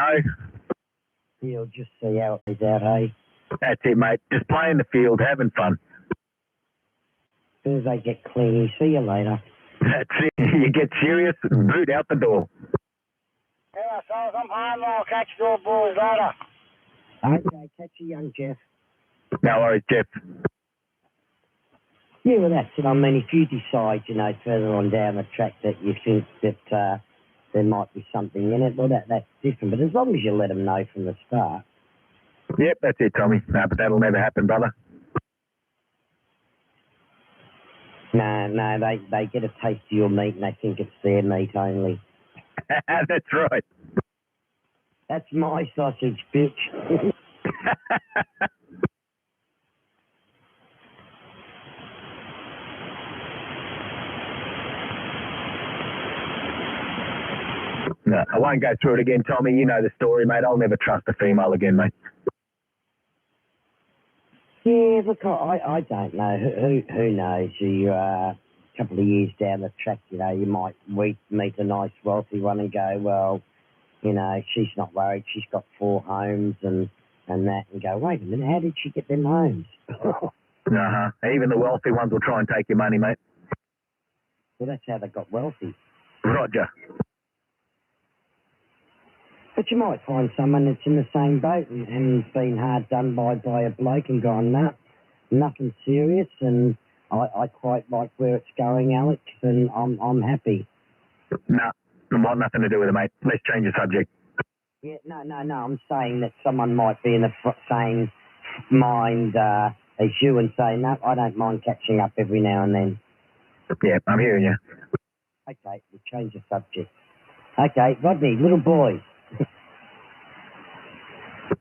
No. You'll just see how it plays out, hey? That's it, mate. Just playing the field, having fun. As soon as they get clean, see you later. That's it. You get serious, boot out the door. Yeah, so I'm home. I'll catch your boys later. Okay, catch you, young Jeff. No worries, Jeff. Yeah, well, that's it. I mean, if you decide, further on down the track that you think that there might be something in it, well, that's different. But as long as you let them know from the start. Yep, that's it, Tommy. No, but that'll never happen, brother. No, they get a taste of your meat and they think it's their meat only. That's right. That's my sausage, bitch. No, I won't go through it again, Tommy. You know the story, mate. I'll never trust a female again, mate. Yeah, look, I don't know. Who knows? You a couple of years down the track, you might meet a nice wealthy one and go, well, she's not worried. She's got 4 homes and that, and go, wait a minute, how did she get them homes? Even the wealthy ones will try and take your money, mate. Well, that's how they got wealthy. Roger. But you might find someone that's in the same boat and been hard done by a bloke and gone, nah, nothing serious, and I quite like where it's going, Alex, and I'm happy. No, I want nothing to do with it, mate. Let's change the subject. Yeah, no. I'm saying that someone might be in the same mind as you and say, no, I don't mind catching up every now and then. Yeah, I'm hearing you. Okay, we'll change the subject. Okay, Rodney, little boy.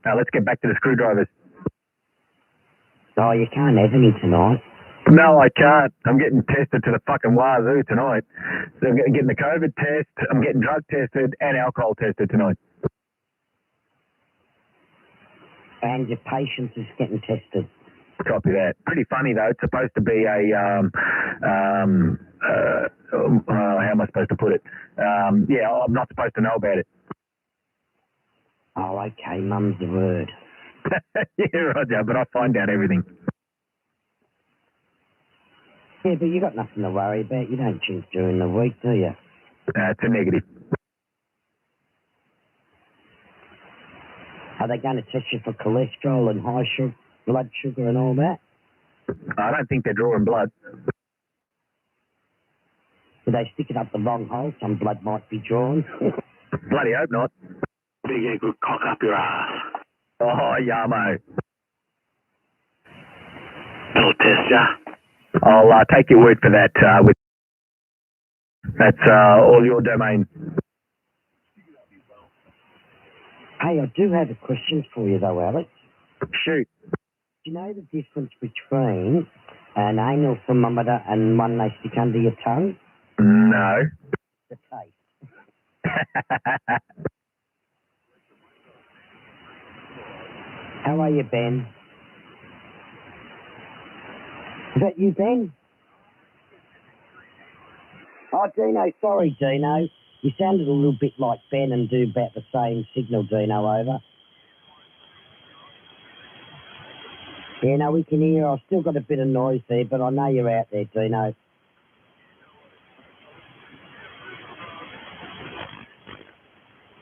Now let's get back to the screwdrivers. Oh, you can't have any tonight. No, I can't. I'm getting tested to the fucking wazoo tonight. So I'm getting the COVID test, I'm getting drug tested and alcohol tested tonight. And your patience is getting tested. Copy that. Pretty funny though. It's supposed to be a how am I supposed to put it? Yeah, I'm not supposed to know about it. Oh, okay. Mum's the word. Yeah, Roger. But I find out everything. Yeah, but you got nothing to worry about. You don't drink during the week, do you? It's a negative. Are they going to test you for cholesterol and high blood sugar and all that? I don't think they're drawing blood. Did they stick it up the wrong hole? Some blood might be drawn. Bloody hope not. Big a good cock up your ass. Oh, Yamo. Little test, yeah? I'll take your word for that. That's all your domain. Hey, I do have a question for you though, Alex. Shoot. Do you know the difference between an anal thermometer and one they stick under your tongue? No. The taste. How are you, Ben? Is that you, Ben? Oh, Dino, sorry, Dino. You sounded a little bit like Ben and do about the same signal, Dino, over. Yeah, no, we can hear. I've still got a bit of noise there, but I know you're out there, Dino.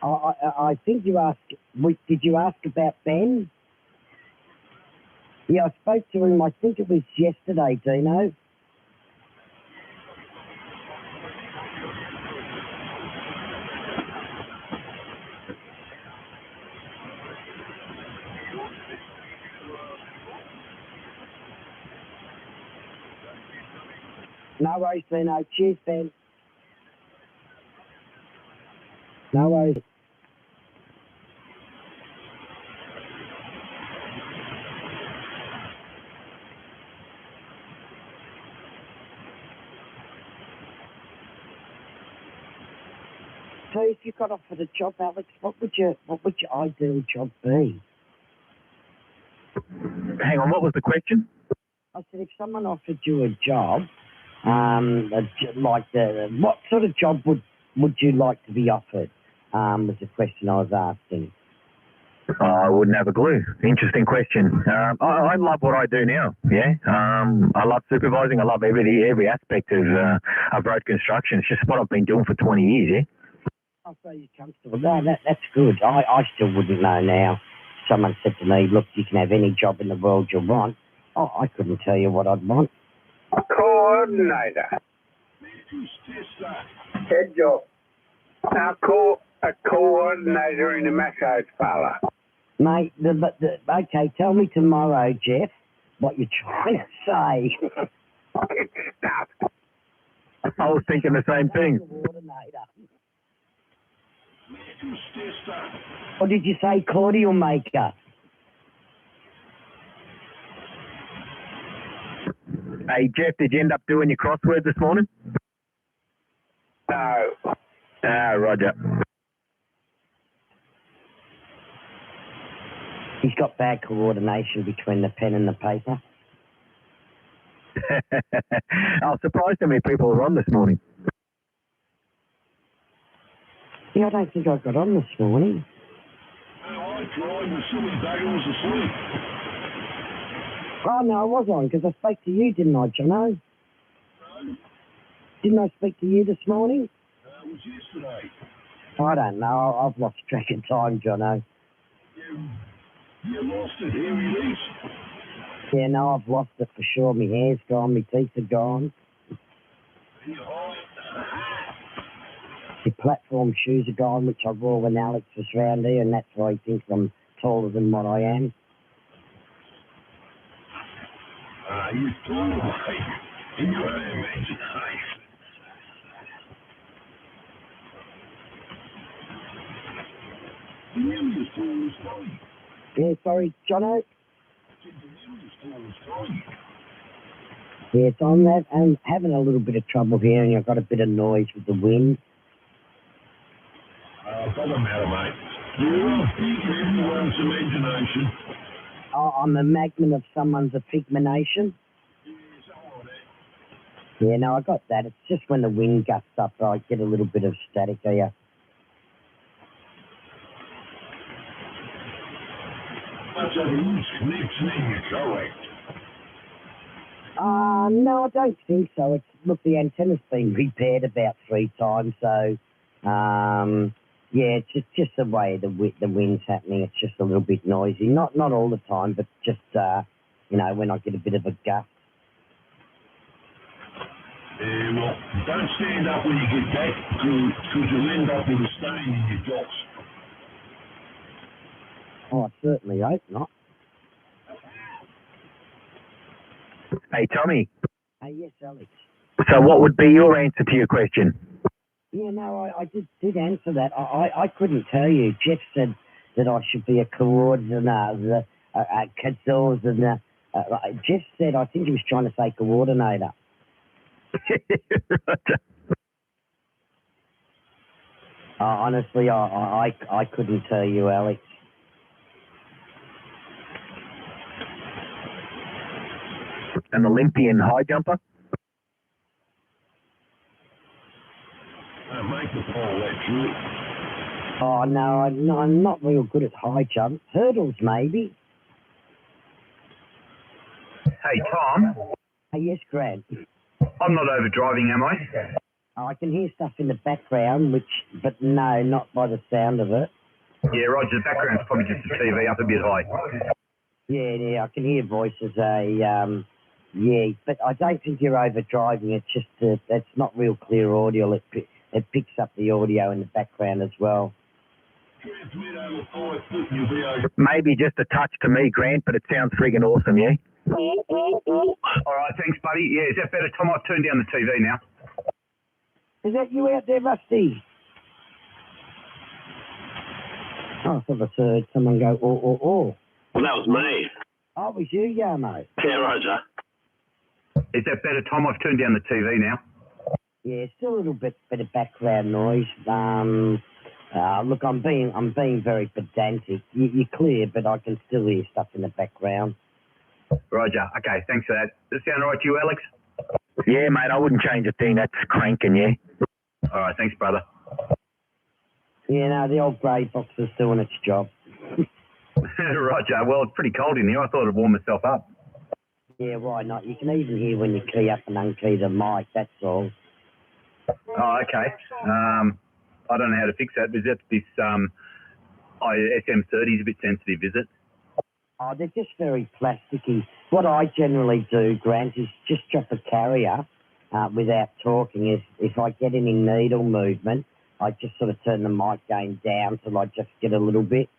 I think you asked, did you ask about Ben? Yeah, I spoke to him, I think it was yesterday, Dino. No worries, Dino. Cheers, Ben. No worries. So if you got offered a job, Alex, what would your ideal job be? Hang on, what was the question? I said, if someone offered you a job, what sort of job would you like to be offered? was the question I was asking. I wouldn't have a clue. Interesting question. I love what I do now. Yeah. I love supervising. I love every aspect of road construction. It's just what I've been doing for 20 years. Yeah. Oh, so you're comfortable. No, that's good. I still wouldn't know now. Someone said to me, look, you can have any job in the world you want. Oh, I couldn't tell you what I'd want. A coordinator. Head job. Now call a coordinator in the massage parlour. Mate, okay, tell me tomorrow, Jeff, what you're trying to say. Stop. I was thinking the same thing. Coordinator. Or did you say cordial maker? Hey, Jeff, did you end up doing your crossword this morning? No. Roger. He's got bad coordination between the pen and the paper. I was surprised how many people were on this morning. Yeah, I don't think I got on this morning. I tried, the silly bugger was asleep. Oh, no, I was on because I spoke to you, didn't I, Jono? No, Didn't I speak to you this morning? it was yesterday. I don't know. I've lost track of time, Jono. You lost it, here it is. Yeah, no, I've lost it for sure. My hair's gone, my teeth are gone. You're high. The platform shoes are gone, which I wore when Alex was round here, and that's why he thinks I'm taller than what I am. You're torn away in your own imagination. You nearly as tall as Tony. Yeah, sorry, Jono. You're nearly as tall as Tony. Yeah, so I'm having a little bit of trouble hearing. I've got a bit of noise with the wind. Doesn't matter, mate. You're a big everyone's imagination. Oh, I'm a magnet of someone's pigmentation. Yeah, no, I got that. It's just when the wind gusts up, I get a little bit of static here. That's a loose connection, you're correct. No, I don't think so. Look, the antenna's been repaired about 3 times, so yeah, it's just the way the wind's happening. It's just a little bit noisy. Not all the time, but just when I get a bit of a gust. Yeah, well, don't stand up when you get back, because you'll end up with a stain in your jocks. Oh, I certainly hope not. Hey, Tommy. Yes, Alex. So what would be your answer to your question? Yeah, no, I did answer that. I couldn't tell you. Jeff said that I should be a coordinator, coordinator. Jeff said, I think he was trying to say coordinator. Honestly, I couldn't tell you, Alex. An Olympian high jumper? Make the pole that short. Oh, no, I'm not real good at high jump. Hurdles, maybe. Hey, Tom. Hey, yes, Grant. I'm not overdriving, am I? Oh, I can hear stuff in the background, but no, not by the sound of it. Yeah, Roger, the background's probably just the TV up a bit high. Yeah, I can hear voices. Yeah, but I don't think you're overdriving. It's just it's not real clear audio. It picks up the audio in the background as well. Transmit over 5 foot and you'll be over. Maybe just a touch to me, Grant, but it sounds friggin' awesome, yeah? All right, thanks, buddy. Yeah, is that better, Tom? I've turned down the TV now. Is that you out there, Rusty? Oh, I thought I heard someone go, oh. Well, that was me. Oh, it was you, Yarmo. Yeah, Roger. Is that better, Tom? I've turned down the TV now. Yeah, still a little bit of background noise. Look, I'm being very pedantic. You're clear, but I can still hear stuff in the background. Roger. Okay, thanks for that. Does that sound all right to you, Alex? Yeah, mate, I wouldn't change a thing. That's cranking, yeah? All right, thanks, brother. You know, the old grey box is doing its job. Roger. Well, it's pretty cold in here. I thought it'd warm itself up. Yeah, why not? You can even hear when you key up and unkey the mic, that's all. Oh, okay. I don't know how to fix that. Is that this SM30 is a bit sensitive, is it? Oh, they're just very plasticky. What I generally do, Grant, is just drop a carrier without talking. If I get any needle movement, I just sort of turn the mic gain down till I just get a little bit.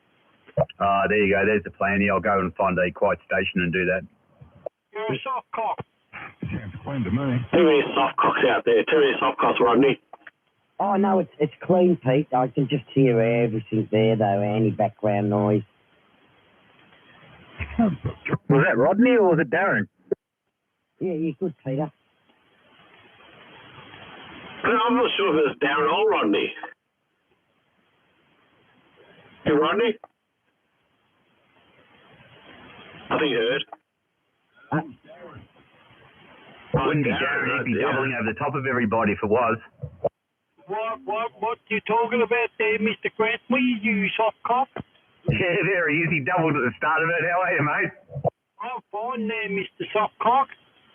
There you go. There's the plan here. I'll go and find a quiet station and do that. You're a soft cock. Sounds clean to me. Too many soft cocks out there. Too many soft cocks, Rodney. Oh, no, it's clean, Pete. I can just hear everything there, though, any background noise. Was that Rodney or was it Darren? Yeah, you're good, Peter. I'm not sure if it was Darren or Rodney. Hey, Rodney? I think you heard. Wouldn't be Darren. He'd be doubling over the top of everybody if it was. What you talking about there, Mr. Grant? Will you soft cock? Yeah, there he is. He doubled at the start of it. How are you, mate? I'm fine there, Mr. Soft Cock.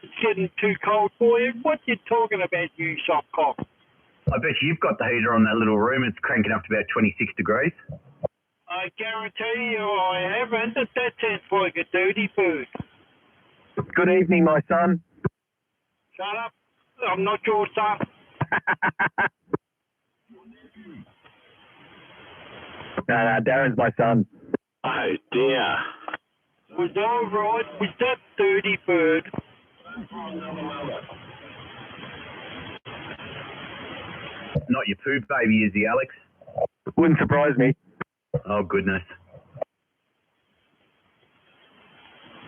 It's getting too cold for you. What you talking about, you soft cock? I bet you've got the heater on that little room. It's cranking up to about 26 degrees. I guarantee you I haven't. That sounds like a dirty bird. Good evening, my son. Shut up. I'm not your son. No, Darren's my son. Oh, dear. Was I right? Was that dirty bird? Not your poo baby, is he, Alex? Wouldn't surprise me. Oh, goodness.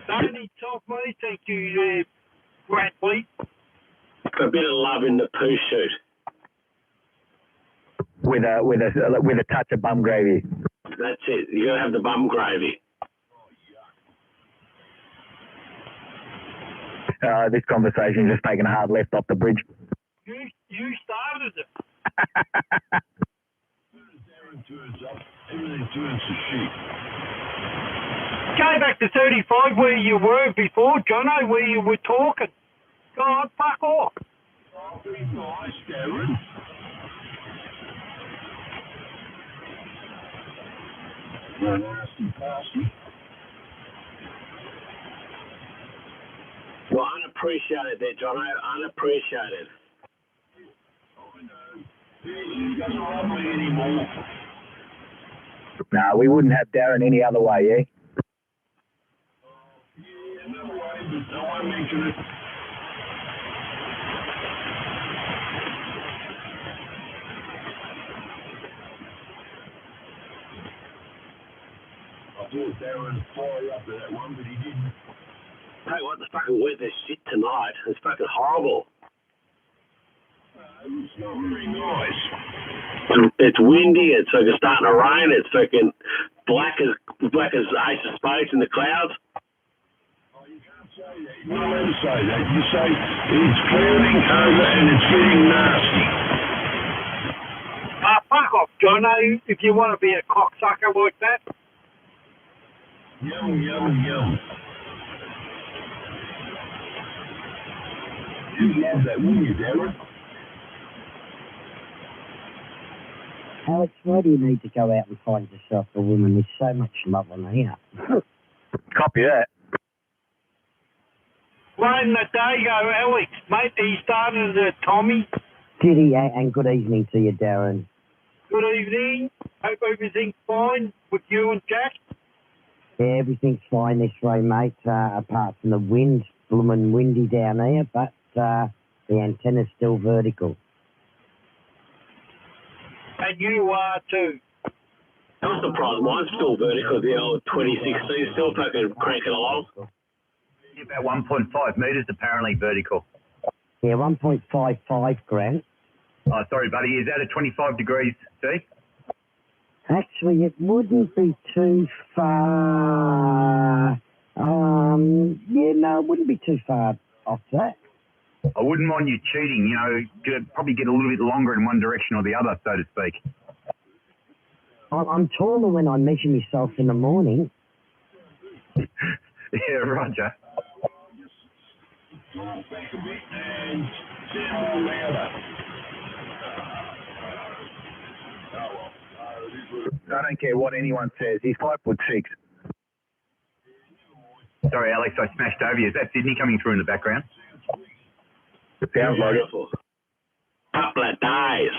Don't eat soft, mate. Thank you, Bradley. A bit of love in the poo shoot. With a touch of bum gravy. That's it. You gotta have the bum gravy. This conversation just taking a hard left off the bridge. You started it. Darren turns up, everything turns to shit. Go back to 35 where you were before, Jono, where you were talking. God, fuck off. Oh, be nice, Darren. You're nasty, Parsley. Well, unappreciated there, Jono. Unappreciated. I know. He doesn't love me anymore. No, we wouldn't have Darren any other way, yeah? Yeah, no way, but I won't mention it. I thought Darren would fire up to that one, but he didn't. Hey, what the fucking weather's shit tonight? It's fucking horrible. It's not very nice. It's windy. It's fucking starting to rain. It's fucking black as Ace of Spades in the clouds. Oh, you can't say that. You're not allowed to say that. You say it's clouding over and it's getting nasty. Fuck off, Jono, if you want to be a cocksucker like that. Yum, yum, yum. You'd love that, wouldn't you, Darren? Alex, why do you need to go out and find yourself a woman? There's so much love on here. Copy that. Playing the Dago, Alex, mate, he started at Tommy. Did he? And good evening to you, Darren. Good evening. Hope everything's fine with you and Jack. Yeah, everything's fine this way, mate, apart from the wind. Bloomin' windy down here, but the antenna's still vertical. And you are too. I'm surprised mine's still vertical. The old 2016 still fucking cranking along. About 1.5 metres apparently vertical. Yeah, 1.55, Grant. Oh, sorry, buddy. Is that at 25 degrees C? Actually, it wouldn't be too far. Yeah, no, it wouldn't be too far off that. I wouldn't mind you cheating, you know, probably get a little bit longer in one direction or the other, so to speak. I'm taller when I measure myself in the morning. Yeah, Roger. Talk back a bit and sound more louder. I don't care what anyone says. He's 5'6". Sorry, Alex, I smashed over you. Is that Sydney coming through in the background? It sounds like it. Couple of days.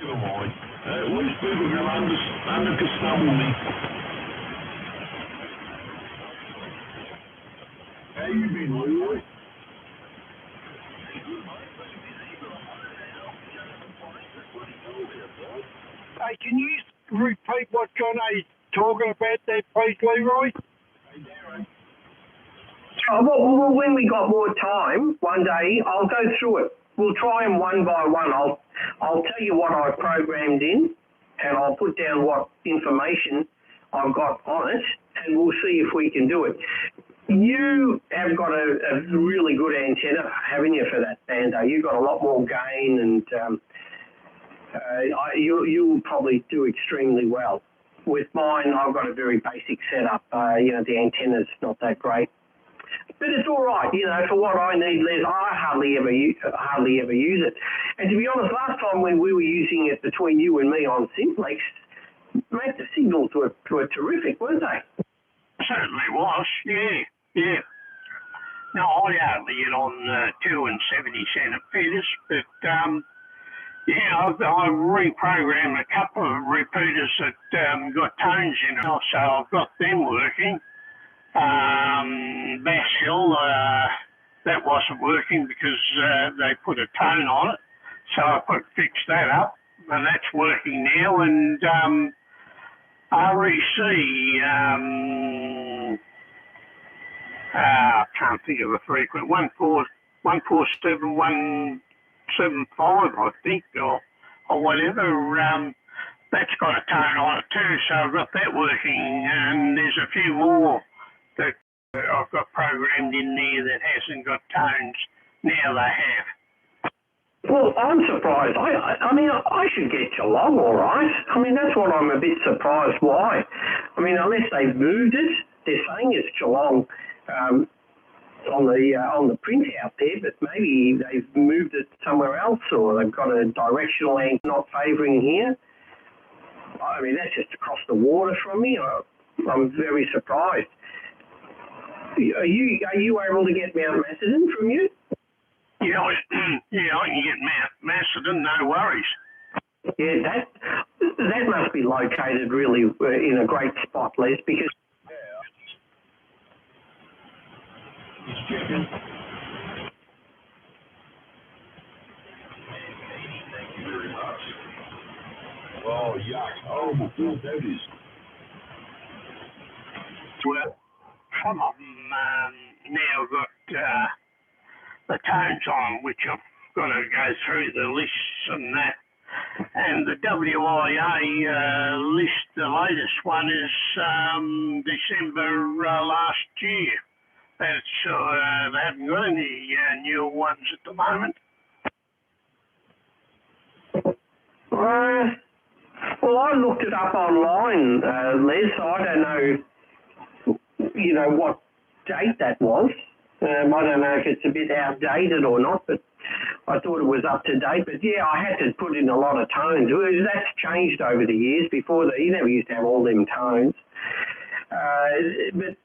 Never mind. These people go undercover me. How you been, Leroy? Hey, can you repeat what Johnny's talking about there, please, Leroy? Well, when we got more time, one day, I'll go through it. We'll try them one by one. I'll tell you what I programmed in, and I'll put down what information I've got on it, and we'll see if we can do it. You have got a really good antenna, haven't you, for that Bando? You've got a lot more gain, and you'll probably do extremely well. With mine, I've got a very basic setup. The antenna's not that great. But it's all right, for what I need, Les, I hardly ever use it. And to be honest, last time when we were using it between you and me on Simplex, mate, the signals were terrific, weren't they? Certainly was, yeah. No, I hardly get on 2 and 70 centimetres, but I've reprogrammed a couple of repeaters that got tones in it, so I've got them working. Bass Hill, that wasn't working because they put a tone on it, so I fixed that up, and that's working now. And REC, I can't think of the frequent 147,175, I think, or whatever. That's got a tone on it too, so I've got that working, and there's a few more that I've got programmed in there that hasn't got tones. Now they have. Well, I'm surprised. I mean, I should get Geelong all right. I mean, that's what I'm a bit surprised why. I mean, unless they've moved it, they're saying it's Geelong on the print out there, but maybe they've moved it somewhere else, or they've got a directional angle not favouring here. I mean, that's just across the water from me. I'm very surprised. Are you able to get Mount Macedon from you? Yeah, I can get Mount Macedon, no worries. Yeah, that must be located really in a great spot, Les, because... He's checking. Thank you very much. Oh, yuck. Horrible thought that is. Well, some of them now got the tones on, which I've got to go through the lists and that. And the WIA list, the latest one is December last year. They haven't got any new ones at the moment. Well, I looked it up online, Les, so I don't know, what date that was. I don't know if it's a bit outdated or not, but I thought it was up to date. But yeah, I had to put in a lot of tones. That's changed over the years. Before you never used to have all them tones. But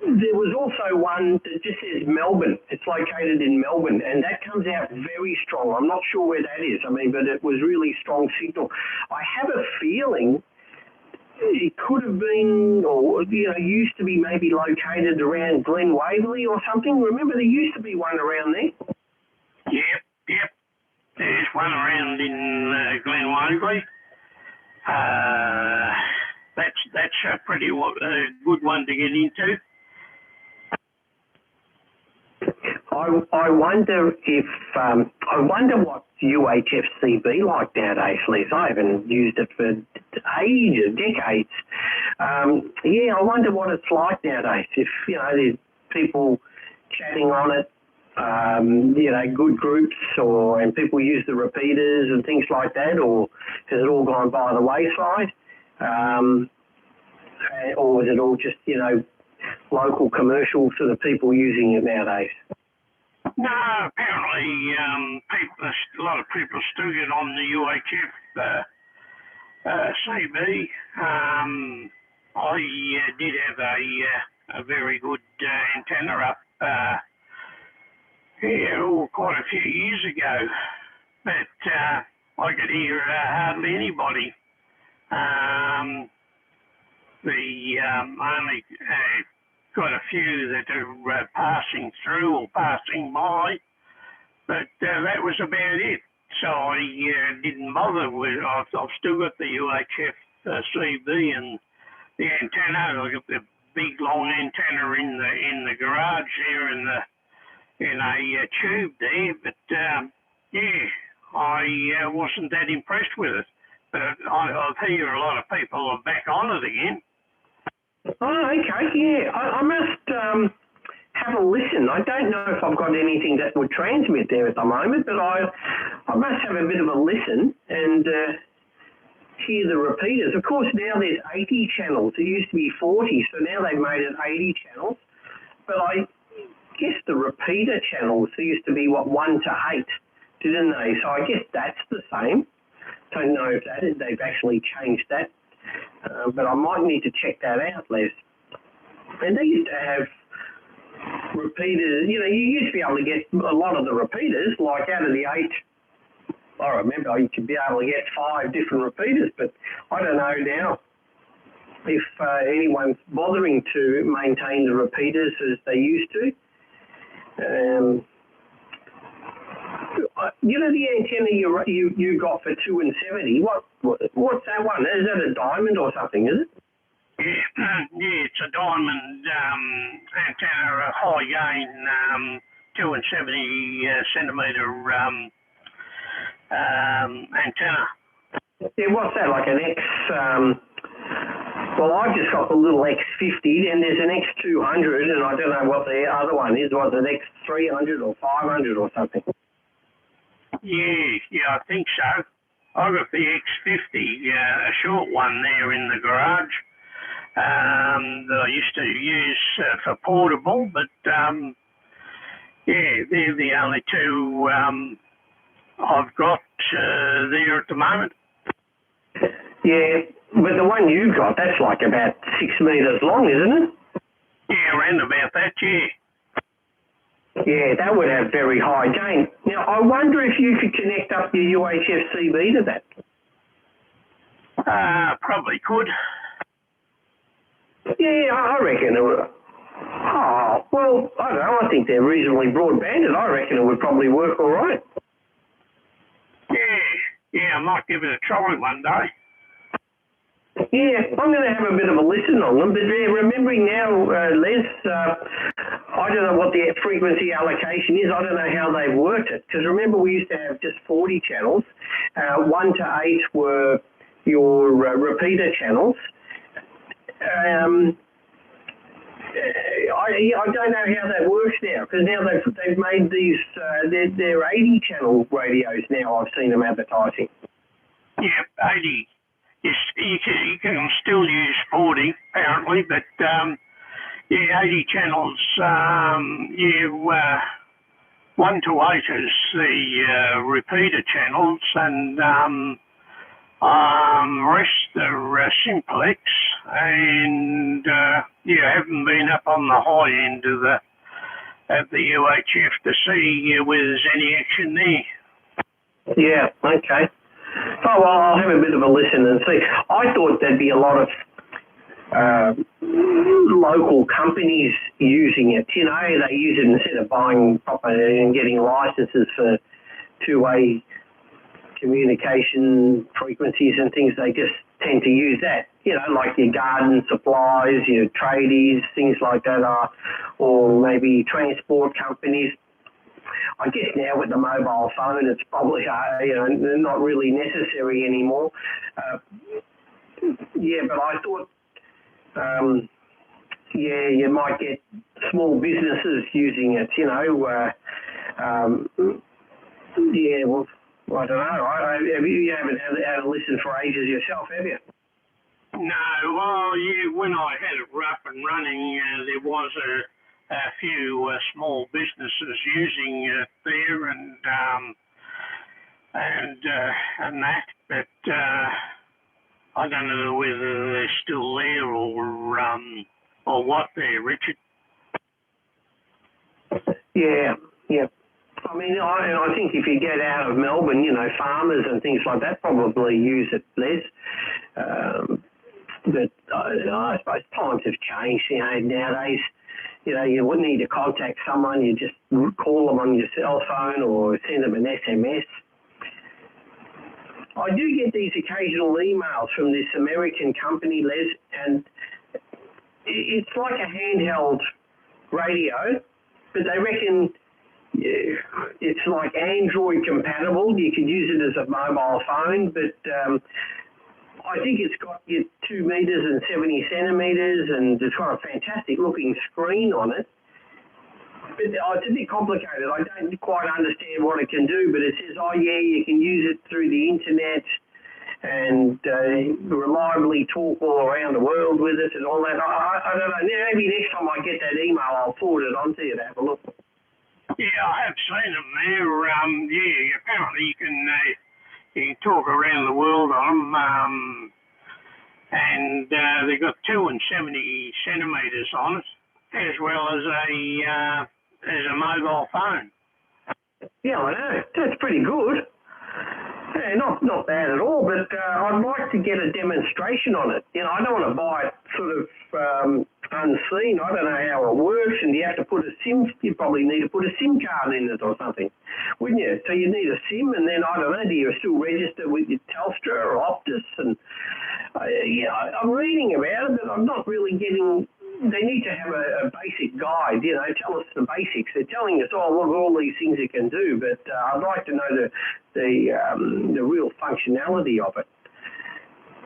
there was also one that just says Melbourne. It's located in Melbourne, and that comes out very strong. I'm not sure where that is. But it was really strong signal. I have a feeling it could have been, or used to be maybe located around Glen Waverley or something. Remember, there used to be one around there. Yep. There's one around in Glen Waverley. That's a pretty good one to get into. I wonder if I wonder what UHFCB like nowadays, Les. I haven't used it for ages, decades. I wonder what it's like nowadays. If there's people chatting on it, good groups, and people use the repeaters and things like that, or has it all gone by the wayside? Or is it all just, local commercial sort of people using it nowadays? No, apparently a lot of people still get on the UHF CB. I did have a very good antenna up quite a few years ago, but I could hear hardly anybody. Only got a few that are passing through or passing by, but that was about it. So I didn't bother with. I've still got the UHF CB and the antenna. I got the big long antenna in the garage there in a tube there. But I wasn't that impressed with it. But I hear a lot of people are back on it again. Oh, okay, yeah. I must have a listen. I don't know if I've got anything that would transmit there at the moment, but I must have a bit of a listen and hear the repeaters. Of course, now there's 80 channels. There used to be 40, so now they've made it 80 channels. But I guess the repeater channels, there used to be, 1 to 8, didn't they? So I guess that's the same. Don't know if they've actually changed that. But I might need to check that out, Les. And they used to have repeaters, you used to be able to get a lot of the repeaters, like out of the 8, I remember you could be able to get 5 different repeaters, but I don't know now if anyone's bothering to maintain the repeaters as they used to. The antenna you got for 2 and 70, what's that one? Is that a diamond or something, is it? Yeah, it's a diamond antenna, a high gain, 2 and 70 centimetre antenna. Yeah, what's that, like an X? Well, I've just got the little X50, and there's an X200, and I don't know what the other one is. Was it X300 or 500 or something? Yeah, I think so. I got the X50, a short one there in the garage that I used to use for portable, but they're the only 2 I've got there at the moment. Yeah, but the one you got, that's like about 6 metres long, isn't it? Yeah, around about that, yeah. Yeah, that would have very high gain. Now, I wonder if you could connect up your UHF CB to that. Probably could. Yeah, I reckon it would. Oh, well, I don't know. I think they're reasonably broadbanded. I reckon it would probably work all right. Yeah, I might give it a try one day. Yeah, I'm going to have a bit of a listen on them, but remembering now, Les, I don't know what the frequency allocation is. I don't know how they've worked it, because remember we used to have just 40 channels. 1 to 8 were your repeater channels. I don't know how that works now, because now they've made these, they're 80 channel radios now. I've seen them advertising. Yeah, 80. You can still use 40 apparently, but 80 channels. 1 to 8 is the repeater channels, and rest are simplex, and haven't been up on the high end of the UHF to see whether there's any action there. Yeah, okay. Oh, well, I'll have a bit of a listen and see. I thought there'd be a lot of local companies using it. They use it instead of buying proper and getting licenses for two-way communication frequencies and things. They just tend to use that, like your garden supplies, your tradies, things like that, or maybe transport companies. I guess now with the mobile phone, it's probably not really necessary anymore. But I thought, you might get small businesses using it. Yeah, well, I don't know. You haven't had a listen for ages yourself, have you? No, well, when I had it up and running, there was a few small businesses using it there and that, but I don't know whether they're still there or what there, Richard. Yeah. I mean, I think if you get out of Melbourne, farmers and things like that probably use it, Les. But I suppose times have changed, nowadays. You wouldn't need to contact someone, you just call them on your cell phone or send them an SMS. I do get these occasional emails from this American company, Les, and it's like a handheld radio, but they reckon it's like Android compatible. You could use it as a mobile phone, but I think it's got 2 meters and 70 centimeters, and it's got a fantastic looking screen on it. But it's a bit complicated. I don't quite understand what it can do, but it says, you can use it through the internet and reliably talk all around the world with it and all that. I don't know. Maybe next time I get that email, I'll forward it on to you to have a look. Yeah, I have seen them there. Apparently you can talk around the world on them, and they've got 2 and 70 centimetres on it, as well as a mobile phone. Yeah, I know. That's pretty good. Yeah, not bad at all, but I'd like to get a demonstration on it. I don't want to buy it sort of unseen. I don't know how it works, and you have to put you probably need to put a SIM card in it or something, wouldn't you? So you need a SIM, and then, I don't know, do you still register with your Telstra or Optus? And I'm reading about it, but I'm not really getting... They need to have a basic guide, tell us the basics. They're telling us, look, all these things it can do, but I'd like to know the real functionality of it.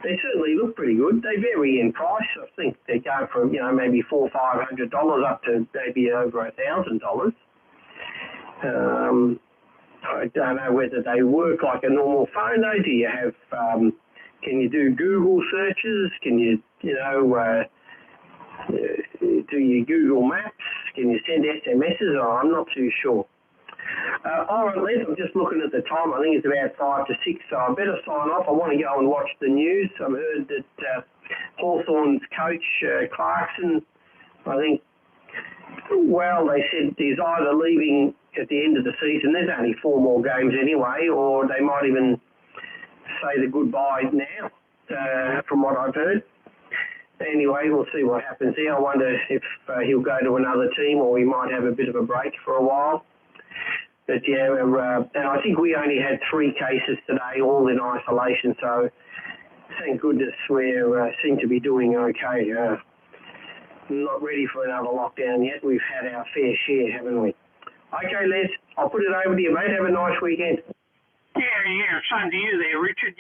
They certainly look pretty good. They vary in price. I think they go from, maybe $400 or $500 up to maybe over $1,000. I don't know whether they work like a normal phone though. Do you have, can you do Google searches? Can you, do you Google Maps? Can you send SMSs? I'm not too sure. All right, Les, I'm just looking at the time. I think it's about 5 to 6, so I better sign off. I want to go and watch the news. I've heard that Hawthorn's coach, Clarkson, I think, they said he's either leaving at the end of the season. There's only 4 more games anyway, or they might even say the goodbye now, from what I've heard. Anyway, we'll see what happens here. I wonder if he'll go to another team, or he might have a bit of a break for a while. But and I think we only had 3 cases today, all in isolation. So thank goodness we seem to be doing okay. Not ready for another lockdown yet. We've had our fair share, haven't we? Okay, Les, I'll put it over to you, mate. Have a nice weekend. Yeah, same to you there, Richard.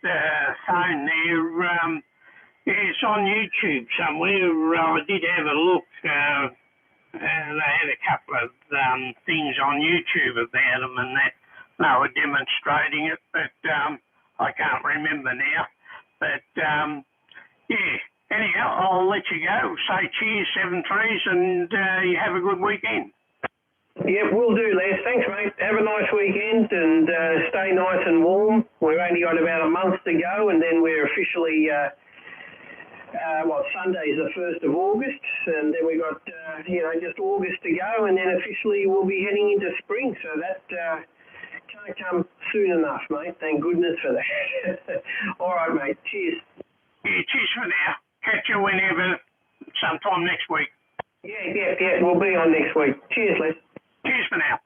That phone there. It's on YouTube somewhere. I did have a look. They had a couple of things on YouTube about them and that. They were demonstrating it, but I can't remember now. But, anyhow, I'll let you go. Say cheers, 7 threes, and you have a good weekend. Yeah, will do, Les. Thanks, mate. Have a nice weekend and stay nice and warm. We've only got about a month to go, and then we're officially... Sunday is the 1st of August, and then we got, just August to go, and then officially we'll be heading into spring, so that can't come soon enough, mate. Thank goodness for that. All right, mate. Cheers. Yeah, cheers for now. Catch you whenever, sometime next week. Yeah, we'll be on next week. Cheers, Les. Cheers for now.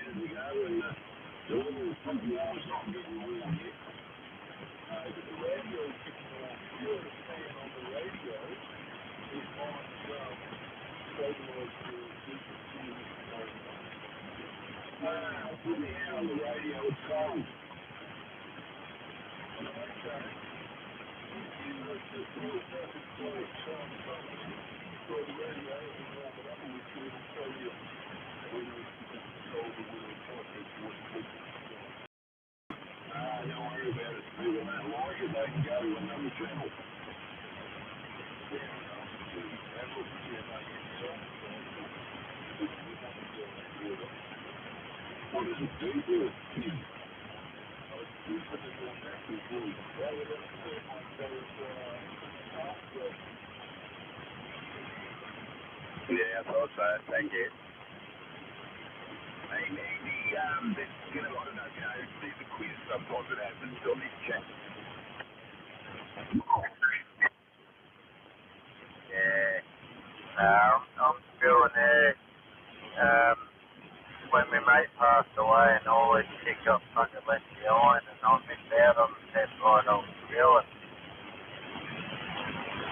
years ago, and the little football was not getting warm yet. But the radio is getting warm. If you're a fan on the radio, it might stabilise your business. Put me out on the radio, it's cold. Okay. Don't worry about it. People don't like it, they can go to another channel. What does it do to it? Yeah, I thought so. Thank you. Hey, Andy, there's a lot of the quiz sometimes that happens on this chat. Yeah, I'm still in there. When my mate passed away and all this shit got fucking left behind and I missed out on the test ride I was feeling.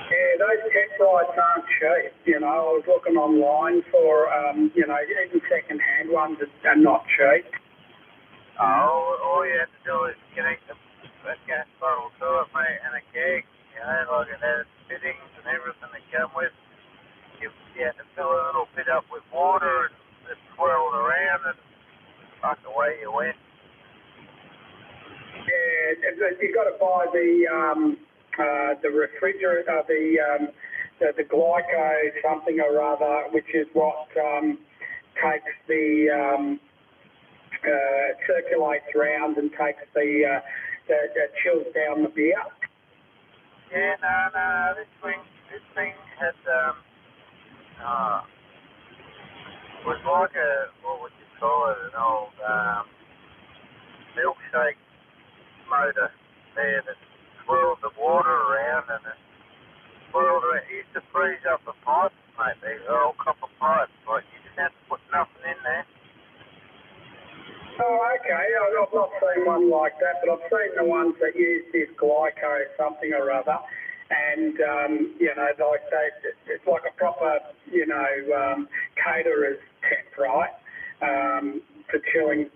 Yeah, those test rides aren't cheap. You know, I was looking online for, even second-hand ones are not cheap. All you have to do is connect a gas bottle to it, mate, and a keg. You know, like it has fittings and everything that come with. You have to fill a little bit up with water and just twirl it around and fuck away you went. Yeah, you've got to buy the refrigerator, the glyco something or other, which is what takes the circulates round and takes the chills down the beer. Yeah, no, this thing had was like a, what would you call it, an old milkshake motor there that swirled the water around and it swirled around. It used to freeze up the pipes, mate. These are all copper pipes. Like, you just have to put nothing in there. Oh, okay. I've not seen one like that, but I've seen the ones that use this glyco something or other. And, like it's like a proper, caterer's tent, right, for chilling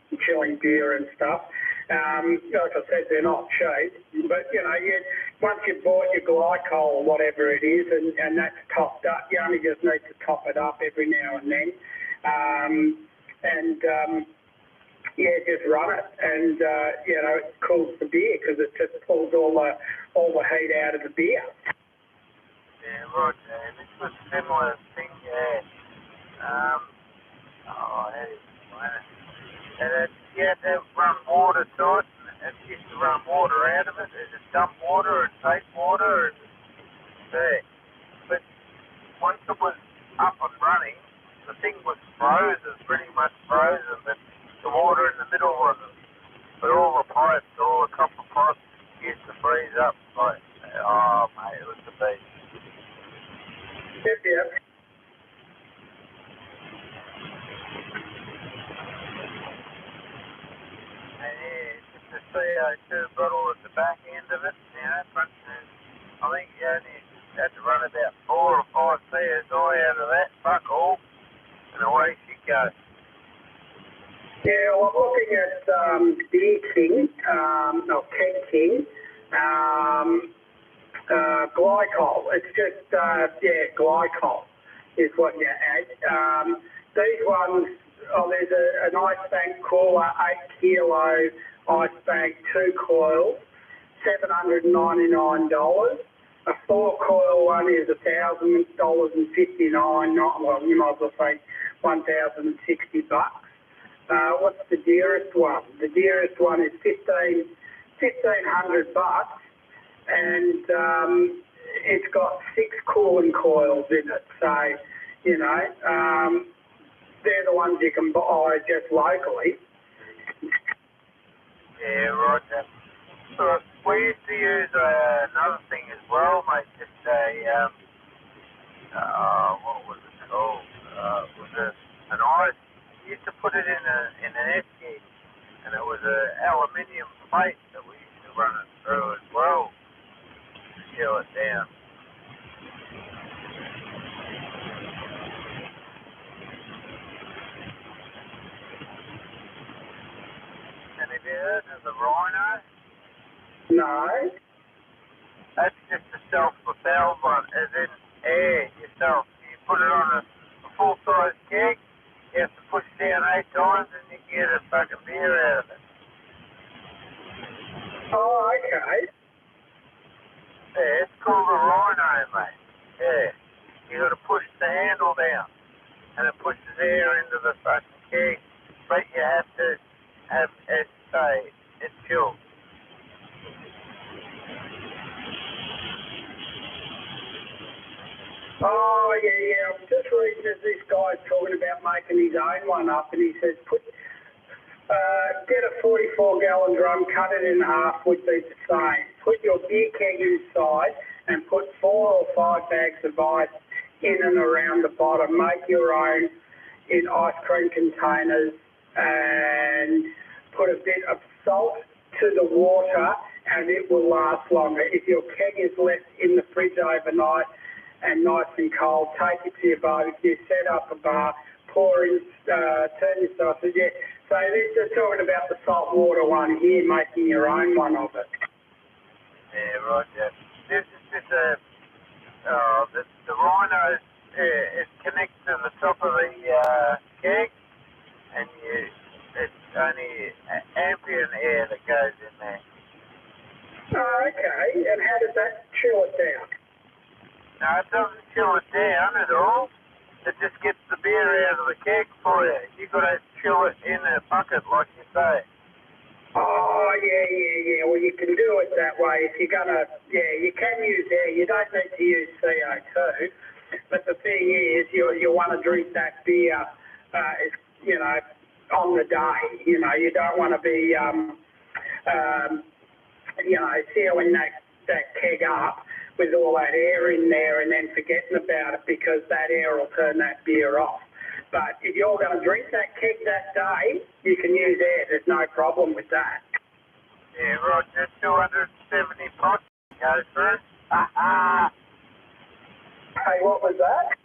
beer and stuff. Like I said, they're not cheap, but, once you've bought your glycol or whatever it is and that's topped up, you only just need to top it up every now and then. Just run it and, it cools the beer because it just pulls all the heat out of the beer. Yeah, right, this was a similar thing, yeah. How do you explain it? And you had to run water to it, and it used to run water out of it. Is it dump water or take water? But once it was up and running, the thing was frozen, pretty much frozen, but the water in the middle wasn't. But all the pipes, all the copper pipes used to freeze up. Like, oh, mate, it was the beast. Yeah. And just a CO2 bottle at the back end of it, I think you only had to run about 4 or 5 CSI out of that, fuck all, and away she goes. Yeah, well, I'm looking at Beer King, Ken King, glycol. It's just, glycol is what you add. These ones, there's an Ice Bank Cooler 8 kilo Ice Bank 2 coils, $799. A 4 coil one is $1,000.59. You might as well say $1,060. What's the dearest one? The dearest one is $1,500, and it's got 6 cooling coils in it. So, they're the ones you can buy just locally. Yeah, right. So we used to use another thing as well, mate. Just what was it called? Was it an ice? You used to put it in an Have you heard of the Rhino? No. That's just a self-propelled one, as in air yourself. You put it on a full-size keg, you have to push down 8 times and you get a fucking beer out of it. Oh, okay. Yeah, it's called a Rhino, mate. Yeah. You got to push the handle down and it pushes air into the fucking keg. But you have to have it stay. It's chilled. Oh, yeah. I'm just reading that this guy's talking about making his own one up, and he says, get a 44-gallon drum, cut it in half, would be the same. Put your beer keg inside and put 4 or 5 bags of ice in and around the bottom. Make your own in ice cream containers and put a bit of salt to the water and it will last longer. If your keg is left in the fridge overnight and nice and cold, take it to your barbecue, set up a bar, pour in, turn your sausage. Yeah. So they're talking about the salt water one here, making your own one of it. Yeah, Roger. This is just the Rhino, it connects to the top of the keg, and it's only ambient air that goes in there. Oh, okay. And how does that chill it down? No, it doesn't chill it down at all. It just gets the beer out of the keg for you. You got to chill it in a bucket, like you say. Oh, yeah. Well, you can do it that way. If you're going to, you can use air. You don't need to use CO2. But the thing is, you want to drink that beer, on the day. You don't want to be, sealing that keg up with all that air in there and then forgetting about it because that air will turn that beer off. But if you're going to drink that keg that day, you can use air. There's no problem with that. Yeah, Roger, 270 pots go through. Hey, what was that?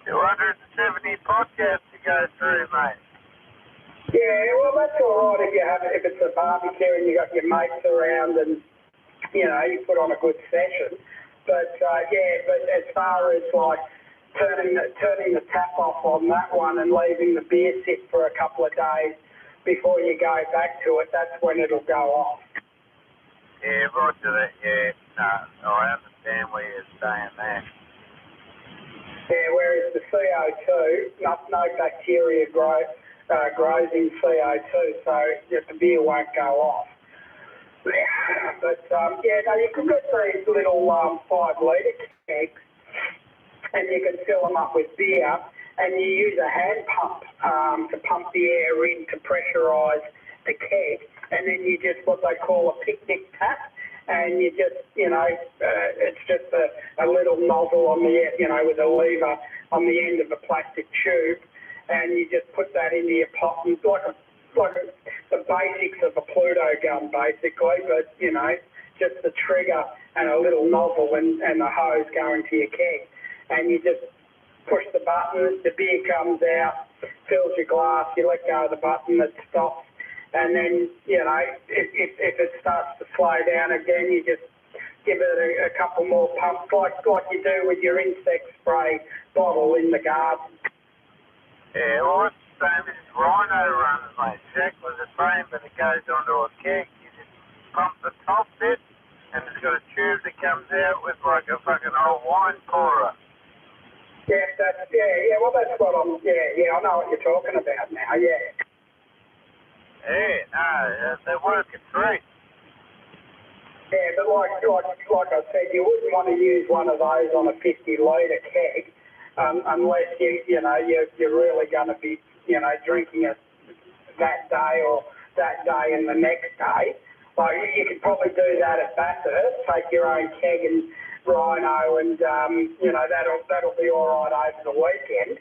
270 pots you have to go through, mate. Yeah, well, that's all right if it's a barbecue and you got your mates around and, you put on a good session. But, but as far as, like, turning the tap off on that one and leaving the beer sit for a couple of days before you go back to it, that's when it'll go off. Yeah, Roger that, yeah. No, I understand where you're saying that. Yeah, whereas the CO2, no bacteria grows in CO2, so the beer won't go off. But, you can get these little 5-litre kegs and you can fill them up with beer and you use a hand pump to pump the air in to pressurise the keg, and then you just what they call a picnic tap, and you just, it's just a little nozzle on the, with a lever on the end of a plastic tube, and you just put that into your pot, and like the basics of a Pluto gun, basically, but, just the trigger and a little nozzle and the hose going to your keg. And you just push the button, the beer comes out, fills your glass, you let go of the button, it stops. And then, if it starts to slow down again, you just give it a couple more pumps, like you do with your insect spray bottle in the garden. Yeah, well, it's the same as Rhino runs, mate. Exactly the same, but it goes onto a keg. You just pump the top bit, and it's got a tube that comes out with like a fucking old wine pourer. Yeah, well, that's what I know what you're talking about now, yeah. Yeah, no, they're working great. Yeah, but like I said, you wouldn't want to use one of those on a 50-litre keg unless you're really going to be, drinking it that day or that day and the next day. Like, you could probably do that at Bathurst, take your own keg and Rhino, and that'll be all right over the weekend.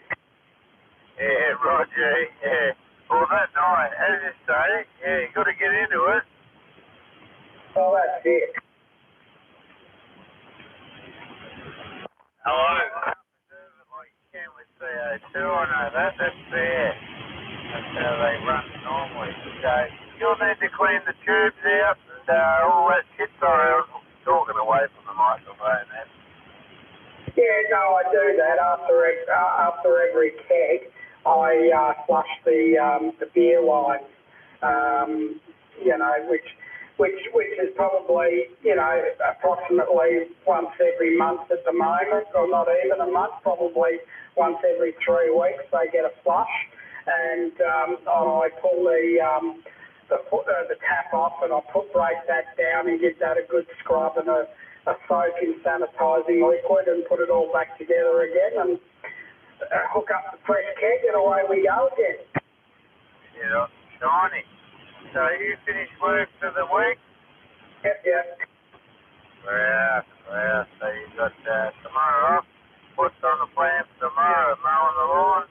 Yeah, Roger. Yeah. Well, that night, as you say, you got to get into it. Well, that's it. Hello. Like you can with CO2, I know that. That's fair. That's how they run normally. So you'll need to clean the tubes out and all that shit. Sorry, I was talking away from the microphone there. Yeah, no, I do that after every keg. I flush the beer lines, you know, which is probably, you know, approximately once every month at the moment, or not even a month, probably once every 3 weeks they get a flush, and I pull the tap off and I break that down and give that a good scrub and a soak in sanitising liquid and put it all back together again and hook up the fresh keg and away we go again. Yeah, shiny. So you finished work for the week? Yep. Well, so you got tomorrow off. What's on the plan for tomorrow? Mowing the lawn?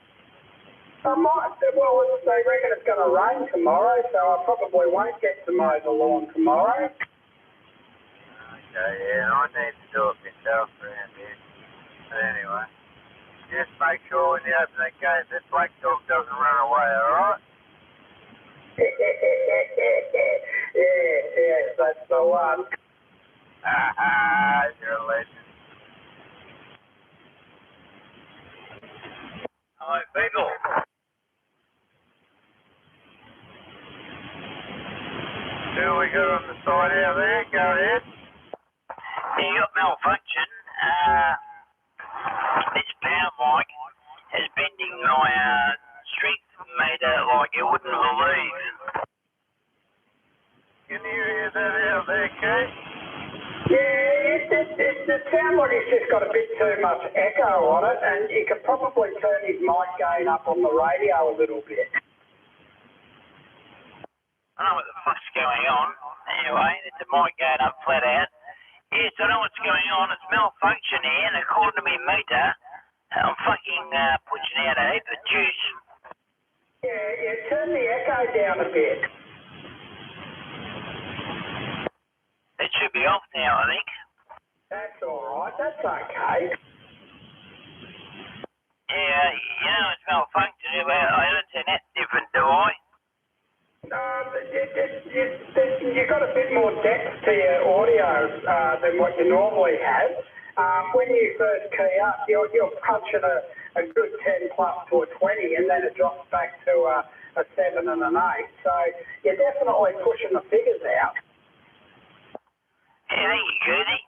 Well, they reckon it's going to rain tomorrow, so I probably won't get to mow the lawn tomorrow. Okay, yeah, I need to do it myself around here. But anyway, just make sure when you open that gate that black dog doesn't run away, alright? yeah, that's the one. You're a legend. Hi, people. Who we got on the side out there? Go ahead. You got malfunction. This power mic is bending my strength meter like you wouldn't believe. Can you hear that out there, Keith? Yeah, it sounds like it's just got a bit too much echo on it, and you could probably turn his mic gain up on the radio a little bit. I don't know what the fuck's going on. Anyway, it's a mic going up flat out. Yes, I know what's going on. It's malfunction here, and according to my meter, I'm fucking pushing out a heap of juice. Yeah, turn the echo down a bit. It should be off now, I think. That's all right. That's okay. Yeah, you know it's malfunction. I don't turn that different, do I? You've got a bit more depth to your audio than what you normally have. When you first key up, you're punching a good 10 plus to a 20, and then it drops back to a 7 and an 8. So you're definitely pushing the figures out. Yeah, thank you, Goody.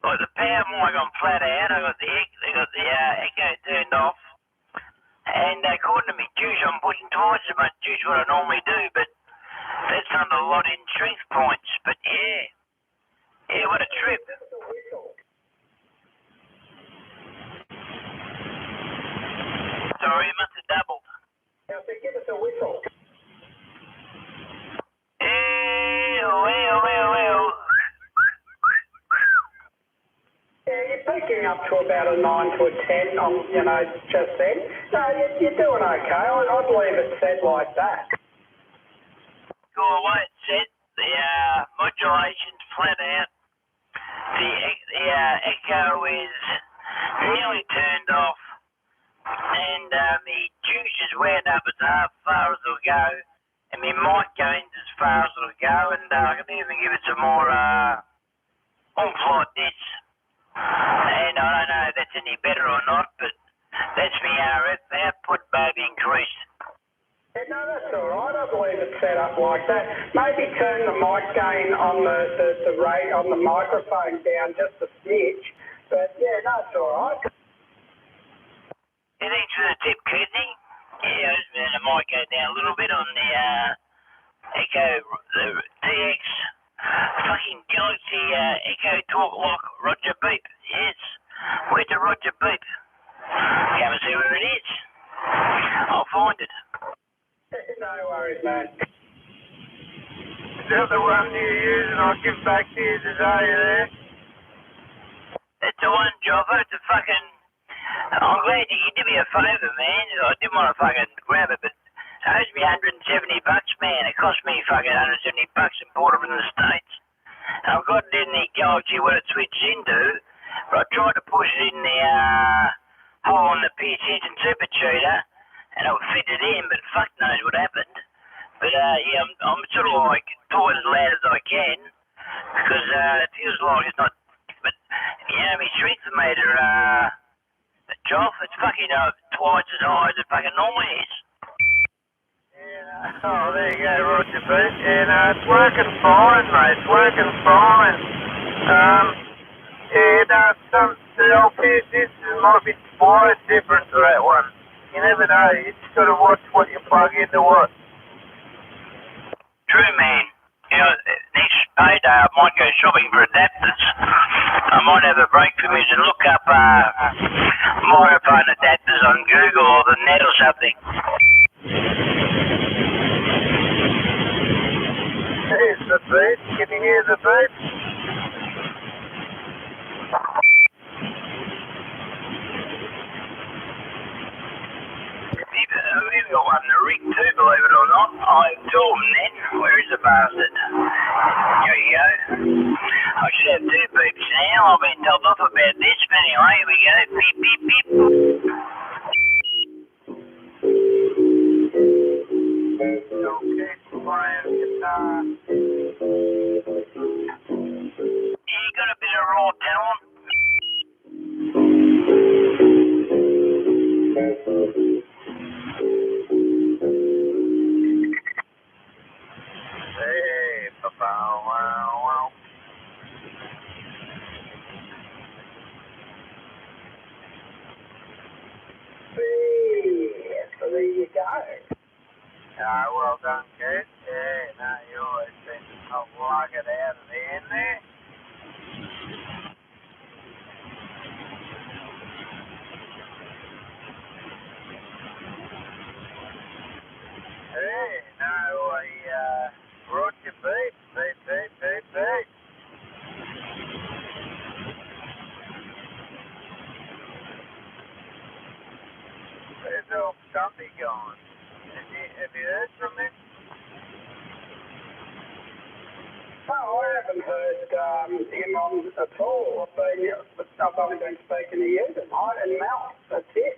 Got the power mic on flat out. I got the echo turned off. And according to me juice, I'm putting twice as much juice what I normally do, but that's not a lot in strength points. But yeah, what a trip. Sorry, it must have doubled. Now, so give us a whistle. Well. Yeah, you're picking up to about a 9 to a 10 on, just then. No, you're doing okay. I believe it's said like that. Cool, the way it's set, the modulation's flat out. The echo is nearly turned off. And the juice is wound up as far as it'll go. And my mic gains as far as it'll go. And I can even give it some more oomph like this. And I don't know if that's any better or not, but that's my RF output, baby, increased. Yeah, no, that's all right. I believe it's set up like that. Maybe turn the mic gain on the rate on the microphone down just a smidge. But yeah, no, it's all right. Yeah, thanks for the tip, Keithy. Yeah, the mic go down a little bit on the Echo, the DX. Fucking Galaxy Echo Talk Lock Roger Beep. Yes. Where's the Roger Beep? Come and see where it is. I'll find it. No worries, man. Is that the one you use and I'll give back to you today, there? It's the one, Joffa. It's a fucking... I'm glad you did me a favour, man. I didn't want to fucking grab it, but it owes me $170, man. It cost me fucking $170 imported from the States. And I've got it in the Galaxy what it switches into, but I tried to push it in the hole on the Pierce Engine supertuner, and it fitted in, but fuck knows what happened. But yeah, I'm sort of like talking as loud as I can because it feels like it's not. But my strength meter, Joff, it's fucking twice as high as it fucking normally is. Yeah, oh, there you go, Roger Boot. Yeah, it's working fine, mate. It's working fine. The LP system might be wired different to that one. You never know. You just got to watch what you plug into what. True, man. Next payday I might go shopping for adapters. I might have a break from it and look up microphone adapters on Google or the net or something. Here's the beat. Can you hear the beat? We've got one in the rig too, believe it or not. I told him then. Where is the bastard? Here you go. I should have 2 beeps now. I've been told off about this, but anyway, here we go. Beep, beep, beep. Okay, playing guitar. You got a bit of raw talent? Hey, papa, wow. So there you go. Well done, kid. Yeah, no, you always seem to lug it out of the end there. Hey, no, I brought you beat. Where's old Stumpy gone? Have you heard from him? No, I haven't heard him on at all. I've only been speaking to you tonight and Mel. That's it.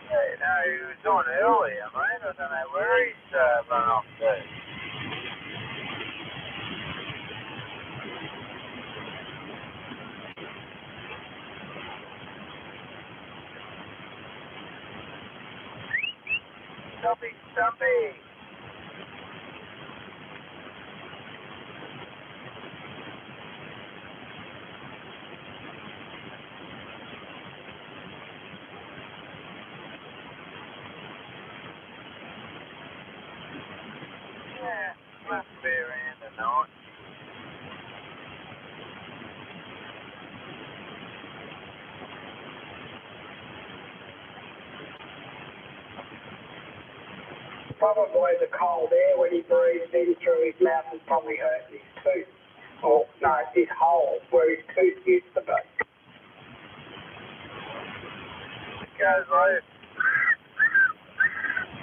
Yeah, no, he was on earlier, mate. I don't know where he's run off to. Stumpy. Yeah, must be around tonight. Probably the cold air when he breathed in through his mouth has probably hurt his tooth. Or, no, his hole where his tooth used to be. It goes like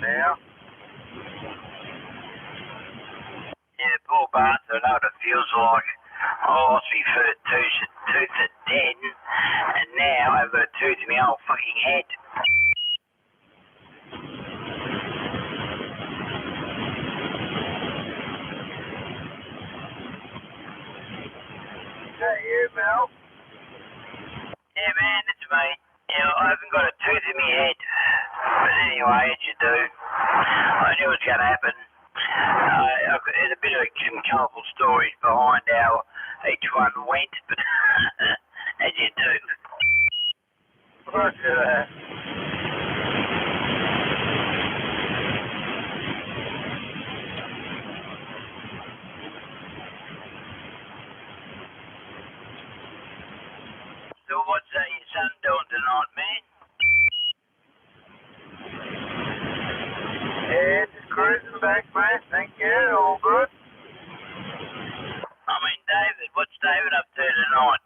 now. Yeah, poor bastard, I know what it feels like. I lost my first tooth at 10, and now I've got a tooth in my old fucking head. Is that you, Mel? Yeah, man, it's me. I haven't got a tooth in my head. But anyway, as you do, I knew it was going to happen. There's a bit of some colourful stories behind how each one went, but as you do. Look at that. So what's your son doing tonight, man? Yeah, just cruising back, mate. Thank you. All good. I mean, David, what's David up to tonight?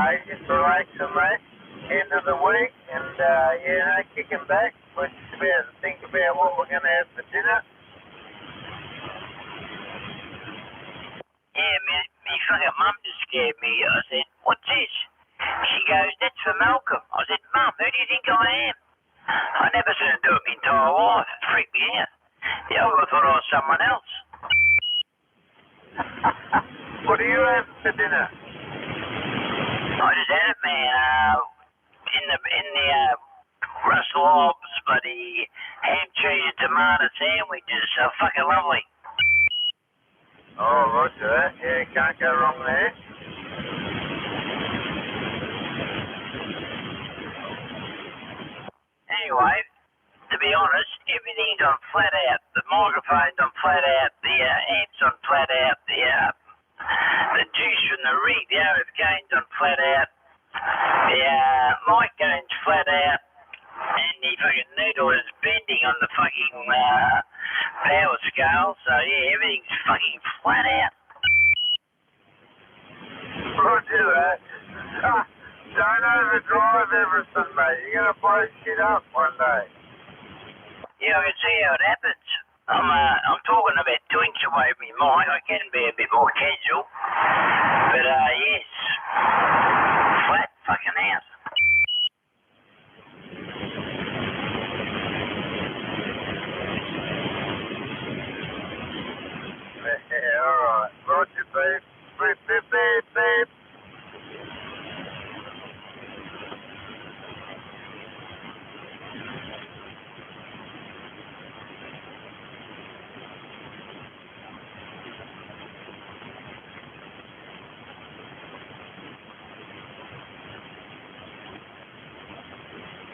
He's just relaxing, mate. End of the week, and kicking back. We're just about to think about what we're going to have for dinner. Yeah, me fucking mum just scared me. I said, what's this? She goes, that's for Malcolm. I said, Mum, who do you think I am? I never seen her do it my entire life. It freaked me out. Yeah, I thought I was someone else. What do you have for dinner? I just had it, man. In the Russell Hobbs, bloody ham, cheese, and tomato sandwiches. So fucking lovely. Oh, roger that. Yeah, can't go wrong there. Anyway, to be honest, everything's on flat out. The microphone's on flat out. The amps on flat out. The juice from the rig, the RF gain's on flat out. The mic gain's flat out. And the fucking needle is bending on the fucking power scale. So yeah, everything's fucking flat out. Roger that. Don't overdrive everything, mate. You're going to blow shit up one day. Yeah, I can see how it happens. I'm talking about 2 inches away from your mic. I can be a bit more casual. But yes. Flat fucking out. Yeah, alright. Roger, beep. Beep, beep, beep, beep.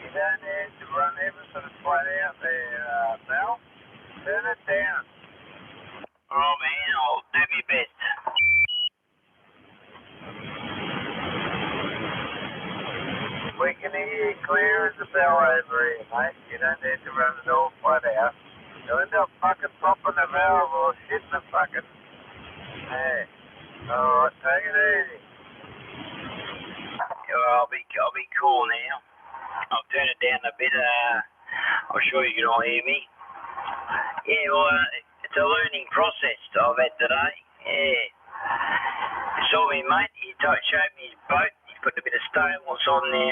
You don't need to run everything flat out there, Mel. Turn it down. Alright, man. I'll do my best. We can hear you clear as a bell over here, mate. You don't need to run it all flat out. You'll end up fucking popping a valve or shitting a fucking... Hey. Alright, take it easy. Yeah, I'll be cool now. I'll turn it down a bit. I'm sure you can all hear me. Yeah, well, it's a learning process I've had today. Yeah. You saw me, mate. He showed me his boat. He put a bit of stainless on the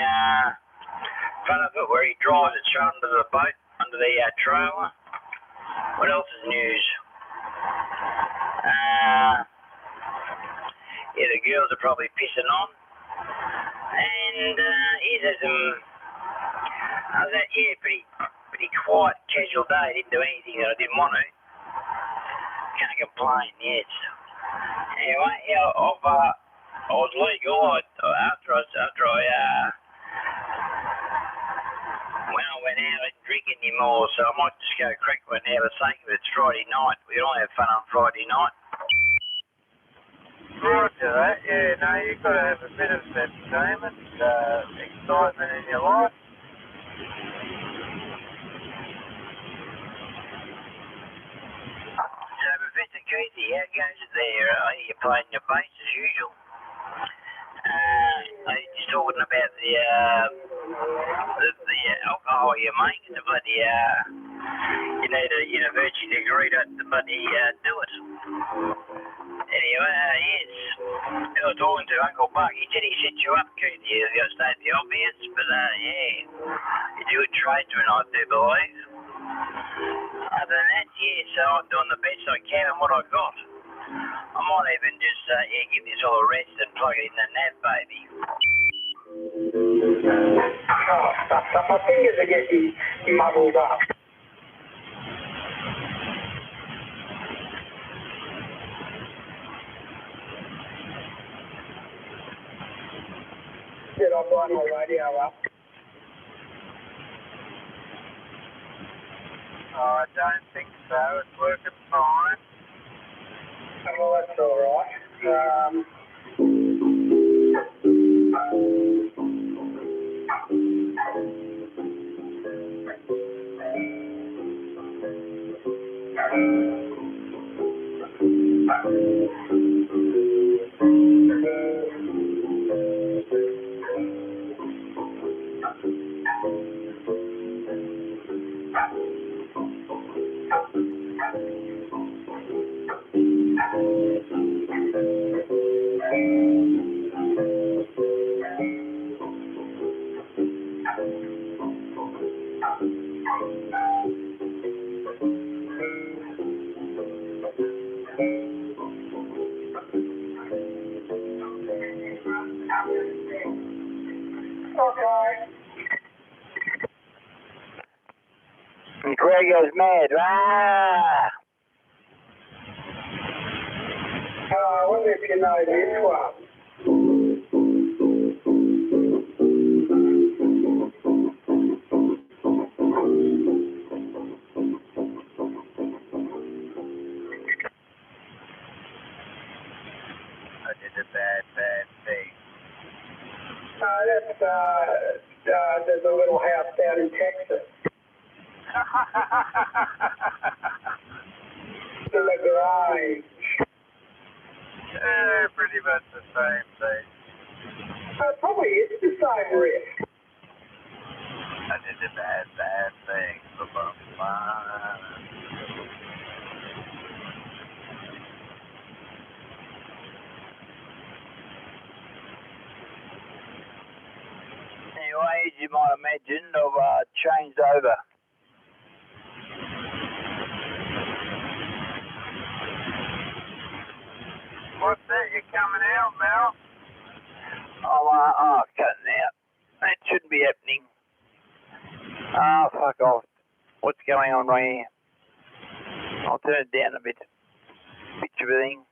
front of it where he drives it straight under the boat, under the trailer. What else is news? Yeah, the girls are probably pissing on. And he's had some... pretty quiet, casual day. Didn't do anything that I didn't want to. Can't complain, yes. Anyway, yeah, I was legal after I when I went out, I didn't drink anymore, so I might just go crack one now for the sake of it. It's Friday night. We all have fun on Friday night. Roger that. Yeah, no, you've got to have a bit of entertainment, excitement in your life. So, Professor Keithy, how goes it there? Are you playing your bass as usual? Are you just talking about the alcohol you're making? The bloody, you need a university degree to bloody do it. Anyway, yes. I was talking to Uncle Buck. He said he set you up, Keithy. He's got to state the obvious, but yeah. You're a good tradesman, I do believe. Other than that, yeah, so I'm doing the best I can on what I got. I might even just, give this all a rest and plug it in the nav, baby. Oh, stuff. My fingers are getting muddled up. Did I blow my radio up? Oh, I don't think so. It's working fine. Well, that's all right. he goes mad. Ah! I wonder if you know this one. I did a bad thing. There's a little house down in Texas. In the garage. Pretty much the same thing. Probably is the same risk. I did a bad thing. Anyway, as you might imagine, I've changed over. What's that? You coming out, Mel? Oh, cutting out. That shouldn't be happening. Oh, fuck off. What's going on right here? I'll turn it down a bit. Bitch of a thing.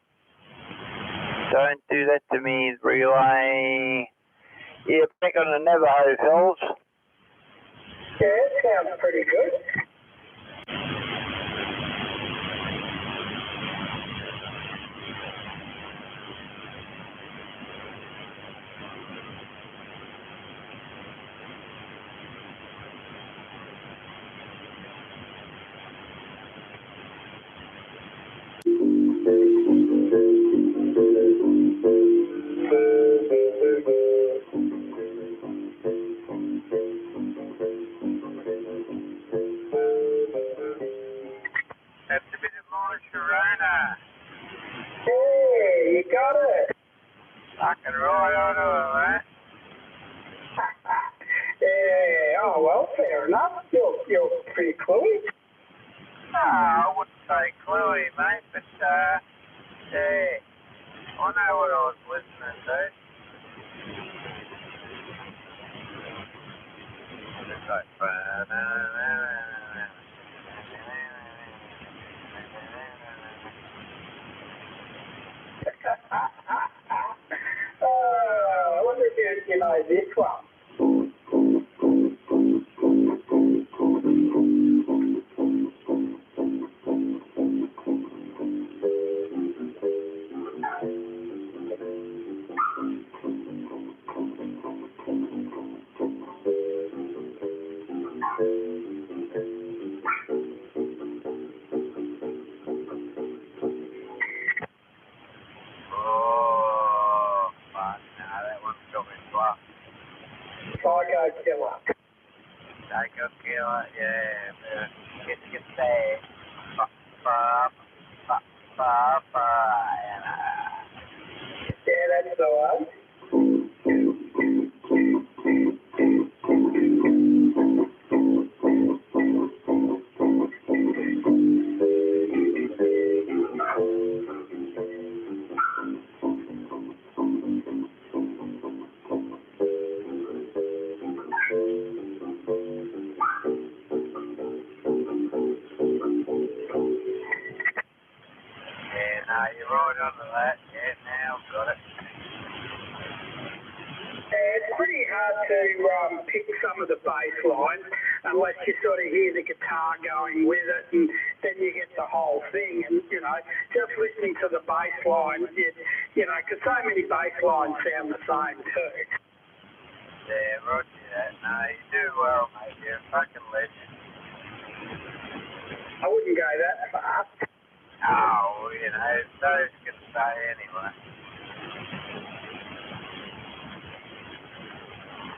Don't do that to me, relay. Yeah, back on the Navajo, fellas. Yeah, it sounds pretty good. That's a bit of more Sharona. Yeah, you got it. Fucking right on it, Yeah, oh well, fair enough. You're pretty cluey. No, I wouldn't say cluey, mate, but, yeah, I know what I was listening to. It's like, I wonder if you know this one. oh, fuck, nah, that one's got me fluff. Psycho killer. Psycho killer, yeah, get there. Yeah, that's the one. Yeah, no, you're right onto that. Yeah, now I've got it. It's pretty hard to pick some of the bass lines unless you sort of hear the guitar going with it, and then you get the whole thing. And, you know, just listening to the bass line, you know, because so many bass lines sound the same too. Yeah, roger that. No, you do well, mate. You're a fucking legend. I wouldn't go that far. Oh, you know, those can say anyway.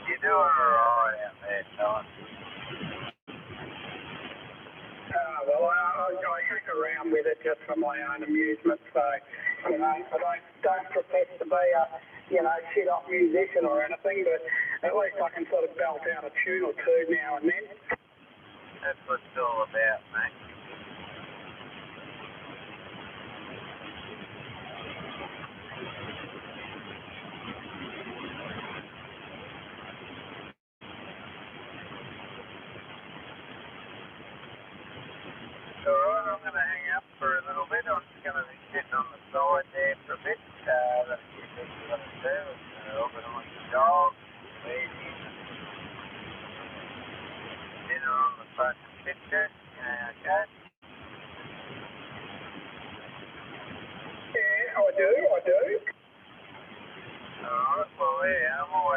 You're doing alright out there, Tom. Well, I hang around with it just for my own amusement, so, you know, I don't profess to be a, you know, shit-up musician or anything, but at least I can sort of belt out a tune or two now and then. That's what it's all about, mate.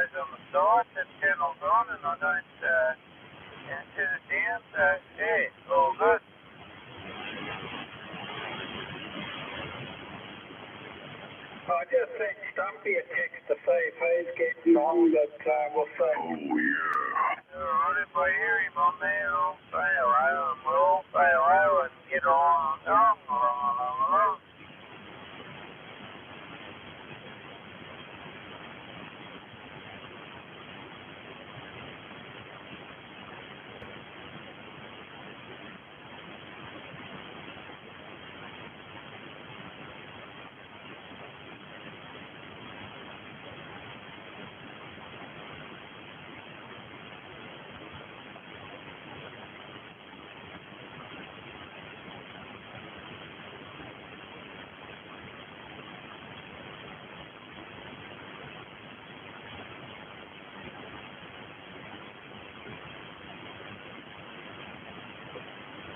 goes on the side, that channel's on, and I don't turn it down. So yeah, all good. I just sent Stumpy a text to see if he's getting on, but we'll see. Alright, if I hear him on there, I'll say hello, and we'll all say hello and get on.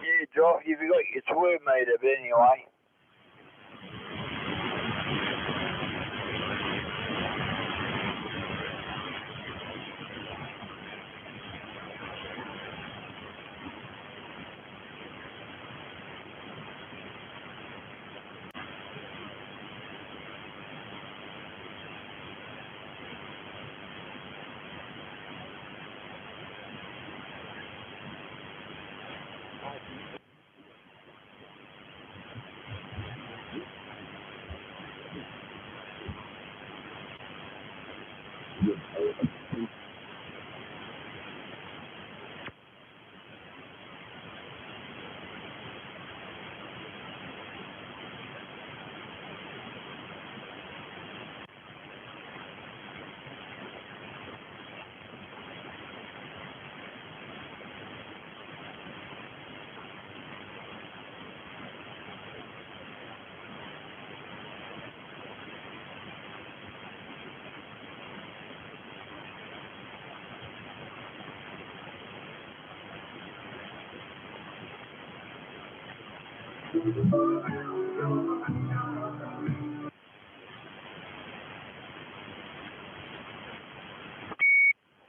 Yeah, Jock, you've got your swerve meter, but anyway.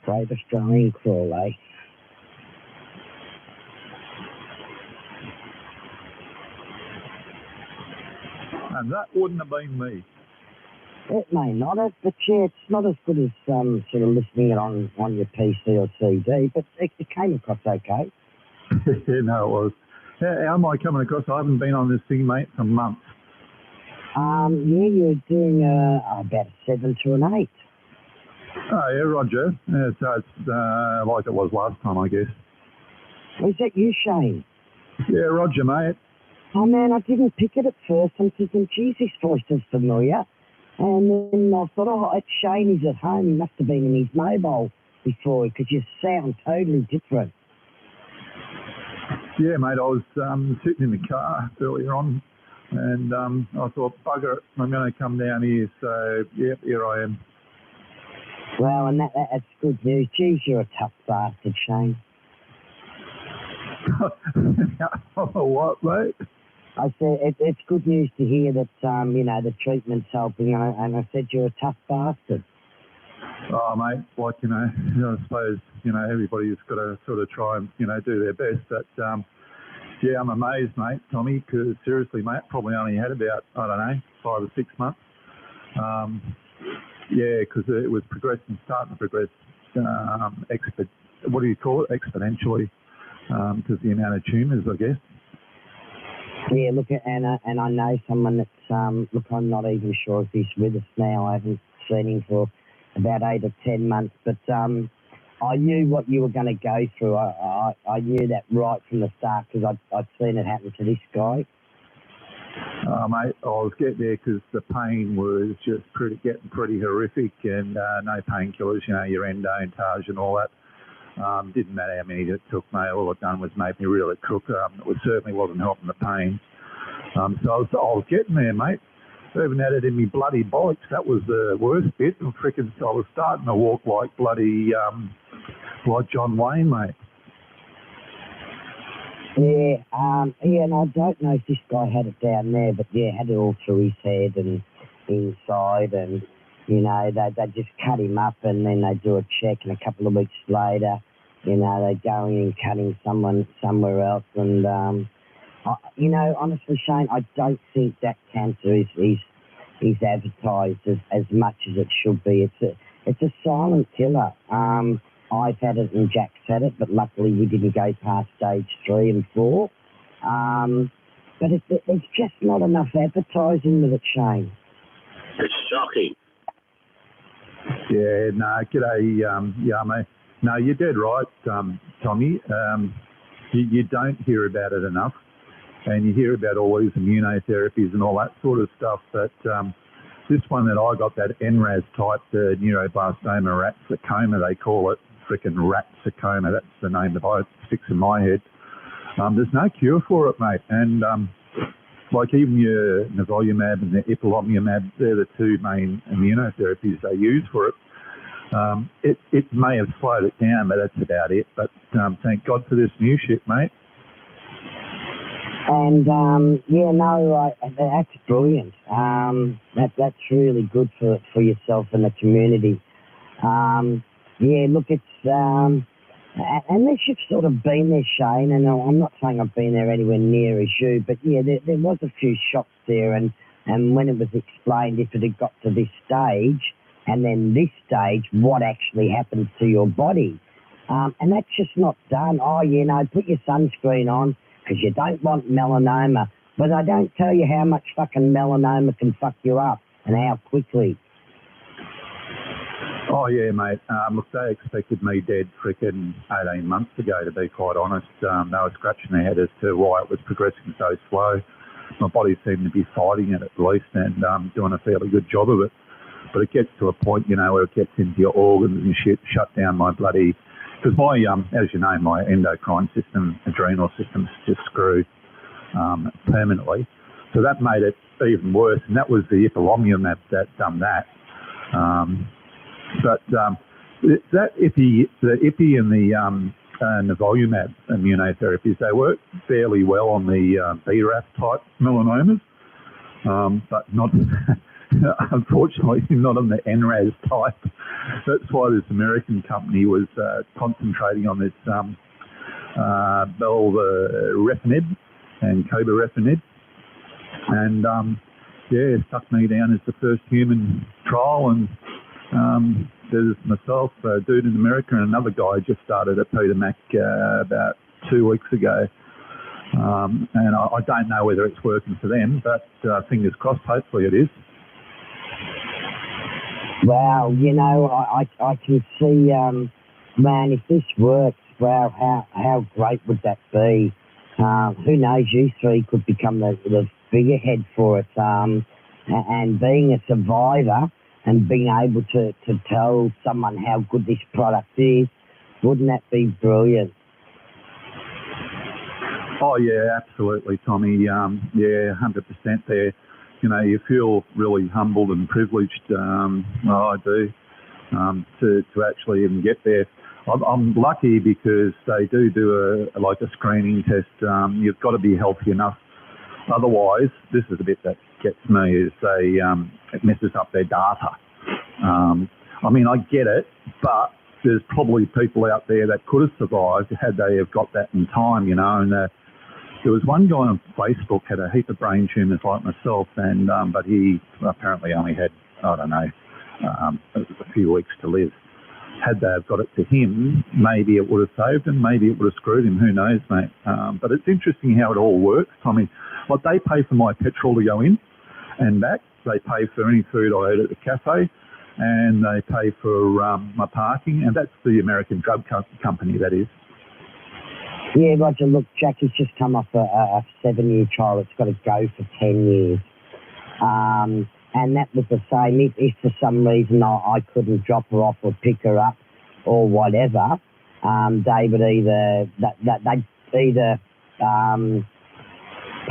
Great Australian crawl, eh? And that wouldn't have been me. It may not have, but yeah, it's not as good as sort of listening it on your PC or CD, but it came across okay. Yeah, no, it was. How am I coming across? I haven't been on this thing, mate, for months. Yeah, you're doing about a 7 to an 8. Oh, yeah, Roger. Yeah, so it's like it was last time, I guess. Was that you, Shane? Yeah, Roger, mate. Oh, man, I didn't pick it at first. I'm thinking, geez, this voice is familiar. And then I thought, oh, it's Shane. He's at home. He must have been in his mobile before because you sound totally different. Yeah, mate, I was sitting in the car earlier on and I thought, bugger it, I'm going to come down here. So, yep, here I am. Well, and that's good news. Geez, you're a tough bastard, Shane. What, mate? I said, it's good news to hear that, the treatment's helping, and I said you're a tough bastard. Oh, mate, like, I suppose, everybody's got to sort of try and, do their best. But, yeah, I'm amazed, mate, Tommy, because seriously, mate, probably only had about, 5 or 6 months. Yeah, because it was starting to progress, what do you call it, exponentially, because the amount of tumours, I guess. Yeah, look, and I know someone that's, look, I'm not even sure if he's with us now. I haven't seen him for about 8 or 10 months, but I knew what you were going to go through. I knew that right from the start because I'd seen it happen to this guy. Oh, mate, I was getting there because the pain was just getting pretty horrific and no painkillers, your Endone and all that. Didn't matter how many it took, mate. All it done was make me really crook. It certainly wasn't helping the pain. So I was getting there, mate. I even had it in me bloody bollocks. That was the worst bit. I was starting to walk like bloody, like John Wayne, mate. Yeah, and I don't know if this guy had it down there, but yeah, had it all through his head and inside, and you know, they just cut him up and then they do a check, and a couple of weeks later, you know, they go in and cutting someone somewhere else. And, you know, honestly, Shane, I don't think that cancer is advertised as much as it should be. It's a silent killer. I've had it and Jack's had it, but luckily we didn't go past stage 3 and 4. But it's just not enough advertising with it, Shane. It's shocking. Yeah, no, g'day, mate. No, you're dead right, Tommy. You don't hear about it enough, and you hear about all these immunotherapies and all that sort of stuff, but this one that I got, that NRAS type, the neuroblastoma rat sarcoma, they call it, freaking rat sarcoma, that's the name that sticks in my head. There's no cure for it, mate, and like even your nivolumab and the ipilimumab, they're the two main immunotherapies they use for it. It may have slowed it down, but that's about it. But thank God for this new shit, mate. And that's brilliant. That's really good for yourself and the community. Look, it's unless you've sort of been there, Shane, and I'm not saying I've been there anywhere near as you, but yeah, there was a few shocks there, and when it was explained, if it had got to this stage, and then this stage, what actually happens to your body. And that's just not done. Oh, you know, put your sunscreen on because you don't want melanoma. But I don't tell you how much fucking melanoma can fuck you up and how quickly. Oh, yeah, mate. Look, they expected me dead freaking 18 months ago, to be quite honest. They were scratching their head as to why it was progressing so slow. My body seemed to be fighting it at least and doing a fairly good job of it. But it gets to a point, you know, where it gets into your organs and shit, shut down my bloody... Because my, as you know, my endocrine system, adrenal system's just screwed permanently. So that made it even worse, and that was the ipilimumab that done that. That the ipi and the nivolumab immunotherapies, they work fairly well on the BRAF type melanomas, but not... unfortunately, not on the NRAS type. That's why this American company was concentrating on this belvarafenib and cobarafenib. And, stuck me down as the first human trial. And there's myself, a dude in America, and another guy just started at Peter Mac about 2 weeks ago. And I don't know whether it's working for them, but fingers crossed, hopefully it is. Well, you know, I can see, man, if this works, well, how great would that be? Who knows, you three could become the figurehead for it. And being a survivor and being able to tell someone how good this product is, wouldn't that be brilliant? Oh, yeah, absolutely, Tommy. 100% there. You know, you feel really humbled and privileged. I do, to actually even get there. I'm lucky because they do a screening test. You've got to be healthy enough. Otherwise, this is the bit that gets me, is it messes up their data. I mean, I get it, but there's probably people out there that could have survived had they have got that in time, you know, and there was one guy on Facebook had a heap of brain tumours like myself, and but he apparently only had, I don't know, a few weeks to live. Had they have got it to him, maybe it would have saved him, maybe it would have screwed him, who knows, mate. But it's interesting how it all works. I mean, like they pay for my petrol to go in and back. They pay for any food I eat at the cafe, and they pay for my parking, and that's the American drug company, that is. Yeah, Roger, look, Jack has just come off a 7-year trial. It's got to go for 10 years. And that was the same. If for some reason I couldn't drop her off or pick her up or whatever, they would they'd either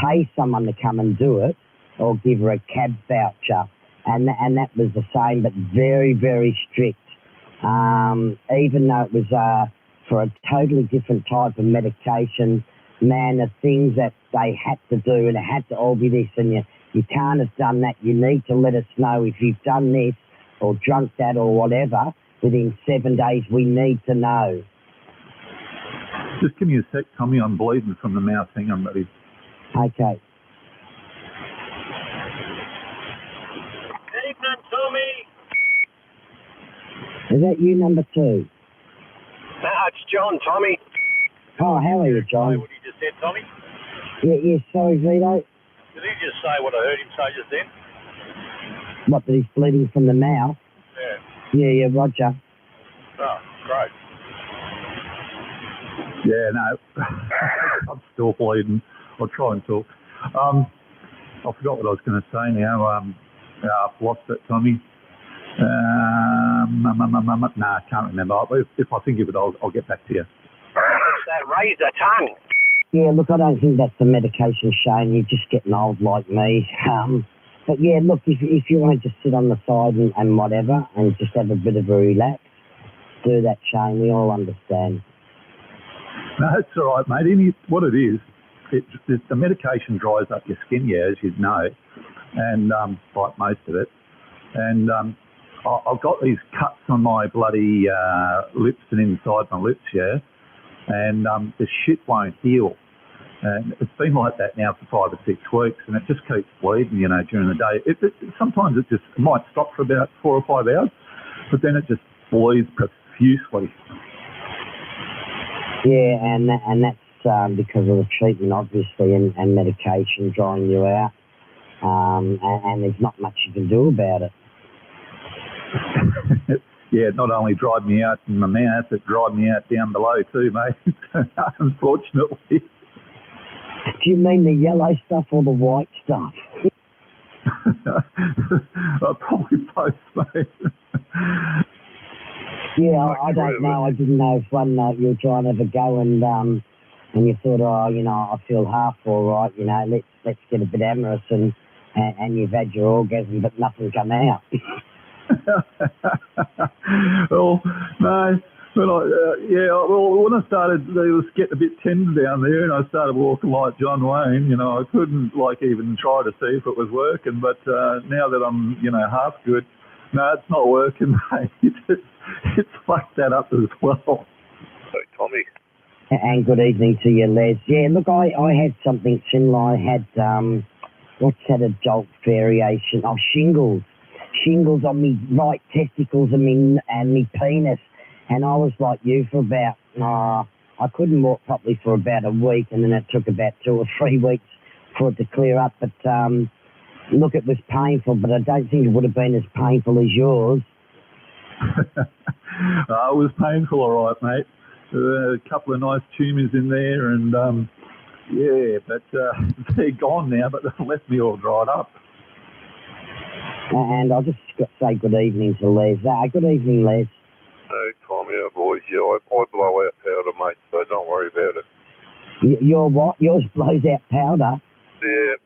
pay someone to come and do it or give her a cab voucher. And that was the same, but very, very strict. Even though it was... for a totally different type of medication, man, the things that they had to do, and it had to all be this, and you can't have done that. You need to let us know if you've done this, or drunk dad or whatever, within 7 days, we need to know. Just give me a sec, Tommy. I'm bleeding from the mouth. Hang on, buddy. Okay. Evening, Tommy. Is that you, number 2? No, it's John, Tommy. Oh, how are you, John? What he just said, Tommy? Yeah, sorry, Vito. Did he just say what I heard him say just then? What, that he's bleeding from the mouth? Yeah. Yeah, Roger. Oh, great. Yeah, no, I'm still bleeding. I'll try and talk. I forgot what I was going to say now. I've lost it, Tommy. Nah, I can't remember. If I think of it, I'll get back to you. It's that razor tongue. Yeah, look, I don't think that's the medication, Shane. You're just getting old like me. But yeah, look, if you want to just sit on the side and whatever, and just have a bit of a relax, do that, Shane. We all understand. No, it's all right, mate. What it is, the medication dries up your skin, yeah, as you know, and like most of it. And I've got these cuts on my bloody lips and inside my lips, yeah, and the shit won't heal. And it's been like that now for 5 or 6 weeks, and it just keeps bleeding, you know, during the day. Sometimes it might stop for about 4 or 5 hours, but then it just bleeds profusely. Yeah, and that's because of the treatment, obviously, and medication drying you out. And there's not much you can do about it. Yeah, it not only dried me out in my mouth, it dried me out down below too, mate. Unfortunately. Do you mean the yellow stuff or the white stuff? Probably both, mate. Yeah, I don't know. I didn't know if one night you were trying to have a go and you thought, oh, you know, I feel half all right, you know, let's get a bit amorous and you've had your orgasm, but nothing come out. Well, no. When I started, it was getting a bit tender down there, and I started walking like John Wayne. You know, I couldn't even try to see if it was working. But now that I'm, half good, no, it's not working, mate. It's fucked that up as well. Hey, Tommy. And good evening to you, Les. Yeah, look, I had something similar. I had what's that adult variation? Oh, shingles on me right testicles and me penis. And I was like you for about, I couldn't walk properly for about a week, and then it took about 2 or 3 weeks for it to clear up. But look, it was painful, but I don't think it would have been as painful as yours. It was painful, all right, mate. A couple of nice tumours in there, and but they're gone now, but they left me all dried up. And I'll just say good evening to Les. Good evening, Les. Hey, Tommy, boys, yeah, I blow out powder, mate, so don't worry about it. Your what? Yours blows out powder? Yeah.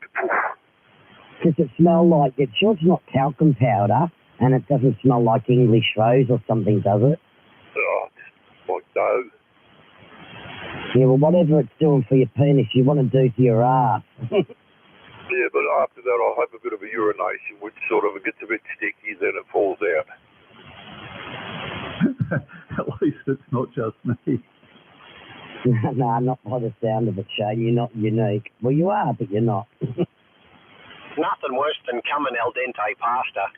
Does it smell like, it's sure it's not talcum powder, and it doesn't smell like English rose or something, does it? Oh, just like dough. Yeah, well, whatever it's doing for your penis, you want to do to your ass. Yeah, but after that, I'll have a bit of a urination, which sort of gets a bit sticky, then it falls out. At least it's not just me. No, not by the sound of it, Shane. You're not unique. Well, you are, but you're not. Nothing worse than coming al dente pasta.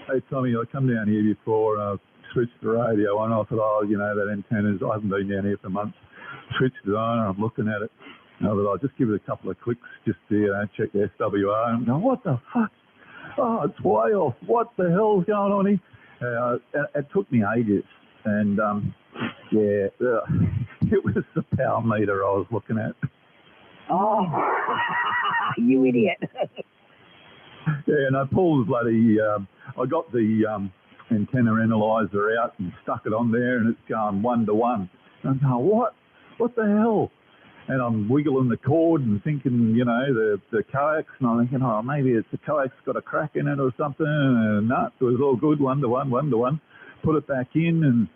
Hey, Tommy, I come down here before and I switched the radio on. I thought, that antenna's, I haven't been down here for months. Switched it on and I'm looking at it. I thought I'll just give it a couple of clicks just to check the SWR. And go, what the fuck? Oh, it's way off. What the hell's going on here? It took me ages. And, it was the power meter I was looking at. Oh, you idiot. Yeah, and I pulled the bloody, I got the antenna analyzer out and stuck it on there, and it's going 1 to 1. And I'm going, what? What the hell? And I'm wiggling the cord and thinking, the coax, and I'm thinking, maybe it's the coax got a crack in it or something. And no, it was all good, 1 to 1, 1 to 1. Put it back in, and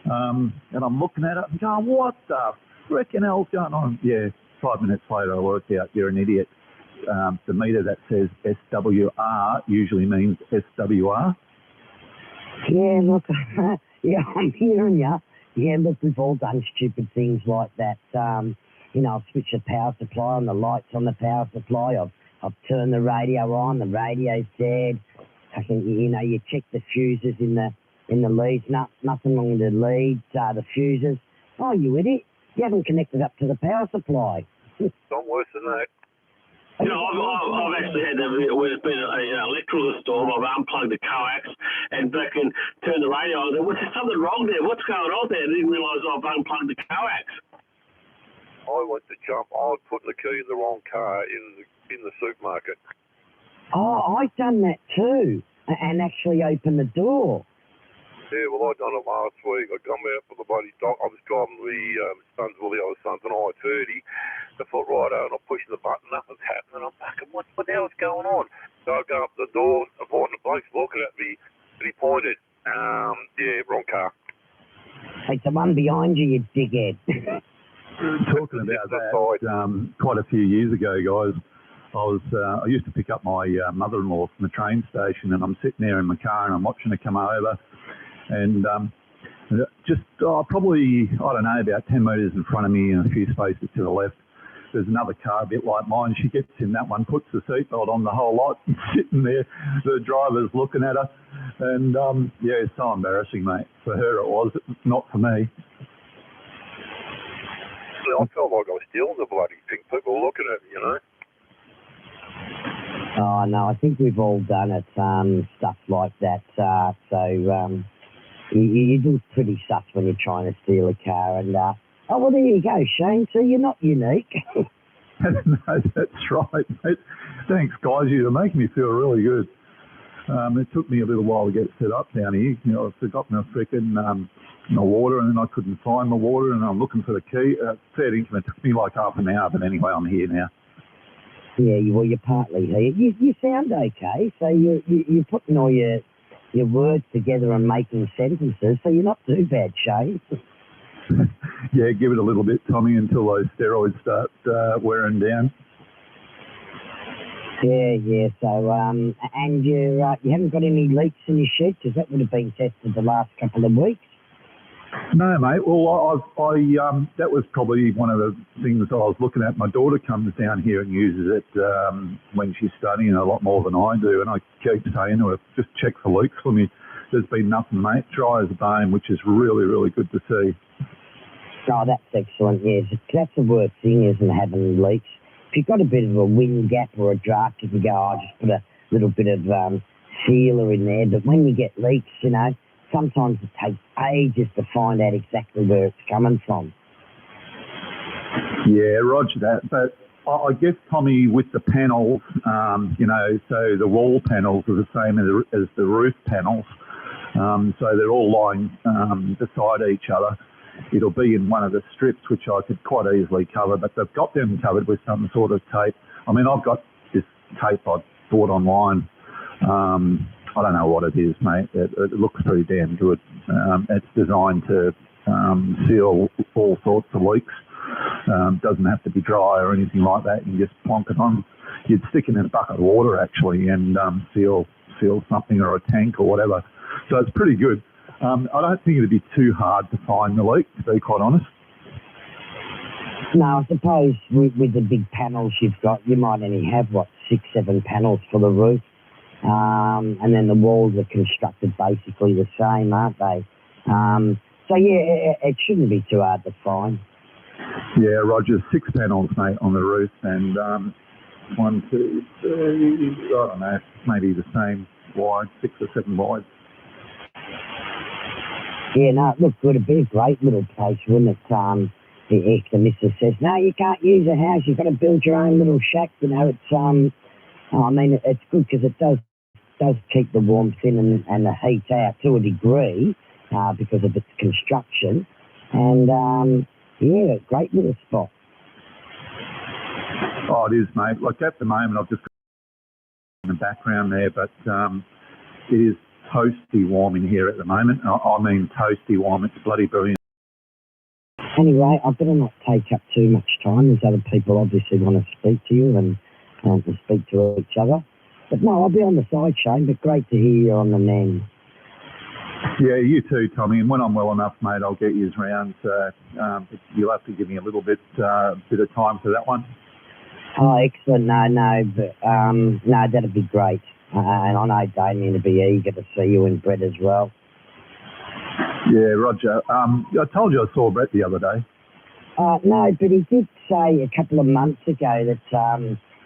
I'm looking at it and going, what the reckon hell's going on? Yeah, 5 minutes later I worked out you're an idiot. The meter that says SWR usually means SWR. Yeah, look, yeah, I'm hearing you. Yeah, look, we've all done stupid things like that. I've switched the power supply on, the lights on the power supply. I've turned the radio on, the radio's dead. I think, you check the fuses in the leads. Nothing wrong with the leads, the fuses. Oh, you idiot. You haven't connected up to the power supply. Not worse than that. You know, I've actually had when it's been an electrical storm, I've unplugged the coax and back and turned the radio on. Was there something wrong there? What's going on there? I didn't realise I've unplugged the coax. I went to jump. I was putting the key in the wrong car in the supermarket. Oh, I've done that too, and actually opened the door. Yeah, well, I done it last week. I come out for the bloody dock. I was driving the Sunsville, the other Suns on I-30. I thought, righto, and I'm pushing the button, nothing's happening. I'm thinking, what the hell's going on? So I go up to the door, and the bloke's looking at me, and he pointed, yeah, wrong car. It's the one behind you, you dickhead. Talking about that, quite a few years ago, guys, I used to pick up my mother-in-law from the train station, and I'm sitting there in my car, and I'm watching her come over. And probably, I don't know, about 10 metres in front of me and a few spaces to the left, there's another car a bit like mine. She gets in that one, puts the seatbelt on, the whole lot, sitting there. The driver's looking at her. And, yeah, it's so embarrassing, mate. For her it was, not for me. I felt like I was stealing the bloody thing. People looking at me, Oh, no, I think we've all done it, stuff like that. You do pretty sus when you're trying to steal a car. And, well, there you go, Shane. So you're not unique. No, that's right, mate. Thanks, guys. You're making me feel really good. It took me a little while to get set up down here. I've forgotten my water, and then I couldn't find my water, and I'm looking for the key. Fair intimate. It took me like half an hour, but anyway, I'm here now. Yeah, well, you're partly here. You sound okay. So you're putting all your words together and making sentences, so you're not too bad, Shane. Yeah, give it a little bit, Tommy, until those steroids start wearing down. Yeah. So, and you haven't got any leaks in your shed, because that would have been tested the last couple of weeks. No, mate. Well, that was probably one of the things I was looking at. My daughter comes down here and uses it when she's studying a lot more than I do, and I keep saying to her, just check for leaks for me. There's been nothing, mate. Dry as a bone, which is really, really good to see. Oh, that's excellent, yes. That's the worst thing, isn't having leaks. If you've got a bit of a wind gap or a draft, you can go, I'll just put a little bit of sealer in there. But when you get leaks, sometimes it takes ages to find out exactly where it's coming from. Yeah, roger that. But I guess, Tommy, with the panels, so the wall panels are the same as the roof panels. So they're all lying beside each other. It'll be in one of the strips, which I could quite easily cover, but they've got them covered with some sort of tape. I mean, I've got this tape I bought online. I don't know what it is, mate. It looks pretty damn good. It's designed to seal all sorts of leaks. Doesn't have to be dry or anything like that. You can just plonk it on. You'd stick it in a bucket of water, actually, and seal something or a tank or whatever. So it's pretty good. I don't think it'd be too hard to find the leak, to be quite honest. No, I suppose with the big panels you've got, you might only have, 6-7 panels for the roof. And then the walls are constructed basically the same, aren't they? So, yeah, it shouldn't be too hard to find. Yeah, Roger, 6 panels, mate, on the roof, and 1, 2, 3, I don't know, maybe the same wide, 6 or 7 wide. Yeah, no, it looked good. It'd be a great little place, wouldn't it? If the missus says, no, you can't use a house, you've got to build your own little shack, it's, it's good because it does keep the warmth in and the heat out to a degree because of its construction. And, yeah, great little spot. Oh, it is, mate. Like, at the moment, I've just got in the background there, but it is toasty warm in here at the moment. I mean toasty warm. It's bloody brilliant. Anyway, I better not take up too much time. There's other people obviously want to speak to you and to speak to each other. But no, I'll be on the side, Shane, but great to hear you on the mend. Yeah, you too, Tommy. And when I'm well enough, mate, I'll get you round. You'll have to give me a little bit of time for that one. Oh, excellent. No, that'd be great. And I know Damien will be eager to see you and Brett as well. Yeah, Roger. I told you I saw Brett the other day. No, but he did say a couple of months ago that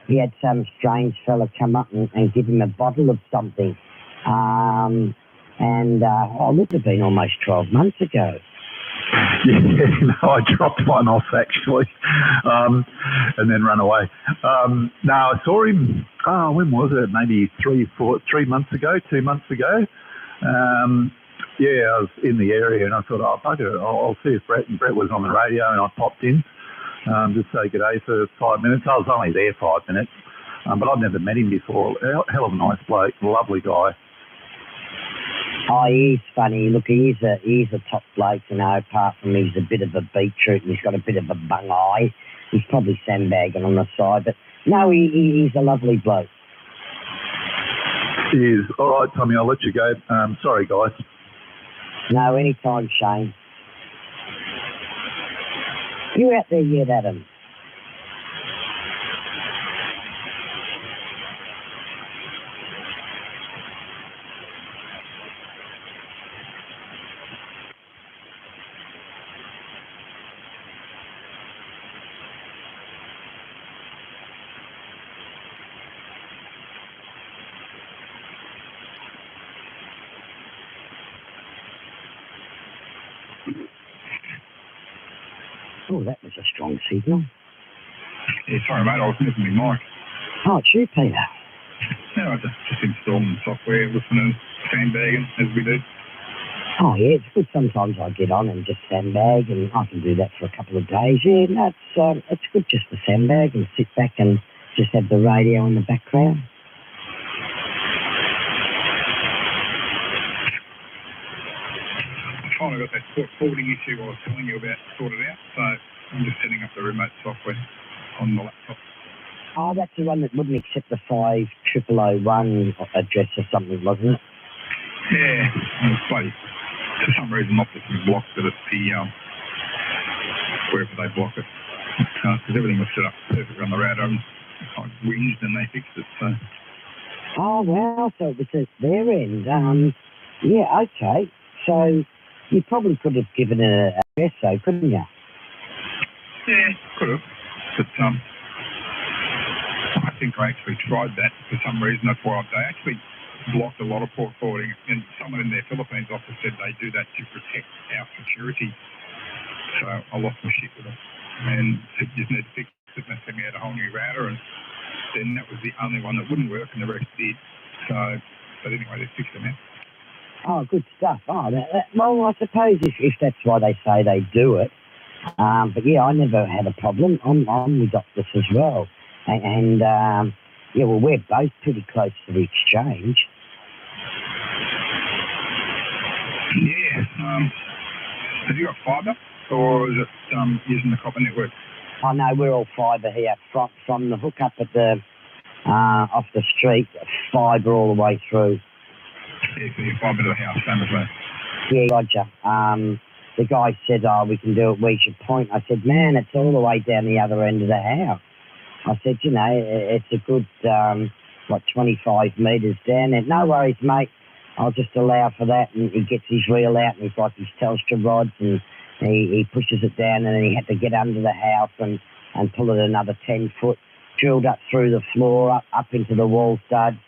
he had some strange fella come up and give him a bottle of something. It would have been almost 12 months ago. Yeah, no, I dropped one off actually, and then ran away. No, I saw him. Oh, when was it? Maybe 2 months ago. Yeah, I was in the area and I thought, oh, bugger, I'll see if Brett was on the radio, and I popped in just say good day for 5 minutes. I was only there 5 minutes, but I'd never met him before. Hell of a nice bloke, lovely guy. Oh, he's funny. Look, he's a top bloke, you know, apart from he's a bit of a beetroot and he's got a bit of a bung eye. He's probably sandbagging on the side, but no, he's a lovely bloke. He is. All right, Tommy, I'll let you go. Sorry, guys. No, anytime, Shane. You out there yet, Adam? Oh, that was a strong signal. Yeah, sorry, mate, I was missing my mic. Oh, it's you, Peter. No, I just installing the software, listening, sandbagging, as we do. Oh, yeah, it's good. Sometimes I get on and just sandbag, and I can do that for a couple of days. Yeah, no, it's good just to sandbag and sit back and just have the radio in the background. I finally got that port forwarding issue I was telling you about sorted out, so I'm just setting up the remote software on the laptop. Oh, that's the one that wouldn't accept the 5001 address or something, wasn't it? Yeah, and it's bloody, for some reason, Optus has blocked it at the, wherever they block it. Because everything was set up perfectly on the router, and I whinged and they fixed it, so. Oh, wow, so it was at their end. Yeah, okay. So you probably could have given an address, though, couldn't you? Yeah, could have. But I think I actually tried that for some reason. That's why they actually blocked a lot of port forwarding. And someone in their Philippines office said they do that to protect our security. So I lost my shit with them. And said, you just need to fix it. And they sent me out a whole new router. And then that was the only one that wouldn't work, and the rest did. So, but anyway, they fixed them out. Oh, good stuff. Oh, well, I suppose if that's why they say they do it. But yeah, I never had a problem. I'm with Optus as well. And yeah, well, we're both pretty close to the exchange. Yeah. Have you got fibre, or is it using the copper network? Oh, no, we're all fibre here. From the hookup at the off the street, fibre all the way through. Yeah, so you're fibre to the house, same as that. Yeah, Roger. The guy said, oh, we can do it, we should point. I said, man, it's all the way down the other end of the house. I said, you know, it's a good, 25 metres down there. No worries, mate. I'll just allow for that. And he gets his reel out and he's got his Telstra rods and he pushes it down, and then he had to get under the house and pull it another 10 foot, drilled up through the floor, up into the wall stud,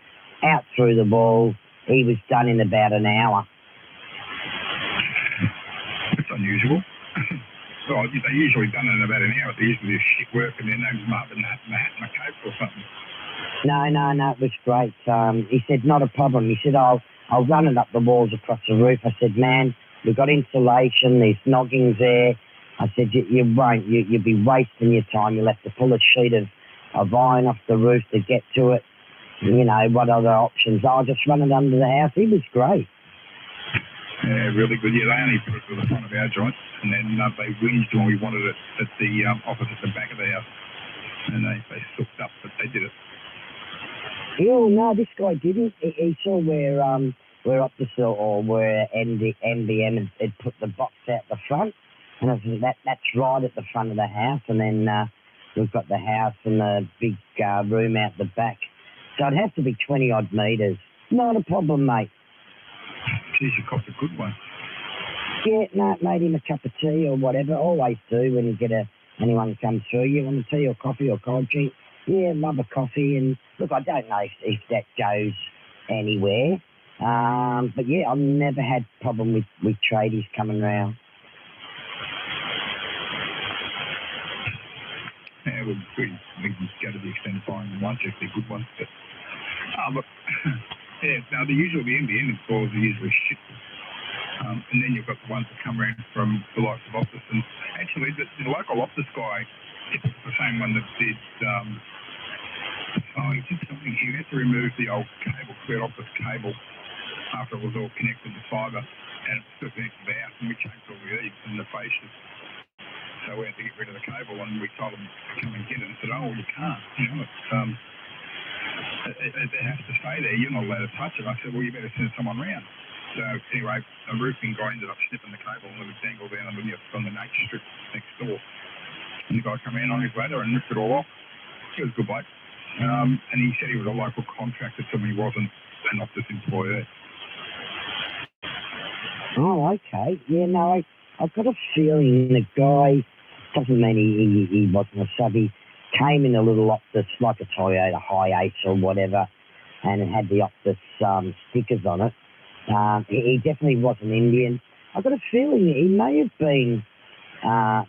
out through the wall. He was done in about an hour. It's unusual. Well, they usually done it in about an hour. They usually do shit work, and their name's Marvin Mahatma Cape or something. No, it was great. He said, not a problem. He said, I'll run it up the walls across the roof. I said, man, we've got insulation, there's noggings there. I said, you won't. You'll be wasting your time. You'll have to pull a sheet of iron off the roof to get to it. You know, what other options? I'll just run it under the house. He was great. Yeah, really good. Yeah, they only put it to the front of our joint, and then they whinged when we wanted it at the opposite the back of the house, and they soaked up, but they did it. Yeah, no, this guy didn't. He saw where Optus or where NBM had put the box out the front, and I was like, that's right at the front of the house, and then we've got the house and the big room out the back. So it'd have to be 20 odd metres. Not a problem, mate. Geez, you copped a good one. Yeah, no, made him a cup of tea or whatever. Always do when you get anyone come through. You want a tea or coffee or cold drink? Yeah, love a coffee. And look, I don't know if that goes anywhere. But yeah, I've never had problem with tradies coming round. Yeah, we can go to the extent of buying them once if they're good ones. But look, yeah, now the NBN installs are usually shit. And then you've got the ones that come around from the likes of Optus. And actually, the local Optus guy, it's the same one that did, he did something. He had to remove the old cable, cleared Optus cable after it was all connected to fibre, and it was still connected to the house, and we changed all the eaves and the fascias. So we had to get rid of the cable, and we told them to come and get it, and said, oh, well, you can't, it has to stay there, you're not allowed to touch it. I said, well, you better send someone round. So anyway, a roofing guy ended up snipping the cable, and it was dangled down on the nature strip next door. And the guy came in on his ladder and ripped it all off. He was a good bloke. And he said he was a local contractor, so he wasn't an Optus employee. Oh, okay. Yeah, no, I've got a feeling the guy, doesn't mean he wasn't a sub, he came in a little Optus, like a Toyota Hi-Ace or whatever, and it had the Optus stickers on it. He definitely wasn't Indian. I've got a feeling he may have been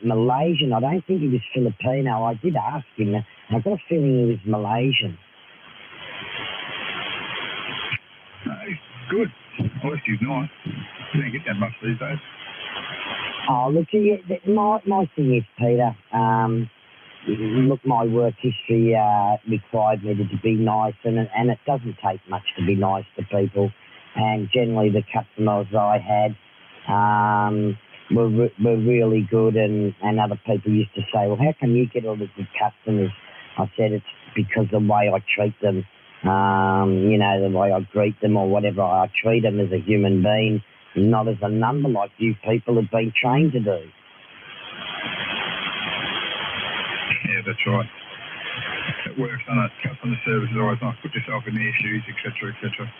Malaysian. I don't think he was Filipino. I did ask him, and I've got a feeling he was Malaysian. He's good. At least he's nice. You don't get that much these days. Oh, look, my thing is, Peter, look, my work history required me to be nice, and it doesn't take much to be nice to people. And generally the customers I had were really good, and other people used to say, well, how can you get all the good customers? I said, it's because the way I treat them, the way I greet them or whatever. I treat them as a human being, not as a number like you people have been trained to do. Yeah, that's right. It works on it. Customer service is always nice. Put yourself in their shoes, etc., etc.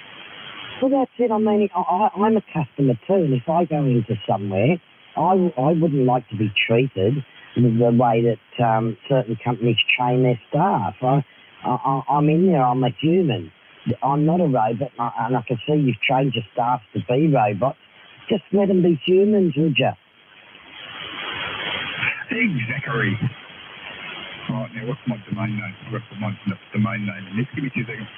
Well, that's it. I mean, I'm a customer too, and if I go into somewhere, I wouldn't like to be treated the way that certain companies train their staff. I'm in there. I'm a human. I'm not a robot, and I can see you've trained your staff to be robots. Just let them be humans, would you? Exactly. Right, now what's my domain name? I've got to put my domain name in this. Give me 2 seconds.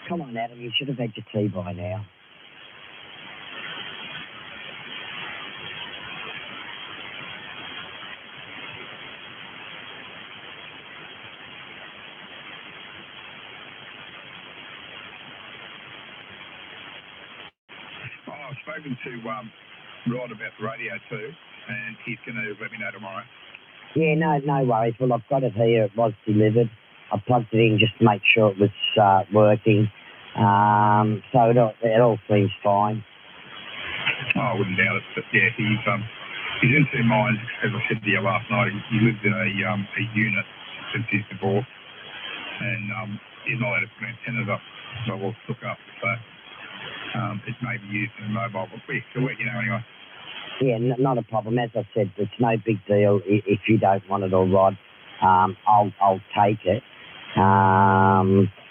Come on, Adam, you should have had your tea by now. I've spoken to Rod about the radio too, and he's going to let me know tomorrow. Yeah, no worries. Well, I've got it here. It was delivered. I plugged it in just to make sure it was working. So it all seems fine. Oh, I wouldn't doubt it. But yeah, he's in 2 minds. As I said to you last night, he lives in a unit since he's divorced, and he's not allowed to put antennas up, so we'll hook up. So it may be used in a mobile, but we'll let you know anyway. Yeah, not a problem. As I said, it's no big deal if you don't want it, or Rod. I'll take it.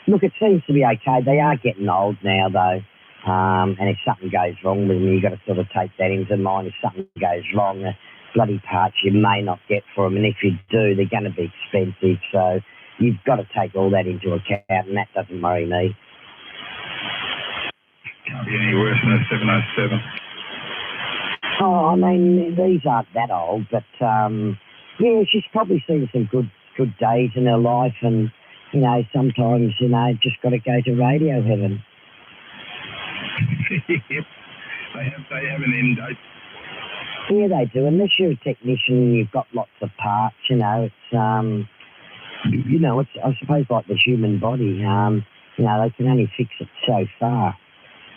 Look, it seems to be okay. They are getting old now, though. And if something goes wrong with them, you've got to sort of take that into mind. If something goes wrong, the bloody parts you may not get for them. And if you do, they're going to be expensive. So you've got to take all that into account, and that doesn't worry me. Can't be any worse than a 707. Oh, I mean, these aren't that old, but yeah, she's probably seen some good days in her life, and sometimes just got to go to radio heaven. They have an end date. Yeah, they do. Unless you're a technician, you've got lots of parts. It's it's I suppose like the human body. They can only fix it so far.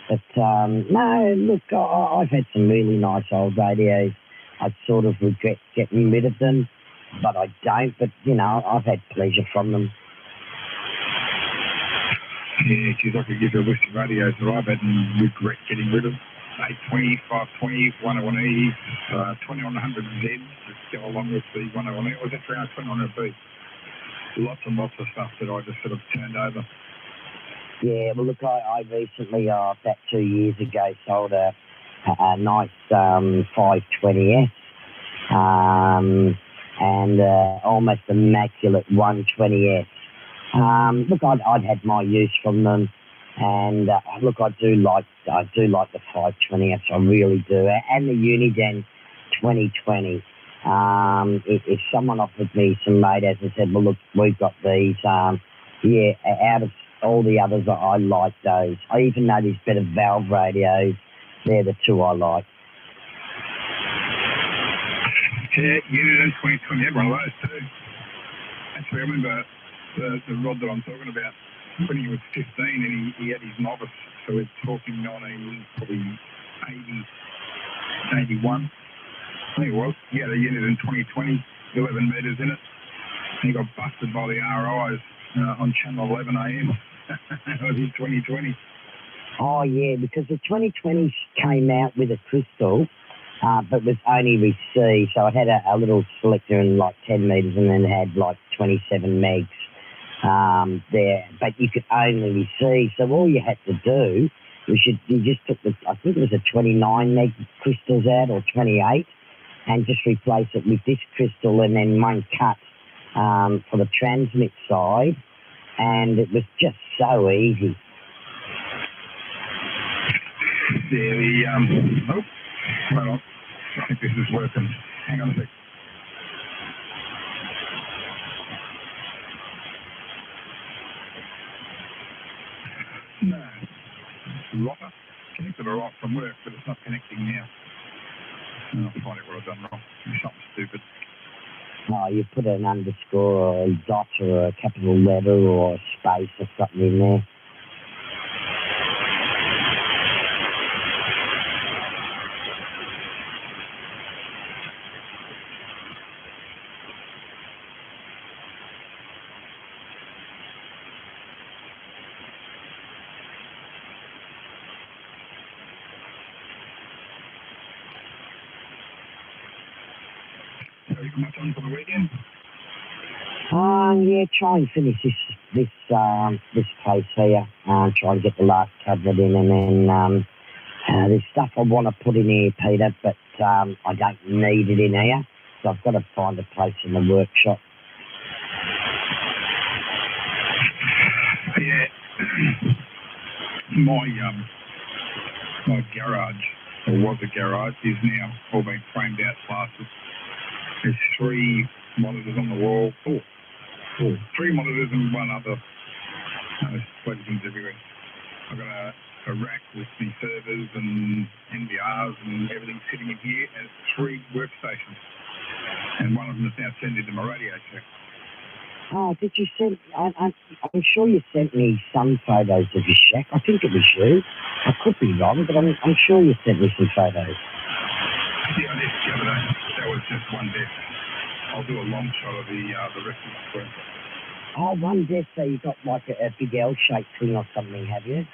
But no, look, I've had some really nice old radios. I sort of regret getting rid of them, but I don't. But I've had pleasure from them. Yeah, geez, I could give you a list of radios that I've had and regret getting rid of. 820, 520, 101E, 2100Z, to go along with the 101E. Was that 2100B? Lots and lots of stuff that I just sort of turned over. Yeah, well, look, I recently, about 2 years ago, sold a nice 520S and almost immaculate 120S. Look, I'd had my use from them, and look, I do like the 520S, I really do, and the Uniden 2020. If someone offered me some radios and said, well, look, we've got these, yeah, out of all the others, I like those. I even know there's better valve radios. They're the two I like. Yeah, Uniden 2020, I had one of those too. Actually, I remember the rod that I'm talking about, when he was 15 and he had his novice, so we're talking 1980, 81. I think it was. He had a Uniden 2020, 11 metres in it. And he got busted by the RIs on Channel 11 AM. That was his 2020. Oh, yeah, because the 2020 came out with a crystal, but was only with C, so it had a little selector in like 10 metres and then had like 27 megs there, but you could only with C, so all you had to do was you just took I think it was a 29 meg crystals out or 28, and just replace it with this crystal and then one cut for the transmit side, and it was just so easy. Yeah, oh, well, I think this is working. Hang on a sec. No, it's a rocker. Connected all right from work, but it's not connecting now. I'll find out what I've done wrong. Maybe something stupid. Oh, you put an underscore or a dot or a capital letter or a space or something in there. So you got much on for the weekend? Yeah, try and finish this place here. Try and get the last cabinet in, and then there's stuff I want to put in here, Peter, but I don't need it in here, so I've got to find a place in the workshop. Yeah, my garage, or was a garage, is now all been framed out, plastered. There's 3 monitors on the wall. Oh, 3 monitors and one other. There's plenty of things everywhere. I've got a rack with the servers and NVRs and everything sitting in here, and 3 workstations. And one of them is now turned into my radio shack. Oh, did you send... I'm sure you sent me some photos of your shack. I think it was you. I could be wrong, but I'm sure you sent me some photos. Yeah, I did the other day. That was just one desk. I'll do a long shot of the rest of the screen. Oh, one desk, so you got like a big L-shaped thing or something, have you?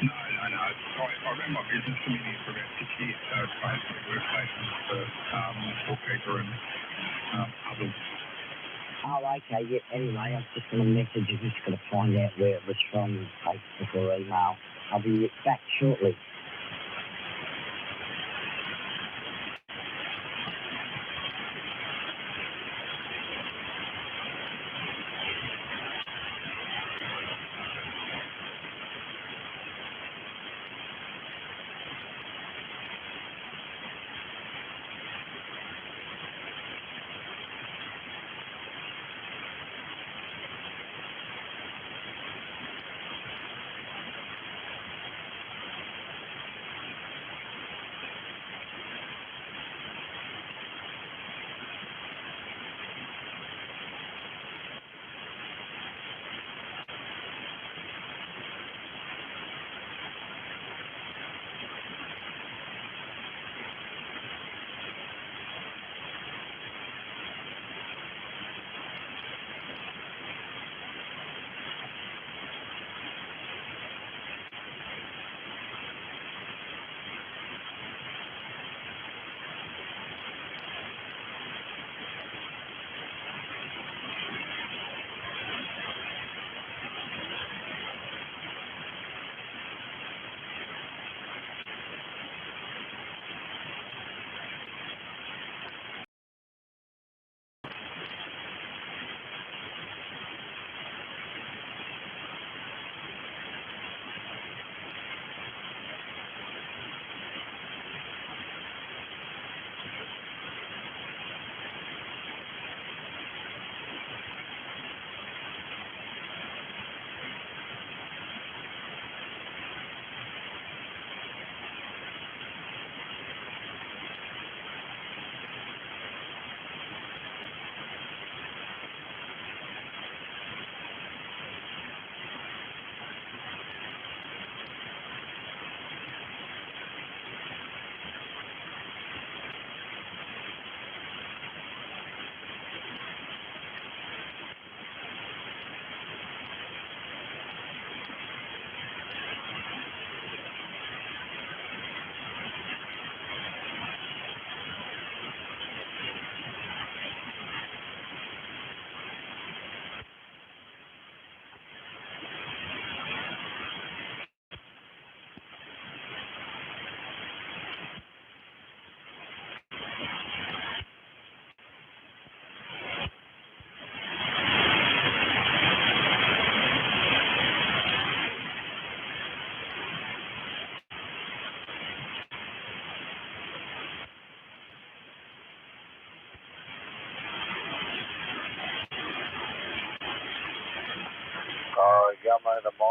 No. I ran my business community for about 6 years, so I had 3 workstations for bookkeeper and others. Oh, okay, yeah, anyway, I was just going to message you, just got to find out where it was from, Facebook or email. I'll be back shortly.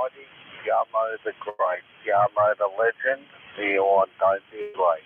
mighty, Gummo the great, Gummo the legend, be on, don't be late.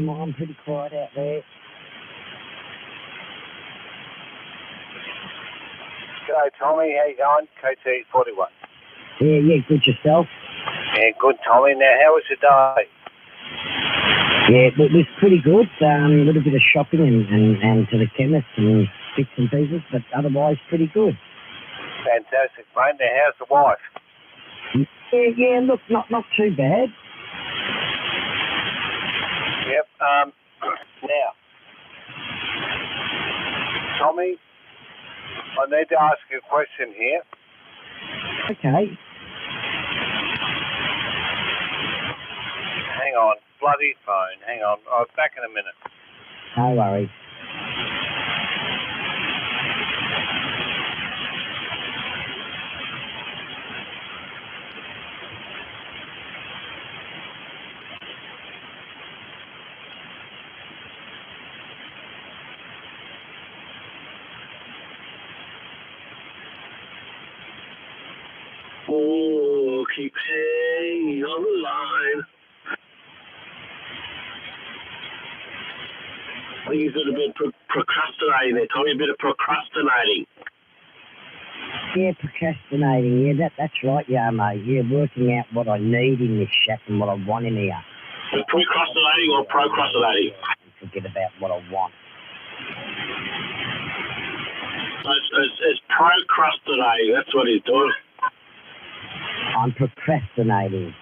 I'm pretty quiet out there. G'day, Tommy. How you going? KT41. Yeah, good yourself. Yeah, good, Tommy. Now, how was your day? Yeah, it was pretty good. A little bit of shopping and to the chemist and bits and pieces, but otherwise pretty good. Fantastic, mate. Now, how's the wife? Yeah, look, not too bad. Yep. Now, Tommy, I need to ask you a question here. Okay. bloody phone. Hang on. I'll be back in a minute. No worries. Oh, keep hanging on the line. I think he's a bit procrastinating there, Tommy, a bit of procrastinating. Yeah, procrastinating. Yeah, that's right, yeah, mate. Yeah, working out what I need in this shack and what I want in here. Procrastinating or procrastinating? Forget about what I want. It's procrastinating. That's what he's doing. I'm procrastinating.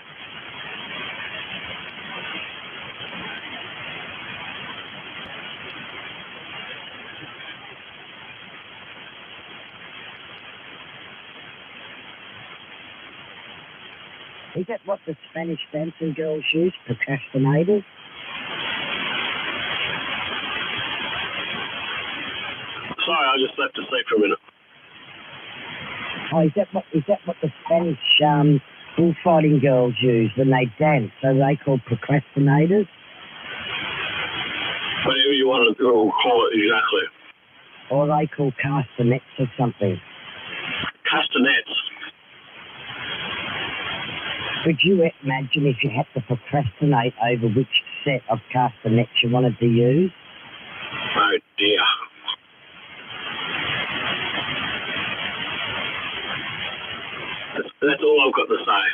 Is that what the Spanish dancing girls use? Procrastinators? Sorry, I just left to sleep for a minute. Oh, is that what the Spanish bullfighting girls use when they dance? So they called procrastinators? Whatever you want to call it, exactly. Or they call castanets or something. Castanets. Could you imagine if you had to procrastinate over which set of castanets you wanted to use? Oh dear. That's all I've got to say.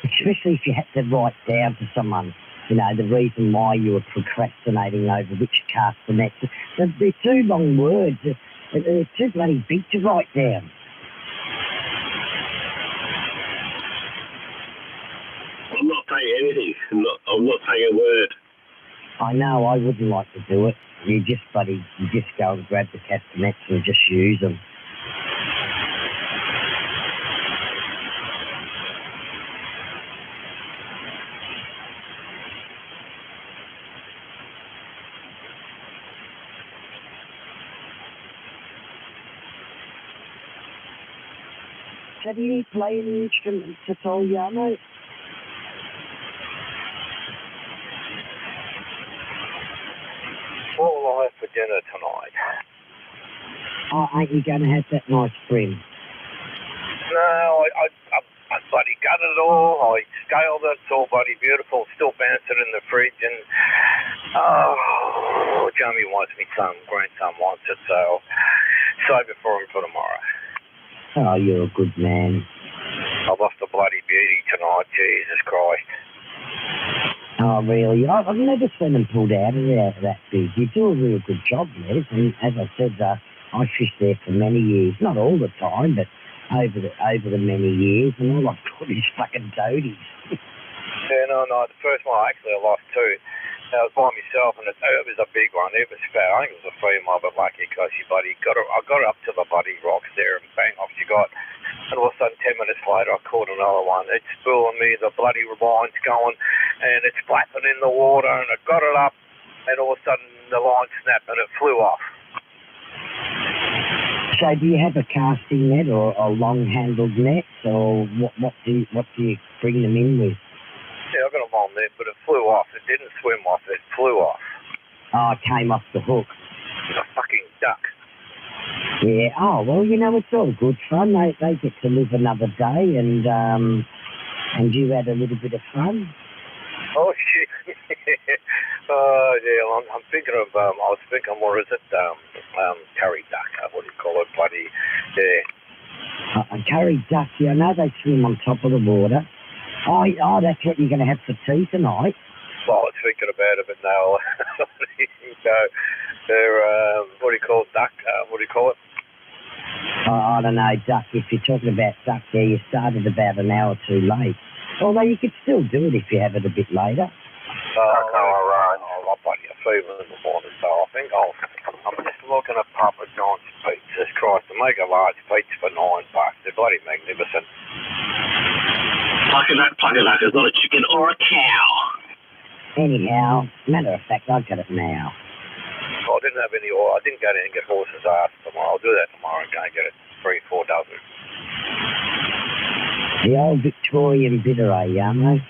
Especially if you had to write down to someone, you know, the reason why you were procrastinating over which castanets. They're too long words. They're too bloody big to write down. I'm not saying anything. I'm not saying a word. I know, I wouldn't like to do it. You just go and grab the castanets and just use them. So do you play any instruments at all, Yano? What will I have for dinner tonight? Oh, ain't you going to have that nice brim? No, I bloody gutted it all. I scaled it. It's all bloody beautiful. Still bouncing in the fridge. And, Jamie wants me, grandson wants it. So I'll save it for him for tomorrow. Oh, you're a good man. I've lost a bloody beauty tonight. Jesus Christ. Oh, really? I've never seen them pulled out of there that big. You do a real good job, Les. And as I said, I fished there for many years. Not all the time, but over the many years. And all I've got is fucking toadies. Yeah, no. The first one, actually, I lost two. I was by myself, and it was a big one. It was fat. I think it was a female, but lucky because I got her up to the bloody rocks there, and bang, off she got. And all of a sudden, 10 minutes later, I caught another one. It's spooling me, the bloody line's going, and it's flapping in the water, and I got it up, and all of a sudden, the line snapped, and it flew off. So do you have a casting net or a long-handled net, or what do you bring them in with? Yeah, I got a long net, but it flew off. It didn't swim off, it flew off. Oh, it came off the hook. It's a fucking duck. Yeah, oh, well, you know, it's all good fun. They get to live another day, and you had a little bit of fun. Oh, shit. Yeah, I'm thinking of, I was thinking, what is it, curry duck, what do you call it, bloody, yeah. A curry duck, yeah, I know they swim on top of the water. Oh, that's what you're going to have for tea tonight. Well, I was thinking about it, but no. They're, what do you call it, duck, what do you call it? I don't know, duck. If you're talking about duck, yeah, you started about an hour too late. Although you could still do it if you have it a bit later. I'll buy you a fever in the morning, so I think I'm just looking at Papa John's pizzas. Christ, to make a large pizza for $9, they're bloody magnificent. Pluck a duck is not a chicken or a cow. Anyhow, matter of fact, I've got it now. I didn't have any, I didn't go down and get horses ass tomorrow. I'll do that tomorrow and go and get it 3-4 dozen. The old Victorian bitter, Yamo?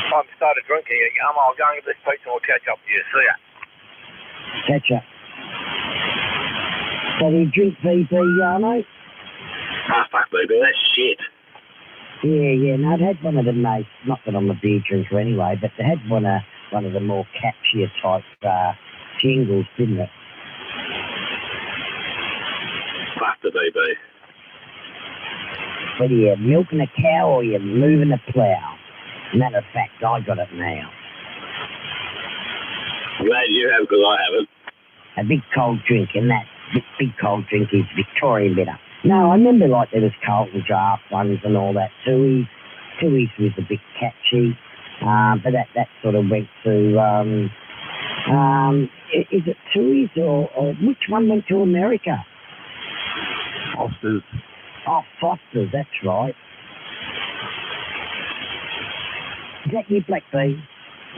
I've started drinking it, Yamo. I'll go and get this pizza and we'll catch up to you. See ya. Catch up. So do you drink VB, Yamo? Ah, fuck, baby, that's shit. Yeah, no, I'd had one of the most, not that I'm a beer drinker anyway, but they had one of the more catchier type jingles, didn't it? Fuck the BB. Whether you're milking a cow or you're moving a plough. Matter of fact, I got it now. Glad you have, because I haven't. A big cold drink, and that big cold drink is Victorian bitter. No, I remember like there was Carlton Draft ones and all that. Tooheys was a bit catchy, but that sort of went to, is it Tooheys or which one went to America? Foster's. Oh, Foster's, that's right. Is that you, Black Bean?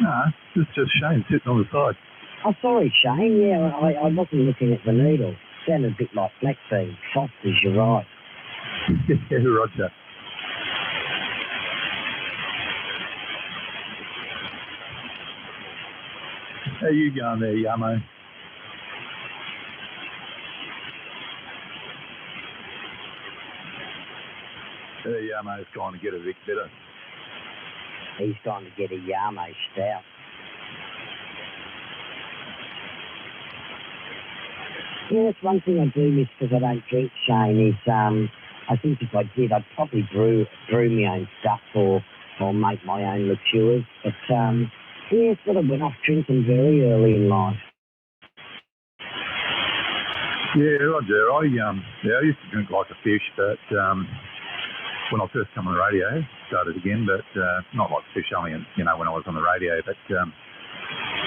No, it's just Shane sitting on the side. Oh, sorry, Shane. Yeah, I wasn't looking at the needle. Sounded a bit like Black Bean. Foster's, you're right. Yeah, Roger. How you going there, Yamo? Yamo's going to get a Vic bitter. He's going to get a Yamo stout. Yeah, that's one thing I do miss because I don't drink, Shane, is I think if I did, I'd probably brew my own stuff or make my own liqueurs. But, yeah, sort of went off drinking very early in life. Yeah, Roger. I used to drink like a fish, but when I first come on the radio, started again, but not like fish only, when I was on the radio, but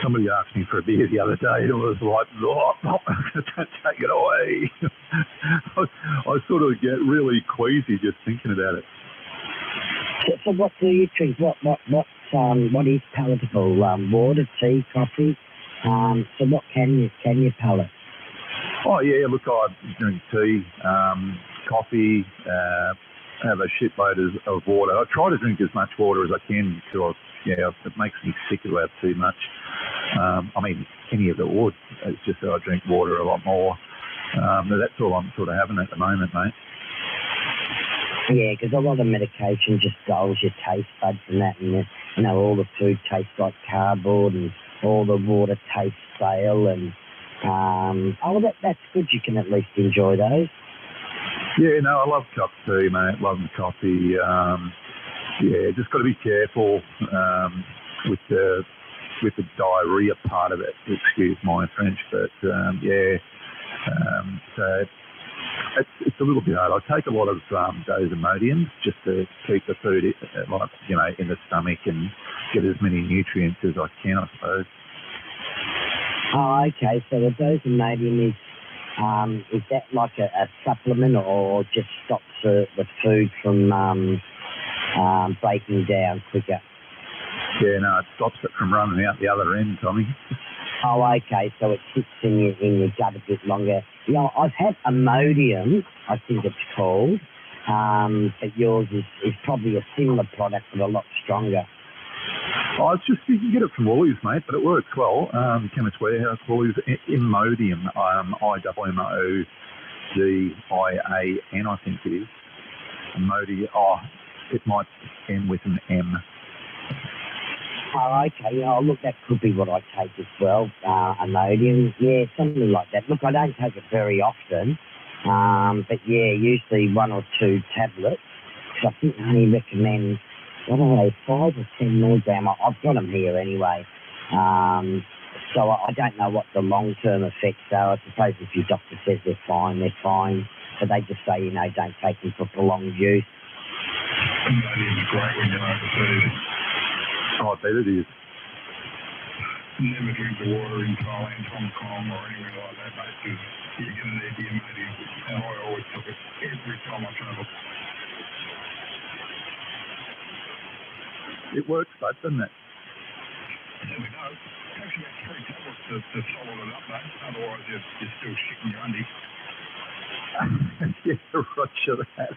somebody asked me for a beer the other day, and it was like, oh, don't take it away. I sort of get really queasy just thinking about it. So what do you drink? What is palatable? Water, tea, coffee? So what can you palate? Oh yeah, look, I drink tea, coffee, have a shitload of water. I try to drink as much water as I can because it makes me sick to have too much. I mean, any of it would. It's just that I drink water a lot more. But that's all I'm sort of having at the moment, mate. Yeah, because a lot of medication just dulls your taste buds and that, and all the food tastes like cardboard and all the water tastes stale and that's good. You can at least enjoy those. Yeah, no, I love cup of tea, mate. Love the coffee. Just got to be careful with the diarrhea part of it. Excuse my French, but so it's a little bit hard. I take a lot of Dosomodium just to keep the food in the stomach and get as many nutrients as I can, I suppose. Oh, okay. So the Dosomodium is that like a supplement or just stops the food from breaking down quicker? Yeah, no, it stops it from running out the other end, Tommy. Oh, okay. So it sits in your gut a bit longer. I've had Imodium, I think it's called, but yours is probably a similar product but a lot stronger. Oh, it's just, you can get it from Woolies, mate, but it works well. Chemist Warehouse, Woolies, Imodium, IMMODIAN, I think it is. Imodium, it might end with an M. Oh, okay. Oh, look, that could be what I take as well, Imodium. Yeah, something like that. Look, I don't take it very often, but yeah, usually 1 or 2 tablets, because I think they only recommend, 5 or 10 milligram. I've got them here anyway. So I don't know what the long-term effects are. I suppose if your doctor says they're fine, they're fine. But they just say, don't take them for prolonged use. Imodium's great when you're overseas. Oh, I bet it is. Never drink the water in Thailand, Hong Kong, or anywhere like that, mate, because you're going to need the Imodium. And I always took it every time I travel. It works, but doesn't it? takes about 3 tablets to solid it up, mate. Otherwise, you're still shitting your undies. Yeah, roger that.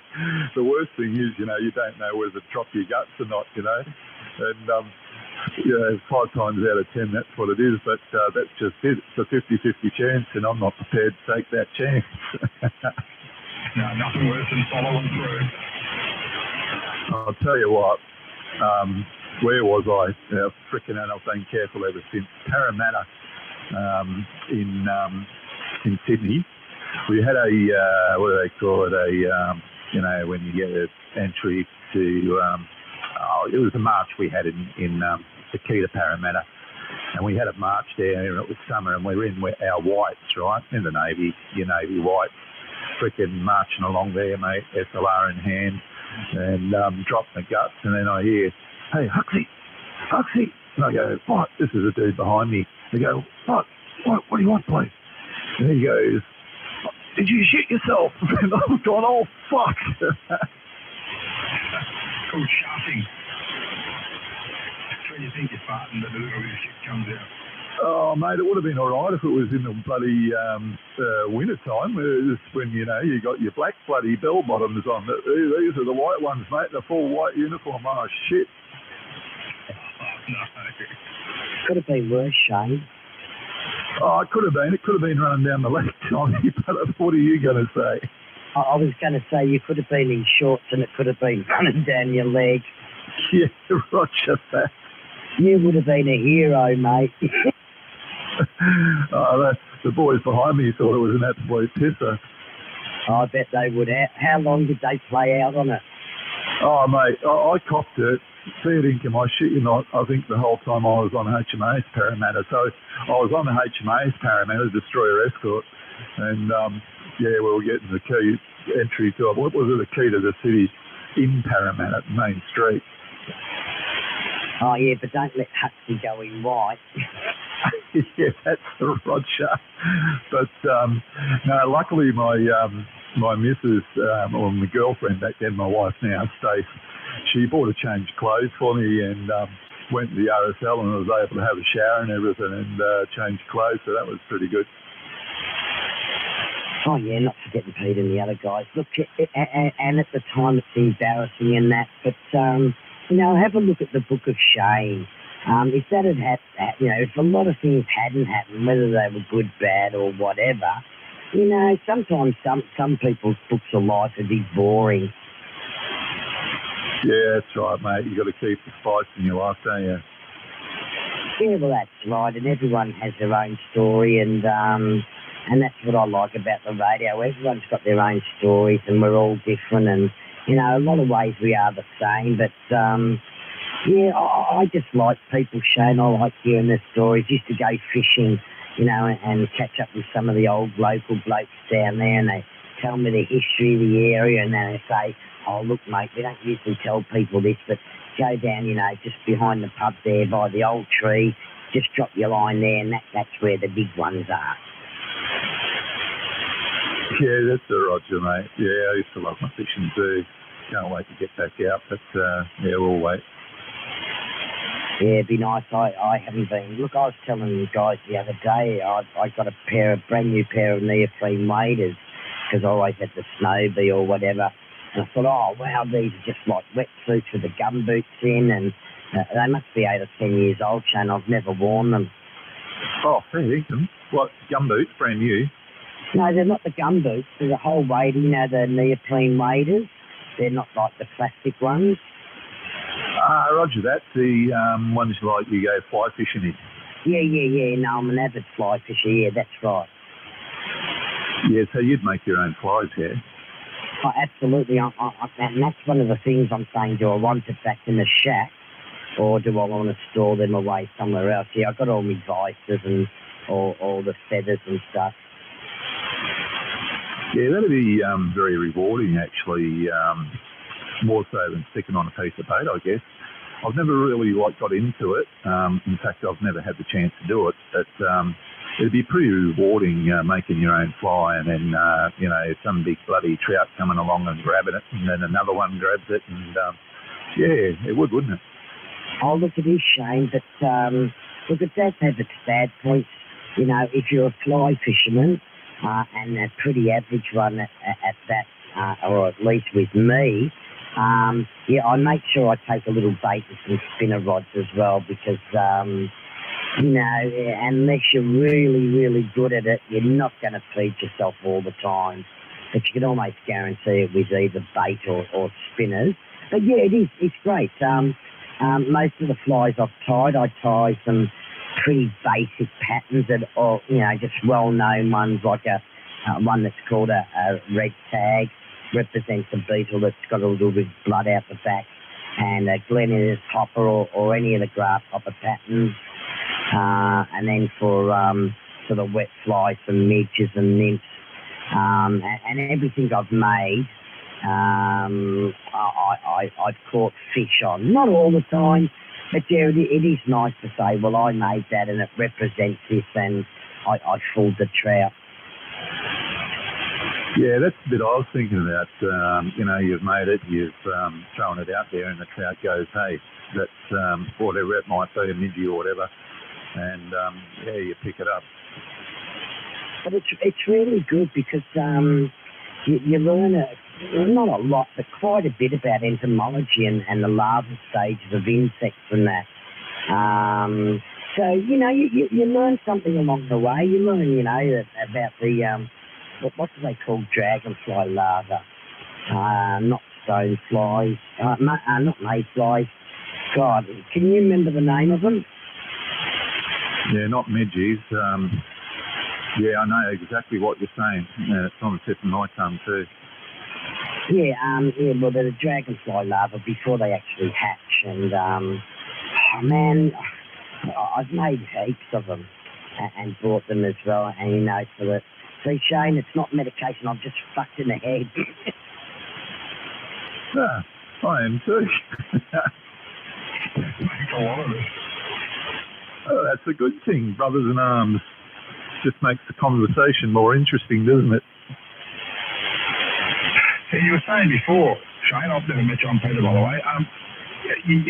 The worst thing is, you don't know whether to drop your guts or not, And, 5 times out of 10, that's what it is. But that's just it. It's a 50-50 chance, and I'm not prepared to take that chance. No, nothing worse than following through. I'll tell you what. Where was I? Frickin' and I've been careful ever since. Parramatta in Sydney. We had a, what do they call it, when you get an entry to, it was a march we had in the key to Parramatta. And we had a march there, and it was summer, and we were in our whites, right, in the Navy, your Navy whites, frickin' marching along there, mate, SLR in hand, and dropping the guts, and then I hear, "Hey, Huxley," and I go, "What?" This is a dude behind me. They go, What do you want, please?" And he goes, "Did you shit yourself?" And I've gone, "Oh, fuck." Called shafting. That's when you think you're farting, but a little bit of shit comes out. Oh, mate, it would have been all right if it was in the bloody winter time. It's when, you got your black bloody bell bottoms on. These are the white ones, mate, the full white uniform. Oh, shit. Oh, no. Could have been worse, Shane. Oh, it could have been. It could have been running down the left, Johnny, but what are you going to say? I was going to say you could have been in shorts and it could have been running down your leg. Yeah, roger that. You would have been a hero, mate. The boys behind me thought it was an absolute pisser. I bet they would. How long did they play out on it? Oh, mate, I copped it. Fair dinkum, I shit you not. I think the whole time I was on HMAS Parramatta. So I was on the HMAS Parramatta, destroyer escort, and we were getting the key entry to what was it? The key to the city in Parramatta, Main Street. Oh yeah, but don't let Huxley go in white. Yeah, that's the Roger. But no, luckily my missus, or my girlfriend back then, my wife now, Stace, she bought a change of clothes for me and went to the RSL and I was able to have a shower and everything and change clothes, so that was pretty good. Oh yeah, not forgetting Pete and the other guys. Look, and at the time it's embarrassing and that, but have a look at the Book of Shame. If that had if a lot of things hadn't happened, whether they were good, bad, or whatever, sometimes some people's books of life would be boring. Yeah, that's right, mate. You got to keep the spice in your life, don't you? Yeah, well, that's right, and everyone has their own story, and that's what I like about the radio. Everyone's got their own stories, and we're all different, and a lot of ways we are the same, but I just like people, Shane. I like hearing their stories. Used to go fishing, and catch up with some of the old local blokes down there, and they tell me the history of the area, and then they say, "Oh, look, mate, we don't usually tell people this, but go down, just behind the pub there by the old tree, just drop your line there, and that's where the big ones are." Yeah, that's the Roger, mate. Yeah, I used to love my fishing too. Can't wait to get back out, but we'll wait. Yeah, it'd be nice. I haven't been. Look, I was telling you guys the other day, I got a brand new pair of neoprene waders because I always had the Snowbee or whatever. And I thought, oh, wow, these are just like wetsuits with the gum boots in, and they must be 8 or 10 years old, Shane. I've never worn them. Oh, fair dinkum. What, gum boots, brand new? No, they're not the gum boots. They're the whole wader, the neoprene waders. They're not like the plastic ones. Roger that. The ones like you go fly fishing in. Yeah. No, I'm an avid fly fisher. Yeah, that's right. Yeah, so you'd make your own flies, yeah? Oh, absolutely. And that's one of the things I'm saying. Do I want it back in the shack, or do I want to store them away somewhere else? Yeah, I've got all my vices and all the feathers and stuff. Yeah, that'd be very rewarding, actually. More so than sticking on a piece of bait, I guess. I've never really got into it. In fact, I've never had the chance to do it. But it'd be pretty rewarding making your own fly, and then some big bloody trout coming along and grabbing it, and then another one grabs it, and it would, wouldn't it? Oh, look, it is, Shane, but Look, it does have its bad points. You know, if you're a fly fisherman, and a pretty average one at that, or at least with me, yeah, I make sure I take a little bait and some spinner rods as well because, you know, unless you're really, really good at it, you're not going to feed yourself all the time. But you can almost guarantee it with either bait or spinners. But yeah, it's great. Most of the flies I've tied, I tie some pretty basic patterns that are, you know, just well-known ones, like one that's called a red tag, represents a beetle that's got a little bit of blood out the back, and a Glennis hopper or any of the grasshopper patterns. And then for the wet fly, some midges and nymphs, and everything I've made, I've caught fish on. Not all the time, but yeah, it is nice to say, well, I made that and it represents this, and I fooled the trout. Yeah, that's the bit I was thinking about. You know, you've made it, you've thrown it out there, and the trout goes, hey, that's whatever it might be, a midgie or whatever, and yeah, you pick it up. But it's really good because you learn not a lot, but quite a bit about entomology and the larval stages of insects and that. So, you know, you learn something along the way. You learn, you know, about the, what do they call dragonfly larvae? Not stoneflies, not mayflies. God, can you remember the name of them? Yeah, not midges. Yeah, I know exactly what you're saying. Yeah, it's on the tip of my tongue too. Yeah, well, they're the dragonfly larvae before they actually hatch, and oh man, I've made heaps of them and bought them as well, and you know, so that, see, Shane, it's not medication, I've just fucked in the head. Yeah, I am too. Make a lot of it. Oh, that's a good thing, brothers in arms. Just makes the conversation more interesting, doesn't it? So you were saying before, Shane, I've never met you on Peter, by the way.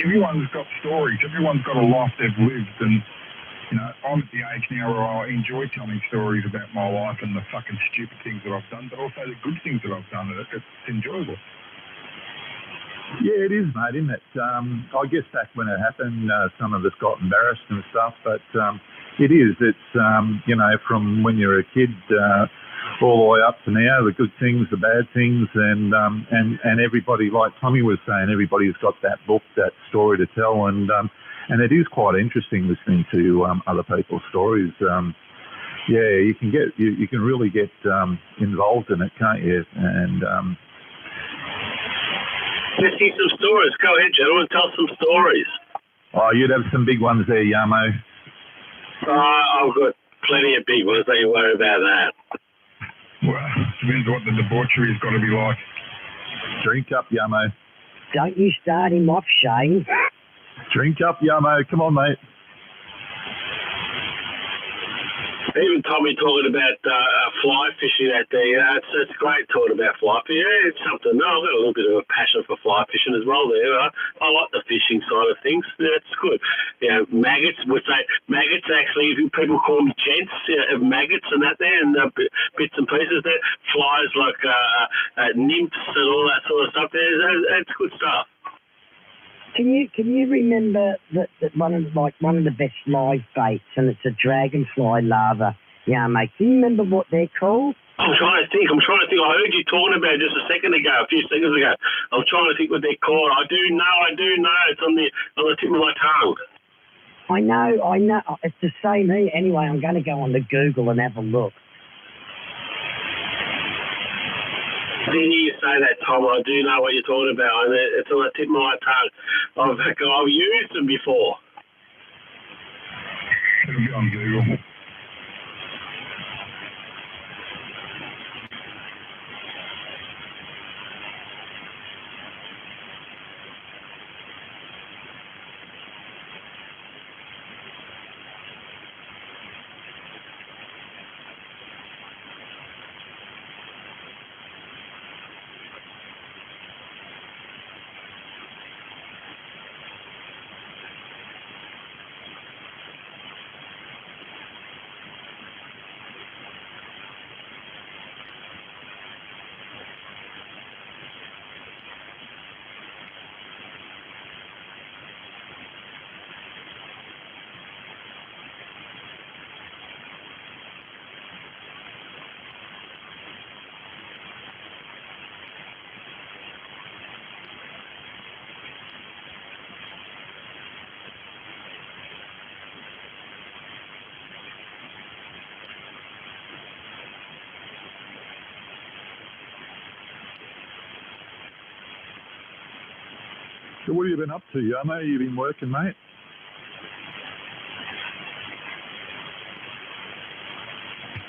Everyone's got stories. Everyone's got a life they've lived, and you know, I'm at the age now where I enjoy telling stories about my life and the fucking stupid things that I've done, but also the good things that I've done. It's enjoyable. Yeah, it is, mate, isn't it? I guess back when it happened, some of us got embarrassed and stuff, but it is. It's, you know, from when you're a kid all the way up to now, the good things, the bad things, and everybody, like Tommy was saying, everybody's got that book, that story to tell, and it is quite interesting listening to other people's stories. Yeah, you can really get involved in it, can't you? And let's hear some stories. Go ahead, gentlemen, tell some stories. Oh, you'd have some big ones there, Yamo. I've got plenty of big ones. Don't you worry about that. Well, depends what the debauchery's got to be like. Drink up, Yamo. Don't you start him off, Shane. Drink up, Yamo. Come on, mate. Even Tommy talking about fly fishing out there. It's great talking about fly fishing. Yeah, it's something. I've got a little bit of a passion for fly fishing as well there. I like the fishing side of things. Yeah, it's good. You know, maggots, would say maggots actually, people call them gents, of maggots and that there, and bits and pieces there. Flies like nymphs and all that sort of stuff there. It's good stuff. Can you remember that one of the best live baits, and it's a dragonfly larva? Yeah, mate. Can you remember what they're called? I'm trying to think. I heard you talking about it just a second ago, a few seconds ago. I'm trying to think what they're called. I do know. It's on the tip of my tongue. I know. It's the same here. Anyway, I'm going to go on the Google and have a look. I didn't hear you say that, Tom. I do know what you're talking about, and it's on the tip of my tongue. I've used them before. It'll be on Google. So what have you been up to, Yamo? You been working, mate?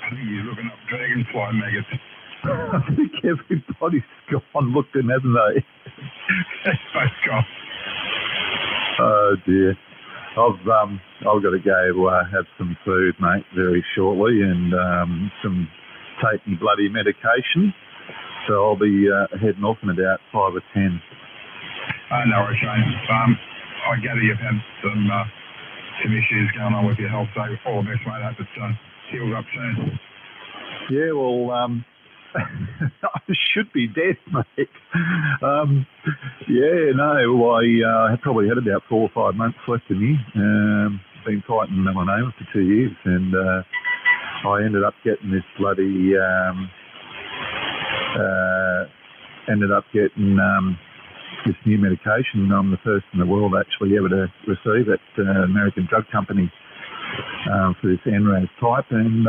I think he's looking up dragonfly maggots. I think everybody's gone looking, hasn't they? Both gone. Oh dear. I've got to go have some food, mate, very shortly, and take my bloody medication. So I'll be heading off in about 5 or 10. No worries, Shane. I gather you've had some issues going on with your health, so all the best, mate. I hope it heals up soon. Yeah, well, I should be dead, mate. I probably had about 4 or 5 months left in me. Been fighting melanoma for 2 years, and I ended up getting this bloody this new medication. I'm the first in the world actually ever to receive it, American Drug Company, for this NRAS type, and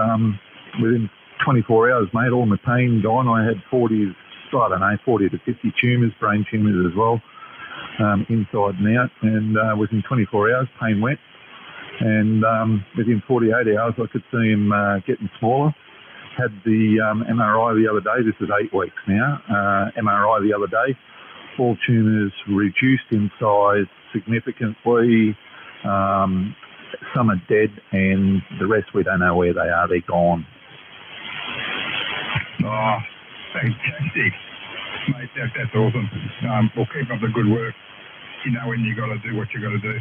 within 24 hours, mate, all my pain gone. I had 40 to 50 tumours, brain tumours as well, inside and out, and within 24 hours, pain went, and within 48 hours, I could see him getting smaller. Had the MRI the other day. This is 8 weeks now. MRI the other day. All tumours reduced in size significantly. Some are dead, and the rest we don't know where they are. They're gone. Oh, fantastic. Mate, that's awesome. We'll keep up the good work. You know when you got to do what you got to do.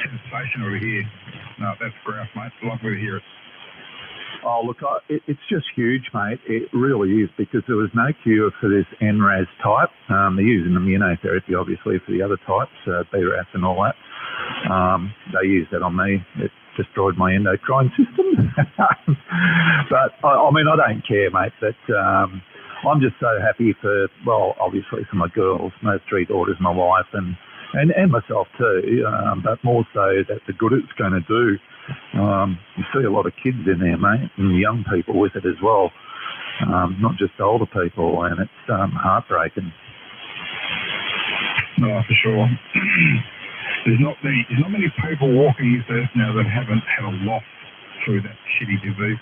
Sensational to hear. No, that's great, mate. Lovely to hear it. Oh, look, it's just huge, mate. It really is, because there was no cure for this NRAS type. They're using immunotherapy, obviously, for the other types, BRAF and all that. They used that on me. It destroyed my endocrine system. But, I mean, I don't care, mate. But I'm just so happy for, well, obviously for my girls, my 3 daughters, my wife, and myself too, but more so that the good it's going to do. You see a lot of kids in there, mate, and young people with it as well, not just older people, and it's heartbreaking. No, for sure. There's not many people walking this earth now that haven't had a loss through that shitty disease.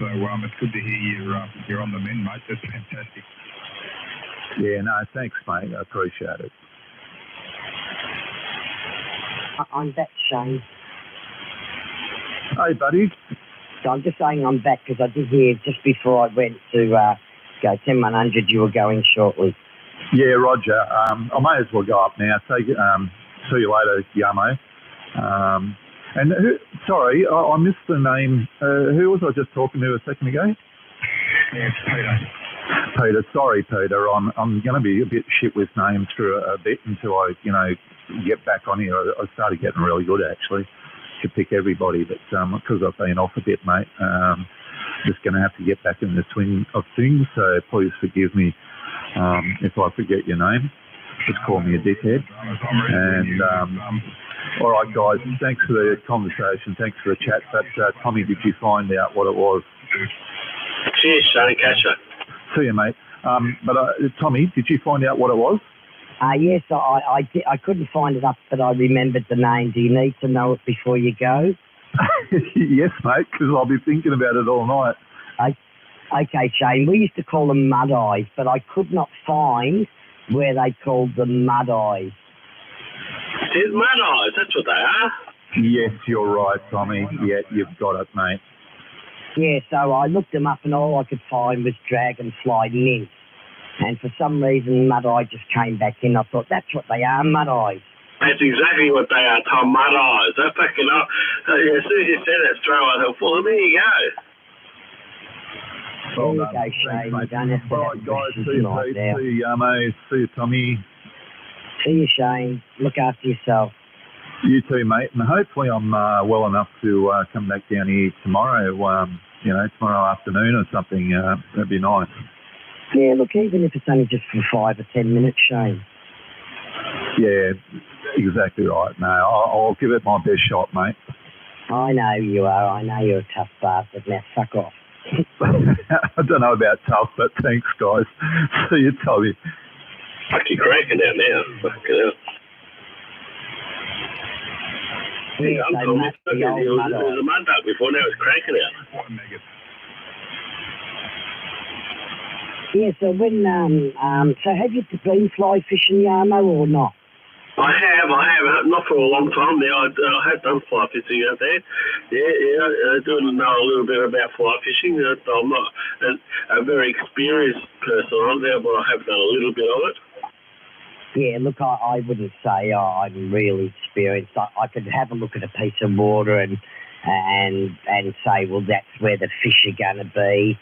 So it's good to hear you're on the mend, mate. That's fantastic. Yeah, no, thanks, mate. I appreciate it. I'm back, Shane. Hey, buddy. So I'm just saying I'm back because I did hear just before I went to go 10-100 you were going shortly. Yeah, Roger. I may as well go up now. See you later, Yamo. And sorry, I missed the name. Who was I just talking to a second ago? Yeah, it's Peter. Peter, sorry, Peter. I'm going to be a bit shit with names for a bit until I, get back on here. I started getting really good actually to pick everybody, but because I've been off a bit, mate, just going to have to get back in the swing of things. So please forgive me if I forget your name. Just call me a dickhead. And all right, guys, thanks for the conversation. Thanks for the chat. But Tommy, did you find out what it was? Cheers, Shane. Catch you. See you, mate. But Tommy, did you find out what it was? Yes, I did. I couldn't find it up, but I remembered the name. Do you need to know it before you go? Yes, mate, because I'll be thinking about it all night. Okay, Shane. We used to call them mud eyes, but I could not find where they called them mud eyes. It's mud eyes, that's what they are. Yes, you're right, Tommy. Yeah, you've got it, mate. Yeah, so I looked them up and all I could find was dragonfly nymphs. And for some reason, mud eye just came back in. I thought, that's what they are, mud eyes. That's exactly what they are, Tom, mud eyes. They're fucking up. As soon as you said it, straight away, I thought, well, there you go. There you go, Shane. You don't have to all right, guys, see you, Pete. See you, Yamo. See you, Tommy. See you, Shane. Look after yourself. You too, mate. And hopefully I'm well enough to come back down here tomorrow, tomorrow afternoon or something. That'd be nice. Yeah, look, even if it's only just for 5 or 10 minutes, Shane. Yeah, exactly right. No, I'll give it my best shot, mate. I know you are. I know you're a tough bastard. Now, fuck off. I don't know about tough, but thanks, guys. See you, Tommy. Fucking cracking out now. Fucking hell. Yeah, I'm so cool. much the It old was mud a mud duck before, now it's cranking out. Quite a maggot. Yeah, so when so have you been fly fishing, Yarmo, or not? I have. Not for a long time now. I have done fly fishing out there. Yeah. I do know a little bit about fly fishing. I'm not a very experienced person on there, but I have done a little bit of it. Yeah, look, I wouldn't say I'm really experienced. I could have a look at a piece of water and say, well, that's where the fish are going to be.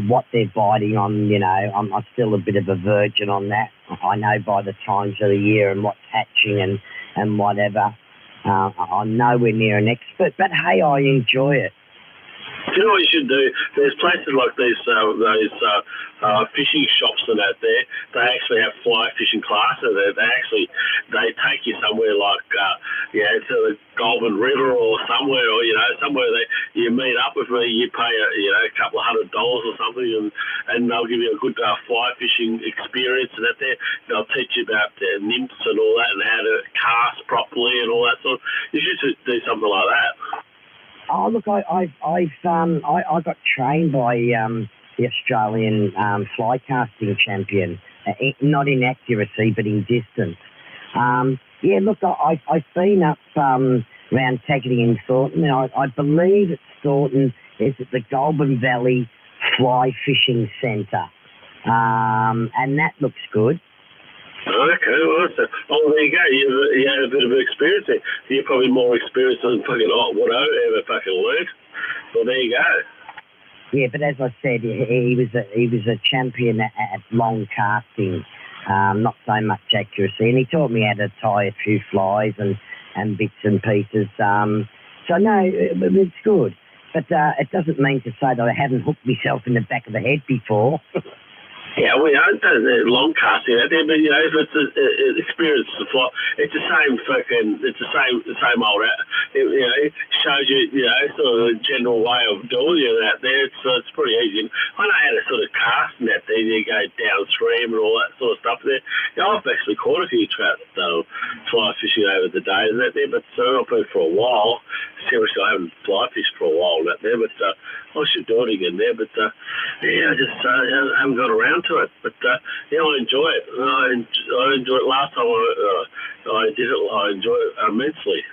What they're biting on, you know, I'm still a bit of a virgin on that. I know by the times of the year and what's hatching and whatever. I'm nowhere near an expert, but hey, I enjoy it. Do you know what you should do? There's places like these fishing shops and that there. They actually have fly fishing classes. They take you somewhere like to the Goulburn River or somewhere, or somewhere that you meet up with me. You pay a couple of $100 or something, and they'll give you a good fly fishing experience and that there. They'll teach you about nymphs and all that, and how to cast properly and all that sort. You should do something like that. Oh, look, I got trained by the Australian fly casting champion, not in accuracy, but in distance. Yeah, look, I've been up around Taggart in Thornton. I believe it's Thornton is at the Goulburn Valley Fly Fishing Centre, and that looks good. Okay, well, there you go. You had a bit of experience there. You're probably more experienced than fucking what I ever fucking learned. Well, there you go. Yeah, but as I said, he was a champion at long casting, not so much accuracy, and he taught me how to tie a few flies and bits and pieces. So no, it's good, but it doesn't mean to say that I haven't hooked myself in the back of the head before. Yeah, we don't do long casting out there, but if it's an experience to fly, it's the same same old. It shows you, sort of the general way of doing it out there. It's pretty easy. I know how to sort of cast and that there. You go downstream and all that sort of stuff there. I've actually caught a few trout fly fishing over the days and that there, but I've been for a while. Seriously, I haven't fly fished for a while out there, but I should do it again there. But I just haven't got around to it. But I enjoy it. I enjoyed it last time I did it. I enjoyed it immensely.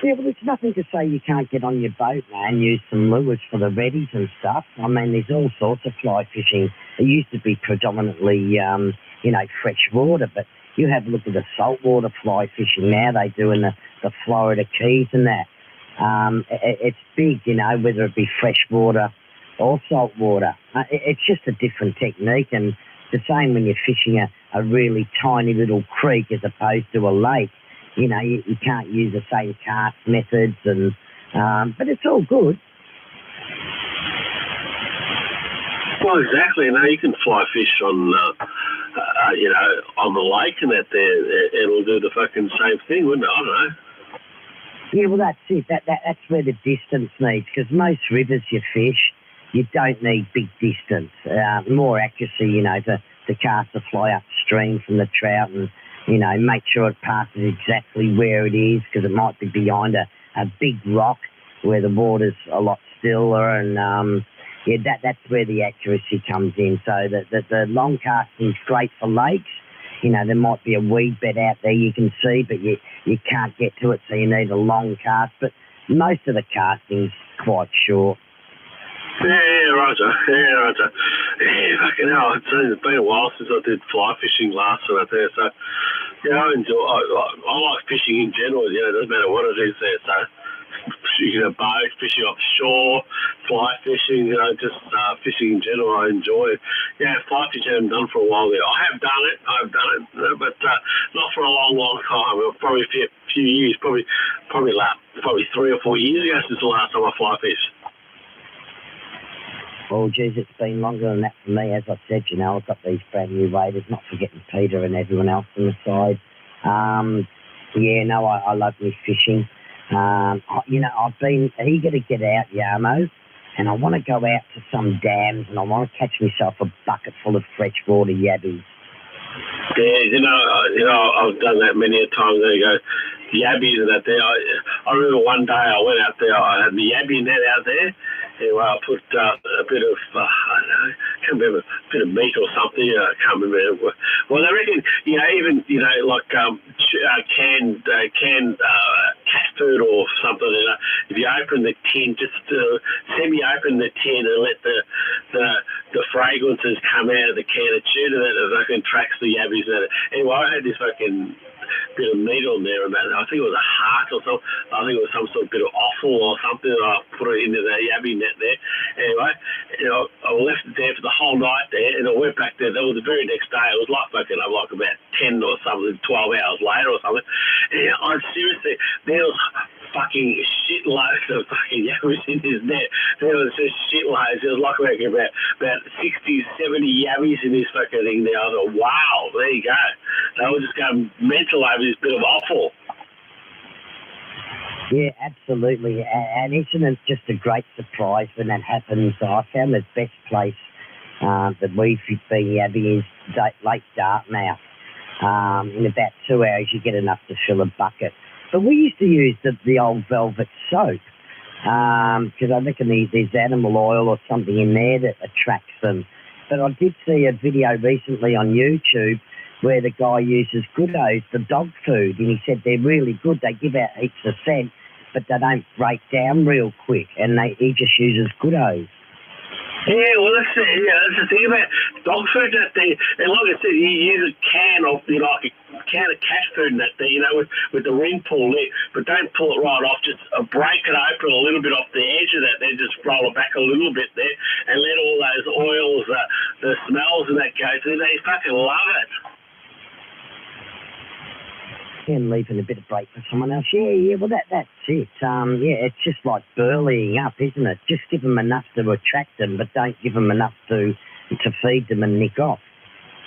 Yeah, well, there's nothing to say you can't get on your boat now and use some lures for the reddies and stuff. I mean, there's all sorts of fly fishing. It used to be predominantly, fresh water, but you have a look at the saltwater fly fishing now they do in the Florida Keys and that. It's big, whether it be freshwater or saltwater. It's just a different technique, and the same when you're fishing a really tiny little creek as opposed to a lake. You can't use the same cast methods, but it's all good. Well, exactly. You can fly fish on, on the lake and that there. It'll do the fucking same thing, wouldn't it? I don't know. Yeah, well, that's it. That's where the distance needs, because most rivers you fish, you don't need big distance. More accuracy, to cast the fly upstream from the trout and, make sure it passes exactly where it is, because it might be behind a big rock where the water's a lot stiller, and that's where the accuracy comes in. So the long casting's great for lakes. There might be a weed bed out there you can see, but you can't get to it, so you need a long cast. But most of the casting's quite short. Yeah, Roger. Yeah, fucking hell. It's been a while since I did fly fishing last out there. So, I like fishing in general. It doesn't matter what it is there. So, boat, fishing offshore, fly fishing, just fishing in general, I enjoy. Yeah, fly fishing I haven't done for a while there. I have done it, but not for a long, long time. Probably a few years, probably 3 or 4 years ago since the last time I fly fished. Well, geez, it's been longer than that for me. As I said, I've got these brand new waders, not forgetting Peter and everyone else on the side. I love me fishing. I've been eager to get out, Yarmo. and I want to go out to some dams and I want to catch myself a bucket full of freshwater yabbies. Yeah, I've done that many a times. There you go, yabbies and that there. I remember one day I went out there, I had the yabby net out there. Anyway, I put a bit of, I don't know, I can't remember, a bit of meat or something, I can't remember. Well, they reckon, even, like canned cat food or something, if you open the tin, just semi-open the tin and let the fragrances come out of the can of tuna, that it fucking tracks the yabbies. Anyway, I had this fucking bit of meat on there, and I think it was a heart or something. I think it was some sort of bit of offal or something. I put it into the yabby net there. Anyway, I left it there for the whole night there, and I went back there. That was the very next day. It was like fucking like about 10 or something, 12 hours later or something. And I seriously, there was fucking shitloads of fucking yabbies in his net. There was just shitloads. There was like about 60, 70 yabbies in this fucking thing there. I thought, wow, there you go. They were just going mental over this bit of offal. Yeah, absolutely. And isn't it just a great surprise when that happens? I found the best place that we've been yabbing is Lake Dartmouth. In about 2 hours, you get enough to fill a bucket. But we used to use the old velvet soap because I reckon there's animal oil or something in there that attracts them. But I did see a video recently on YouTube where the guy uses Goodos, the dog food, and he said they're really good. They give out heaps of scent, but they don't break down real quick, and he just uses Goodos. Yeah, well, that's the thing about dog food. That thing, and like I said, you use a can of, like a can of cat food and that thing, with the ring pull there, but don't pull it right off. Just break it open a little bit off the edge of that, then just roll it back a little bit there, and let all those oils, the smells and that go through. They fucking love it. And leaving a bit of break for someone else. Yeah, well, that's it. It's just like burleying up, isn't it? Just give them enough to attract them, but don't give them enough to feed them and nick off.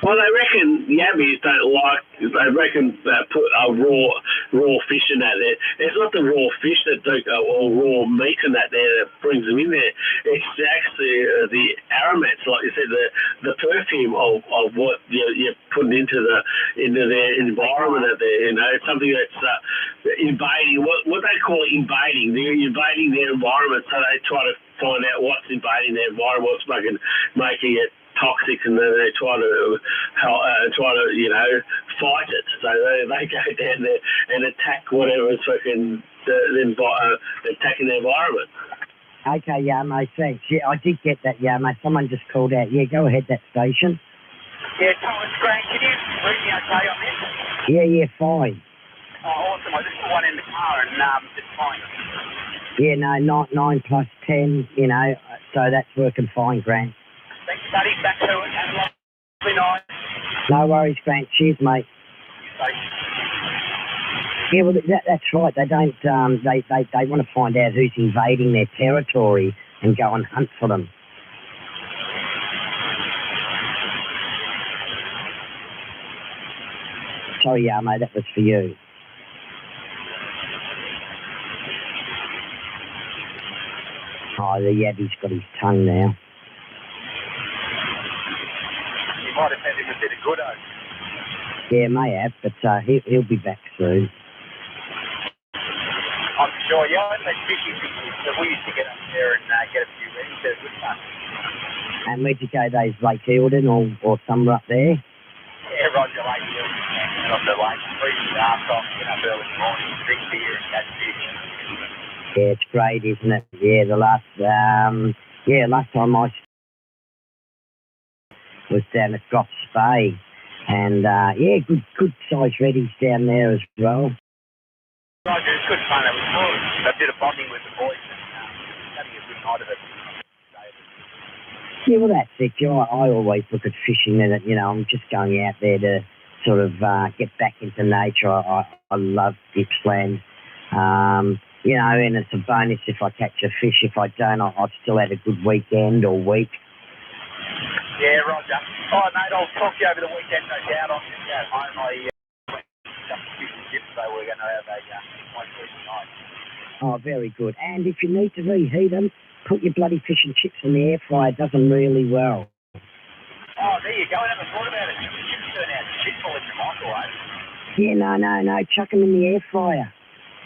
Well, they reckon yabbies don't like. They reckon put raw fish in that there. It's not the raw fish that or raw meat in that there that brings them in there. It's actually the aromats, like you said, the perfume of what you're putting into their environment out there. It's something that's invading. What they call it, invading. They're invading their environment, so they try to find out what's invading their environment, what's making it toxic, and then they try to fight it. So they go down there and attack whatever's fucking attacking the environment. Okay, Yamo, thanks. Yeah, I did get that, Yamo. Someone just called out. Yeah, go ahead, that station. Yeah, Thomas Grant, can you read me okay on this? Yeah, fine. Oh, awesome. I just put one in the car and it's fine. Yeah, no, 9 plus 10, so that's working fine, Grant. Thanks, buddy. Back to it. Have a lovely night. No worries, Grant. Cheers, mate. Thanks. Yeah, well, that's right. They don't. They want to find out who's invading their territory and go and hunt for them. Sorry, Yamo, that was for you. Oh, the yabby's got his tongue now. You might have had him a bit of Goodo. Yeah, may have, but he'll be back soon. I'm sure. Yeah, I had fishing pictures that we used to get up there and get a few ready. So good fun. And where'd you go? Those Lake Eildon or somewhere up there? Yeah, Roger, Lake Eildon. And on the lake, freezing ass off, get up early in the morning, drink beer and catch fish. Yeah, it's great, isn't it? Yeah, last time I was down at Drops Bay, and good size reddies down there as well. Roger, it's good fun. It was more a bit of bonding with the boys and having a good night of it. Yeah, well, that's it. I always look at fishing and, I'm just going out there to sort of get back into nature. I love Gippsland. And it's a bonus if I catch a fish. If I don't, I've still had a good weekend or week. Yeah, Roger. All right, mate, I'll talk to you over the weekend, no doubt. I'm just at home. I went to fish and chips, so we're going to have a nice night. Oh, very good. And if you need to reheat them, put your bloody fish and chips in the air fryer. It does them really well. Oh, there you go. I never thought about it. The chips turn out shit full in your microwave. Yeah, no. Chuck them in the air fryer.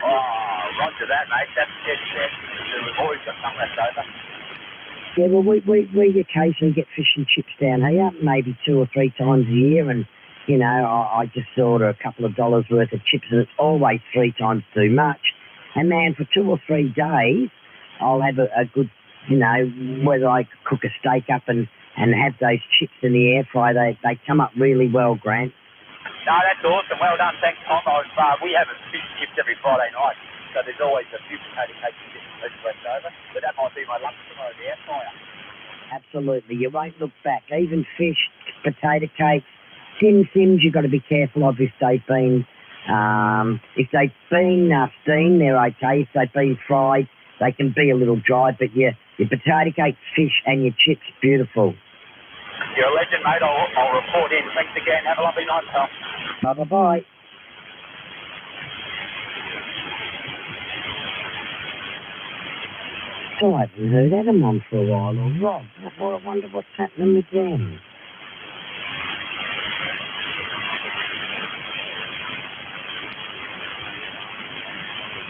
Oh, roger that, mate. That's dead set. We've always got some left over. Yeah, well, we occasionally get fish and chips down here, maybe 2 or 3 times a year, and, you know, I just order a couple of dollars worth of chips, and it's always 3 times too much. And, man, for 2 or 3 days, I'll have a good, you know, whether I cook a steak up and have those chips in the air fryer, they come up really well, Grant. No, that's awesome. Well done. Thanks, Tom. We have a fish and chips every Friday night, so there's always a few potato cakes and different pieces left over. But that might be my lunch tomorrow, the air fryer. Absolutely. You won't look back. Even fish, potato cakes, Dim Sims, you've got to be careful of if they've been steamed, they're okay. If they've been fried, they can be a little dry. But your potato cakes, fish, and your chips, beautiful. You're a legend, mate. I'll report in. Thanks again. Have a lovely night, pal. Bye-bye. So I haven't heard Adam on for a while, or Rob. I wonder what's happening with them.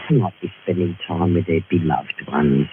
They might be spending time with their beloved ones.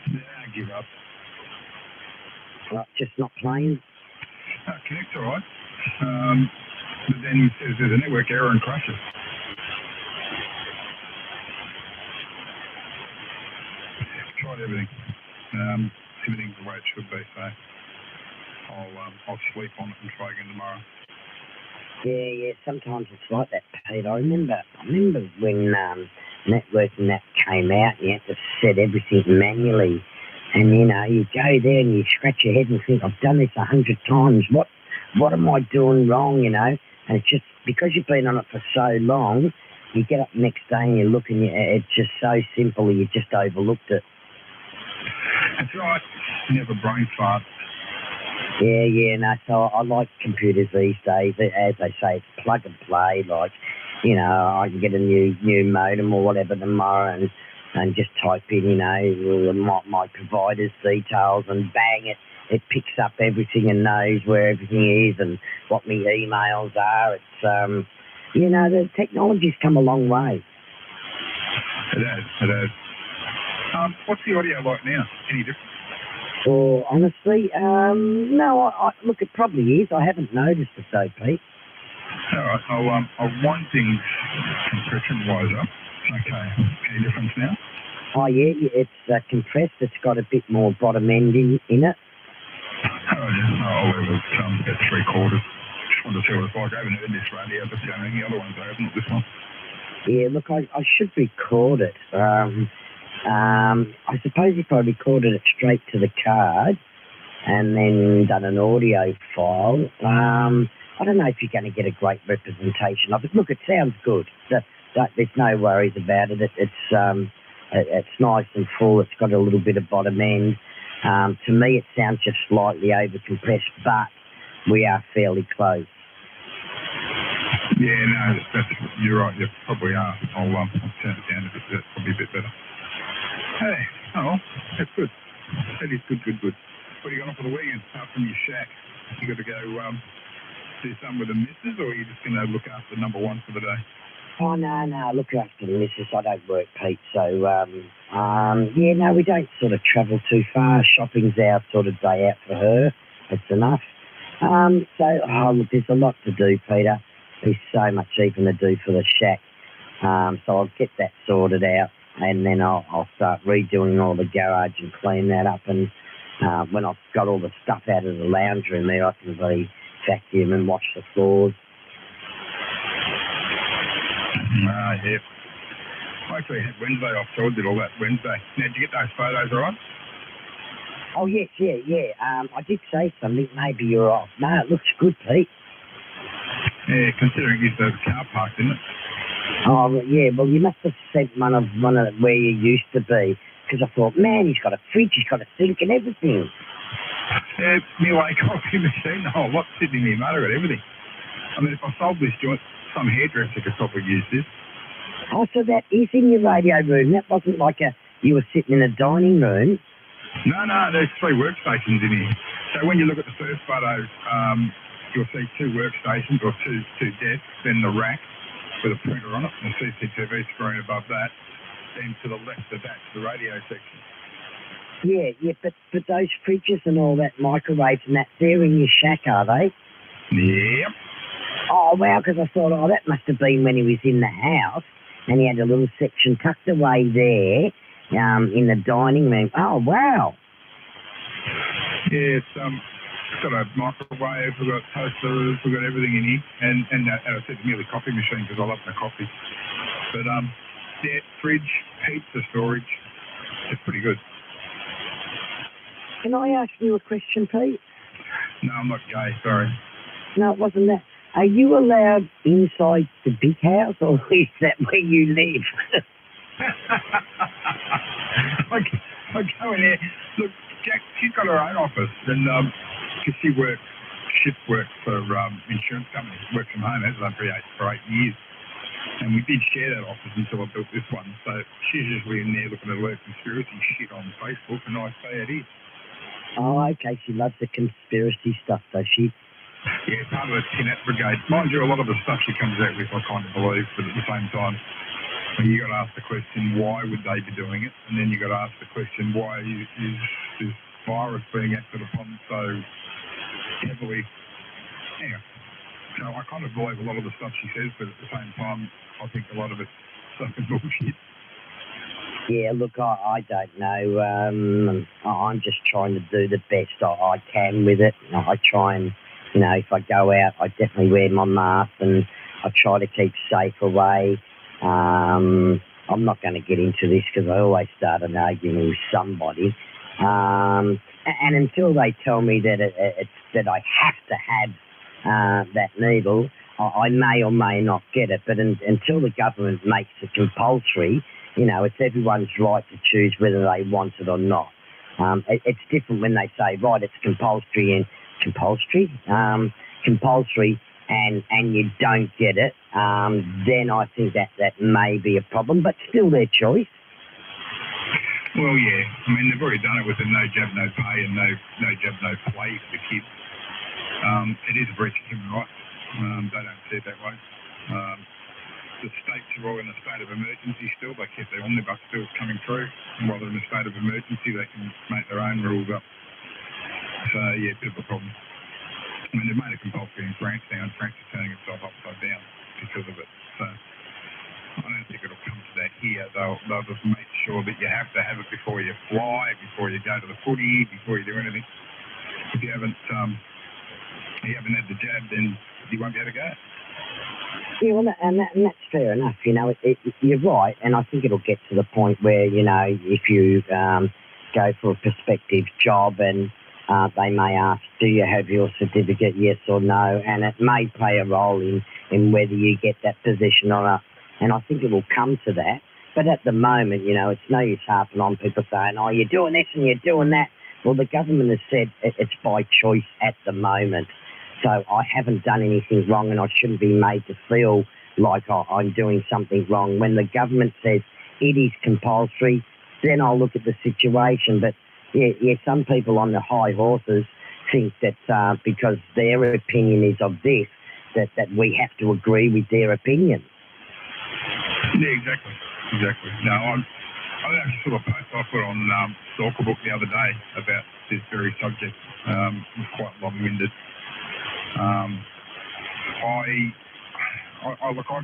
I give up. Well, just not playing. Connect's all right. But then he says there's a network error and crashes. Tried everything. Everything's the way it should be, so I'll sleep on it and try again tomorrow. Yeah, sometimes it's like that, Pete. I remember when networking that came out, you had to set everything manually. And, you know, you go there and you scratch your head and think, I've done this 100 times. What am I doing wrong, you know? And it's just because you've been on it for so long, you get up the next day and you look and it's just so simple, you just overlooked it. That's right. Never brain fart. Yeah, no, so I like computers these days. As they say, it's plug and play. Like, you know, I can get a new modem or whatever tomorrow and just type in, you know, my provider's details and bang, it picks up everything and knows where everything is and what my emails are. It's, the technology's come a long way. It has. What's the audio like now? Any different? Well, honestly, no, look, it probably is. I haven't noticed it though, Pete. All right, I'll wind things compression-wise up. Okay, any difference now? Oh, yeah, it's compressed. It's got a bit more bottom end in it. Oh, yeah, I'll leave it at 3/4. Just wanted to see what it's like. I haven't heard this radio, but the other ones I haven't, this one. Yeah, look, I should record it. I suppose if I recorded it straight to the card and then done an audio file, I don't know if you're going to get a great representation of it. Look, it sounds good. There's no worries about it. It's nice and full. It's got a little bit of bottom end. To me, it sounds just slightly over-compressed, but we are fairly close. Yeah, no, you're right. You probably are. I'll turn it down a bit. That's probably a bit better. Hey, that's good. That is good. What are you going on for the weekend apart from your shack? You got to go do something with the missus, or are you just going to look after number one for the day? Oh, no, look after the missus. I don't work, Pete, so, we don't sort of travel too far. Shopping's our sort of day out for her. That's enough. Look, there's a lot to do, Peter. There's so much even to do for the shack. So I'll get that sorted out, and then I'll start redoing all the garage and clean that up. And when I've got all the stuff out of the lounge room there, I can really vacuum and wash the floors. Yeah. I actually had Wednesday off, so I did all that Wednesday. Now, did you get those photos all right? Oh, yes, yeah. I did say something. Maybe you're off. No, it looks good, Pete. Yeah, considering it's the car park, isn't it? Oh, yeah, well, you must have sent one of where you used to be, because I thought, man, he's got a fridge, he's got a sink and everything. Yeah, my coffee machine, the whole lot sitting in my motor and everything. I mean, if I sold this joint, some hairdresser could probably use this. Oh, so that is in your radio room. That wasn't like you were sitting in a dining room. No, there's 3 workstations in here. So when you look at the first photo, you'll see 2 workstations or two desks, then the rack with a printer on it and a CCTV screen above that. Then to the left of that's the radio section. Yeah, but those fridges and all that, microwaves and that, they're in your shack, are they? Yep. Oh, wow, because I thought, that must have been when he was in the house and he had a little section tucked away there in the dining room. Oh, wow. Yeah, it's got a microwave, we've got toasters, we've got everything in here. And as I said, merely coffee machine because I love my coffee. But, fridge, pizza storage, it's pretty good. Can I ask you a question, Pete? No, I'm not gay, sorry. No, it wasn't that. Are you allowed inside the big house, or is that where you live? I go in there. Look, Jack, she's got her own office, and because she shift work for insurance companies, works from home, has done for 8 years. And we did share that office until I built this one. So she's usually in there looking at her conspiracy shit on Facebook, and I say it is. Oh, okay. She loves the conspiracy stuff, does she? Yeah, part of the Tinet Brigade. Mind you, a lot of the stuff she comes out with I kind of believe, but at the same time, you got to ask the question, why would they be doing it? And then you got to ask the question, why is this virus being acted upon so heavily? Anyway, so I kind of believe a lot of the stuff she says, but at the same time, I think a lot of it's fucking bullshit. Yeah, look, I don't know. I'm just trying to do the best I can with it. I try and, if I go out, I definitely wear my mask and I try to keep safe away. I'm not going to get into this because I always start an argument with somebody. And until they tell me that that I have to have that needle, I may or may not get it. But until the government makes it compulsory, it's everyone's right to choose whether they want it or not. It's different when they say, right, it's compulsory and you don't get it, then I think that may be a problem, but still their choice. Well, yeah. I mean, they've already done it with the no jab, no pay and no jab, no play for the kids. It is a breach of human rights. They don't see it that way. The states are all in a state of emergency still. They keep their omnibus bills coming through. And while they're in a state of emergency, they can make their own rules up. So, yeah, bit of a problem. I mean, they've made it compulsory in France now, and France is turning itself upside down because of it. So, I don't think it'll come to that here. They'll just make sure that you have to have it before you fly, before you go to the footy, before you do anything. If you haven't had the jab, then you won't be able to go. Yeah, well, and that's fair enough. You know, you're right, and I think it'll get to the point where, you know, if you go for a prospective job and they may ask, do you have your certificate, yes or no, and it may play a role in whether you get that position or not. And I think it will come to that. But at the moment, you know, it's no use harping on people saying, oh, you're doing this and you're doing that. Well, the government has said it's by choice at the moment. So I haven't done anything wrong and I shouldn't be made to feel like I'm doing something wrong. When the government says it is compulsory, then I'll look at the situation. But, yeah, some people on the high horses think that because their opinion is of this, that we have to agree with their opinion. Yeah, exactly. No, I actually saw a post I put on Stalker Book the other day about this very subject. It was quite long-winded. I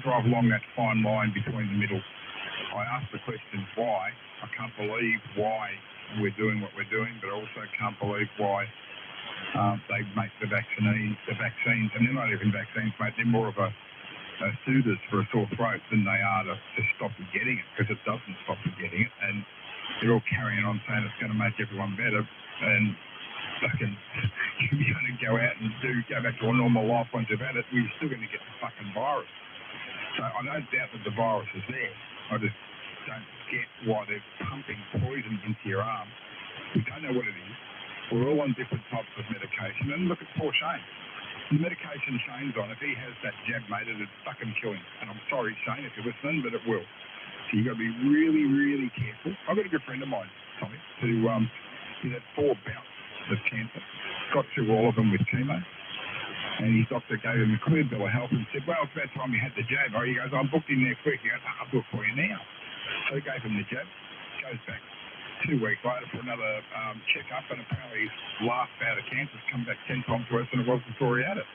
drive along that fine line between the middle. I ask the question why. I can't believe why we're doing what we're doing, but I also can't believe why they make the vaccines, and they're not even vaccines, mate. They're more of a soothers for a sore throat than they are to stop you getting it, because it doesn't stop you getting it, and they're all carrying on saying it's going to make everyone better, and fucking you're going to go out and go back to a normal life once you've had it, we're still going to get the fucking virus. So I don't doubt that the virus is there. I just don't get why they're pumping poison into your arm. We don't know what it is. We're all on different types of medication, and look at poor Shane. The medication Shane's on, if he has that jab, mate, it'd fucking kill him. And I'm sorry, Shane, if you're listening, but it will. So you've got to be really, really careful. I've got a good friend of mine, Tommy, who he's had 4 bouts of cancer, got through all of them with chemo, and his doctor gave him a clear bill of health and said, well, it's about time you had the jab. He goes, I'm booked in there quick. He goes, I'll do it for you now. So he gave him the jab, goes back 2 weeks later for another check-up, and apparently his last bout of cancer has come back 10 times worse than it was before he had it.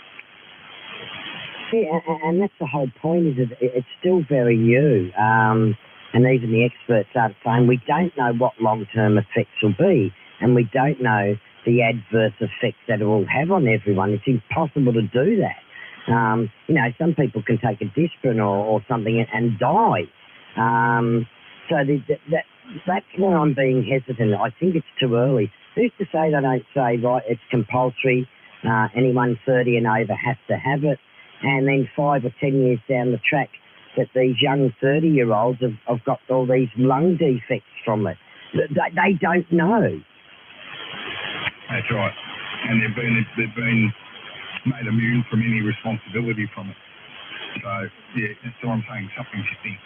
Yeah, and that's the whole point, is it's still very new. And even the experts are saying we don't know what long-term effects will be, and we don't know the adverse effects that it will have on everyone. It's impossible to do that. You know, some people can take a Disprin or something and die. So that's why I'm being hesitant. I think it's too early. Who's to say they don't say, right, it's compulsory, anyone 30 and over has to have it, and then 5 or 10 years down the track that these young 30-year-olds have got all these lung defects from it. They don't know. That's right. And they've been made immune from any responsibility from it. So, yeah, that's what I'm saying, something's happening.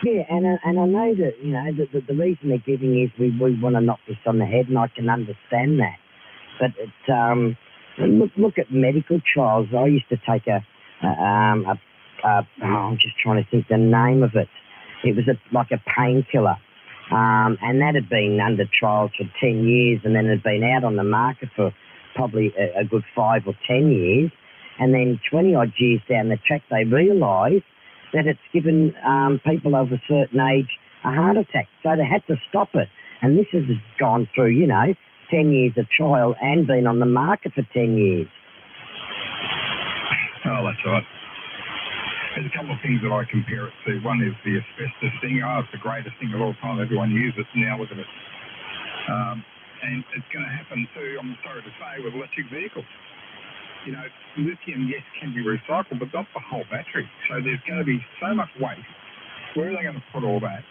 Yeah, and I know that, you know, the reason they're giving is we want to knock this on the head, and I can understand that. But look at medical trials. I used to take I'm just trying to think the name of it. It was like a painkiller, and that had been under trials for 10 years, and then had been out on the market for probably a good 5 or 10 years, and then 20 odd years down the track they realised that it's given people of a certain age a heart attack. So they had to stop it. And this has gone through, you know, 10 years of trial and been on the market for 10 years. Oh, that's right. There's a couple of things that I compare it to. One is the asbestos thing. Oh, it's the greatest thing of all time. Everyone uses it. Now look at it. And it's going to happen too, I'm sorry to say, with electric vehicles. You know, lithium, yes, can be recycled, but not the whole battery. So there's going to be so much waste. Where are they going to put all that?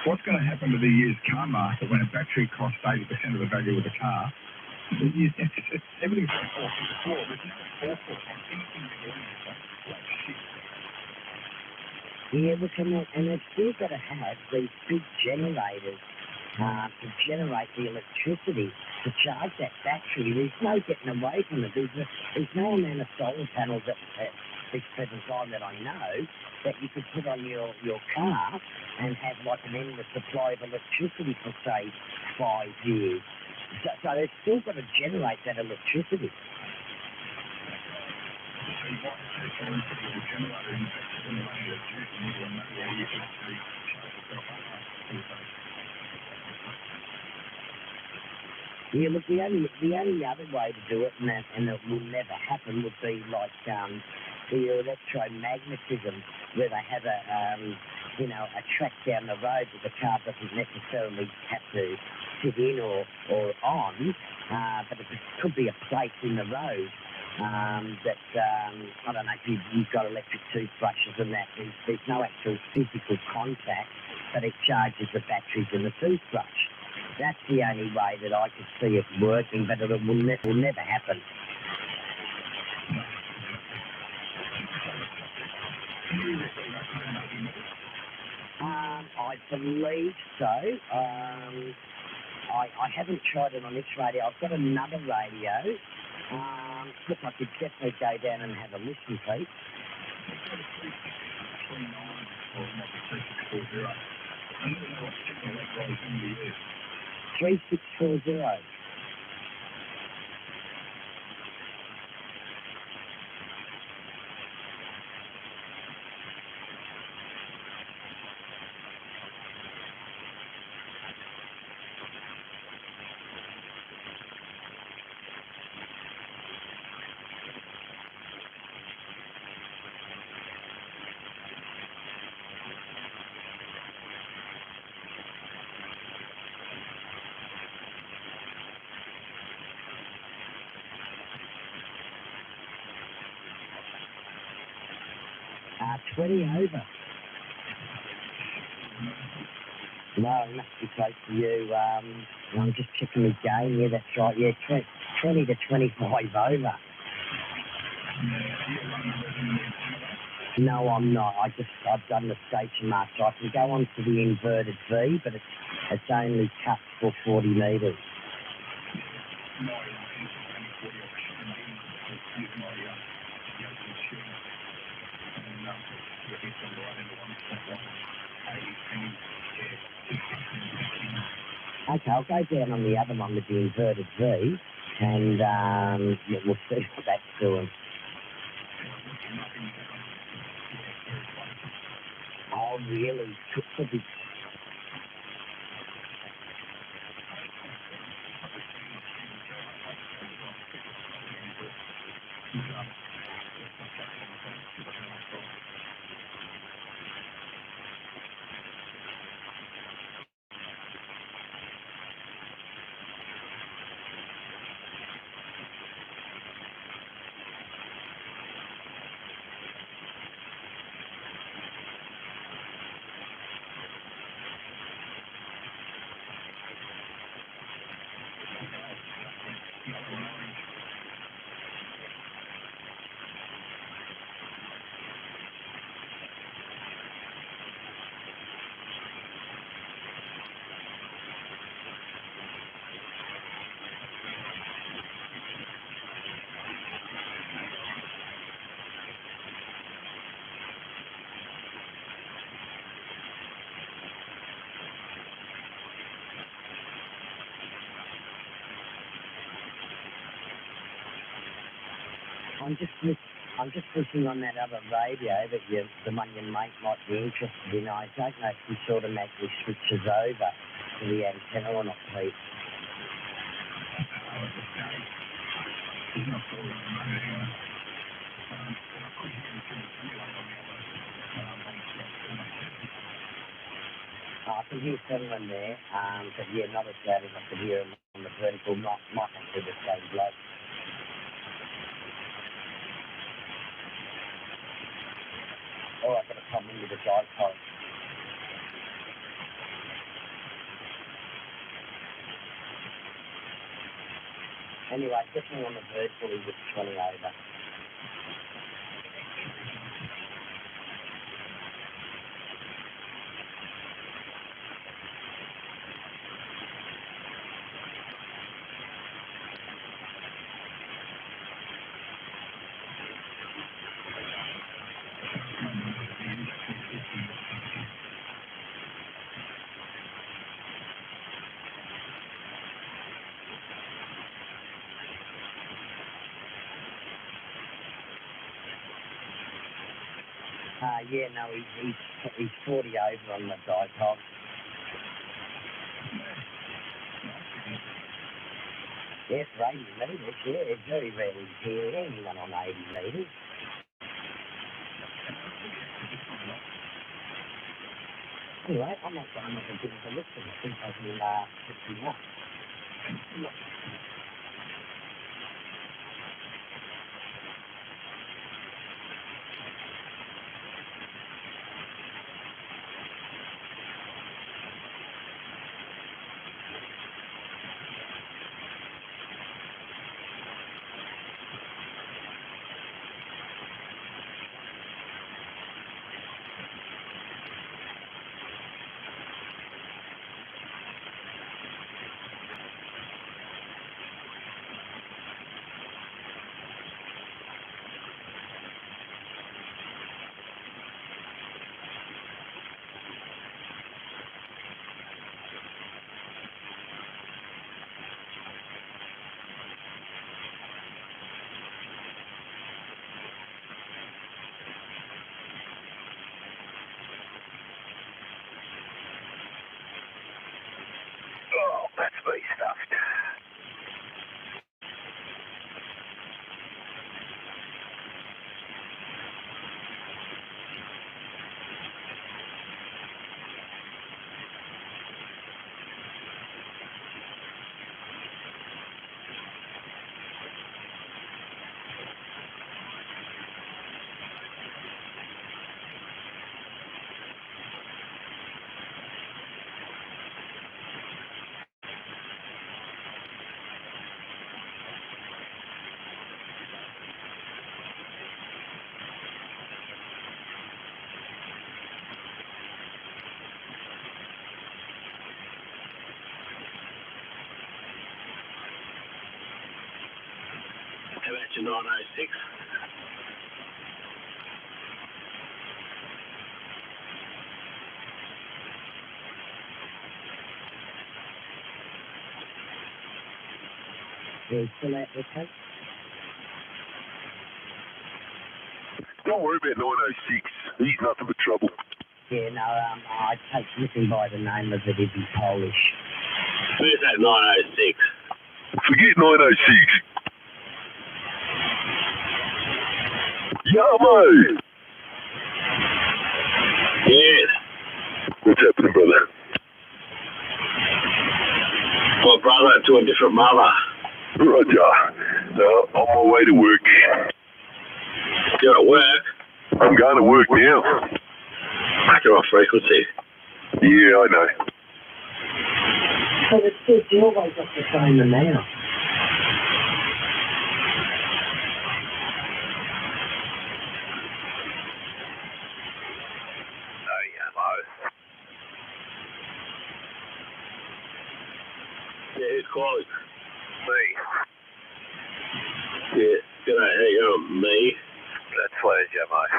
What's going to happen to the used car market when a battery costs 80% of the value of the car? Everything's going to fall through the floor. There's no forecourt on anything they're doing. Like shit. Yeah, look, and they've still got to have these big generators to generate the electricity to charge that battery. There's no getting away from it. There's no amount of solar panels at this present time that I know that you could put on your car and have like an endless supply of electricity for, say, 5 years. So they've still got to generate that electricity. Yeah, look, the only other way to do it, and it will never happen, would be like the electromagnetism, where they have a track down the road that the car doesn't necessarily have to sit in or on, but it could be a place in the road that, I don't know if you've got electric toothbrushes and that, there's no actual physical contact, but it charges the batteries in the toothbrush. That's the only way that I could see it working, but it will never happen. I believe so. I haven't tried it on this radio. I've got another radio. Look, I could definitely go down and have a listen, Pete. 3640. Uh, 20 over. No, it must be close to you. I'm just checking the game. Yeah, that's right. Yeah, 20 to 25 over. No, I'm not. I've done the station mark, so I can go on to the inverted V, but it's only cut for 40 metres. Okay, I'll go down on the other one with the inverted V, and we'll see what that's doing. Oh, really? Could be. I'm just looking on that other radio that the one your mate might be interested in. I don't know if he sort of magically switches over to the antenna or not, Pete. I can hear settling there, but yeah, not as loud as I could hear him on the vertical. Might have to the same bloke. Oh, I've got to come into the guide post. Anyway, definitely on the vertical, he was 20 over. Yeah, no, he's 40 over on the dipod. Yes, for 80 metres, yeah, very rarely hear anyone on 80 metres. Anyway, I'm not going to give it a listen. I think I can pick him up. Oh, that's me stuffed. How about your 906? Yeah, still out there, Kate? Don't worry about 906. He's nothing but trouble. Yeah, no, I take looking by the name of it, he'd be Polish. Where's that 906? Forget 906. Yamo! Yes. What's happening, brother? My brother to a different mother. Roger. On my way to work. You're at work? I'm going to work now. You're off frequency. Yeah, I know. So it's good, you always got the same amount. Yeah, who's calling? Me. Yeah, g'day, how you going? Me? That's pleasure, mate.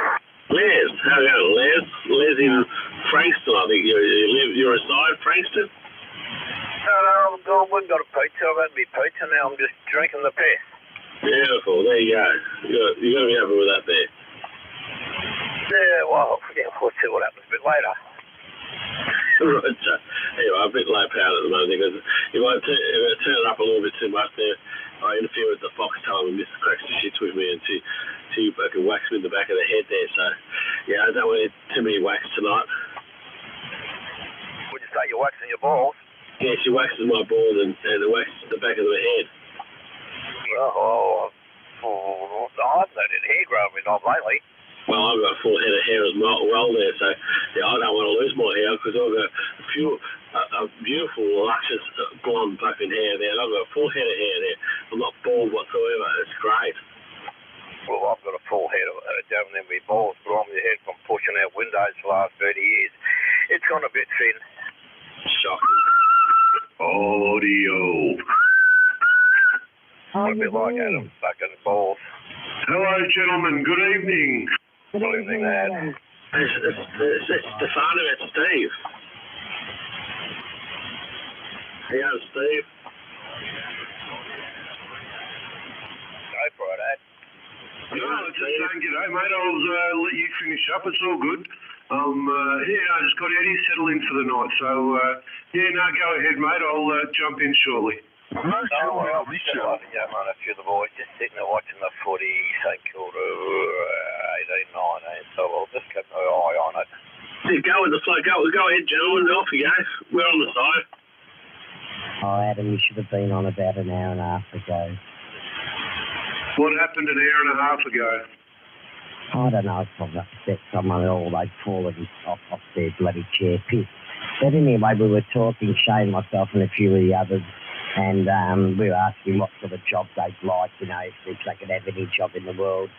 Les, how you going? Les in Frankston, I think you're aside Frankston? No, I'm going. We've got a pizza. I've had my pizza now. I'm just drinking the piss. Beautiful, there you go. You're going to be happy with that there. Yeah, well, yeah, we'll see what happens a bit later. Right, so anyway, I'm a bit low powered at the moment because if I turn it up a little bit too much there, I interfere with the Foxtel and Mr. cracks the shits with me and she fucking whacks me in the back of the head there. So yeah, I don't want too many whacks tonight. Would you say you're waxing your balls? Yeah, she waxes my balls and whacks the back of my head. Oh, I haven't had any hair growing on lately. Well, I've got a full head of hair as well there, so yeah, I don't want to lose my hair because I've got a beautiful, luscious, blonde fucking hair there. I've got a full head of hair there. I'm not bald whatsoever. It's great. Well, I've got a full head of down in my balls, but on my head from pushing out windows for the last 30 years. It's gone a bit thin. Shocking. Audio. A bit like Adam fucking balls. Hello, gentlemen. Good evening. Good evening, Adam. It's Stefano, it's Steve. Hey, Steve. Go for it, Ad. No, saying g'day, mate. I'll let you finish up. It's all good. I just got out here, settle in for the night. So, go ahead, mate. I'll jump in shortly. No, sure, I'll miss you. Yeah, man, a few of the boys just sitting there watching the footy, St Kilda 18, 19, so we'll just keep an eye on it. Yeah, go with the flow. Go ahead, gentlemen. Off you go. We're on the side. Oh, Adam, you should have been on about an hour and a half ago. What happened an hour and a half ago? I don't know, I've probably upset someone or they've fallen off their bloody chair pit. But anyway, we were talking, Shane, myself and a few of the others, and we were asking what sort of job they'd like, if they could have any job in the world.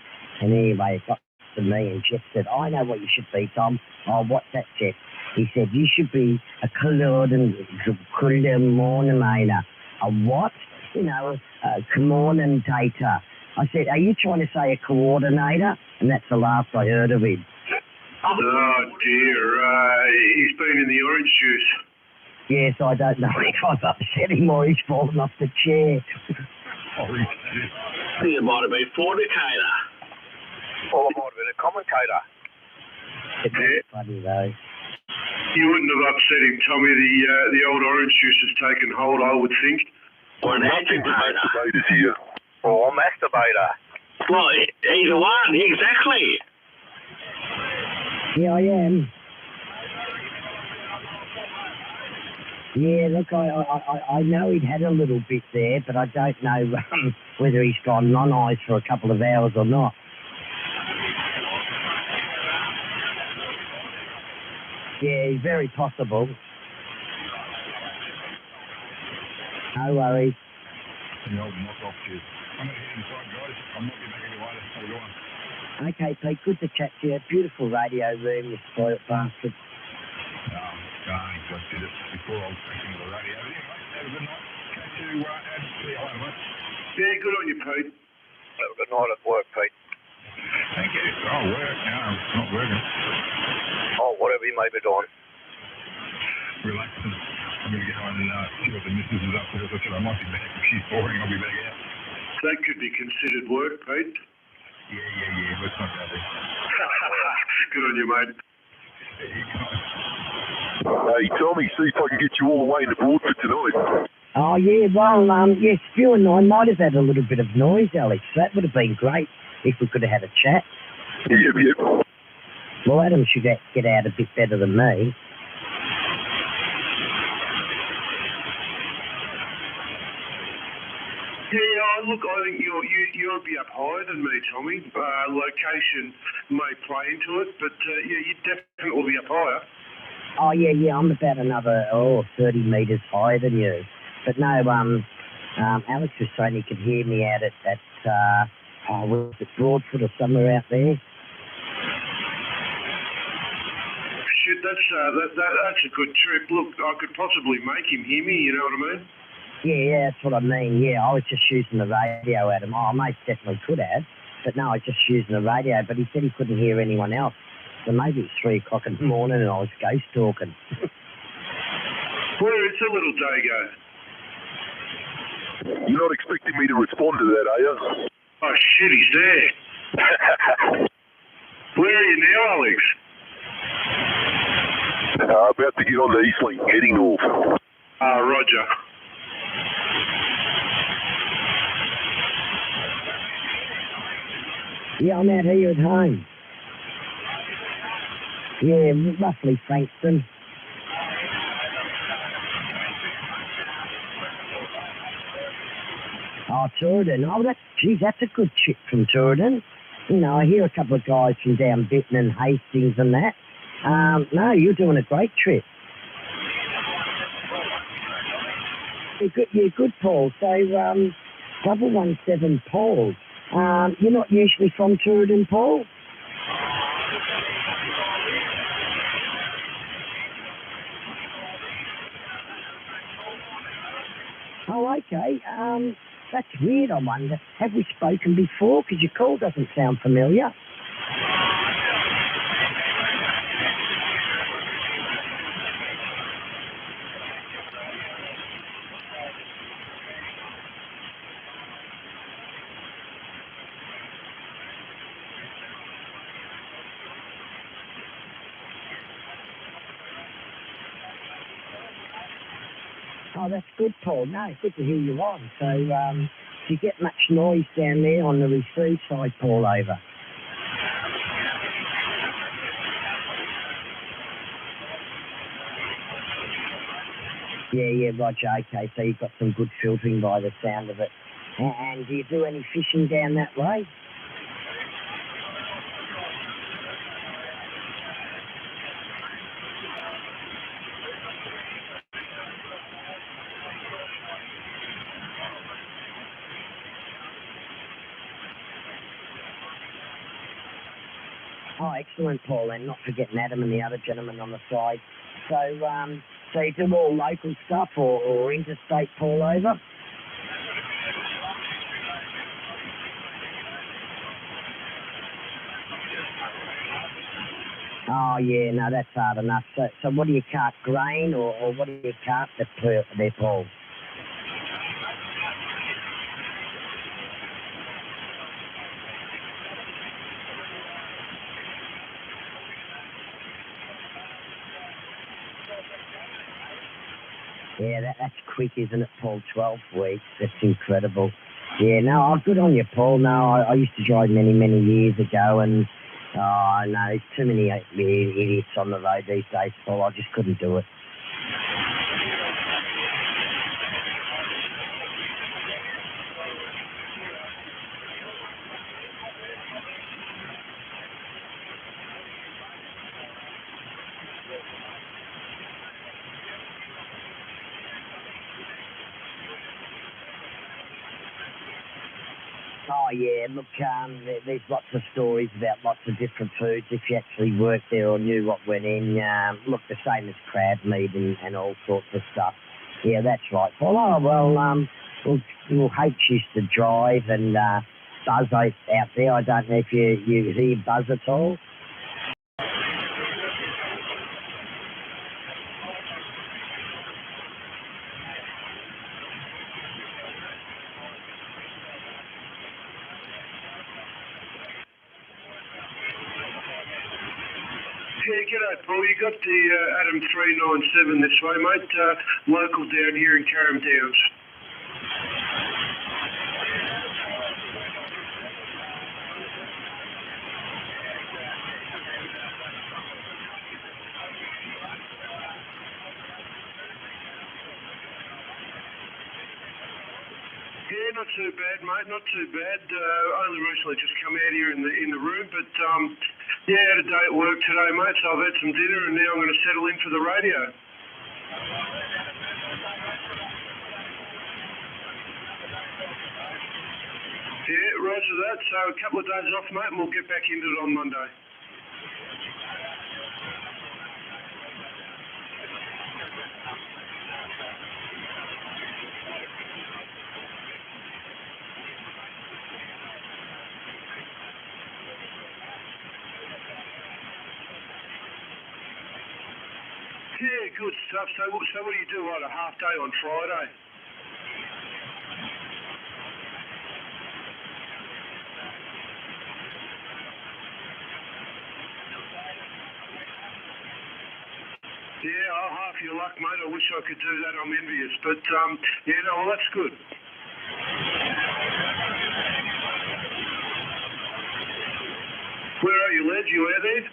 And anyway, it got to me and Jeff said, I know what you should be, Tom. Oh, what's that, Jeff? He said, you should be a coordinator. A what? A coordinator. I said, are you trying to say a coordinator? And that's the last I heard of him. Oh, dear. He's been in the orange juice. Yes, I don't know if I've upset him or he's fallen off the chair. I think it might have been fornicator. Or it might have been a commentator. It's funny, though. You wouldn't have upset him, Tommy. The old orange juice has taken hold, I would think. Or an agitator. Here. Or a masturbator. Well, either one, exactly. Yeah, I am. Yeah, look, I know he'd had a little bit there, but I don't know whether he's gone non-eyes for a couple of hours or not. Yeah, very possible. No worries. Okay, Pete, good to chat to you. Beautiful radio room, you spoiled bastard. Before I was thinking of the radio. Have a good night. Yeah, good on you, Pete. Have a good night at work, Pete. Thank you. Oh, work? No, it's not working. Oh, whatever you may be doing. Relaxing. I'm going to get on and see what the missus is up to. I said I might be back. If she's boring, I'll be back out. That could be considered work, Pete. Yeah. Let's not go there. Good on you, mate. Hey, Tommy, see if I can get you all the way in the board for tonight. Oh, yeah, well, yes, you and I might have had a little bit of noise, Alex. That would have been great if we could have had a chat. Yep. Well, Adam should get out a bit better than me. Yeah, look, I think you'll be up higher than me, Tommy. Location may play into it, but you'd definitely be up higher. Oh, yeah, I'm about another 30 metres higher than you. But no, Alex was saying he could hear me out at was it Broadfoot or somewhere out there? Shit, that's a good trip. Look, I could possibly make him hear me, you know what I mean? Yeah, that's what I mean. Yeah, I was just using the radio at him. Oh, I most definitely could have. But no, I was just using the radio. But he said he couldn't hear anyone else. So maybe it's 3 o'clock in the morning and I was ghost talking. Well, it's a little Dago. You're not expecting me to respond to that, are you? Oh, shit, he's there. Where are you now, Alex? About to get on the Eastlink, heading north. Roger. Yeah, I'm out here at home. Yeah, roughly Frankston. Oh, Tooradin. Oh, that's a good trip from Tooradin. You know, I hear a couple of guys from down Bitton and Hastings and that. No, you're doing a great trip. You're good, Paul. So, 117 Paul. You're not usually from Tooradin, Paul? Oh, okay. That's weird, I wonder. Have we spoken before? Because your call doesn't sound familiar. good, Paul. No, good to hear you on. So, do you get much noise down there on the receive side, Paul, over? Yeah, Roger. Okay, so you've got some good filtering by the sound of it. And do you do any fishing down that way? Oh, excellent, Paul, and not forgetting Adam and the other gentleman on the side. So, so you do all local stuff or interstate, Paul, over? Oh, yeah, no, that's hard enough. So what do you cart, grain or what do you cart there, Paul? Yeah, that's quick, isn't it, Paul? 12 weeks. That's incredible. Yeah, no, good on you, Paul. No, I used to drive many, many years ago, and no, there's too many idiots on the road these days, Paul. I just couldn't do it. Oh, yeah, look, there's lots of stories about lots of different foods if you actually worked there or knew what went in. Look, the same as crab meat and all sorts of stuff. Yeah, that's right, Paul. Oh, well, H used to drive and Buzz out there. I don't know if you hear Buzz at all. Yeah, g'day, Paul. You got the Adam 397 this way, mate. Local down here in Carrum Downs. Yeah, not too bad, mate. Not too bad. Only recently just come out here in the room, but yeah, had a day at work today, mate. So I've had some dinner, and now I'm going to settle in for the radio. Yeah, roger that. So a couple of days off, mate, and we'll get back into it on Monday. Yeah, good stuff. So what do you do, like a half day on Friday? Yeah, half your luck, mate. I wish I could do that. I'm envious. But, yeah, no, well, that's good. Where are you, lad? You out there?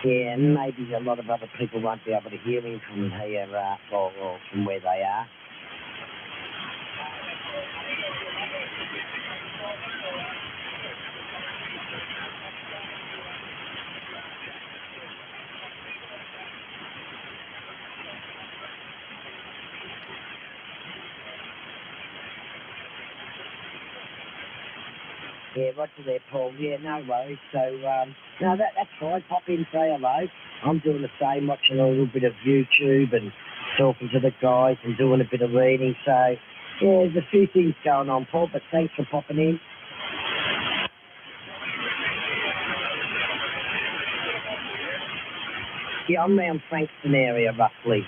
Yeah, maybe a lot of other people won't be able to hear him from here or from where they are. Yeah, roger there, Paul. Yeah, no worries. So, no, that's fine. Pop in, say hello. I'm doing the same, watching a little bit of YouTube and talking to the guys and doing a bit of reading. So, yeah, there's a few things going on, Paul, but thanks for popping in. Yeah, I'm around Frankston area, roughly.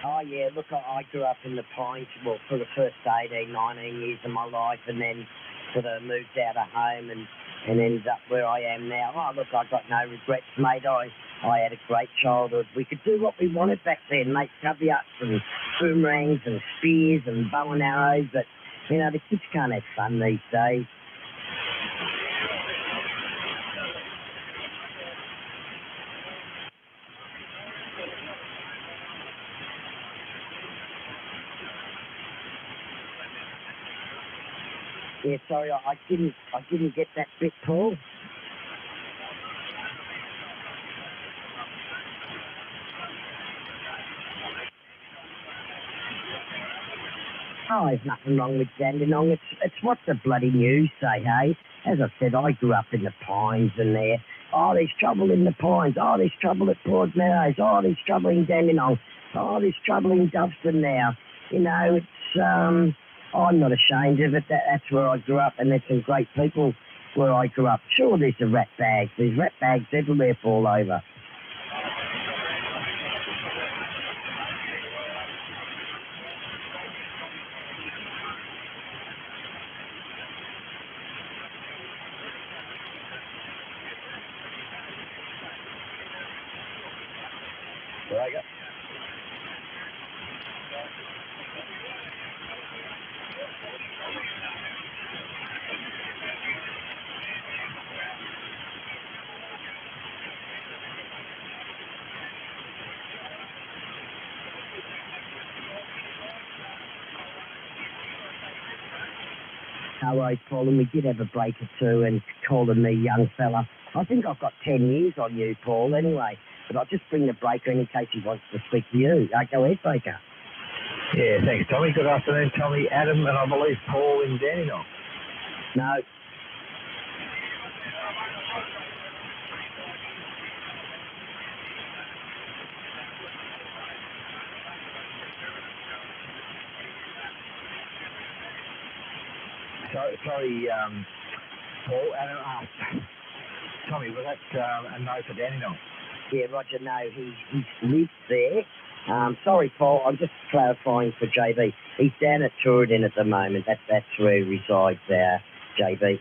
Oh, yeah, look, I grew up in the Pines, well, for the first 18, 19 years of my life, and then sort of moved out of home and ended up where I am now. Oh, look, I got no regrets, mate. I had a great childhood. We could do what we wanted back then, mate, cubby-ups and boomerangs and spears and bow and arrows, but, you know, the kids can't have fun these days. Yeah, sorry, I didn't get that bit, Paul. Oh, there's nothing wrong with Dandenong. It's what the bloody news say, hey? As I said, I grew up in the Pines and there. Oh, there's trouble in the Pines. Oh, there's trouble at Broadmeadows. Oh, there's trouble in Dandenong. Oh, there's trouble in Dubston now. You know, it's, I'm not ashamed of it. That's where I grew up, and there's some great people where I grew up. Sure, there's the rat bags. There's rat bags everywhere fall over. There I go. All right, Paul, and we did have a break or two and calling me young fella. I think I've got 10 years on you, Paul, anyway. But I'll just bring the breaker in case he wants to speak to you. Go ahead, breaker. Yeah, thanks, Tommy. Good afternoon, Tommy, Adam, and I believe Paul in Dandenong. No. Sorry, Paul, Adam, Tommy, was that a no for Dandenong? Yeah, Roger, no, he lives there. Sorry, Paul, I'm just clarifying for JB. He's down at Turin at the moment. That's where he resides there, JB.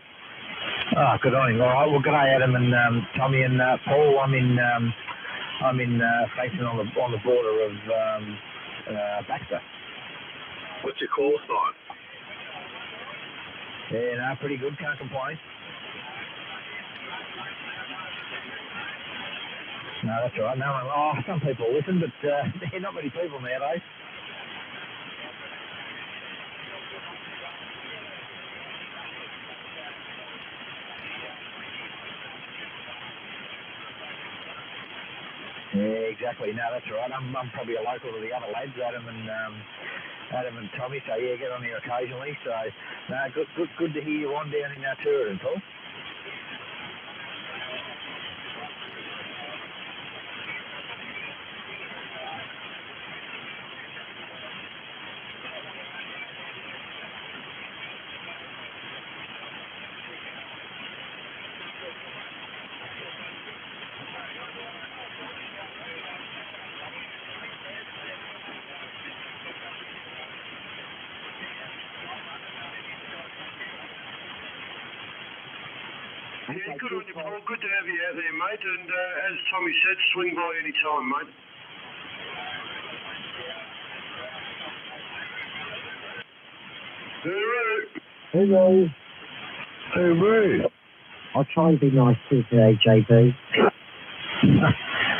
Oh, good on him. All right, well, good day, Adam and Tommy and Paul. I'm in facing on the border of Baxter. What's your call sign? Yeah, no, pretty good. Can't complain. No, that's all right. No one. Oh, some people listen, but not many people nowadays. Yeah, exactly. No, that's all right. I'm probably a local to the other lads, Adam and Tommy. So yeah, get on here occasionally. So no, good to hear you on down in Turin, Paul. Yeah, good on you, Paul. Good to have you out there, mate. And as Tommy said, swing by any time, mate. Hello. Hello. I'll try and be nice to you today, JB.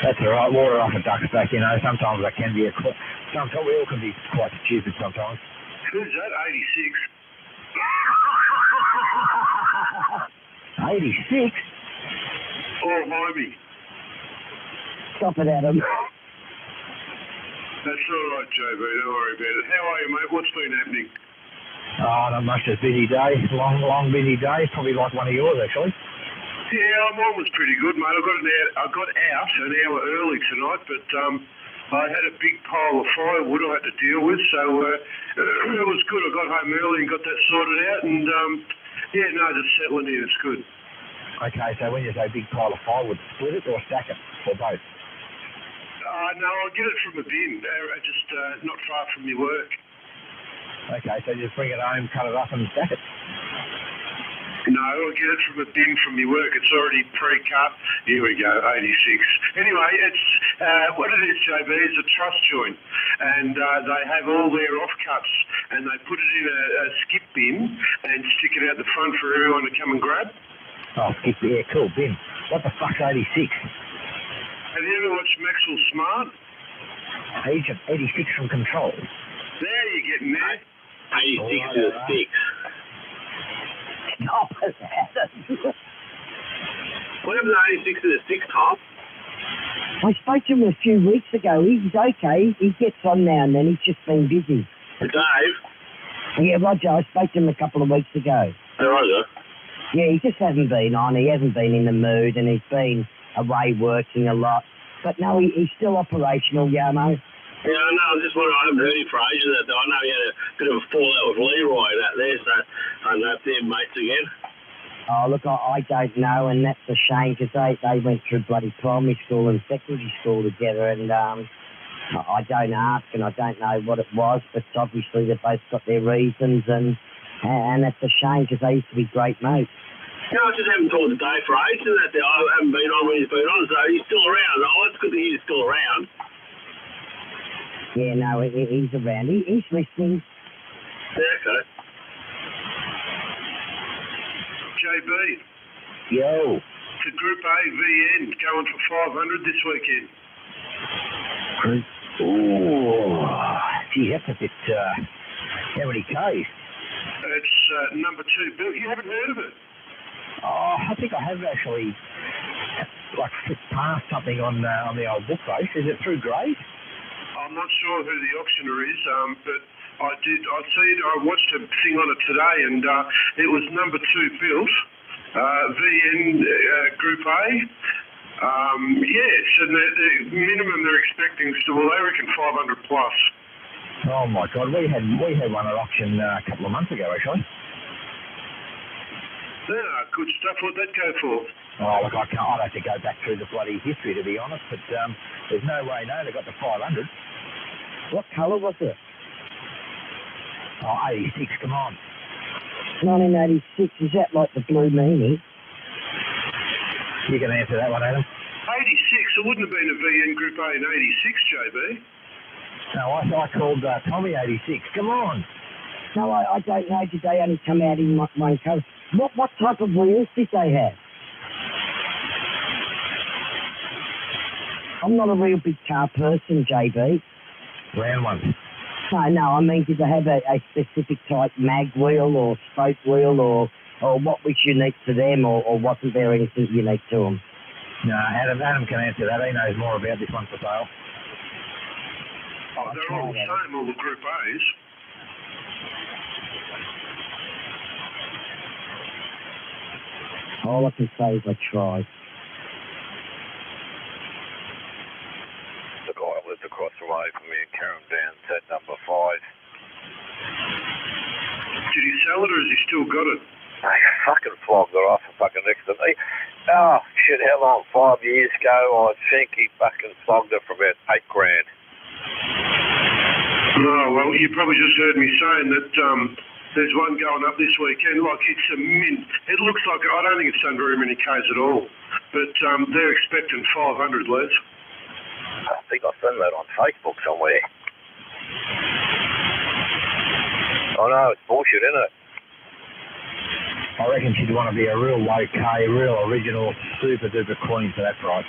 That's all right. Water off a duck's back, you know. Sometimes I can be sometimes we all can be quite stupid sometimes. Who's that? 86? 86? Oh, blimey. Stop it, Adam. That's all right, JB. Don't worry about it. How are you, mate? What's been happening? Oh, not much. A busy day. Long busy day. Probably like one of yours, actually. Yeah, mine was pretty good, mate. I got out an hour early tonight, but I had a big pile of firewood I had to deal with, so it was good. I got home early and got that sorted out, and yeah, no, just settling in. It's good. Okay, so when you say big pile of firewood, split it or stack it, or both? No, I'll get it from a bin, just not far from your work. Okay, so you just bring it home, cut it up and stack it. No, I'll get it from a bin from your work. It's already pre-cut. Here we go, 86. Anyway, it's what it is, JB, is a truss joint. And they have all their offcuts and they put it in a skip bin and stick it out the front for everyone to come and grab. Oh, skip, yeah, cool, bin. What the fuck's 86? Have you ever watched Maxwell Smart? Agent 86 from Control. There, you're getting there. 86 to the 6. Stop it, Adam. What happened to 86 to the 6, Tom? I spoke to him a few weeks ago. He's okay. He gets on now and then. He's just been busy. Dave? Yeah, Roger, I spoke to him a couple of weeks ago. Oh, Roger? Yeah, he just hasn't been on. He hasn't been in the mood and he's been away working a lot. But no, he's still operational, Yamo. Yeah, I know. I just wondering. I haven't heard him for ages. I know he had a bit of a fallout with Leroy and that there, so I don't know if they're mates again. Oh, look, I don't know, and that's a shame because they went through bloody primary school and secondary school together, and I don't ask and I don't know what it was, but obviously they've both got their reasons, and that's a shame because they used to be great mates. Yeah, I just haven't talked to Dave for ages and that there. I haven't been on when he's been on, so he's still around. Oh, it's good that he's still around. Yeah, no, he's around. He's listening. Yeah, okay. JB. Yo. To Group A VN going for 500 this weekend. Group. Ooh. Gee, that's a bit. How many Ks? It's number 2 Bill. You haven't heard of it? Oh, I think I have actually, like, flipped past something on the old book race. Is it through Grade? I'm not sure who the auctioneer is, but I watched a thing on it today, and it was number 2 built, VN Group A. Yes, and the minimum they're expecting is, well, they reckon 500 plus. Oh my God, we had one at auction a couple of months ago, actually. Yeah, good stuff. What'd that go for? Oh, look, I'd have to go back through the bloody history, to be honest, but there's no way, no, they got the 500. What colour was it? Oh, 86, come on. 1986, is that like the Blue Meanie? You can answer that one, Adam. 86, it wouldn't have been a VN Group A in 86, JB. No, I called Tommy 86, come on. No, I don't know. Did they only come out in one colour? What type of wheels did they have? I'm not a real big car person, JB. Round one. No, I mean, did they have a specific type mag wheel or spoke wheel or what was unique to them or wasn't there anything unique to them? No, Adam can answer that. He knows more about this one for sale. Oh, they're all the same, all the Group A's. All I can say is I tried. The guy lives across the way from me in Carramdown, at number 5. Did he sell it or has he still got it? They fucking flogged it off fucking next to me. Oh, shit, how long? 5 years ago, I think he fucking flogged it for about $8 grand. Oh, well, you probably just heard me saying that there's one going up this weekend. Like, it's a mint. It looks like, I don't think it's done very many Ks at all, but they're expecting 500, Les. I think I've seen that on Facebook somewhere. I know, it's bullshit, isn't it? I reckon she'd want to be a real low K, real original, super duper clean for that price.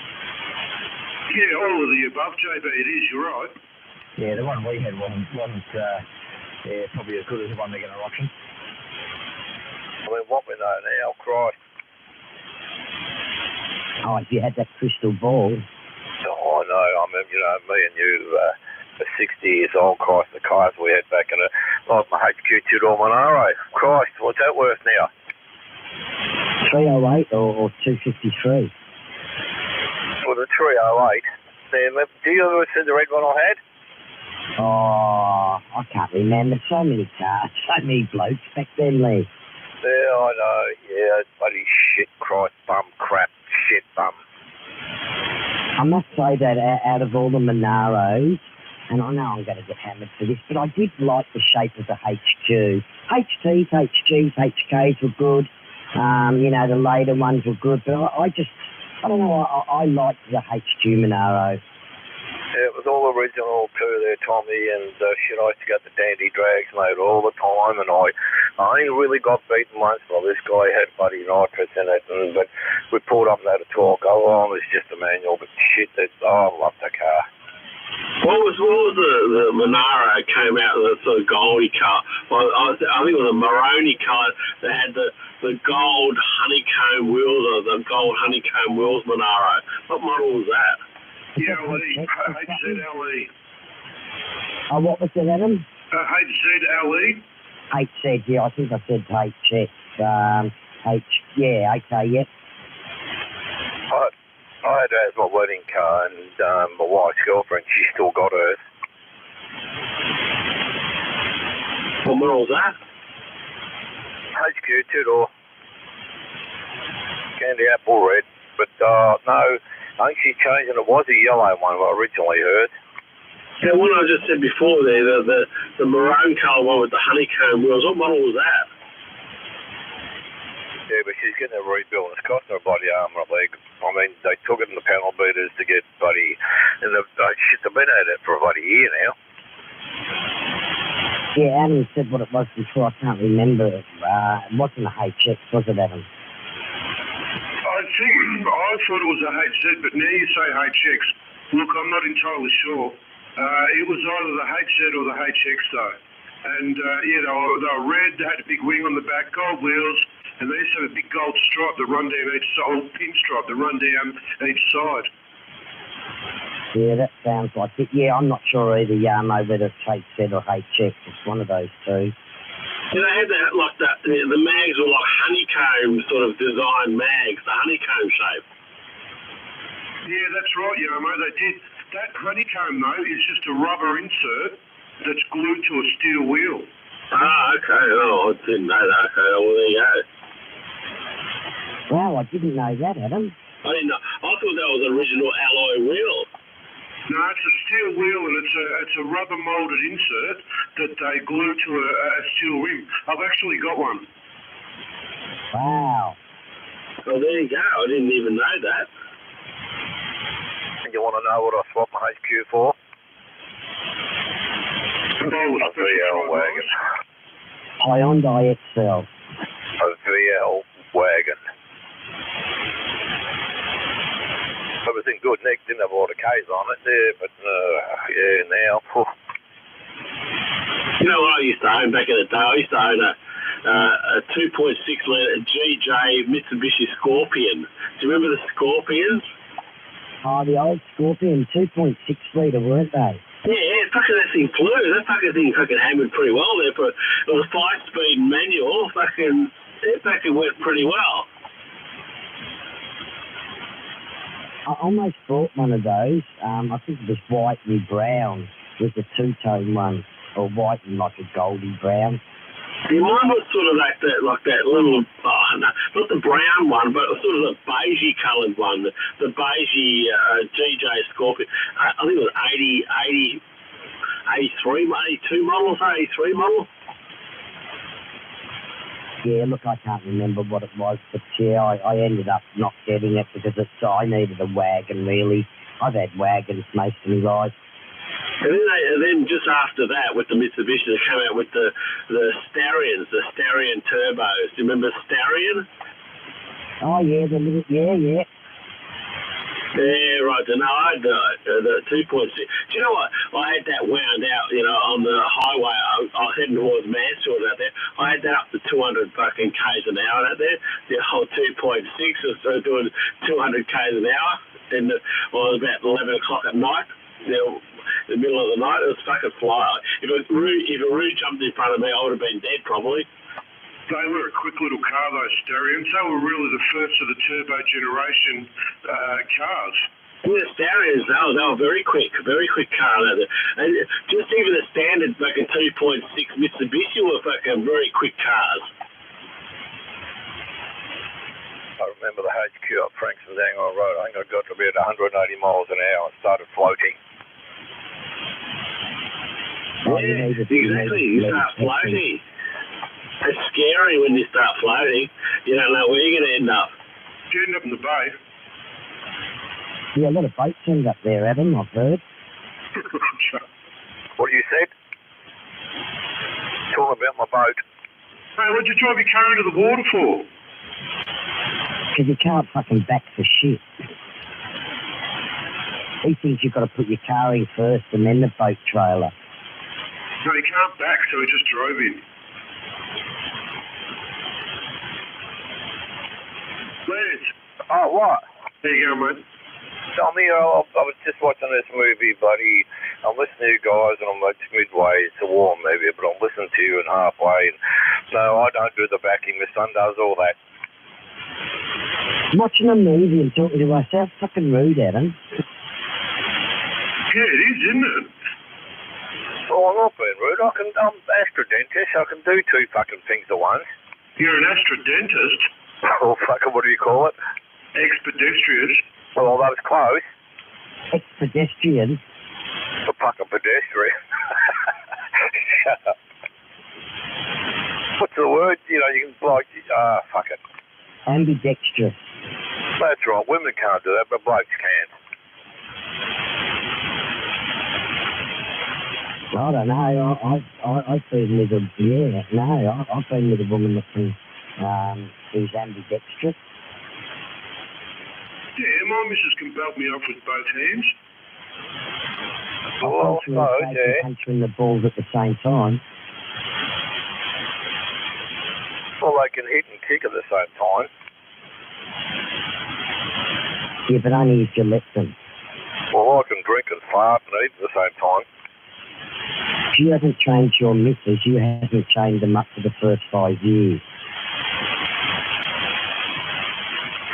Yeah, all of the above, JB, it is, you're right. Yeah, the one we had wasn't probably as good as the one they're going to auction. I mean, what we know now, Christ. Oh, if you had that crystal ball. Oh, I know. I mean, you know, me and you are 60 years old, Christ, the cars we had back in like my HQ2 Monaro. Christ, what's that worth now? 308 or 253. Well, the 308. Then, do you ever see the red one I had? Oh, I can't remember. So many cars, so many blokes back then, Lee. Yeah, I know. Yeah, bloody shit, Christ, bum, crap, shit, bum. I must say that out of all the Monaros, and I know I'm going to get hammered for this, but I did like the shape of the HQ. HTs, HGs, HKs were good. The later ones were good, but I don't know, I liked the HQ Monaro. Yeah, it was all original too there, Tommy, and shit, I used to get the dandy drags, mate, all the time, and I only really got beaten once. Well, this guy had bloody nitrous in it, but we pulled up and had a talk. Oh, it was just a manual, but shit, I loved the car. What was the Monaro came out with the sort of goldy car? Well, I think it was a Moroni car that had the gold honeycomb wheels, or the gold honeycomb wheels Monaro. What model was that? HZLE. Oh, what was it, Adam? HZLE. HZ, yeah, I think I said HX. Okay, yeah. I had that as my wedding car, and my wife's girlfriend, she still got hers. What model was that? HQ, two-door. Candy apple red. But, no, I think she changed, and it was a yellow one I originally heard. Yeah, one I just said before there, the maroon colour one with the honeycomb wheels. What model was that? Yeah, but she's getting a rebuild. It's costing her bloody arm and a leg. I mean, they took it in the panel beaters to get bloody... And they've been at it for about a year now. Yeah, Adam said what it was before. I can't remember. It wasn't a HX, was it, Adam? I thought it was a HZ, but now you say HX. Look, I'm not entirely sure. It was either the HZ or the HX, though. And, they were red, they had a big wing on the back, gold wheels, and they used to have a big gold stripe that run down each side, or pinstripe that run down each side. Yeah, that sounds like it. Yeah, I'm not sure either, whether it's HZ or HX. It's one of those two. Yeah, they had that, like the mags were like honeycomb sort of design mags, the honeycomb shape. Yeah, that's right, Yarmo, they did. That honeycomb, though, is just a rubber insert that's glued to a steel wheel. Ah, okay. Oh, I didn't know that. Okay, well, there you go. Wow, I didn't know that, Adam. I didn't know. I thought that was original alloy wheel. No, it's a steel wheel, and it's a rubber moulded insert that they glue to a steel rim. I've actually got one. Wow. Well, there you go. I didn't even know that. And you want to know what I swapped my HQ for? A VL wagon. Hyundai Excel. A VL wagon. It was in good nick, didn't have a lot of K's on it there, but now. You know what I used to own back in the day? I used to own a 2.6 litre GJ Mitsubishi Scorpion. Do you remember the Scorpions? Oh, the old Scorpion, 2.6 litre, weren't they? Yeah, fucking that thing flew. That fucking thing hammered pretty well there. It was a 5-speed manual. It fucking went pretty well. I almost bought one of those. I think it was white and brown with a two-tone one, or white and like a goldy brown. Yeah, mine was sort of like that little, not the brown one, but sort of the beigey coloured one, the beigey GJ Scorpion. I think it was 82 model, 83 model. Yeah, look, I can't remember what it was, but yeah, I ended up not getting it because I needed a wagon, really. I've had wagons most of my life. And then just after that, with the Mitsubishi, they came out with the Starions, the Starion turbos. Do you remember Starion? Oh, yeah, the little, yeah. Yeah, right. No, I had the 2.6. Do you know what? I had that wound out, on the highway. I was heading towards Mansfield out there. I had that up to 200 fucking Ks an hour out there. The whole 2.6 was doing 200 Ks an hour. And it was about 11 o'clock at night. The middle of the night, it was fucking fly. If a Roo jumped in front of me, I would have been dead probably. They were a quick little car, those Starions. They were really the first of the turbo generation cars. Yeah, Starions, they were very quick car. And just even the standard fucking 2.6 Mitsubishi were fucking very quick cars. I remember the HQ up Frankston Dangle Road. I think I got to about 180 miles an hour and started floating. Yeah, exactly. You start floating. It's scary when you start floating. You don't know where you're going to end up. You end up in the bay. Yeah, a lot of boats end up there, Adam, I've heard. What you said? Talking about my boat. Hey, what'd you drive your car into the water for? Because you can't fucking back for shit. He thinks you've got to put your car in first and then the boat trailer. No, he can't back, so he just drove in. Les. Oh, what? There you go, mate. Tommy, I was just watching this movie, buddy. I'm listening to you guys, and I'm like midway. It's a war movie, but I'm listening to you and halfway. And no, I don't do the backing. My son does all that. Watching a movie and talking to myself, fucking rude, Adam. Yeah, it is, isn't it? Oh, I'm not being rude. I'm astrodentist. I can do two fucking things at once. You're an astrodentist? Oh, fucking, what do you call it? Ex-pedestrian. Well, that was close. Ex-pedestrian? A fucking pedestrian. Shut up. What's the word? You know, you can like, fuck it. Ambidextrous. That's right. Women can't do that, but blokes can. I don't know. I've been with a I've been with a woman that can who's ambidextrous. Yeah, my missus can belt me up with both hands. Punch her in the balls at the same time. Well, they can hit and kick at the same time. Yeah, but only if you let them. Well, I can drink and fart and eat at the same time. If you haven't trained your missus, you haven't trained them up for the first 5 years.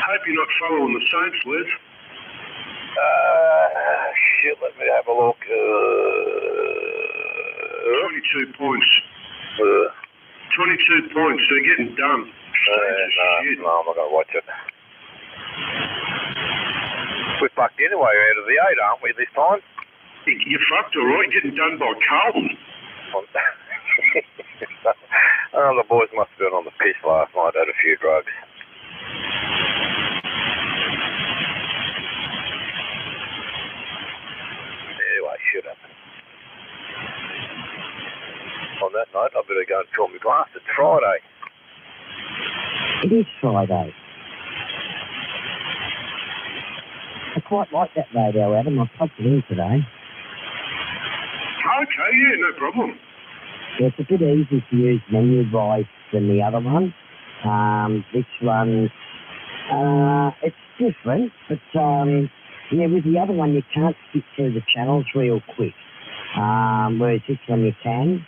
Hope you're not following the Saints, Les. Shit, let me have a look. 22 points. 22 points, they're getting done. No, I'm not going to watch it. We're fucked anyway out of the 8, aren't we, this time? You're fucked, all right, getting done by Carlton. The boys must have been on the piss last night, had a few drugs. Anyway, shut up. On that note, I better go and fill my glass. It's Friday. It is Friday. I quite like that radio, Adam. I plugged it in today. Okay, yeah, no problem. Yeah, it's a bit easy to use menu-wise than the other one. This one, it's different, but yeah, with the other one you can't skip through the channels real quick, whereas this one you can.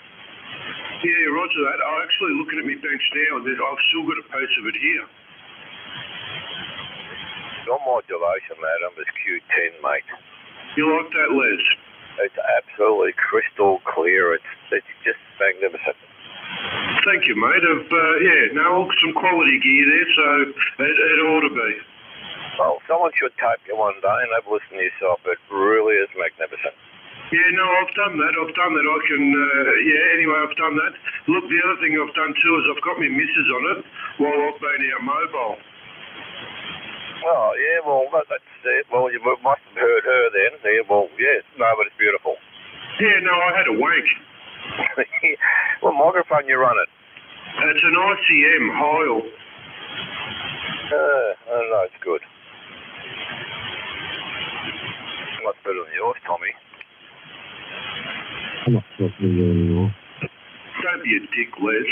Yeah, roger that. I'm actually looking at my bench now, and I've still got a piece of it here. Your modulation, Adam, is Q10, mate. You like that, Les? It's absolutely crystal clear. It's just magnificent. Thank you, mate. Some quality gear there, so it ought to be. Well, someone should tape you one day and have a listen to yourself. It really is magnificent. Yeah, no, I've done that. I can, anyway, I've done that. Look, the other thing I've done too is I've got my missus on it while I've been out mobile. Oh, yeah, well, that's it. Well, you must have heard her then. Yeah, well, yes, no, but it's beautiful. Yeah, no, I had a wank. What microphone you running? It's an ICM Heil. I don't know, it's good. Much better than yours, Tommy. I'm not talking to you anymore. Don't be a dick, Les.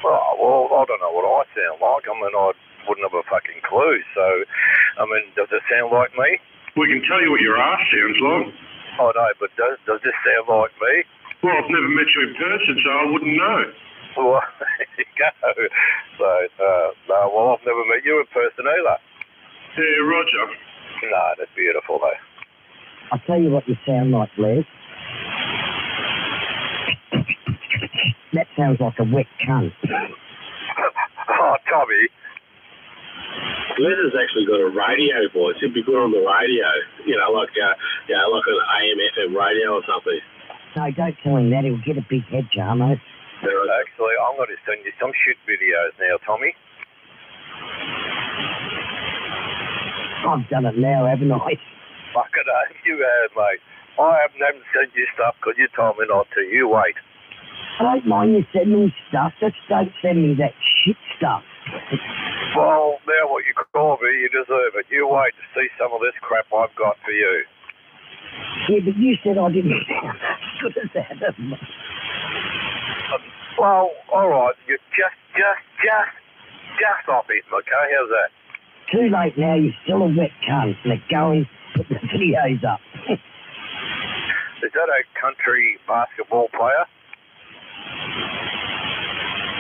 Oh, well, I don't know what I sound like. I mean, I wouldn't have a fucking clue. So, I mean, does it sound like me? We can tell you what your ass sounds like. Oh, no, but does this sound like me? Well, I've never met you in person, so I wouldn't know. Well, there you go. So, well, I've never met you in person either. Yeah, roger. No, that's beautiful, though. I'll tell you what you sound like, Les. That sounds like a wet cunt. Oh, Tommy. Les has actually got a radio voice. He'd be good on the radio, like an AM, FM radio or something. No, don't tell him that. He'll get a big head, Jarmo. Actually, I'm going to send you some shit videos now, Tommy. I've done it now, haven't I? Fucking hell, you have, mate. I haven't sent you stuff because you told me not to. You wait. I don't mind you sending me stuff. Just don't send me that shit stuff. Well, now what you call me, you deserve it. You wait to see some of this crap I've got for you. Yeah, but you said I didn't sound as good as that. Well, all right. You just off it, okay? How's that? Too late now. You're still a wet cunt. Now go and put the videos up. Is that a country basketball player?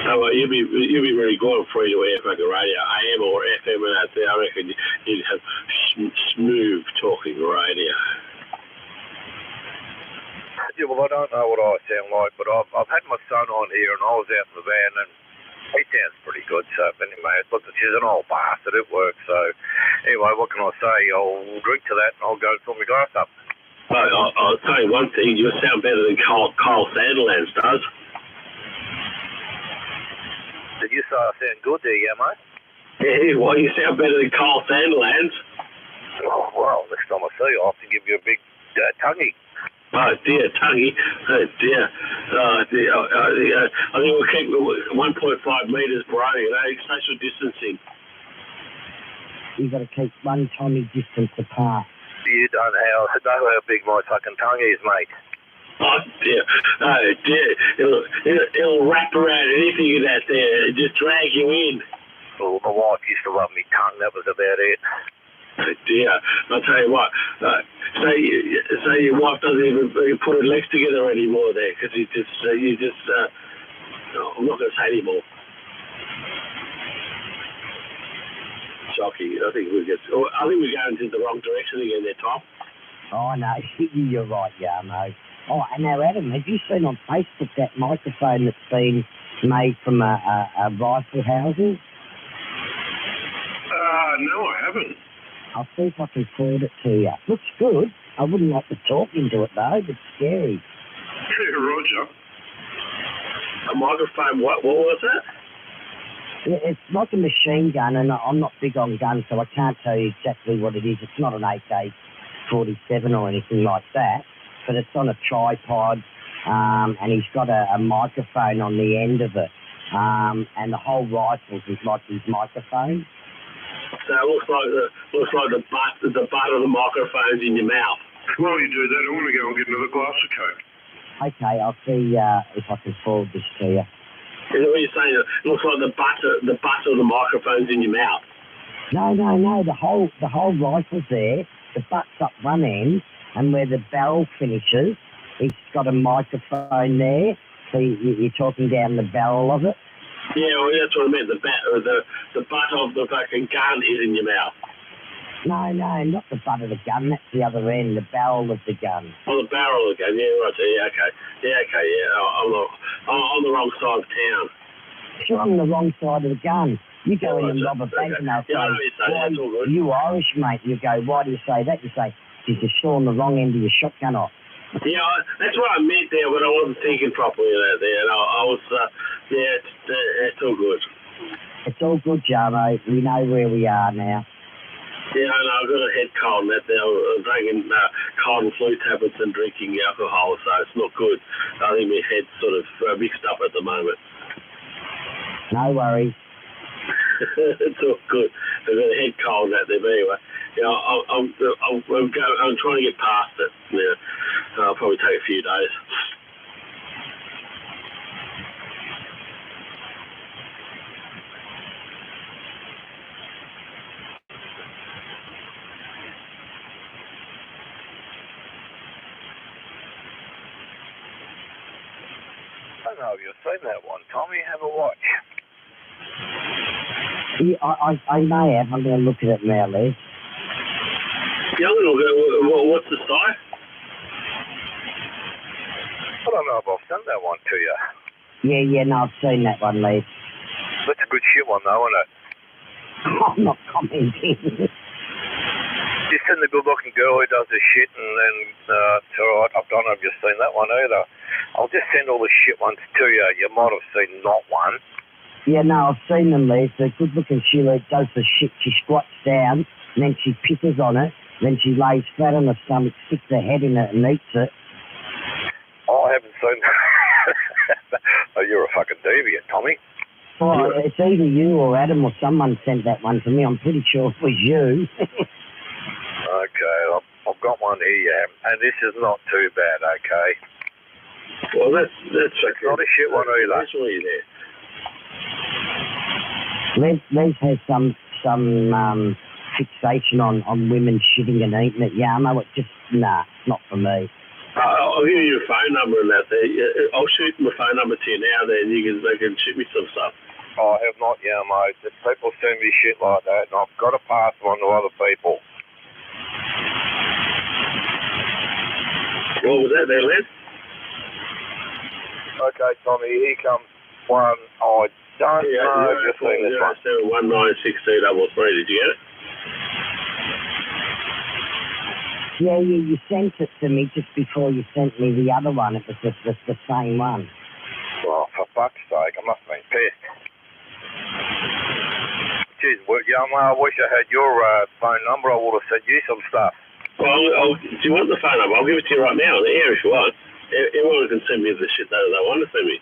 No, well, you'd be really good on free-to-air fucking radio, AM or FM and out there. I reckon you'd have smooth talking radio. Yeah, well, I don't know what I sound like, but I've had my son on here and I was out in the van and he sounds pretty good. So anyway, look, she's an old bastard. It works. So anyway, what can I say? I'll drink to that and I'll go and fill my glass up. Well, I'll tell you one thing. You sound better than Kyle Sandilands does. Did you say I sound good there, yeah, mate? Yeah, well, you sound better than Kyle Sandilands. Oh, well, next time I see you, I'll have to give you a big tonguey. Oh, dear, tonguey. Oh, dear. I think we'll keep 1.5 metres below, social distancing. You've got to keep 1 tiny distance apart. You don't know how big my fucking tongue is, mate. Oh dear, it'll wrap around anything out there and just drag you in. Well, my wife used to love me tongue, that was about it. Oh dear, I'll tell you what, say your wife doesn't even put her legs together anymore there, because I'm not going to say anymore. Shocking, I think we're going into the wrong direction again there, Tom. Oh no, you're right, Yarmo. Oh, and now, Adam, have you seen on Facebook that microphone that's been made from a rifle housing? No, I haven't. I'll see if I can forward it to you. Looks good. I wouldn't like to talk into it, though, but scary. Yeah, Roger. A microphone, what was that? Yeah, it's like a machine gun, and I'm not big on guns, so I can't tell you exactly what it is. It's not an AK-47 or anything like that. But it's on a tripod, and he's got a microphone on the end of it, and the whole rifle is like his microphone. So it looks like the butt of the microphone's in your mouth. While you do that, I want to go and get another glass of Coke. Okay, I'll see if I can forward this to you. Is that what you're saying? It looks like the butt of the microphone's in your mouth. No. The whole rifle's there. The butt's up one end. And where the barrel finishes, it's got a microphone there. So you're talking down the barrel of it? Yeah, well, that's what I meant. The butt of the fucking gun is in your mouth. No, not the butt of the gun. That's the other end, the barrel of the gun. Oh, the barrel of the gun. Yeah, right. Yeah, okay. I'm on the wrong side of town. You're on the wrong side of the gun. You go in and rob a bank and they'll say, you Irish, mate. You go, why do you say that? You say, you're showing the wrong end of your shotgun off. Yeah, that's what I meant there, but I wasn't thinking properly there. I was, it's all good. It's all good, Jarmo. We know where we are now. Yeah, I know. I've got a head cold and that now. I'm taking cold and flu tablets and drinking alcohol, so it's not good. I think my head's sort of mixed up at the moment. No worries. It's all good. I've got a head cold and that there, but anyway. Yeah, I'm trying to get past it. Yeah, I'll probably take a few days. I don't know if you've seen that one, Tommy. Have a watch. Yeah, I may have. I'm going to look at it now, Les. What's the site? I don't know if I've sent that one to you. Yeah, no, I've seen that one, Les. That's a good shit one, though, isn't it? I'm not commenting. She's seen the good-looking girl who does the shit, and then it's all right. I don't know if you've seen that one either. I'll just send all the shit ones to you. You might have seen not one. Yeah, no, I've seen them, Les. The good-looking Sheila does the shit. She squats down, and then she pisses on it, then she lays flat on her stomach, sticks her head in it, and eats it. Oh, I haven't seen that. Oh, you're a fucking deviant, Tommy. Oh, it's either you or Adam or someone sent that one to me. I'm pretty sure it was you. Okay, I've got one here, yeah, and this is not too bad, okay? Well, that's not a shit one either. That's really there. Les has some fixation on women shitting and eating at Yarmo. It's just, nah, not for me. I'll give you your phone number and that there. I'll shoot my phone number to you now there, and you can shoot me some stuff. I have not, yeah, mate. If people send me shit like that, and I've got to pass them on to other people. What was that there, Les? Okay, Tommy, here comes one. I don't know if you've seen this one. 196233. Did you get it? Yeah, you sent it to me just before you sent me the other one. It was the same one. Oh, for fuck's sake, I must have been pissed. Jeez, I wish I had your phone number. I would have sent you some stuff. Well, do you want the phone number? I'll give it to you right now on the air if you want. Everyone can send me the shit that they want to send me.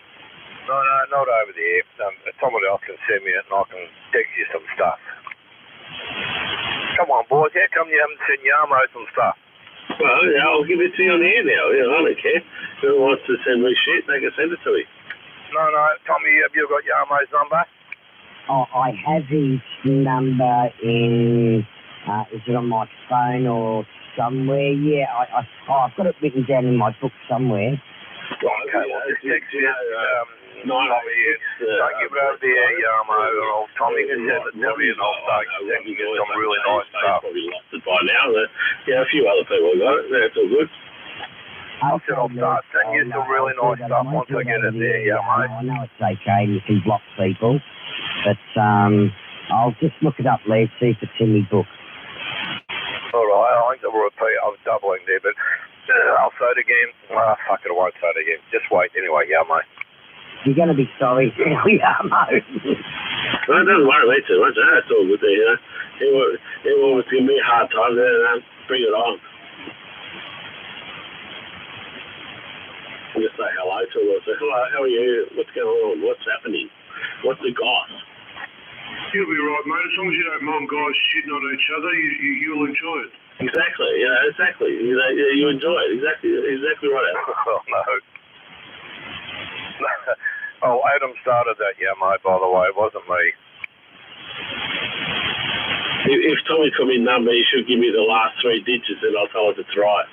No, not over the air. Somebody else can send me it and I can text you some stuff. Come on, boys. How come you haven't sent Yarmo some stuff? Well, yeah, I'll give it to you on the air now. I don't care. Whoever wants to send me shit, they can send it to me. No, Tommy, have you got Yarmo's number? Oh, I have his number in, is it on my phone or somewhere? Yeah, I've got it written down in my book somewhere. Okay, well, just text me. Tommy, don't give it over the air, Yarmo. Tommy can send it to me and I'll start sending you some really nice stuff. Probably lost it by now. Yeah, a few other people got it. That's all good. I said I'll start sending you some really nice stuff once I get it there, Yarmo. I know it's okay, you can block people, but I'll just look it up, Les, see if it's in my book. All right, I think I was doubling there, but I'll say it again. Fuck it, I won't say it again. Just wait anyway, Yarmo. You're going to be sorry now, Yarmo. Well, it doesn't worry me too much. That's all good there, you know. It will give me a hard time there, bring it on. I'll just say hello to her. Say, hello, how are you? What's going on? What's happening? What's the goss? You'll be right, mate. As long as you don't mind guys shitting on each other, you'll enjoy it. Exactly. Yeah, exactly. You enjoy it. Exactly right. Oh, no. Oh, Adam started that, mate, by the way. It wasn't me. If Tommy told me number, he should give me the last 3 digits and I'll tell her to try.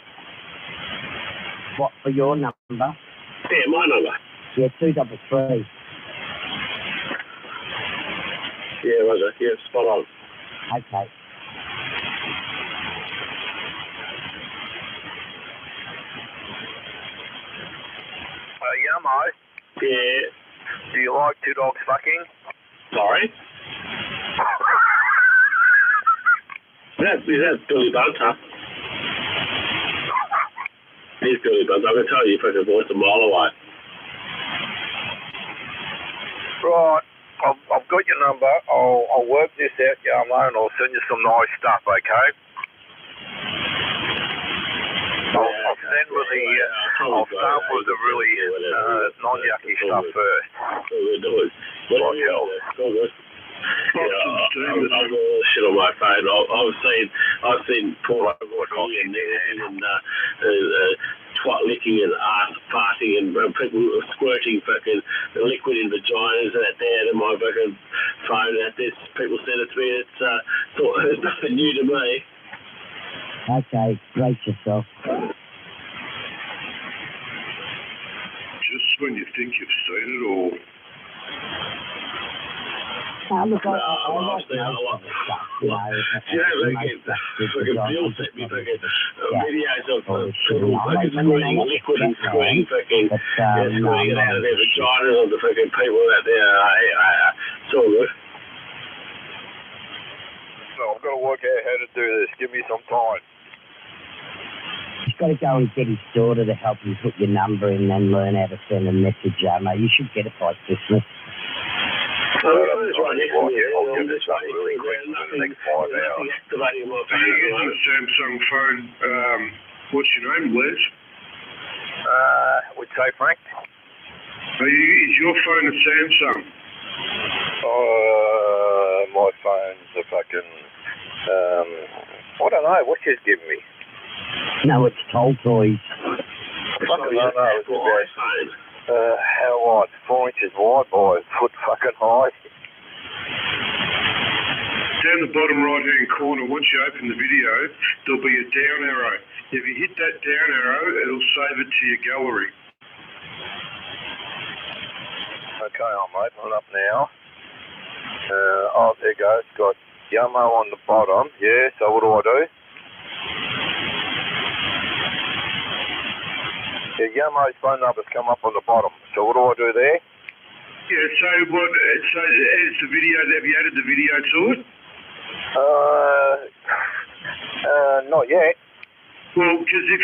What, for your number? Yeah, my number. Yeah, 233. Yeah, Roger. Yeah, spot on. Okay. Yarmo? Yeah. Do you like 2 dogs fucking? Sorry? Is that Billy Bunter? He's Billy Bunter. I can tell you fucking voice a mile away. Right. I've got your number. I'll work this out, Yarmo, and I'll send you some nice stuff, okay? I'll send with the. I'll start with the really non-yucky stuff first. Like hell. I've got all the shit on my phone. I've seen Paul O'Reilly and twat licking and ass farting and people squirting fucking liquid in vaginas and that there in my fucking phone. People send it to me. It's nothing new to me. Okay, brace yourself. Just when you think you've seen it all. Look, I like most of the stuff, you know. Bill sent me fucking videos of people fucking squirting liquid and squirting fucking squirting it out of their vaginas of the fucking people out there. It's all good. I've got to work out how to do this. Give me some time. He's got to go and get his daughter to help him put your number in and learn how to send a message, Jamo. You should get it by Christmas. I'll get this up really quick in the next 5 hours. Activating my phone. You're using a Samsung phone. What's your name, Les? Would say Frank. Is your phone a Samsung? My phone's a fucking. I don't know. What she's giving me? No, it's Toll Toys. Fucking don't know. It's about how wide? 4 inches wide by a foot fucking high. Down the bottom right-hand corner, once you open the video, there'll be a down arrow. If you hit that down arrow, it'll save it to your gallery. Okay, I'm opening up now. There you go. It's got Yamo on the bottom. Yeah, so what do? Yeah, Yamo's phone number's come up on the bottom. So what do there? Yeah, so what? So is the video? Have you added the video to it? Not yet. Well, because if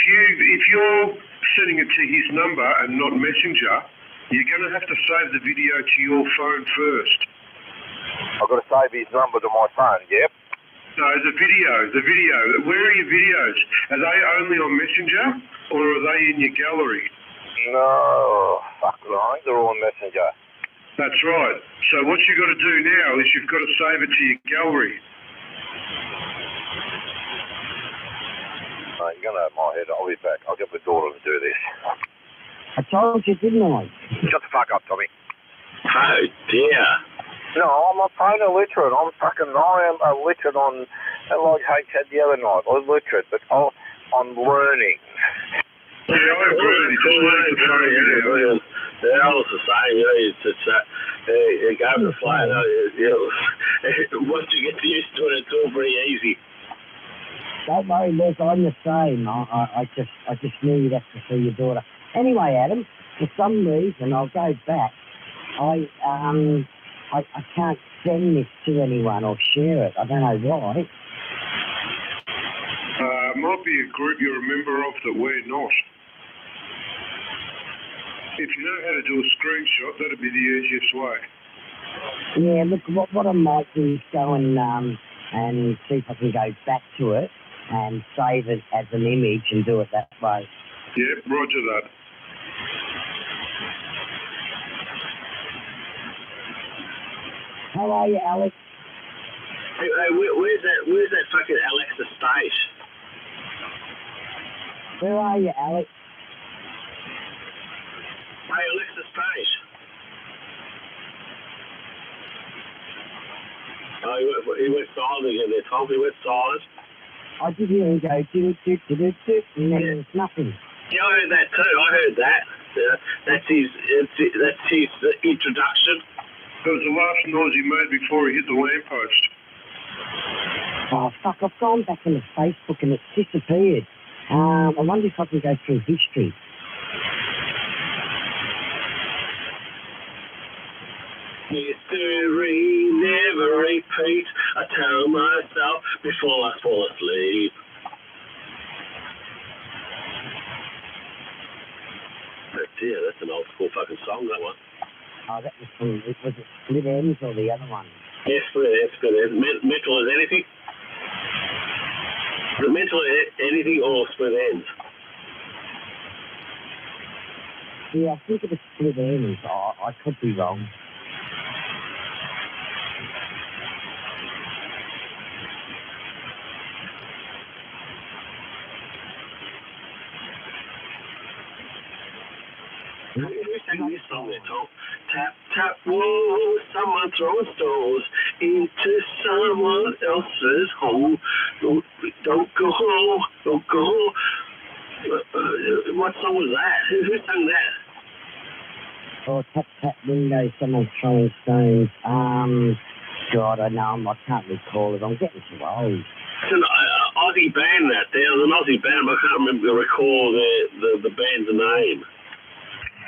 you're sending it to his number and not Messenger, you're going to have to save the video to your phone first. I've got to save his number to my phone. Yep. No, the video. Where are your videos? Are they only on Messenger or are they in your gallery? No, fuck no, I think they're all on Messenger. That's right. So what you've got to do now is you've got to save it to your gallery. No, you're going to have my head. I'll be back. I'll get my daughter to do this. I told you, didn't I? Shut the fuck up, Tommy. Oh, dear. No, I'm a phone illiterate. I am illiterate on, like H had the other night. I was literate, but I'm learning. Yeah, I agree. Just learn to phone video. They're all the same, you know. You go to the fly, once you get used to it, it's all pretty easy. Don't worry, Liz, I'm the same. I just knew you'd have to see your daughter. Anyway, Adam, for some reason, I'll go back. I can't send this to anyone or share it. I don't know why. It might be a group you're a member of that we're not. If you know how to do a screenshot, that'd be the easiest way. Yeah, look, what I might do is go and see if I can go back to it and save it as an image and do it that way. Yep, roger that. How are you, Alex? Hey, where's that fucking Alexa stage? Where are you, Alex? Hey, Alexa stage. Oh, he went silent again there, Tom. He went silent. I did hear him go do, and then there was nothing. Yeah, I heard that too. I heard that. That's his introduction. That was the last noise he made before he hit the lamppost. Oh, fuck, I've gone back into Facebook and it's disappeared. I wonder if I can go through history. History never repeats. I tell myself before I fall asleep. Oh dear, that's an old school fucking song, that one. Oh, that was from, was it Split Ends or the other one? Yeah, Split Ends. Mental as anything? The mental anything or Split Ends? Yeah, I think it was Split Ends. I could be wrong. Who sang this song there, Tom? Tap, tap, whoa, someone throwing stones into someone else's home. Don't go home, don't go home. What song was that? Who sang that? Oh, tap, tap, window, someone throwing stones. God, I know, I can't recall it. I'm getting too old. It's an Aussie band that. There's an Aussie band, but I can't recall the band's name.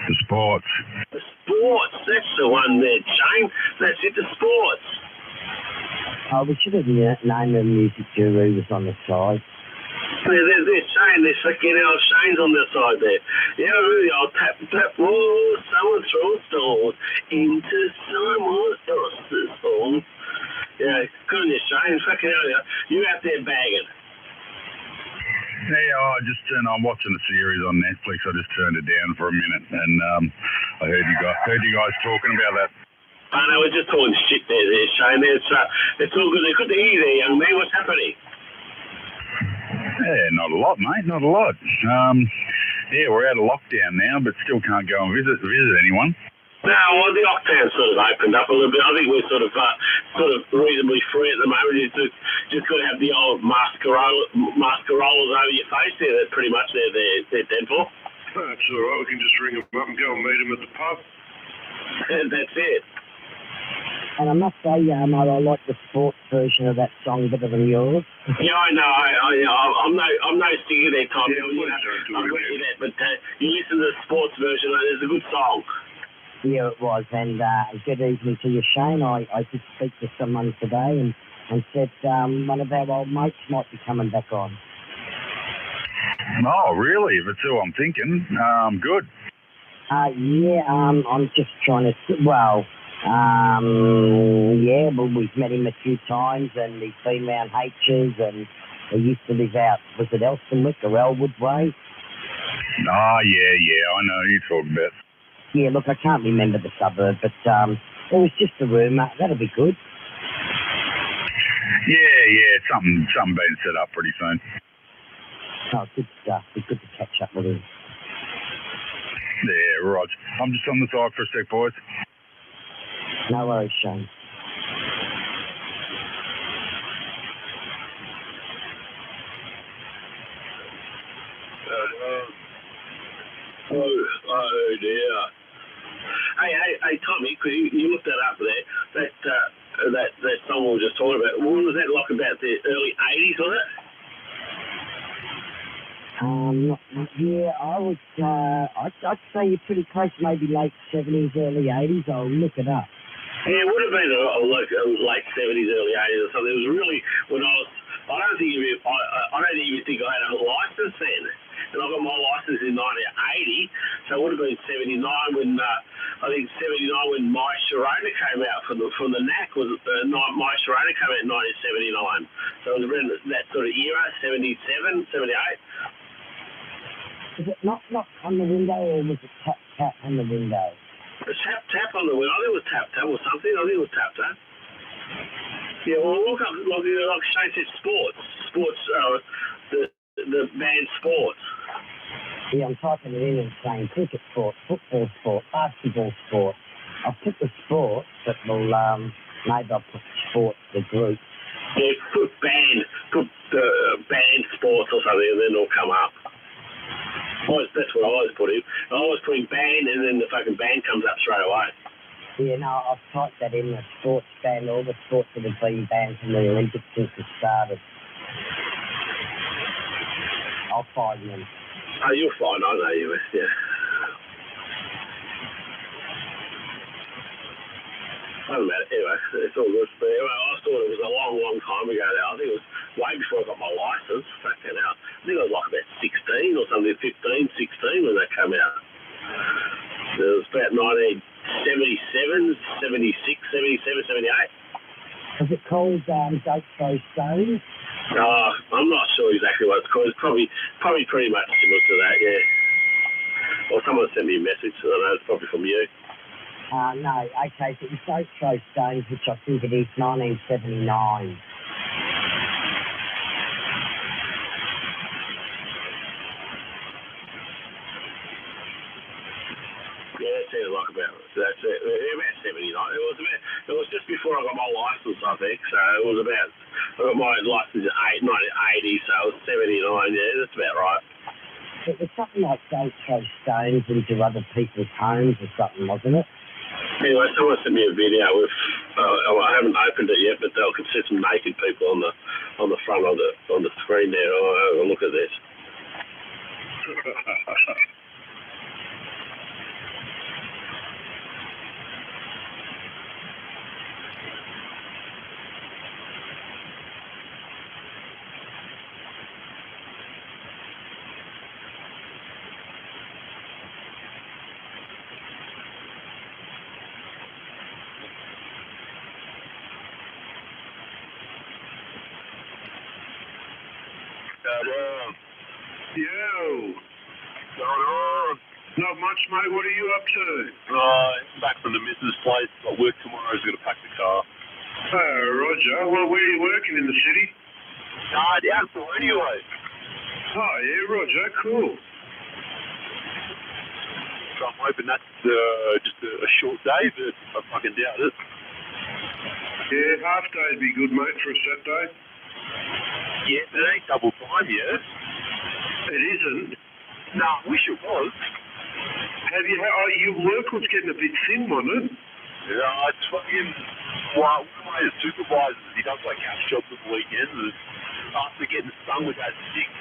The Sports. The Sports, that's the one there, Shane. That's it, the Sports. Oh, we should have known the music guru was on the side. There's Shane, there's fucking Shane's on the side there. Yeah, really, I'll tap, whoa, someone throws stones into someone else's home. Yeah, good on you, Shane. Fucking hell, you out there bagging. Yeah, I'm watching a series on Netflix. I just turned it down for a minute, and I heard you guys talking about that. I know, we're just talking shit there, Shane. It's all good. It's good to hear you there, young man. What's happening? Yeah, not a lot, mate. Not a lot. Yeah, we're out of lockdown now, but still can't go and visit anyone. No, well, the Octown sort of opened up a little bit. I think we're sort of reasonably free at the moment. You just got to have the old mascarolas over your face there. They're pretty much they're dead for. That's all right. We can just ring them up and go and meet them at the pub. That's it. And I must say, I like the sports version of that song better than yours. Yeah, I know. I'm no sticker there, Tom. Yeah, I'll grant you that. But you listen to the sports version, it's a good song. Yeah, it was. And good evening to you, Shane. I did speak to someone today and said one of our old mates might be coming back on. Oh, really? If it's who I'm thinking, good. Yeah, I'm just trying to... Well... yeah, well, we've met him a few times and he's been round H's and he used to live out, was it Elstonwick or Elwood Way? Oh, yeah, I know who you're talking about. Yeah, look, I can't remember the suburb, but it was just a rumour. That'll be good. Yeah, something being set up pretty soon. Oh, good stuff. It's good to catch up with him. Yeah, right. I'm just on the side for a sec, boys. No worries, Shane. Oh dear. Hey, Tommy, could you look that up there? That song we were just talking about. What was that like about the early 80s, was it? Yeah, I'd say you're pretty close, maybe late 70s, early 80s. I'll look it up. Yeah, it would have been like late 70s, early 80s or something. It was really when I don't even think I had a license then. And I got my license in 1980, so it would have been 79 when when My Sharona came out from the NAC. Was it My Sharona came out in 1979? So it was around that sort of era, 77, 78. Was it not on the window, or was it tap on the window? Tap on the window. I think it was tap or something. I think it was tap. Yeah, well, look up like Shane said, sports. The band sports. Yeah, I'm typing it in and saying cricket sport, football sport, basketball sport. I'll put the sport, but maybe I'll put sports, the group. Yeah, put band sports or something, and then it'll come up. That's what I always put in. I always put in band, and then the fucking band comes up straight away. Yeah, no, I've typed that in, the sports band, all the sports that have been banned from the Olympics since it started. I'll find them. Oh, you'll find, I know you, yeah. Doesn't matter. Anyway, it's all good. But anyway, I thought it was a long, long time ago now. I think it was way before I got my licence. Fucking hell. I think I was like about 16 or something, 15, 16 when they came out. It was about 1977, 76, 77, 78. Was it called Don't Throw Stones? I'm not sure exactly what it's called. It's probably pretty much similar to that, yeah. Or someone sent me a message, so I know it's probably from you. No, okay, so it was Don't Throw Stones, which I think it is 1979. Yeah, that sounds like about 79. It was just before I got my license, I think. So it was about, I got my license in 1980, so it was 79. Yeah, that's about right. It was something like Don't Throw Stones into other people's homes or something, wasn't it? Anyway, someone sent me a video with. I haven't opened it yet, but I can see some naked people on the front of the screen there. I'll have a look at this. going on? Not much, mate. What are you up to? Back from the missus' place. Got work tomorrow. He's got to pack the car. Oh, Roger. Well, where are you working, in the city? Nah, down for anyway. Oh, yeah, Roger. Cool. So I'm hoping that's just a short day, but I fucking doubt it. Yeah, half day'd be good, mate, for a Saturday. Yeah, but it ain't double time, yeah? It isn't. No, I wish it was. Your work was getting a bit thin, wasn't it? Yeah, it's fucking... Well, one of my supervisors, he does like house jobs at the weekends, and after getting stung with that sick,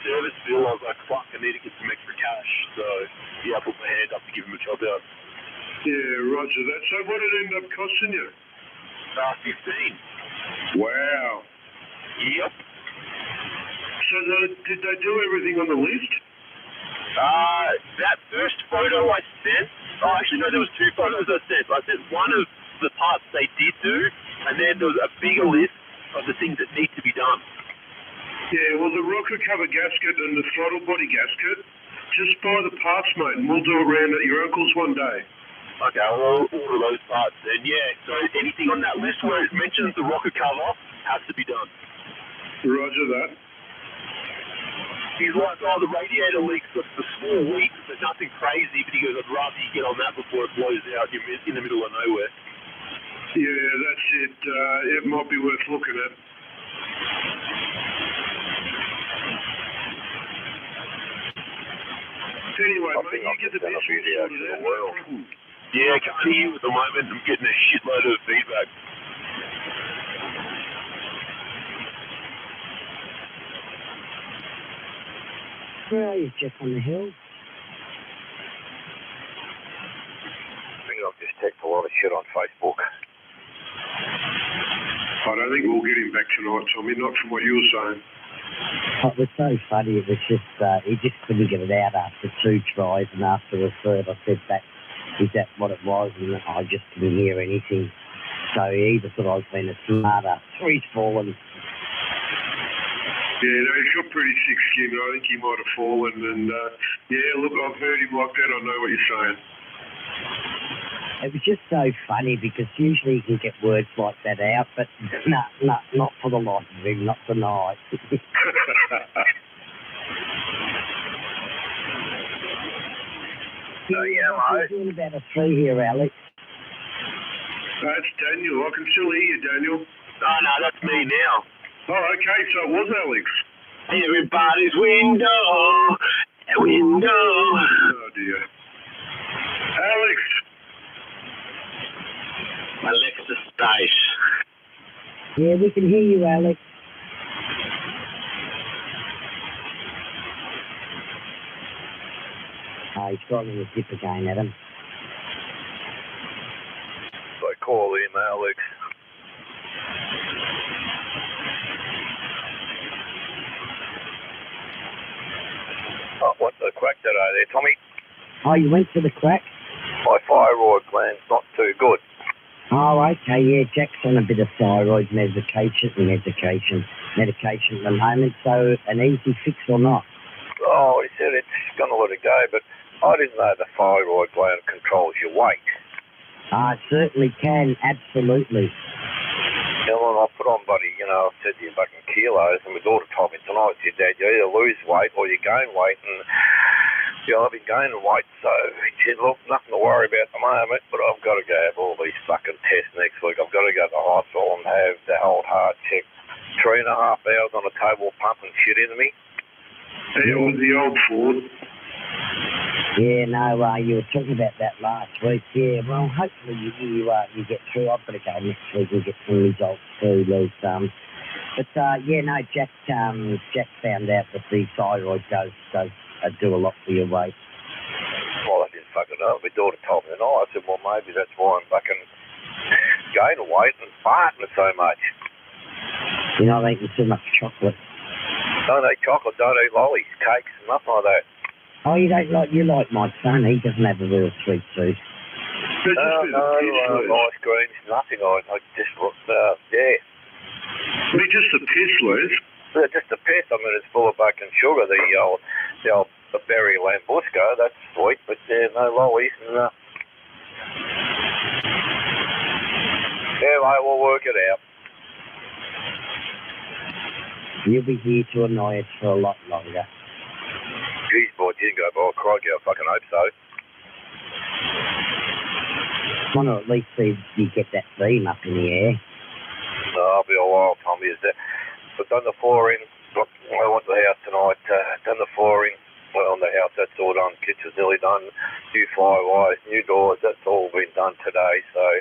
service bill, I was like, fuck, I need to get some extra cash. So, yeah, I put my hand up to give him a job out. Yeah, roger that. So what did it end up costing you? 15. Wow. Yep. So did they do everything on the list? That first photo I sent, actually no, there was two photos I sent. I sent one of the parts they did do, and then there was a bigger list of the things that need to be done. Yeah, well, the rocker cover gasket and the throttle body gasket, just buy the parts, mate, and we'll do it around at your uncle's one day. Okay, I'll order those parts then, yeah. So anything on that list where it mentions the rocker cover has to be done. Roger that. He's like, oh, the radiator leaks, the small leaks, but nothing crazy, but he goes, I'd rather you get on that before it blows out. You're in the middle of nowhere. Yeah, that's it. It might be worth looking at. Anyway, mate, you get the best sorted out. Yeah, can't hear you at the moment. I'm getting a shitload of feedback. Where are you, Jeff, on the hill? I think I've just texted a lot of shit on Facebook. I don't think we'll get him back tonight, Tommy, not from what you were saying. Oh, it was so funny. It was just, he just couldn't get it out after 2 tries, and after the third, I said, is that what it was? And I just didn't hear anything. So he either thought I was being a smarter. 3's fallen. Yeah, no, he's got pretty thick skin. I think he might have fallen. And, yeah, look, I've heard him like that. I know what you're saying. It was just so funny because usually you can get words like that out, but not for the life of him, not tonight. Yeah, what are you doing about a 3 here, Alex? That's Daniel. I can still hear you, Daniel. Oh, no, that's me now. Oh, okay, so it was Alex. Everybody's window. Oh, dear. Alex. Alexa Space. Yeah, we can hear you, Alex. Oh, he's got a little dip again at him. So call in, Alex. Oh, what the quack today there, Tommy? Oh, you went to the quack? My thyroid gland's not too good. Oh, okay, yeah, Jack's on a bit of thyroid medication at the moment, so an easy fix or not? Oh, he said it's going to let it go, but I didn't know the thyroid gland controls your weight. It certainly can, absolutely. You know, when I put on, buddy, I said to you back in kilos, and my daughter told me tonight, she said, Dad, you either lose weight or you gain weight, and I've been gaining weight, so she said, look, nothing to worry about at the moment, but I've got to go have all these fucking tests next week. I've got to go to the hospital and have the whole heart checked. 3.5 hours on a table pumping shit into me. Yeah, with the old Ford. Yeah, no, you were talking about that last week. Yeah, well, hopefully you get through. I've got to go next week and get some results too, Luke. But yeah, no, Jack found out that the thyroid does do a lot for your weight. Well, I didn't fucking know. My daughter told me tonight. I said, well, maybe that's why I'm fucking gaining weight and farting so much. You're not eating too much chocolate. Don't eat chocolate, don't eat lollies, cakes, nothing like that. Oh, you like my son. He doesn't have a real sweet tooth. No, ice creams, nothing. I just looked, yeah. Just a piss, Liz. Yeah, just a piss. I mean, it's full of baking sugar. The old a berry lambrusco, that's sweet, but no lollies. And, anyway, we'll work it out. You'll be here to annoy us for a lot longer. Geez, boy, didn't go by. Crikey, I fucking hope so. Want to at least see you get that beam up in the air. I'll be a while, Tommy. I've done the flooring. I went to the house tonight. Done the flooring on the house. That's all done. Kitchen's nearly done. New firewires, new doors. That's all been done today. So,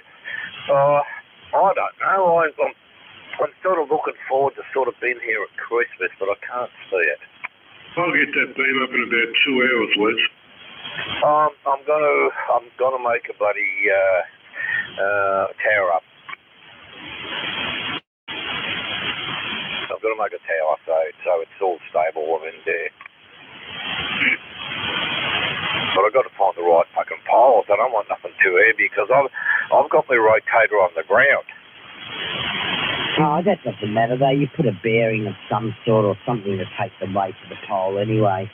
I don't know. I'm sort of looking forward to sort of being here at Christmas, but I can't see it. I'll get that beam up in about 2 hours, Les. I'm gonna make a bloody tower up. I'm gonna make a tower so it's all stable in there. But I've got to find the right fucking poles. I don't want nothing too heavy because I've got my rotator on the ground. Oh, that doesn't matter though. You put a bearing of some sort or something to take the weight of the pole anyway.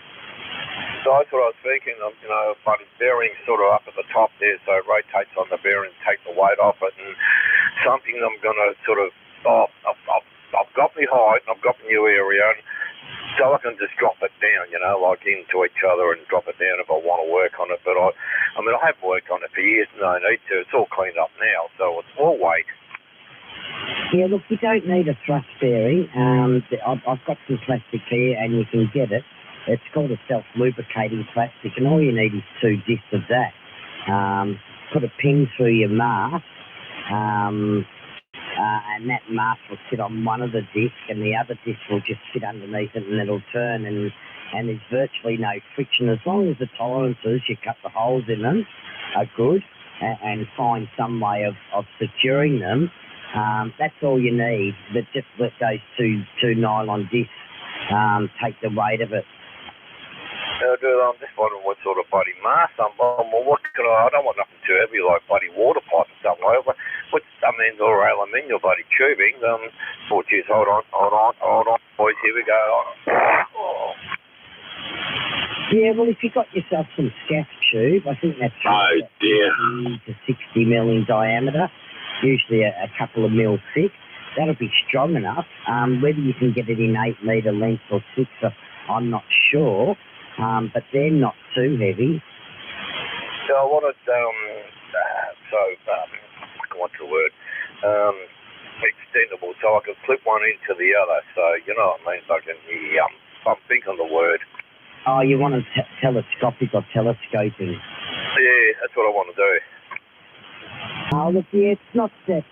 So that's what I was thinking. But it's bearing sort of up at the top there, so it rotates on the bearing, take the weight off it, and something I'm going to sort of. I've got my height, and I've got my new area, and so I can just drop it down, like into each other and drop it down if I want to work on it. But I haven't worked on it for years, and I need to. It's all cleaned up now, so it's more weight. Yeah, look, you don't need a thrust bearing. I've got some plastic here, and you can get it. It's called a self-lubricating plastic, and all you need is 2 discs of that. Put a pin through your mast, and that mast will sit on one of the discs, and the other disc will just sit underneath it, and it'll turn, and there's virtually no friction. As long as the tolerances, you cut the holes in them, are good, and find some way of securing them, that's all you need. But just let those two nylon discs take the weight of it. I'm just wondering what sort of bloody mask I'm on. Well, I don't want nothing too heavy like bloody water pipe or something like that. Or aluminium bloody tubing. Oh, geez, hold on, boys, here we go. Oh. Yeah, well, if you got yourself some scaff tube, I think that's 50 to 60 mil in diameter, usually a couple of mil thick. That'll be strong enough. Whether you can get it in 8 metre length or 6, I'm not sure. But they're not too heavy. So I wanted, what's the word? Extendable, so I can flip one into the other. So, you know what I mean? So I can, I'm thinking the word. Oh, you want it telescopic or telescoping? Yeah, that's what I want to do. Oh, look, yeah, it's not that,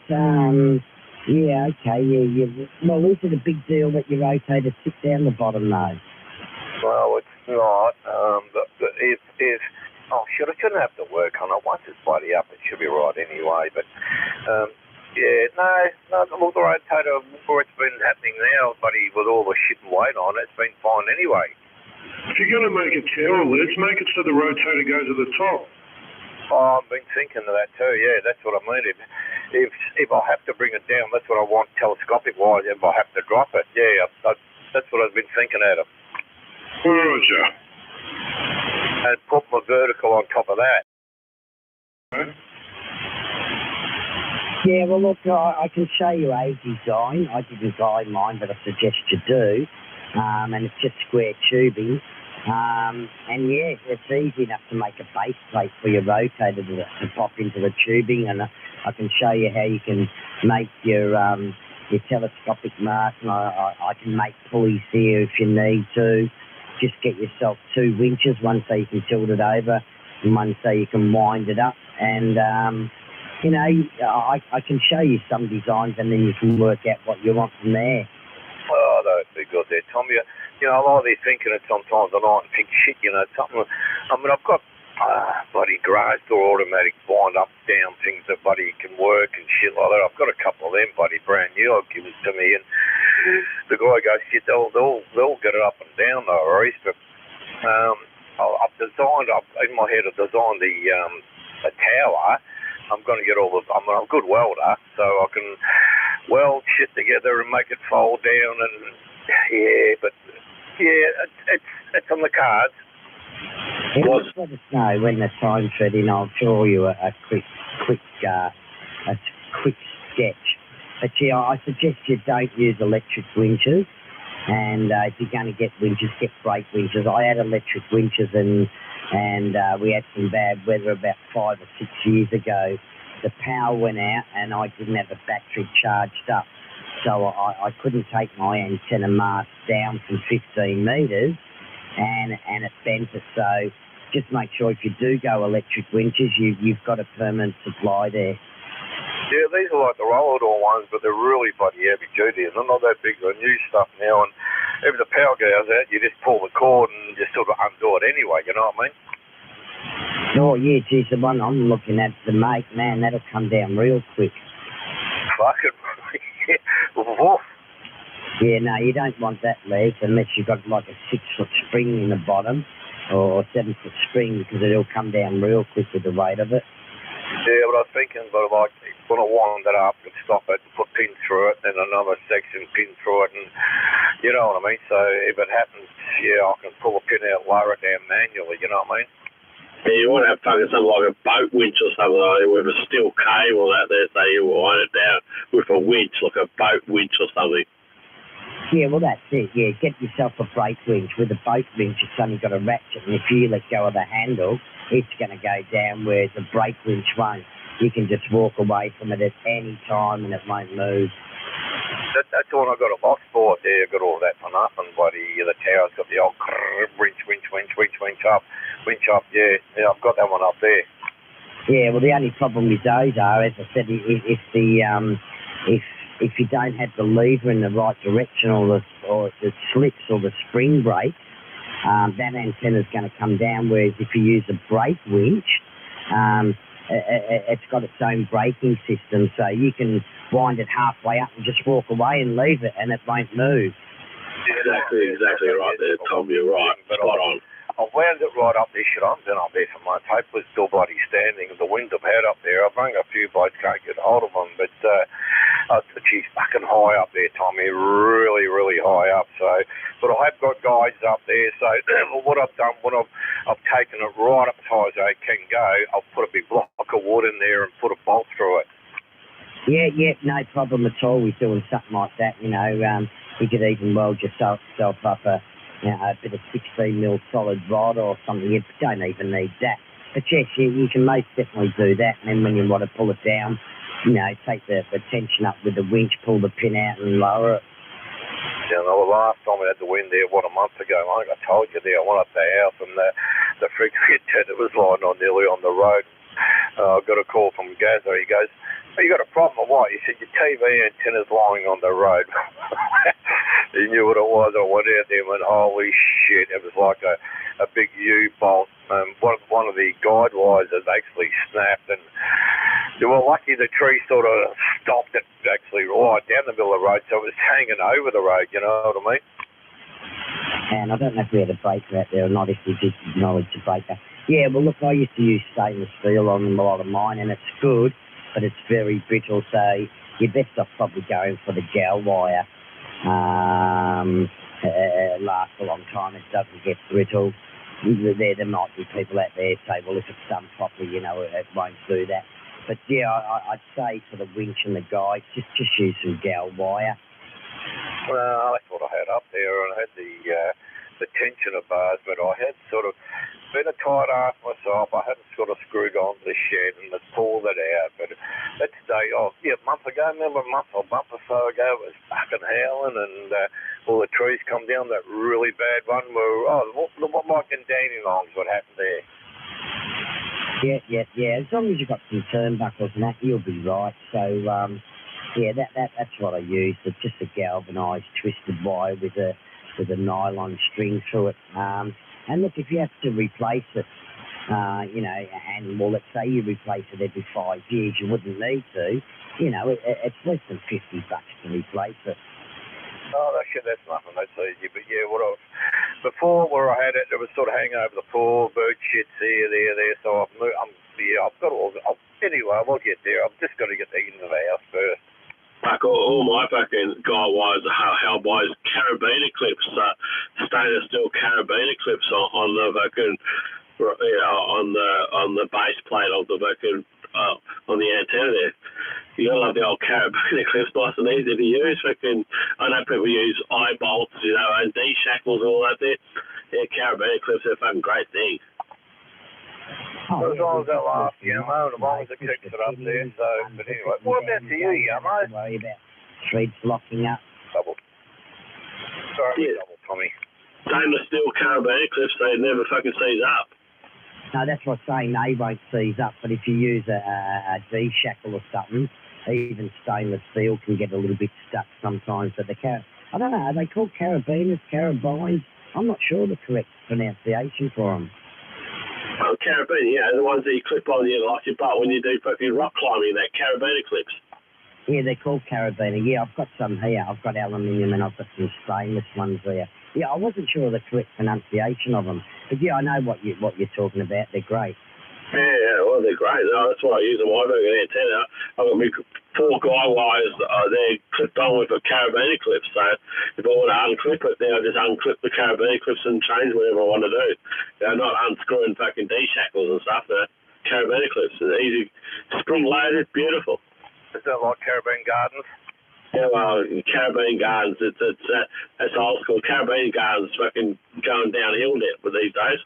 yeah, okay, yeah. Well, is it a big deal that your rotator sits down the bottom, though? Well, it's not, but if I shouldn't have to work on it. Once it's bloody up, it should be right anyway, but, no, look, the rotator, where it's been happening now, buddy, with all the shit and weight on it, it's been fine anyway. If you're going to make a tower, let's make it so the rotator goes to the top. Oh, I've been thinking of that too, yeah, that's what I mean. If I have to bring it down, that's what I want telescopic-wise, if I have to drop it, yeah, that's what I've been thinking, Adam. Roger. And put my vertical on top of that. Huh? Yeah, well, look, I can show you a design. I didn't guide mine, but I suggest you do. And it's just square tubing. And yeah, it's easy enough to make a base plate for your rotator to pop into the tubing. And I can show you how you can make your telescopic mast. And I can make pulleys here if you need to. Just get yourself 2 winches, one so you can tilt it over and one so you can wind it up. And, I can show you some designs and then you can work out what you want from there. Oh, that'd be good there, Tom. I like be thinking it sometimes at night and think, shit, something. I mean, I've got bloody garage door automatic wind up, down things that bloody can work and shit like that. I've got a couple of them, bloody brand new. I've given to me, and the guy goes, shit, they'll get it up and down though, Reece. But in my head, I've designed the tower. I'm going to get I'm a good welder, so I can weld shit together and make it fold down. And yeah, but yeah, it's on the cards. Yeah, just let us know when the time's ready, and I'll draw you a quick sketch. But yeah, I suggest you don't use electric winches, and if you're going to get winches, get brake winches. I had electric winches, and we had some bad weather about 5 or 6 years ago. The power went out, and I didn't have a battery charged up, so I couldn't take my antenna mast down from 15 metres, and it bent it. So just make sure if you do go electric winches, you've got a permanent supply there. Yeah, these are like the roller door ones, but they're really bloody heavy duty, and they're not that big. The new stuff now, and if the power goes out, you just pull the cord and just sort of undo it anyway, you know what I mean? Oh, yeah, geez, the one I'm looking at, the mate, man, that'll come down real quick. Fucking, woof. Yeah, no, you don't want that leg unless you've got like a 6-foot spring in the bottom or 7-foot spring, because it'll come down real quick with the weight of it. Yeah, but I was thinking, but like, when I wind it up and stop it and put pins through it, then another section pin through it, and you know what I mean? So if it happens, yeah, I can pull a pin out, lower it down manually, you know what I mean? Yeah, you want to have fucking something like a boat winch or something like that, with a steel cable out there, so you wind it down with a winch, like a boat winch or something. Yeah, well, that's it. Yeah, get yourself a brake winch. With a boat winch, it's only got a ratchet, and if you let go of the handle, it's going to go down, whereas a brake winch won't. You can just walk away from it at any time, and it won't move. That's the one I got a box for there. Got all that for nothing, buddy. The tower's got the old winch up. Yeah, I've got that one up there. Yeah, well, the only problem with those are, as I said, if you don't have the lever in the right direction, or the slips or the spring breaks, that antenna's going to come down. Whereas if you use a brake winch, it's got its own braking system, so you can wind it halfway up and just walk away and leave it, and it won't move. Exactly right there, Tom. You're right. Spot on. I wound it right up there, shit, I'm up there for my tape was still bloody standing. The wind I've had up there, I've rung a few blokes, can't get hold of them, but geez, fucking high up there, Tommy, really, really high up. So, but I have got guides up there, so what I've done, when I've taken it right up as high as I can go, I'll put a big block of wood in there and put a bolt through it. Yeah, no problem at all with doing something like that, you know. You could even weld yourself up a bit of 16mm solid rod or something. You don't even need that. But yes, you can most definitely do that, and then when you want to pull it down, you know, take the tension up with the winch, pull the pin out and lower it. Yeah, no, the last time we had the wind there, a month ago, I think I told you there, I went up the house and the freak that was lying nearly on the road. I got a call from Gazza. He goes, "Oh, you got a problem or what?" He said, "Your TV antenna's lying on the road." He knew what it was. I went out there and went, holy shit, it was like a big U-bolt. One of the guide wires had actually snapped, and they were lucky the tree sort of stopped it actually right down the middle of the road, so it was hanging over the road, you know what I mean? And I don't know if we had a breaker out there or not, if we did acknowledge the breaker. Yeah, well, look, I used to use stainless steel on a lot of mine, and it's good, but it's very brittle, so you're best off probably going for the gal wire. It lasts a long time, it doesn't get brittle. There might be people out there say, well, if it's done properly, you know, it won't do that. But yeah, I'd say for the winch and the guide, just use some gal wire. Well, that's what I had up there, and I had the tensioner bars, but I had sort of been a tight ass myself. I hadn't sort of screwed on the shed and pulled it out. But that day, a month or so ago, it was fucking howling, and all the trees come down. That really bad one where, what like in Dandenongs, what happened there? Yeah. As long as you've got some turnbuckles and that, you'll be right. So, that's what I used. It's just a galvanised twisted wire with a nylon string through it. And look, if you have to replace it, let's say you replace it every 5 years, you wouldn't need to. You know, it's less than $50 to replace it. Oh, that's nothing. That's easy. But yeah, before where I had it, it was sort of hanging over the pool, bird shits here, there. So I've got all. Anyway, we'll get there. I've just got to get into the house first. Fuck, all my fucking guy wires are held by carabiner clips, stainless steel carabiner clips on the fucking on the base plate of the fucking on the antenna there. You gotta love the old carabiner clips, nice and easy to use. Fucking, I know people use eye bolts, and D-shackles and all that there. Yeah, carabiner clips are a fucking great thing. As long as that lasts, Yamo, and as long as it kicks it up there. So, but anyway, what about to you, Yamo? Don't worry about threads locking up. Double. Sorry, double, Tommy. Stainless steel carabiner clips, they never fucking seize up. No, that's what I'm saying. They won't seize up, but if you use a D-shackle or something, even stainless steel can get a little bit stuck sometimes. But I don't know, are they called carabiners, carabines? I'm not sure the correct pronunciation for them. Oh, carabiner, the ones that you clip on like your butt when you do fucking rock climbing, that carabiner clips. Yeah, they're called carabiner. Yeah, I've got some here. I've got aluminium and I've got some stainless ones there. Yeah, I wasn't sure of the correct pronunciation of them. But yeah, I know what you're talking about. They're great. Yeah, well, they're great. No, that's why I use them. I've got an antenna. I've got my 4 guy wires. They're clipped on with a carabiner clip. So if I want to unclip it, then I just unclip the carabiner clips and change whatever I want to do. Not unscrewing fucking D-shackles and stuff. They're carabiner clips. They're easy, spring-loaded, beautiful. Is that like Carabiner Gardens? Yeah, well, Carabiner Gardens, it's old school. Carabiner Gardens fucking going downhill there with these days.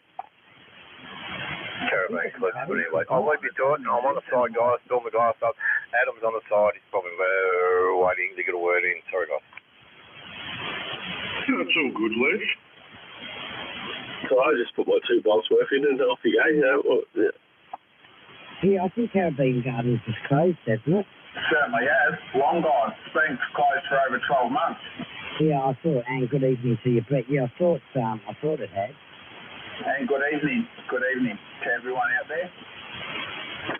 Carabiner clips, but anyway, I'll leave you to it. I'm on the side, guys. Still my guys up. Adam's on the side. He's probably waiting to get a word in. Sorry, guys. That's all good, Les. So I just put my 2 bolts worth in and off you go. Yeah, I think Carabiner Gardens is closed, hasn't it? Certainly has. Long gone. It's been closed for over 12 months. Yeah, I thought, and good evening to you, Brett. Yeah, I thought it had. And good evening to everyone out there.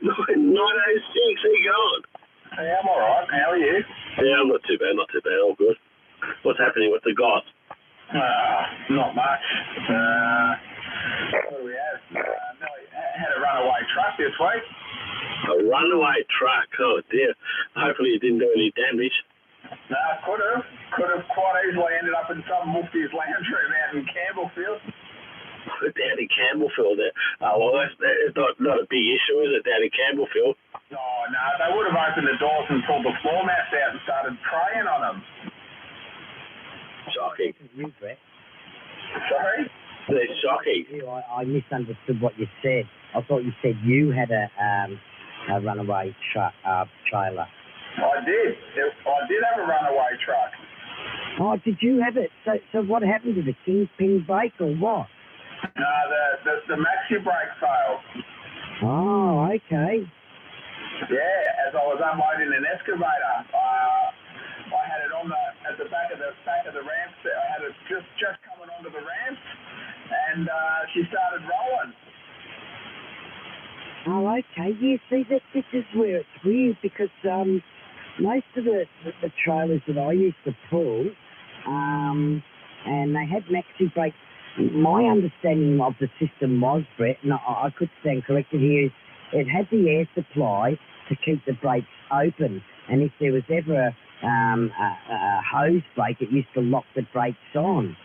9:06, how you going? Hey, I'm all right. How are you? Yeah, I'm not too bad, all good. What's happening with the guys? Not much. What do we have? Had a runaway truck this week. A runaway truck? Oh dear. Hopefully it didn't do any damage. No, could have quite easily ended up in some mufti's lounge room out in Campbellfield. Down in Campbellfield there. Well, that's not a big issue, is it, down in Campbellfield? Oh, no, they would have opened the doors and pulled the floor mats out and started praying on them. Shocking. You, Brett. Sorry? They're shocking. I misunderstood what you said. I thought you said you had a runaway trailer. I did. I did have a runaway truck. Oh, did you have it? So what happened? Did the kingpin break or what? No, the maxi brake failed. Oh, okay. Yeah, as I was unloading an excavator, I had it at the back of the ramp. I had it just coming onto the ramp, and she started rolling. Oh, okay. Yeah, see, this is where it's weird because most of the trailers that I used to pull, and they had maxi brakes. My understanding of the system was, Brett, and I could stand corrected here, is it had the air supply to keep the brakes open, and if there was ever a hose brake, it used to lock the brakes on.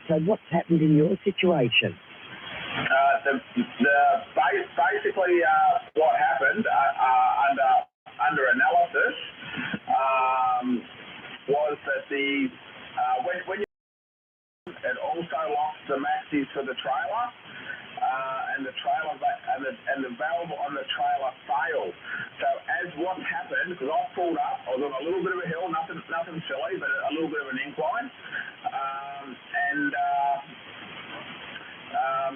So what's happened in your situation? Basically, what happened under analysis was that when you it also locks the maxis for the trailer, and the trailer and the valve on the trailer failed. So as what happened, because I pulled up, I was on a little bit of a hill, nothing silly, but a little bit of an incline,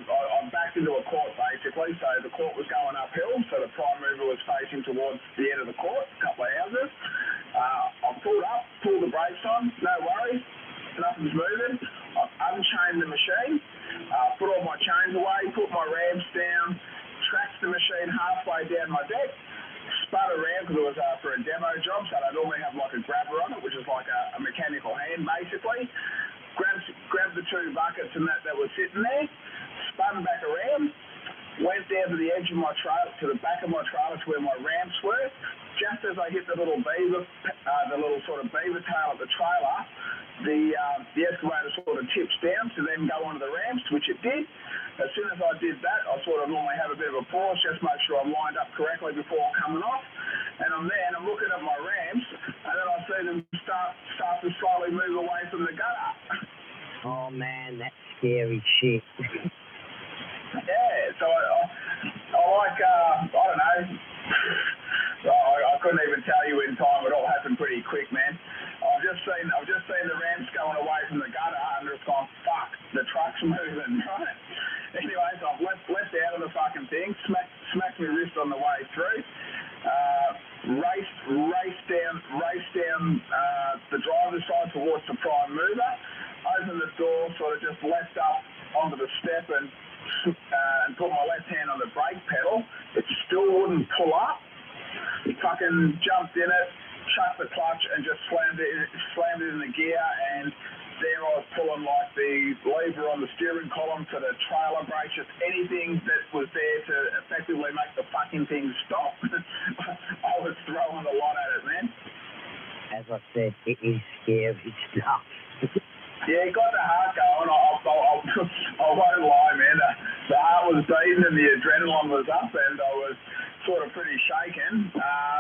I backed into a court basically. So the court was going uphill, so the prime mover was facing towards the end of the court, a couple of houses. I pulled up, pulled the brakes on, no worries, nothing's moving. I unchained the machine, put all my chains away, put my ramps down, tracked the machine halfway down my deck, spun around because it was for a demo job, so they normally have like a grabber on it, which is like a mechanical hand basically. Grabbed the 2 buckets and that was sitting there, spun back around, went down to the edge of my trailer, to the back of my trailer to where my ramps were. Just as I hit the little sort of beaver tail of the trailer, the excavator sort of tips down to then go onto the ramps, which it did. As soon as I did that, I sort of normally have a bit of a pause, just make sure I'm lined up correctly before coming off. And I'm there and I'm looking at my ramps, and then I see them start to slowly move away from the gutter. Oh man, that's scary shit. Yeah, so I like, I don't know, I couldn't even tell you in time. It all happened pretty quick, man. I've just seen the ramps going away from the gutter, and it's gone, fuck, the truck's moving, right? Anyways, I've left out of the fucking thing, smacked my wrist on the way through, raced down the driver's side towards the prime mover, opened the door, sort of just left up onto the step and put my left hand on the brake pedal. It still wouldn't pull up. Fucking jumped in it, chucked the clutch and just slammed it in the gear, and there I was pulling like the lever on the steering column to the trailer brakes, just anything that was there to effectively make the fucking thing stop. I was throwing a lot at it, man. As I said, it is scary stuff. Yeah, it got the heart going. I won't lie, man. The heart was beating and the adrenaline was up, and I was sort of pretty shaken.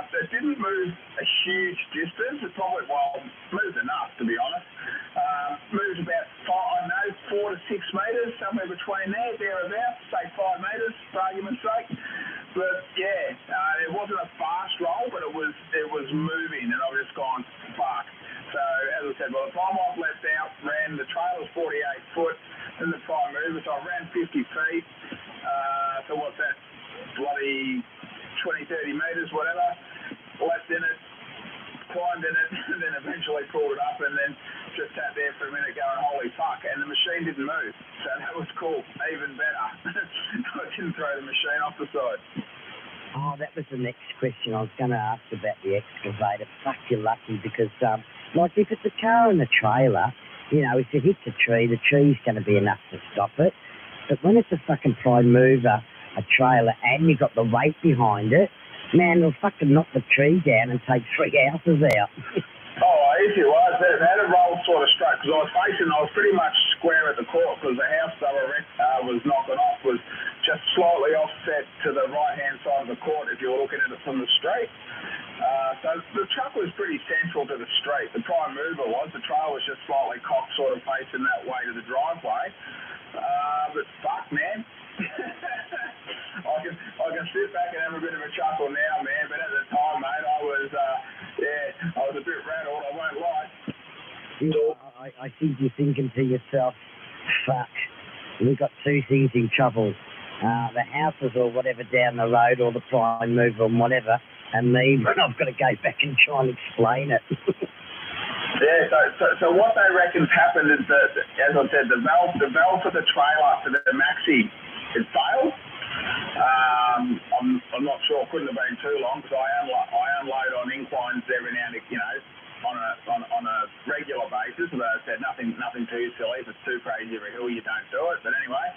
It didn't move a huge distance. It probably, moved enough, to be honest. Moved about 4 to 6 metres, somewhere between thereabouts, say 5 metres, for argument's sake. But yeah, it wasn't a fast roll, but it was moving, and I was just going, fuck. So, as I said, by the time I've left out, the trailer's 48 foot, in the prime mover, so I ran 50 feet. So what's that, bloody 20, 30 metres, whatever. Left in it, climbed in it, and then eventually pulled it up, and then just sat there for a minute going, holy fuck, and the machine didn't move. So that was cool, even better. I didn't throw the machine off the side. Oh, that was the next question I was going to ask about the excavator. Fuck, you're lucky because, like, if it's a car and a trailer, you know, if it hits a tree's going to be enough to stop it. But when it's a fucking prime mover, a trailer, and you've got the weight behind it, man, it'll fucking knock the tree down and take 3 houses out. Oh, easy was. That roll sort of struck, because I was pretty much square at the court, because the house that I was knocking off was just slightly offset to the right-hand side of the court if you were looking at it from the street. So the truck was pretty central to the street. The prime mover was. The trailer was just slightly cocked, sort of facing that way to the driveway. But fuck, man. I can sit back and have a bit of a chuckle now, man, but at the time, mate, I was a bit rattled, I won't lie. You know, I think you're thinking to yourself, fuck, we've got 2 things in trouble. The houses or whatever down the road, or the prime mover and whatever, and me, but I've got to go back and try and explain it. Yeah, so what they reckon's happened is that, as I said, the valve for the trailer, for the maxi, it failed. I'm not sure. It couldn't have been too long, because I unload on inclines every now and again, you know, on a regular basis. But I said nothing too silly. If it's too crazy of a hill, you don't do it. But anyway,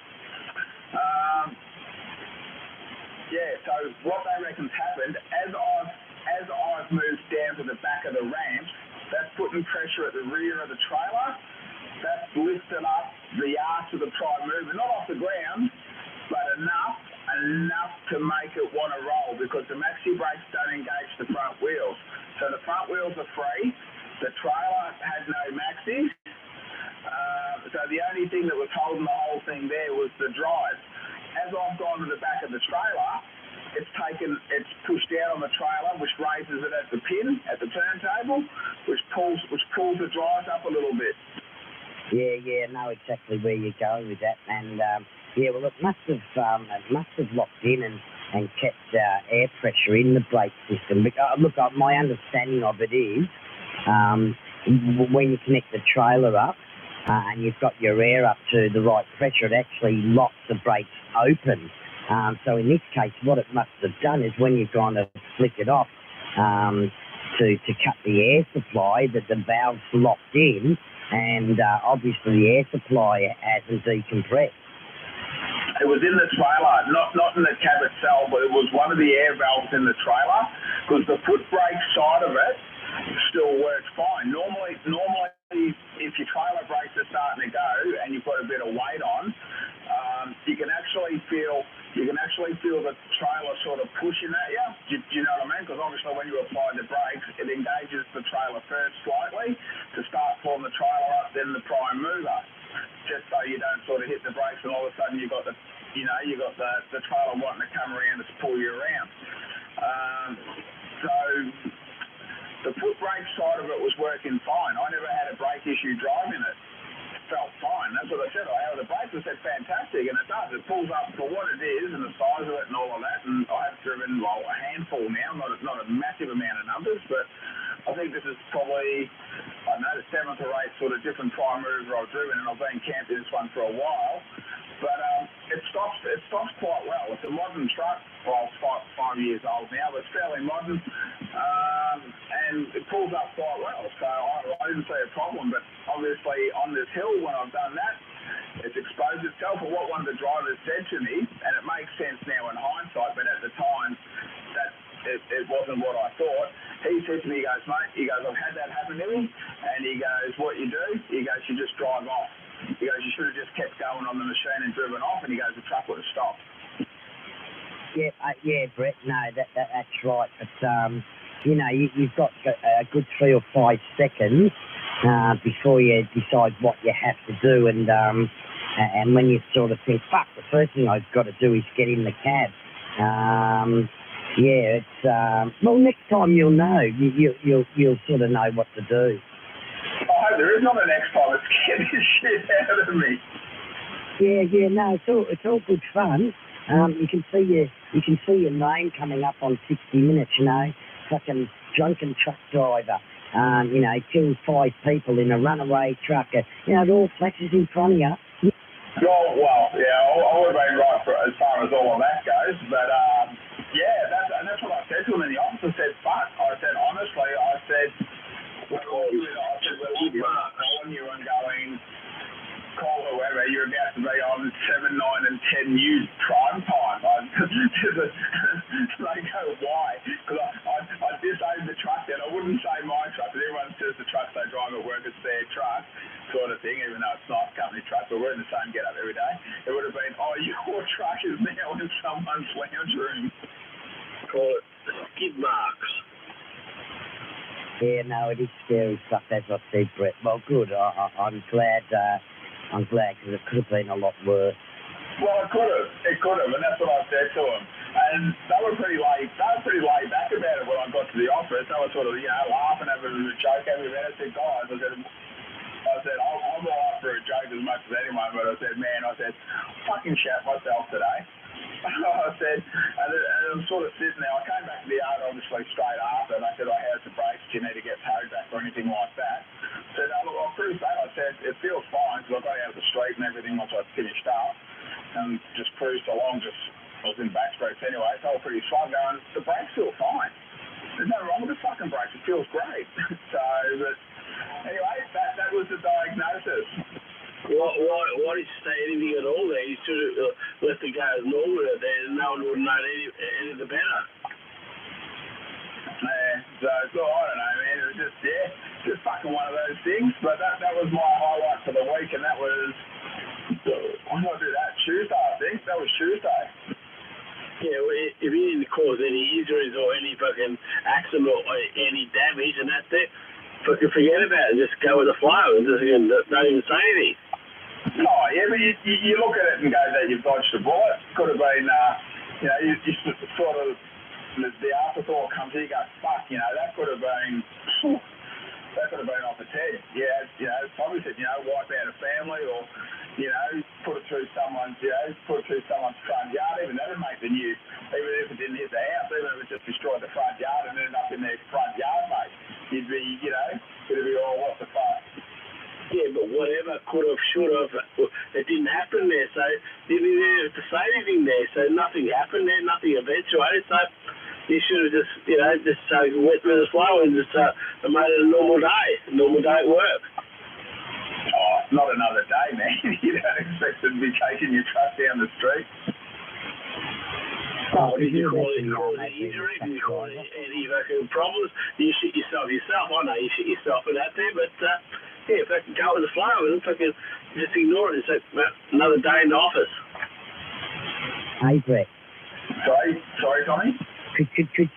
yeah. So what they reckon's happened, as I've moved down to the back of the ramp, that's putting pressure at the rear of the trailer. That's lifted up the arch of the prime mover, not off the ground, but enough to make it want to roll, because the maxi brakes don't engage the front wheels. So the front wheels are free. The trailer had no maxis. So the only thing that was holding the whole thing there was the drive. As I've gone to the back of the trailer, it's pushed down on the trailer, which raises it at the pin, at the turntable, which pulls the drive up a little bit. Yeah, I know exactly where you're going with that, and well, it must have locked in and kept air pressure in the brake system. But, look, my understanding of it is when you connect the trailer up and you've got your air up to the right pressure, it actually locks the brakes open. So in this case, what it must have done is when you kind of flick it off to cut the air supply, that the valve's locked in, and obviously the air supply hasn't decompressed. It was in the trailer, not in the cab itself, but it was one of the air valves in the trailer, because the foot brake side of it still works fine. Normally, if if your trailer brakes are starting to go and you've got a bit of weight on, you can actually feel the trailer sort of pushing at you. Do you know what I mean? Because obviously when you apply the brakes, it engages the trailer first slightly to start pulling the trailer up, then the prime mover, just so you don't sort of hit the brakes and all of a sudden you've got the trailer wanting to come around to pull you around. So the foot brake side of it was working fine. I never had a brake issue driving it. Felt fine. That's what I said. The brakes, I said, fantastic, and it does. It pulls up for what it is and the size of it and all of that. And I have driven a handful now, not a massive amount of numbers, but I think this is probably, I don't know, the 7th or 8th sort of different prime mover I've driven, and I've been camped in this one for a while. But it stops quite well. It's a modern truck. Well, it's 5 years old now, but it's fairly modern. And it pulls up quite well. So I didn't see a problem. But obviously on this hill, when I've done that, it's exposed itself. For what one of the drivers said to me, and it makes sense now in hindsight, but at the time, it wasn't what I thought. He said to me, he goes, mate, I've had that happen to me. And he goes, what you do? He goes, you just drive off. He goes, you should have just kept going on the machine and driven off. And he goes, the truck would have stopped. Yeah, Brett. No, that's right. But you've got a good 3 or 5 seconds before you decide what you have to do, and when you sort of think, fuck, the first thing I've got to do is get in the cab. Well, next time you'll know. You'll sort of know what to do. Oh, there is not a next time. It's getting this shit out of me. Yeah, no, it's all good fun. You can see your name coming up on 60 Minutes. Fucking drunken truck driver. Killed 5 people in a runaway truck. It all flashes in front of you. Well, I would have been right for as far as all of that goes, but that's what I said to him, and the officer said, fuck. I said, honestly, we're calling you and going, call whoever, you're about to be on 7, 9 and 10 news prime time. They go, why? Because I disowned the truck then. I wouldn't say my truck, but everyone says the truck they drive at work is their truck, sort of thing, even though it's not a company truck, but we're in the same get-up every day. It would have been, your truck is now in someone's lounge room. Call it skid marks. Yeah, no, it is scary stuff, as I said, Brett. Well, good. I'm glad because it could have been a lot worse. Well, it could have, and that's what I said to them. And they were pretty laid back about it when I got to the office. They were sort of, laughing at it as a joke every minute. I said, guys, I said, I'm all up for a joke as much as anyone, but I said, fucking shat myself today. I said, and I'm sort of sitting there. I came back to the yard obviously straight after, and I said, how's the brakes? Do you need to get towed back or anything like that? I said, look, I'll cruise back. I said, it feels fine because I got out of the street and everything once I finished up and just cruised along. I was in back streets anyway, so I was pretty slow going, the brakes feel fine. There's nothing wrong with the fucking brakes. It feels great. But anyway, that was the diagnosis. Why did you say anything at all there? You should have left it go as normal there and no one would have known any the better. So I don't know, man. It was just fucking one of those things. But that was my highlight for the week, and that was, when did I do that? Tuesday, I think. That was Tuesday. Yeah, well, if you didn't cause any injuries or any fucking accident or any damage and that's it, fucking forget about it. Just go with the flow and just don't even say anything. Oh, yeah, but you look at it and go that you've dodged a bullet. Could have been, you sort of, the afterthought comes in, you go, fuck, that could have been off its head. Yeah, probably said, wipe out a family or, put it through someone's front yard. Even that would make the news. Even if it didn't hit the house, even if it just destroyed the front yard and ended up in their front yard, mate. You'd be, it'd be all what the fuck. Yeah, but whatever, could have, should have, it didn't happen there, so didn't even have to say anything there, so nothing happened there, nothing eventuated, so you should have just, went with the flow and just made it a normal day at work. Oh, not another day, man. You don't expect to be taking your truck down the street. Did you call it an injury? Did you call it any fucking problems? You shit yourself. I know you shit yourself and that there, but Yeah, fucking go with the flow and fucking just ignore it. It's like another day in the office. Hey, Brett. Sorry, Tommy? Could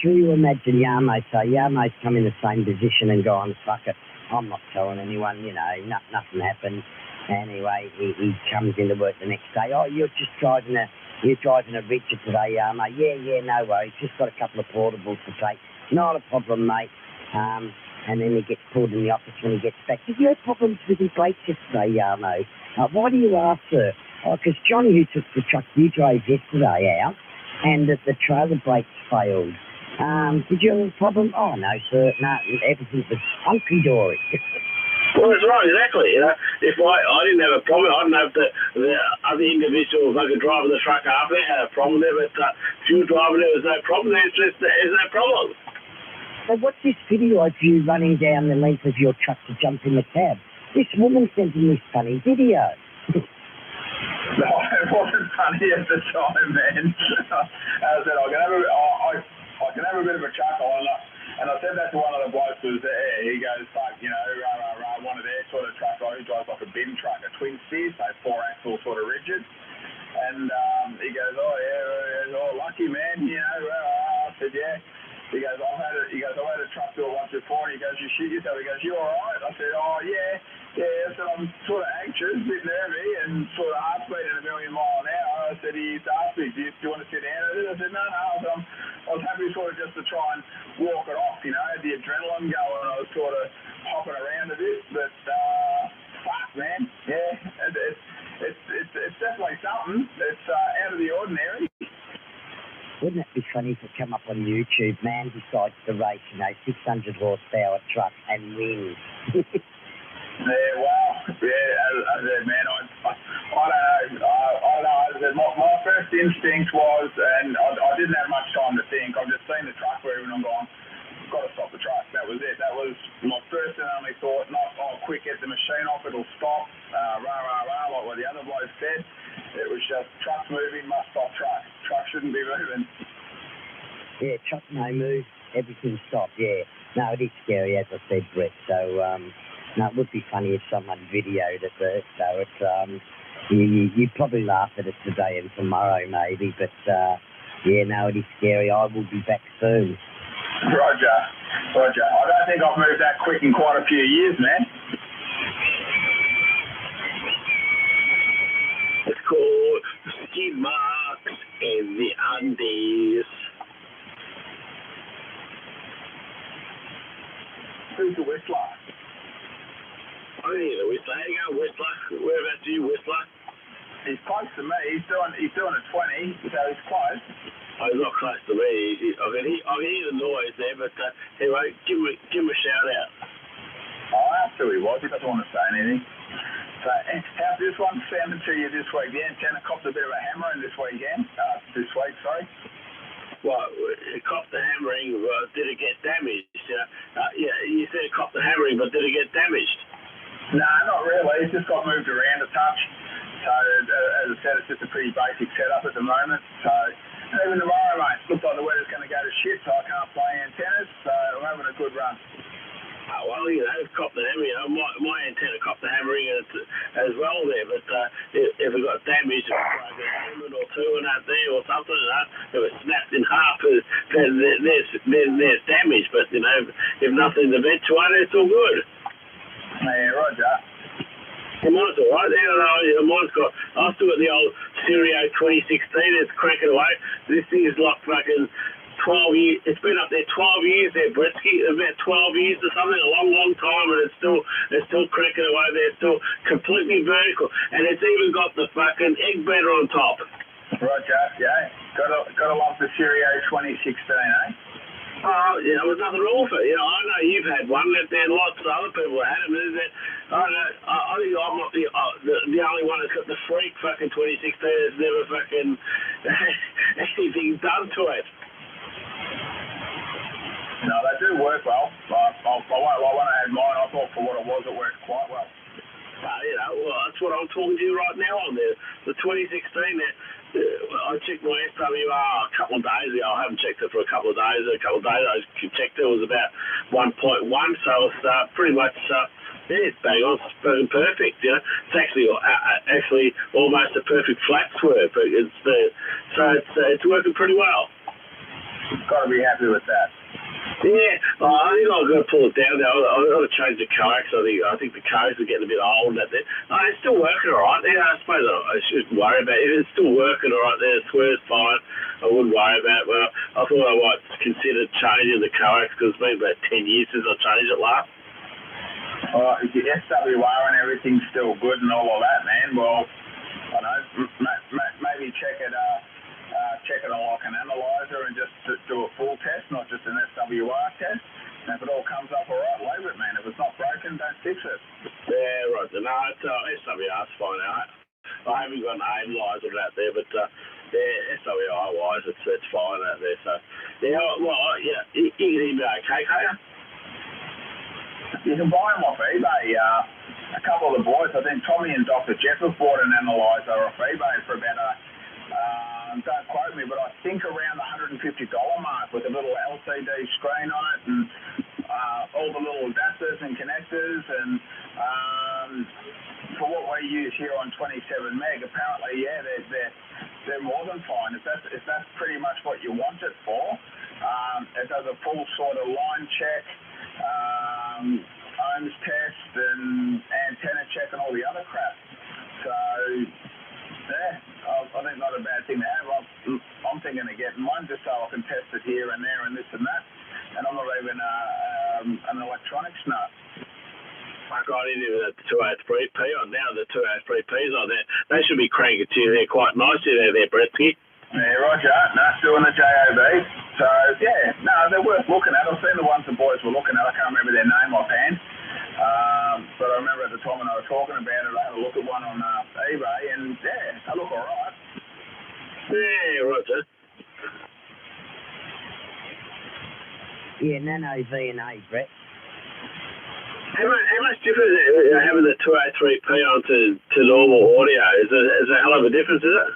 you imagine Yarmo's come in the same position and gone, fuck it, I'm not telling anyone, nothing happened. Anyway, he comes into work the next day. Oh, you're driving a Rigid today, Yarmo. Yeah, no worries. Just got a couple of portables to take. Not a problem, mate. And then he gets pulled in the office when he gets back. Did you have problems with your brakes yesterday, Yarmo? Why do you ask, sir? Oh, because Johnny, who took the truck you drove yesterday out, and the trailer brakes failed. Did you have a problem? Oh, no, sir. No, everything was hunky-dory. Well, that's right, exactly. If I didn't have a problem, I didn't have the other individuals like driving the truck after had a problem there, but if you were driving there was no problem, there's no problem. So what's this video of you running down the length of your truck to jump in the cab? This woman sent me this funny video. No, it wasn't funny at the time, man. As I said, I can have a bit of a chuckle, and I said that to one of the blokes who was there. He goes, fuck, one of their sort of truck guys who drives like a bin truck, a twin steer, so 4-axle sort of rigid. And he goes, oh yeah, lucky man, I said, yeah. He goes, I've had a truck do it once before, and he goes, you shit yourself. He goes, you all right? I said, oh yeah. So I'm sort of anxious, a bit nervy, and sort of heart beating a million miles an hour. I said, he asked me, do you want to sit down? I said, no. I was happy sort of just to try and walk it off, the adrenaline going. I was sort of hopping around a bit, but fuck, man, yeah, it's definitely something. It's out of the ordinary. Wouldn't it be funny if it come up on YouTube, man decides to race, 600 horsepower truck and wins? Yeah, well, yeah, as I said, man, I don't know. My first instinct was, and I didn't have much time to think, I've just seen the truck moving and I'm going, I've got to stop the truck. That was it. That was my first and only thought, not, quick, get the machine off, it'll stop, like what the other bloke said. It was just, truck's moving, must stop truck. Truck shouldn't be moving. Yeah, truck no move, everything stopped, yeah. No, it is scary, as I said, Brett, so, no, it would be funny if someone videoed it there, so it's, you'd probably laugh at it today and tomorrow maybe, but, yeah, no, it is scary. I will be back soon. Roger. I don't think I've moved that quick in quite a few years, man. It's called skid marks in the Andes. Who's the Whistler? I think he's a Whistler. How you going, Whistler? Whereabouts are you, Whistler? He's close to me. He's doing a 20, so he's close. Oh, he's not close to me. I can hear the noise there, but anyway, give him a shout out. I asked who he was. He doesn't want to say anything. So, how's this one sounded to you this week? The antenna copped a bit of a hammering this week, sorry. Well, it copped the hammering. Did it get damaged? Yeah, you said it copped the hammering, but did it get damaged? No, not really. It's just got moved around a touch. So, as I said, it's just a pretty basic setup at the moment. So, even tomorrow, mate, looks like the weather's going to go to shit, so I can't play antennas. So, I'm having a good run. Oh, well, it's copped the hammering. My antenna copped the hammering as well there, but if it got damaged, if it broke a element or two in that there or something, if it snapped in half, then there's damage. But, if nothing's eventuated, it's all good. Yeah, roger. Mine's all right. I've still got the old Serio 2016. It's cranking away. This thing is like fucking 12 years. It's been up there 12 years there, Bretsky. About 12 years or something, a long time, and it's still cranking away there. It's still completely vertical, and it's even got the fucking egg beater on top. Roger, yeah. Gotta love the Serio 2016, eh? There's nothing wrong with it. I know you've had one. There lots of other people had them. I think I'm not the only one that's got the freak fucking 2016 that's never fucking anything done to it. No, they do work well. When I had mine, I thought for what it was, it worked quite well. Well, that's what I'm talking to you right now on there. The 2016 there. I checked my SWR a couple of days ago. I haven't checked it for a couple of days. I checked it was about 1.1, so it's pretty much Yeah, it's bang on, it's perfect. You know, it's actually almost a perfect flat swerve. But it's working pretty well. Got to be happy with that. Yeah, I think I've got to pull it down now. I've got to change the coax. I think the coax are getting a bit old. It's still working all right. Yeah, I suppose I shouldn't worry about it. If it's still working all right there, the swerve's fine. I wouldn't worry about it. Well, I thought I might consider changing the coax because it's been about 10 years since I changed it last. If your SWR and everything's still good and all of that, man, well, I know, maybe check it on like an analyzer and just do a full test, not just an SWR test. And if it all comes up all right, leave it, man. If it's not broken, don't fix it. Yeah, right. No, it's SWR's fine out. I haven't got an analyzer out there, but SWR-wise, it's fine out there. So, yeah, well, yeah, you can email okay, can't you? You can buy them off eBay. A couple of the boys, I think Tommy and Dr. Jeff have bought an analyzer off eBay for about don't quote me, but I think around the $150 mark with a little LCD screen on it and all the little adapters and connectors. And for what we use here on 27 meg, apparently, yeah, they're more than fine. If that's pretty much what you want it for, it does a full sort of line check, ohms test and antenna check and all the other crap. So, yeah, I think not a bad thing to have. I'm thinking of getting one just so I can test it here and there and this and that. And I'm not even an electronics nut. I got into the 283P on now. The 283Ps on there, they should be cranking to there quite nicely there, Bretsky. Yeah, Roger. No, doing the JOB. So, yeah, no, they're worth looking at. I've seen the ones the boys were looking at. I can't remember their name offhand. But I remember at the time when I was talking about it, I had a look at one on eBay, and, yeah, they look all right. Yeah, Roger. Yeah, Nano V&A, Brett. How much difference is having the 283P on to normal audio? Is a hell of a difference, is it?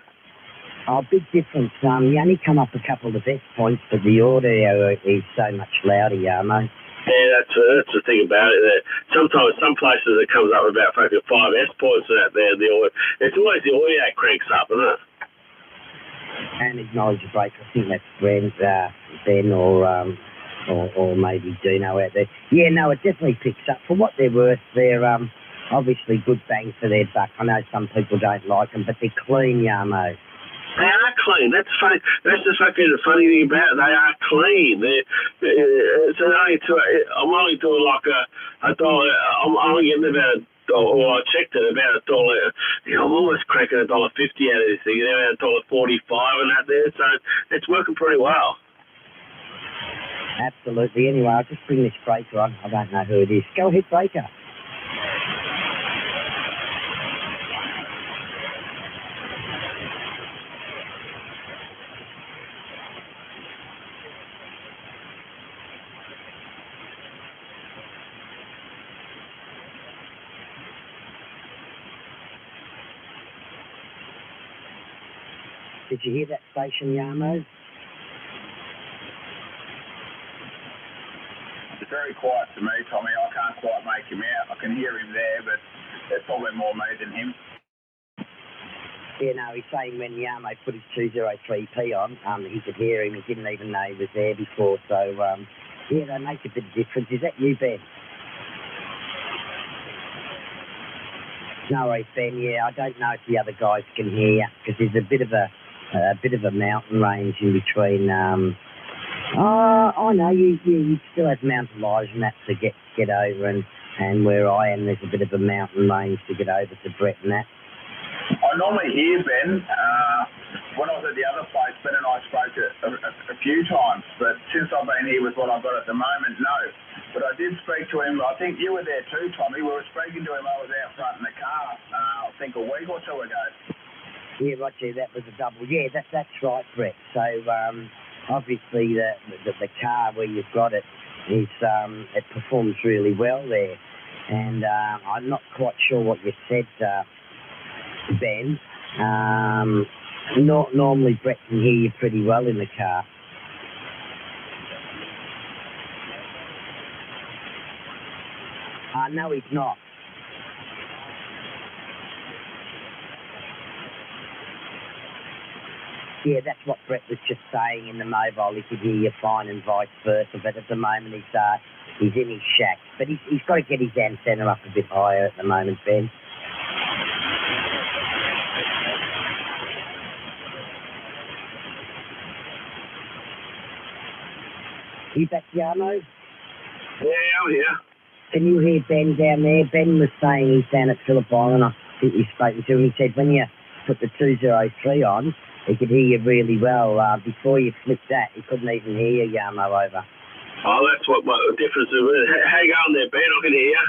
Oh, big difference. You only come up a couple of the best points, but the audio is so much louder, mate. Yeah, that's the thing about it. Sometimes some places it comes up about fucking 5 S points out there. It's always the audio cranks up, isn't it? And acknowledge the break. I think that's Brent, Ben or maybe Dino out there. Yeah, no, it definitely picks up. For what they're worth, they're obviously good bang for their buck. I know some people don't like them, but they're clean, Yarmo. They are clean. That's funny. That's the fucking funny thing about it. They are clean. I'm only doing like a dollar. I'm only getting about, I checked it, about $1. I'm almost cracking $1.50 out of this thing. About $1.45 and that there. So it's working pretty well. Absolutely. Anyway, I'll just bring this breaker on. I don't know who it is. Go ahead, breaker. Did you hear that station, Yarmo? It's very quiet to me, Tommy. I can't quite make him out. I can hear him there, but there's probably more me than him. Yeah, no, he's saying when Yarmo put his 203P on, he could hear him. He didn't even know he was there before. So, yeah, they make a bit of difference. Is that you, Ben? No worries, Ben. Yeah, I don't know if the other guys can hear because there's a bit of a mountain range in between. I know you still have Mount Elijah and that to get over, and where I am, there's a bit of a mountain range to get over to Brett and that. I normally hear Ben. When I was at the other place, Ben and I spoke a few times, but since I've been here with what I've got at the moment, no. But I did speak to him. I think you were there too, Tommy. We were speaking to him. I was out front in the car, I think a week or two ago. Yeah, Roger, that was a double. Yeah, that's right, Brett. So obviously the car where you've got it is it performs really well there, and I'm not quite sure what you said, Ben. Normally Brett can hear you pretty well in the car. No, he's not. Yeah, that's what Brett was just saying in the mobile. He could hear you fine and vice versa. But at the moment, he's in his shack. But he's got to get his antenna up a bit higher at the moment, Ben. You back, Yarmo? Yeah, I'm here. Can you hear Ben down there? Ben was saying he's down at Phillip Island. I think you've spoken to him. He said when you put the 203 on, he could hear you really well. Before you flipped that, he couldn't even hear you, Yarmo, over. Oh, that's what the difference is. How you going there, Ben? I can hear you.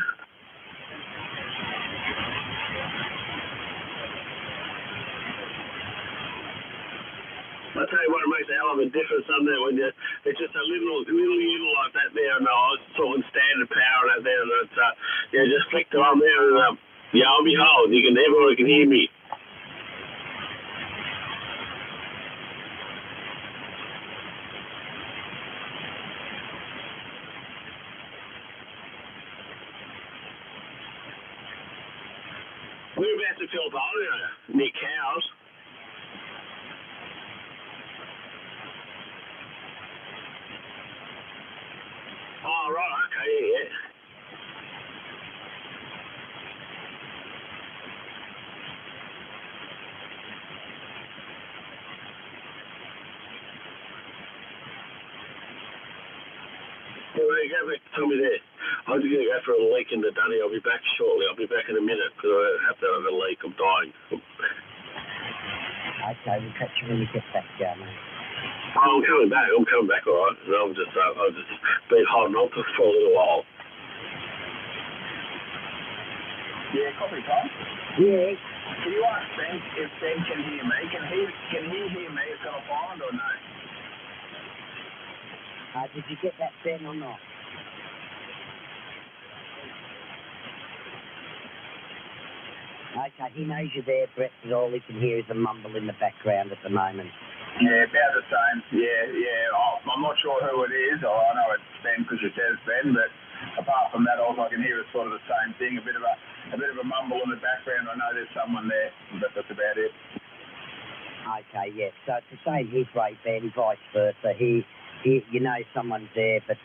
I tell you what, it makes a hell of a difference, doesn't it? When it's just a little unit like that there, and I was talking standard power and that there, and it's, just flicked it on there, and I'll behold, everyone can hear me. We're about to Phillip Island, near Cows. Oh, right, okay, yeah. Well, you go back to Tommy there. I'm just going to go for a leak in the dunny. I'll be back shortly. I'll be back in a minute because I have to have a leak. I'm dying. Okay, we'll catch you when you get back, mate. Oh, I'm coming back, all right. I've just been holding on to for a little while. Yeah, copy, Tom. Yeah. Can you ask Ben if Ben can hear me? Can he hear me at Phillip Island or no? Did you get that, Ben, or not? Okay, he knows you're there, Brett, but all he can hear is a mumble in the background at the moment. Yeah, about the same. Yeah. I'm not sure who it is. I know it's Ben because it says Ben, but apart from that, all I can hear is sort of the same thing. A bit of a mumble in the background. I know there's someone there, but that's about it. Okay, yeah. So it's the same his way, Ben, vice versa. He you know someone's there, but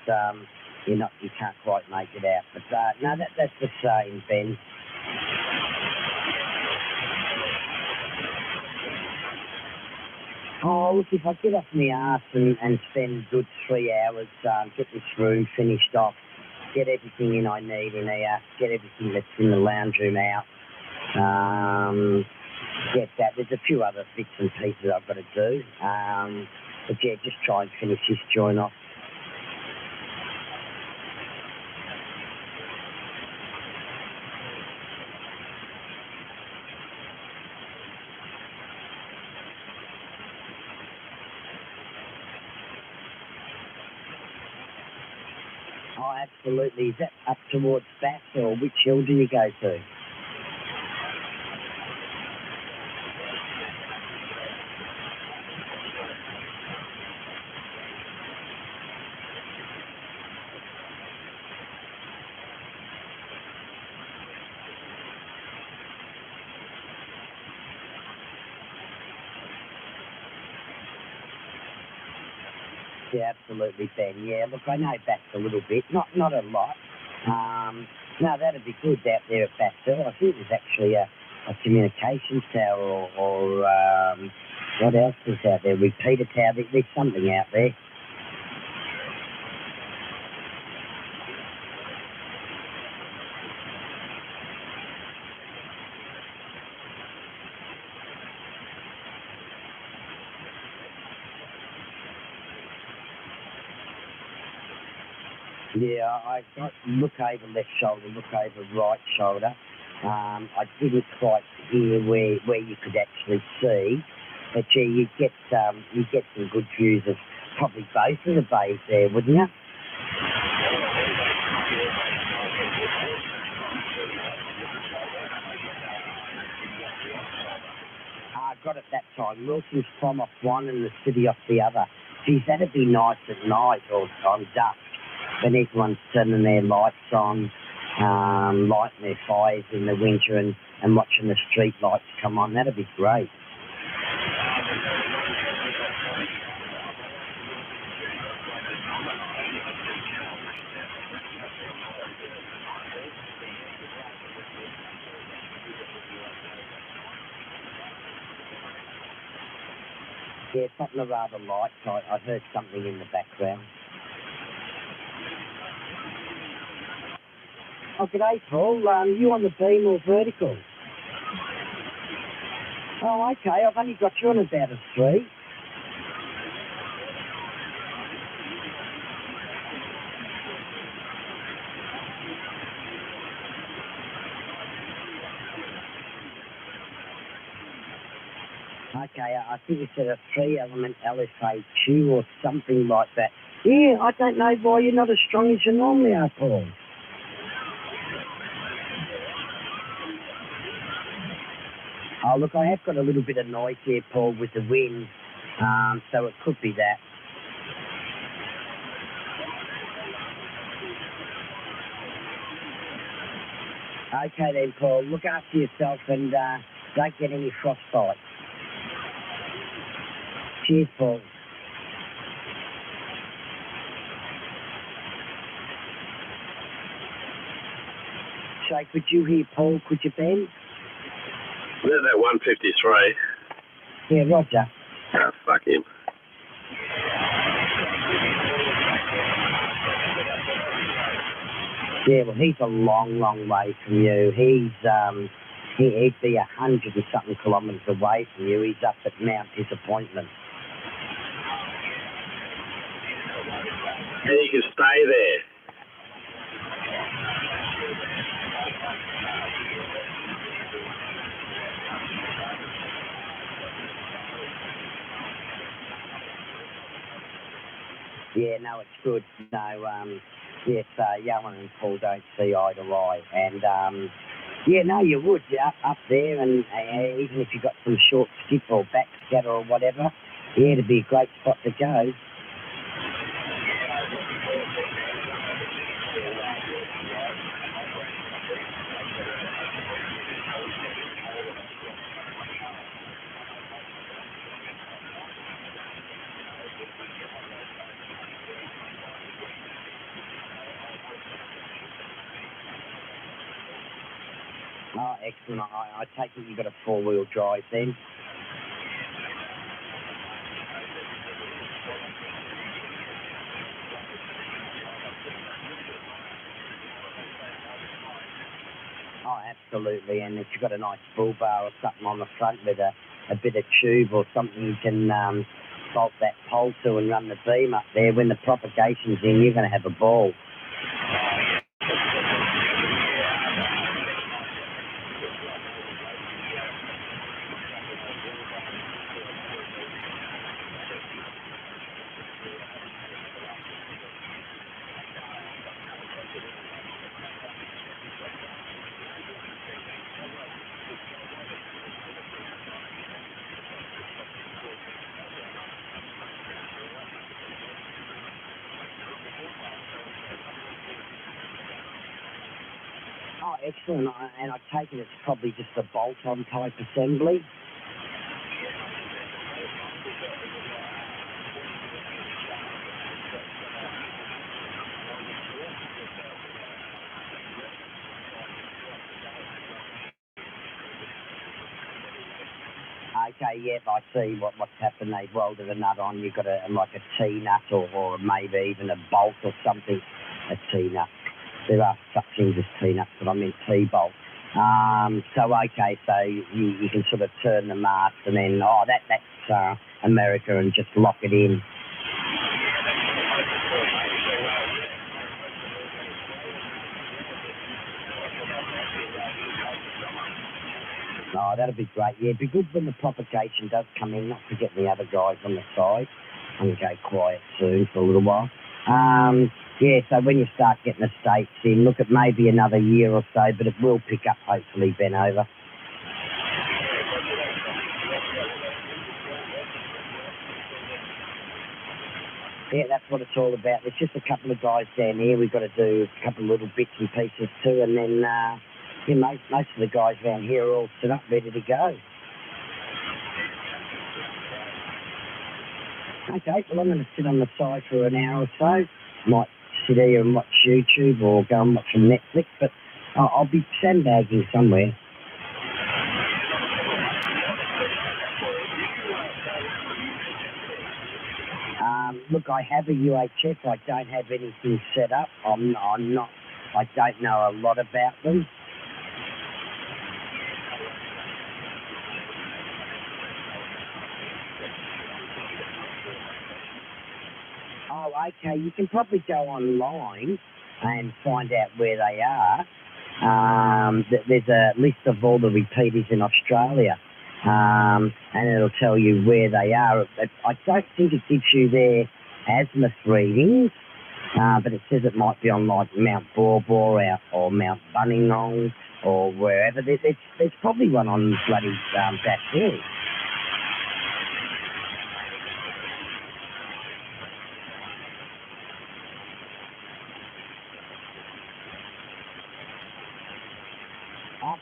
you can't quite make it out. But no, that's the same, Ben. Oh, look, if I get off my arse and spend a good 3 hours, get this room finished off, get everything in I need in here, get everything that's in the lounge room out, get that. There's a few other bits and pieces I've got to do. But yeah, just try and finish this joint off. Oh, absolutely. Is that up towards Bass, or which hill do you go to? Yeah, absolutely, Ben. Yeah, look, I know Bass a little bit, not a lot. No, that'd be good out there at Bass Hill. I think there's actually a communications tower or what else is out there? Repeater tower. There's something out there. Yeah, I got look over left shoulder, look over right shoulder. I didn't quite hear where you could actually see, but yeah, you get some good views of probably both of the bays there, wouldn't you? I got it that time. Wilson's Prom off one and the city off the other. Geez, that'd be nice at night or on dusk when everyone's turning their lights on lighting their fires in the winter and watching the street lights come on. That'd be great. Yeah, something I rather liked. I heard something in the background. Oh, g'day, Paul. You on the beam or vertical? Oh, okay. I've only got you on about a 3. Okay, I think you said a 3-element LSA2 or something like that. Yeah, I don't know why you're not as strong as you normally are, Paul. Oh, look, I have got a little bit of noise here, Paul, with the wind, so it could be that. Okay then, Paul, look after yourself and don't get any frostbite. Cheers, Paul. So, could you hear Paul? Could you, Ben? There's that 153. Yeah, Roger. Oh, fuck him. Yeah, well, he's a long, long way from you. He'd be 100 and something kilometres away from you. He's up at Mount Disappointment. And you can stay there. Yeah, no, it's good. No, yes, Yellen and Paul don't see eye to eye. And, yeah, no, you would. Up there, and even if you got some short skip or back scatter or whatever, yeah, it'd be a great spot to go. Oh, excellent. I take it you've got a 4-wheel drive then? Oh, absolutely. And if you've got a nice bull bar or something on the front with a bit of tube or something you can bolt that pole to and run the beam up there, when the propagation's in, you're going to have a ball. Oh, excellent. And I take it it's probably just a bolt-on type assembly. Okay, yep, I see what's happened. They've welded a nut on. You've got like a T-nut or maybe even a bolt or something, a T-nut. There are such things as T-nuts, but I meant T-bolt. So, okay, so you can sort of turn the mast and then, that's America, and just lock it in. Oh, that'd be great. Yeah, it'd be good when the propagation does come in, not forgetting the other guys on the side. I'm going to go quiet soon for a little while. Yeah, so when you start getting the states in, look at maybe another year or so, but it will pick up, hopefully, Ben, over. Yeah, that's what it's all about. There's just a couple of guys down here. We've got to do a couple of little bits and pieces too, and then most of the guys around here are all set up, ready to go. Okay, well, I'm going to sit on the side for an hour or so. Might sit here and watch YouTube or go and watch some Netflix, but I'll be sandbagging somewhere. Look, I have a UHF. I don't have anything set up. I don't know a lot about them. Oh, okay. You can probably go online and find out where they are. There's a list of all the repeaters in Australia, and it'll tell you where they are. I don't think it gives you their azimuth readings, but it says it might be on like Mount Baw or Mount Bunninong or wherever. There's probably one on bloody Bass Hill.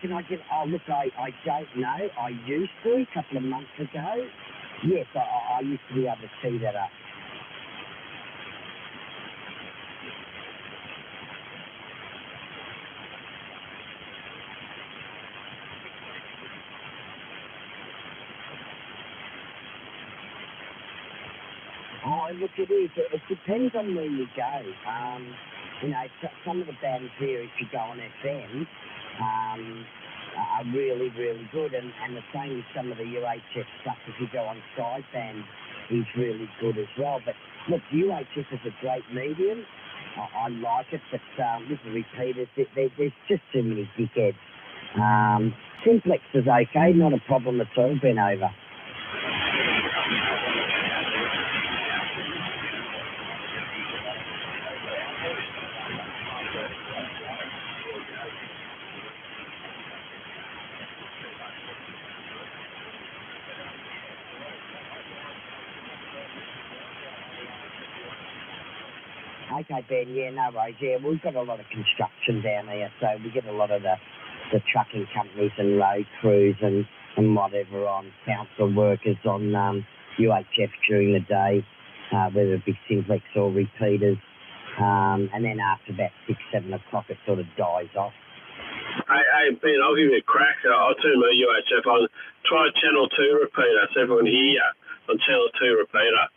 Can I get... Oh, look, I don't know. I used to a couple of months ago. Yes, I used to be able to see that up. Oh, look, it is. It depends on where you go. You know, some of the bands here, if you go on FM, are really, really good, and the same with some of the UHF stuff. If you go on Sideband, is really good as well. But look, UHF is a great medium. I like it, but with the repeaters, there's just too many dickheads. Simplex is okay, not a problem at all. Been over. Okay, Ben, yeah, no worries. Yeah, we've got a lot of construction down there, so we get a lot of the trucking companies and road crews and whatever on council workers on UHF during the day, whether it be simplex or repeaters. And then after about 6, 7 o'clock, it sort of dies off. Hey, Ben, I'll give you a crack. I'll turn my UHF on. Try Channel 2 repeater so everyone hear you on Channel 2 repeater.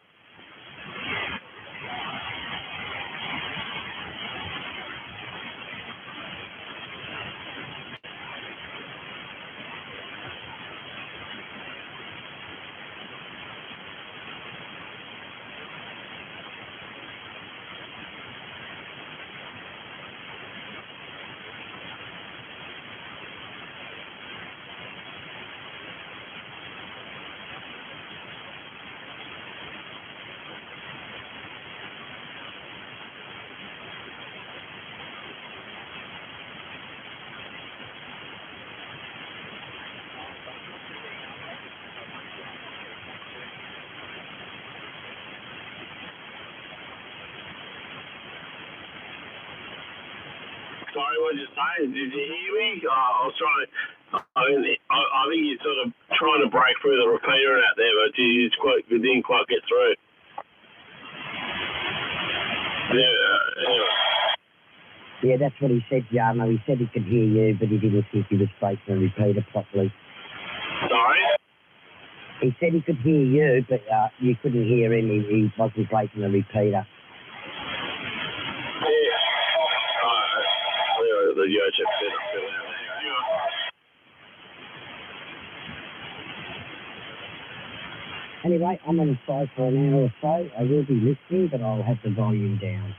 Sorry, what did you say? Did you hear me? I was trying to... I think you're sort of trying to break through the repeater out there, but you didn't quite get through. Yeah, that's what he said, Jarno. He said he could hear you, but he didn't think he was placing a repeater properly. Sorry? He said he could hear you, but you couldn't hear him. He wasn't placing a repeater. The UHF setup. Anyway, I'm on the side for an hour or so. I will be listening, but I'll have the volume down.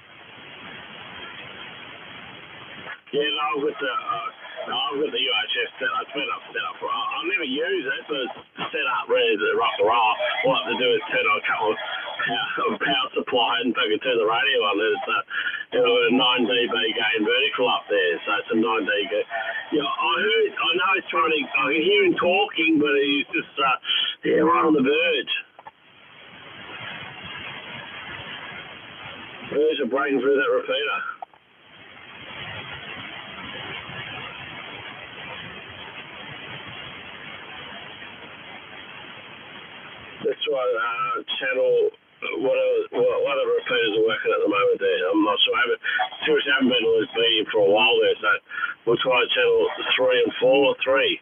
Yeah, no, I've got the UHF set up. I'll never use it, but it's set up ready to rock and roll. All I have to do is turn on a couple of power supply and fucking turn the radio on. There's a 9 dB gain vertical up there, so it's a 9 dB. Yeah, I know he's trying to. I can hear him talking, but he's just right on the verge. Who's breaking through that repeater? That's right, channel, what other repeaters are working at the moment there? I'm not sure. Seriously, I haven't been to this meeting for a while there, so we'll try channel 3 and 4, 3.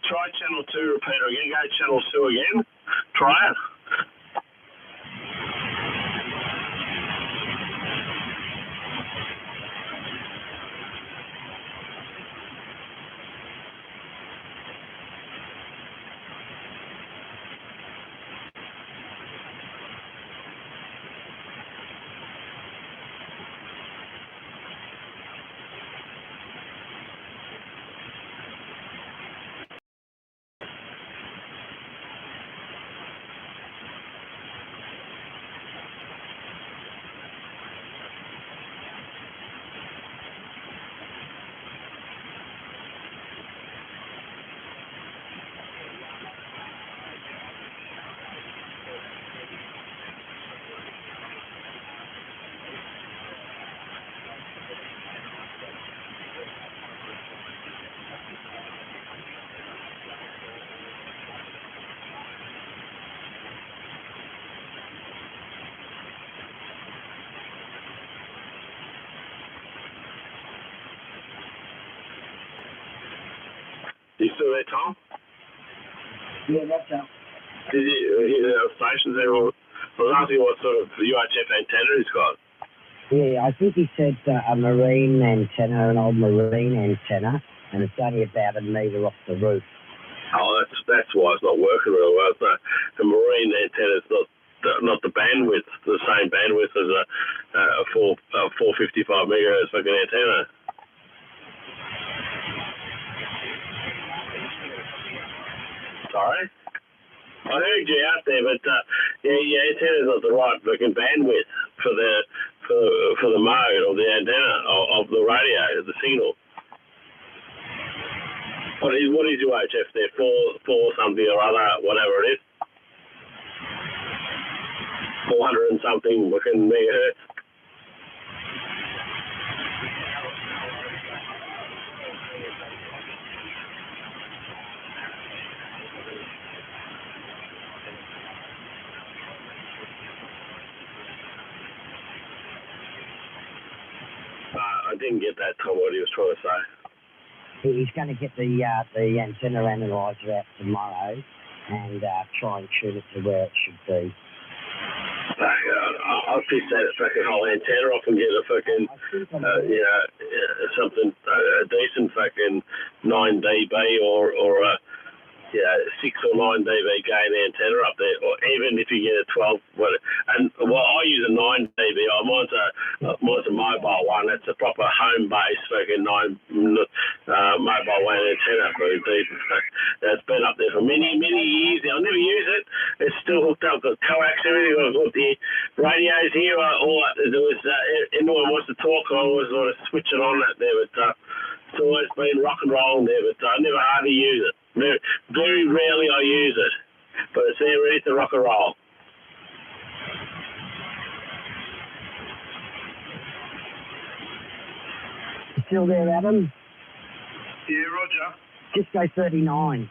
Try channel 2 repeater again. Go channel 2 again. Try it. You still there, Tom? Yeah, that's up. Did you hear the stations there? I was asking what sort of UHF antenna he's got. Yeah, I think he said a marine antenna, an old marine antenna, and it's only about a metre off the roof. Oh, that's why it's not working real well. So the marine antenna is not the bandwidth, the same bandwidth as a 455 megahertz fucking antenna. Sorry? I heard you out there, but your antenna's not the right fucking bandwidth for the mode or the antenna of the radio, the signal. What is your UHF there? 4 something or other, whatever it is. 400 and something fucking megahertz. I didn't get that, Tom, what he was trying to say. He's going to get the antenna analyzer out tomorrow and try and tune it to where it should be. I'll piss that fucking whole antenna off and get a fucking, something, a decent fucking 9 dB or a 6 or 9 dB gain antenna up there, or even if you get a 12, I use a 9 dB. Mine's a mobile one. That's a proper home base fucking 9 mobile one antenna. That's been up there for many years. I'll never use it. It's still hooked up, got coax, everything. I've got the radios here. All I do is anyone wants to talk, I always sort of switch it on that there. But it's always been rock and roll there. But I never hardly use it. Very rarely I use it, but it's there ready to rock and roll. You still there, Adam? Yeah, Roger. Just go 39.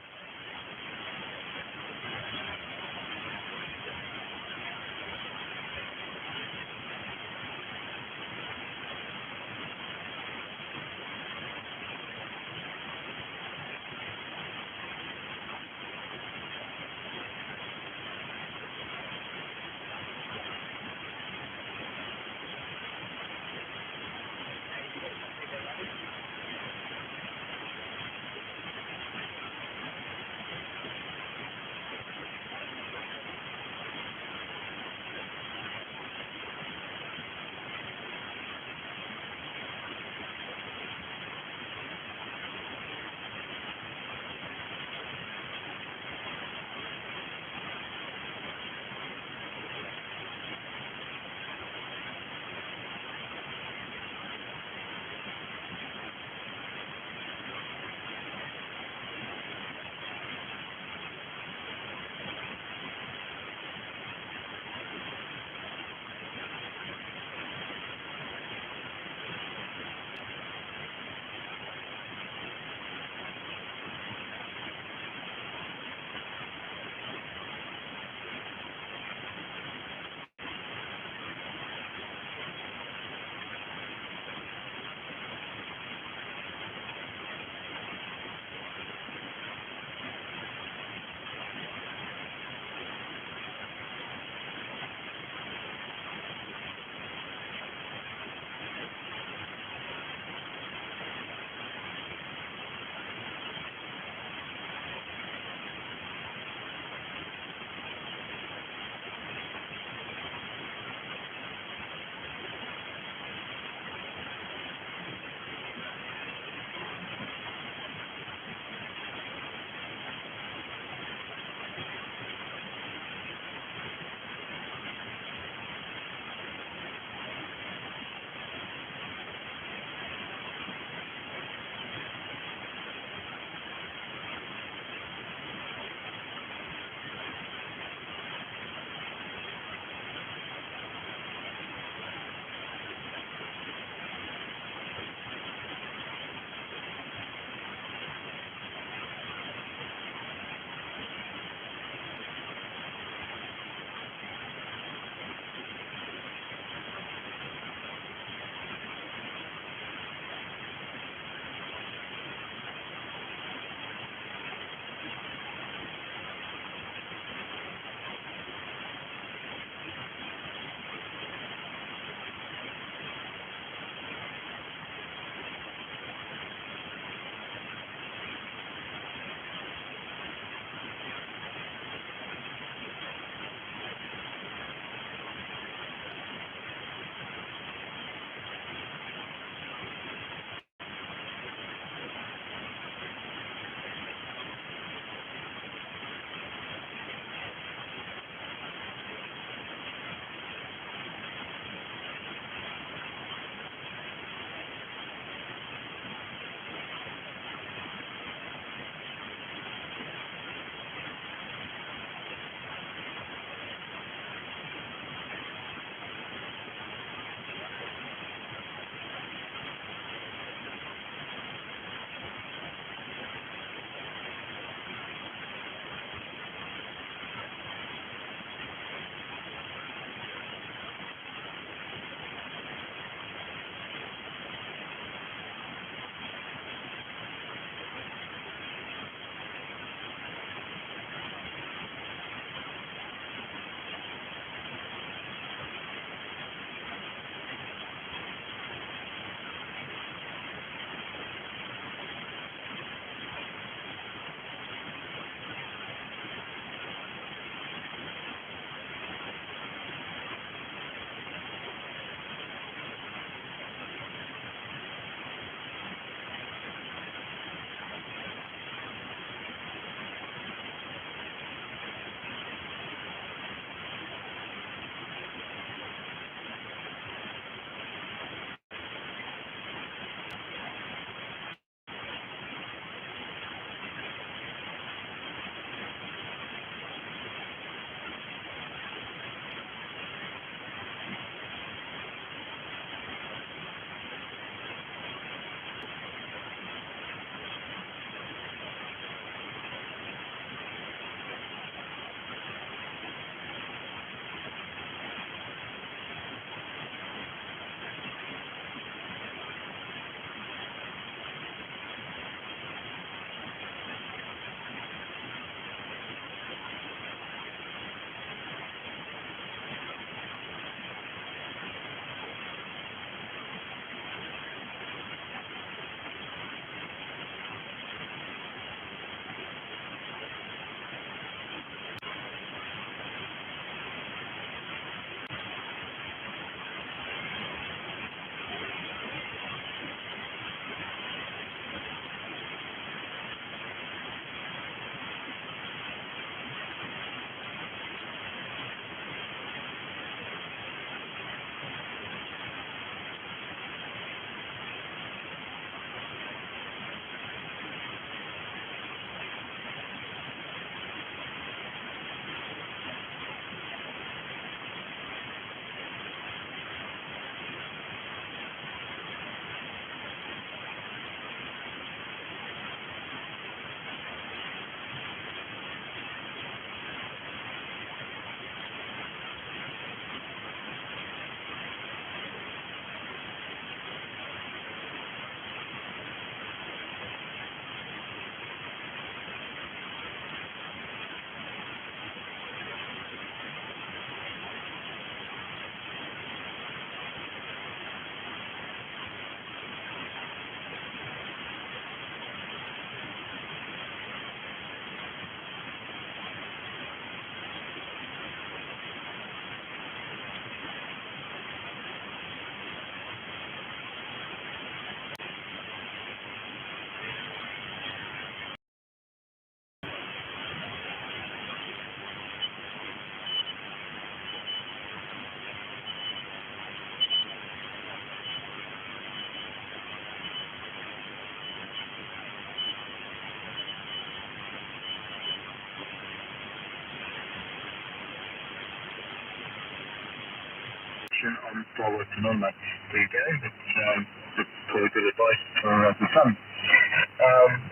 while working on that. There you go. That's probably good advice for the sun.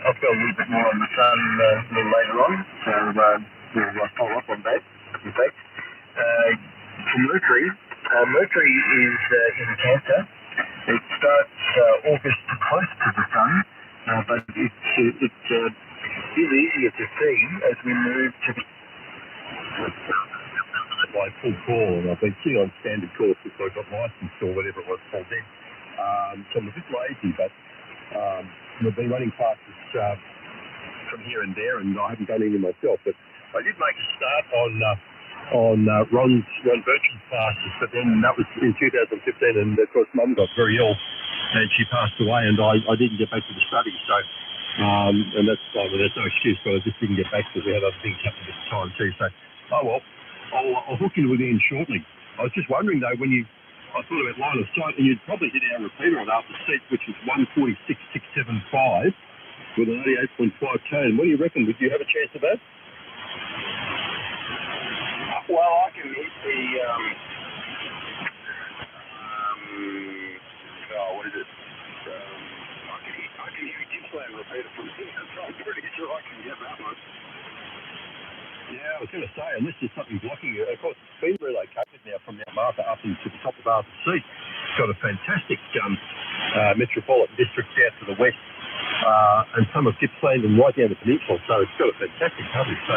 I've got a little bit more on the sun a little later on, so we'll follow up on that. In fact, for Mercury, Mercury is in Cancer. It starts August close to the sun, but it is easier to see as we move to the my full call, and I've been sitting on standard course since I got licensed or whatever it was called then. So I'm a bit lazy, but I've been running classes from here and there, and I haven't done any myself. But I did make a start on Ron Bertram's classes, but then that was in 2015, and of course Mum got very ill and she passed away, and I didn't get back to the study. So, and that's no excuse, but I just didn't get back because we had other things happening at the time too. So, oh well. I'll hook in with Ian shortly. I was just wondering though, I thought about line of sight, and you'd probably hit our repeater on after seat, which is 146.675 with an 88.5 tone. What do you reckon? Would you have a chance of that? Well, I can hit the what is it? I can hit a Gippsland repeater from here, so I'm pretty sure I can get that one. Yeah, I was going to say, unless there's something blocking you. Of course, it's been relocated now from Mount Martha up into the top of Arthur Seat. It's got a fantastic metropolitan district out to the west, and some of Gippsland and right down the peninsula. So it's got a fantastic coverage. So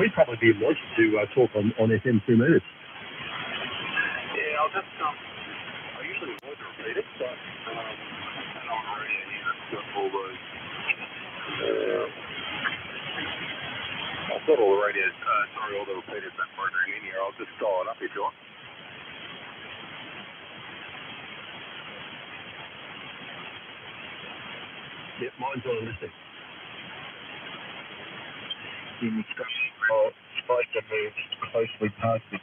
we'd probably be wanting to talk on FM 2 minutes. Yeah, I'll just I usually avoid the repeaters, but and on radio here, that's got all those. I've got all the radios, all the repeaters that program in here. I'll just dial it up if you want. Yep, mine's on a listing. The instruction spiked and moved closely past it,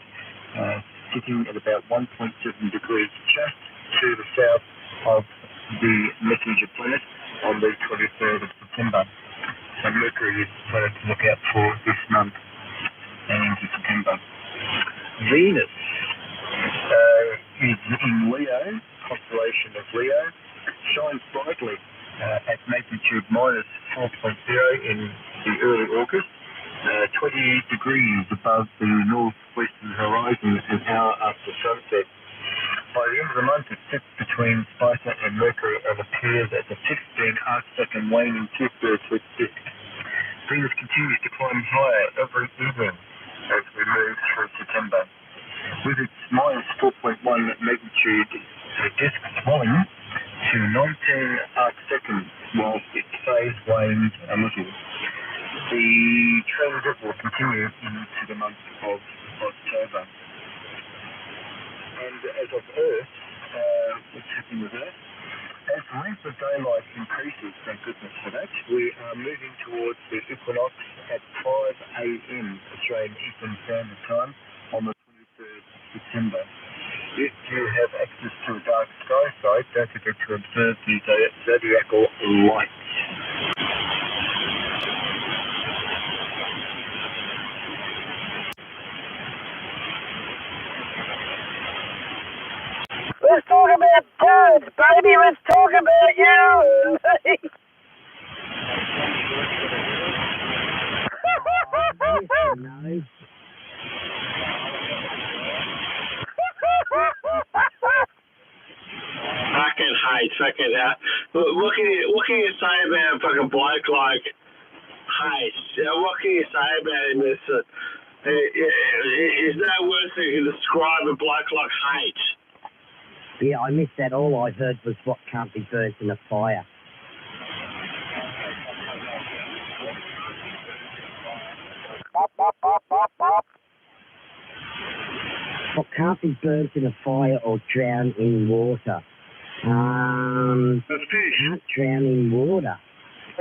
sitting at about 1.7 degrees just to the south of the Messenger planet on the 23rd of September. So Mercury is planet to look out for this month and into September. Venus is in Leo, constellation of Leo, shines brightly at magnitude minus 4.0 in the early August, 20 degrees above the northwestern horizon an hour after sunset. By the end of the month, it sits between Spicer and Mercury and appears at the 15 arc-second waning two-thirds with disk. Venus continues to climb higher every evening as we move through September. With its minus 4.1 magnitude, the disk swelling to 19 arc-seconds whilst its phase wanes a little. The transit will continue into the month of October. And as of Earth, what's happening with Earth? As the length of daylight increases, thank goodness for that, we are moving towards the equinox at 5 a.m. Australian Eastern Standard Time on the 23rd of September. If you have access to a dark sky site, don't forget to observe the zodiacal lights. Let's talk about birds, baby. Let's talk about you. No. Fucking hate, fucking hell. What can you say about a fucking bloke like Hate? What can you say about him? There's no words that can describe a bloke like Hate. Yeah, I missed that. All I heard was what can't be burnt in a fire. What can't be burnt in a fire or drown in water? Can't drown in water. I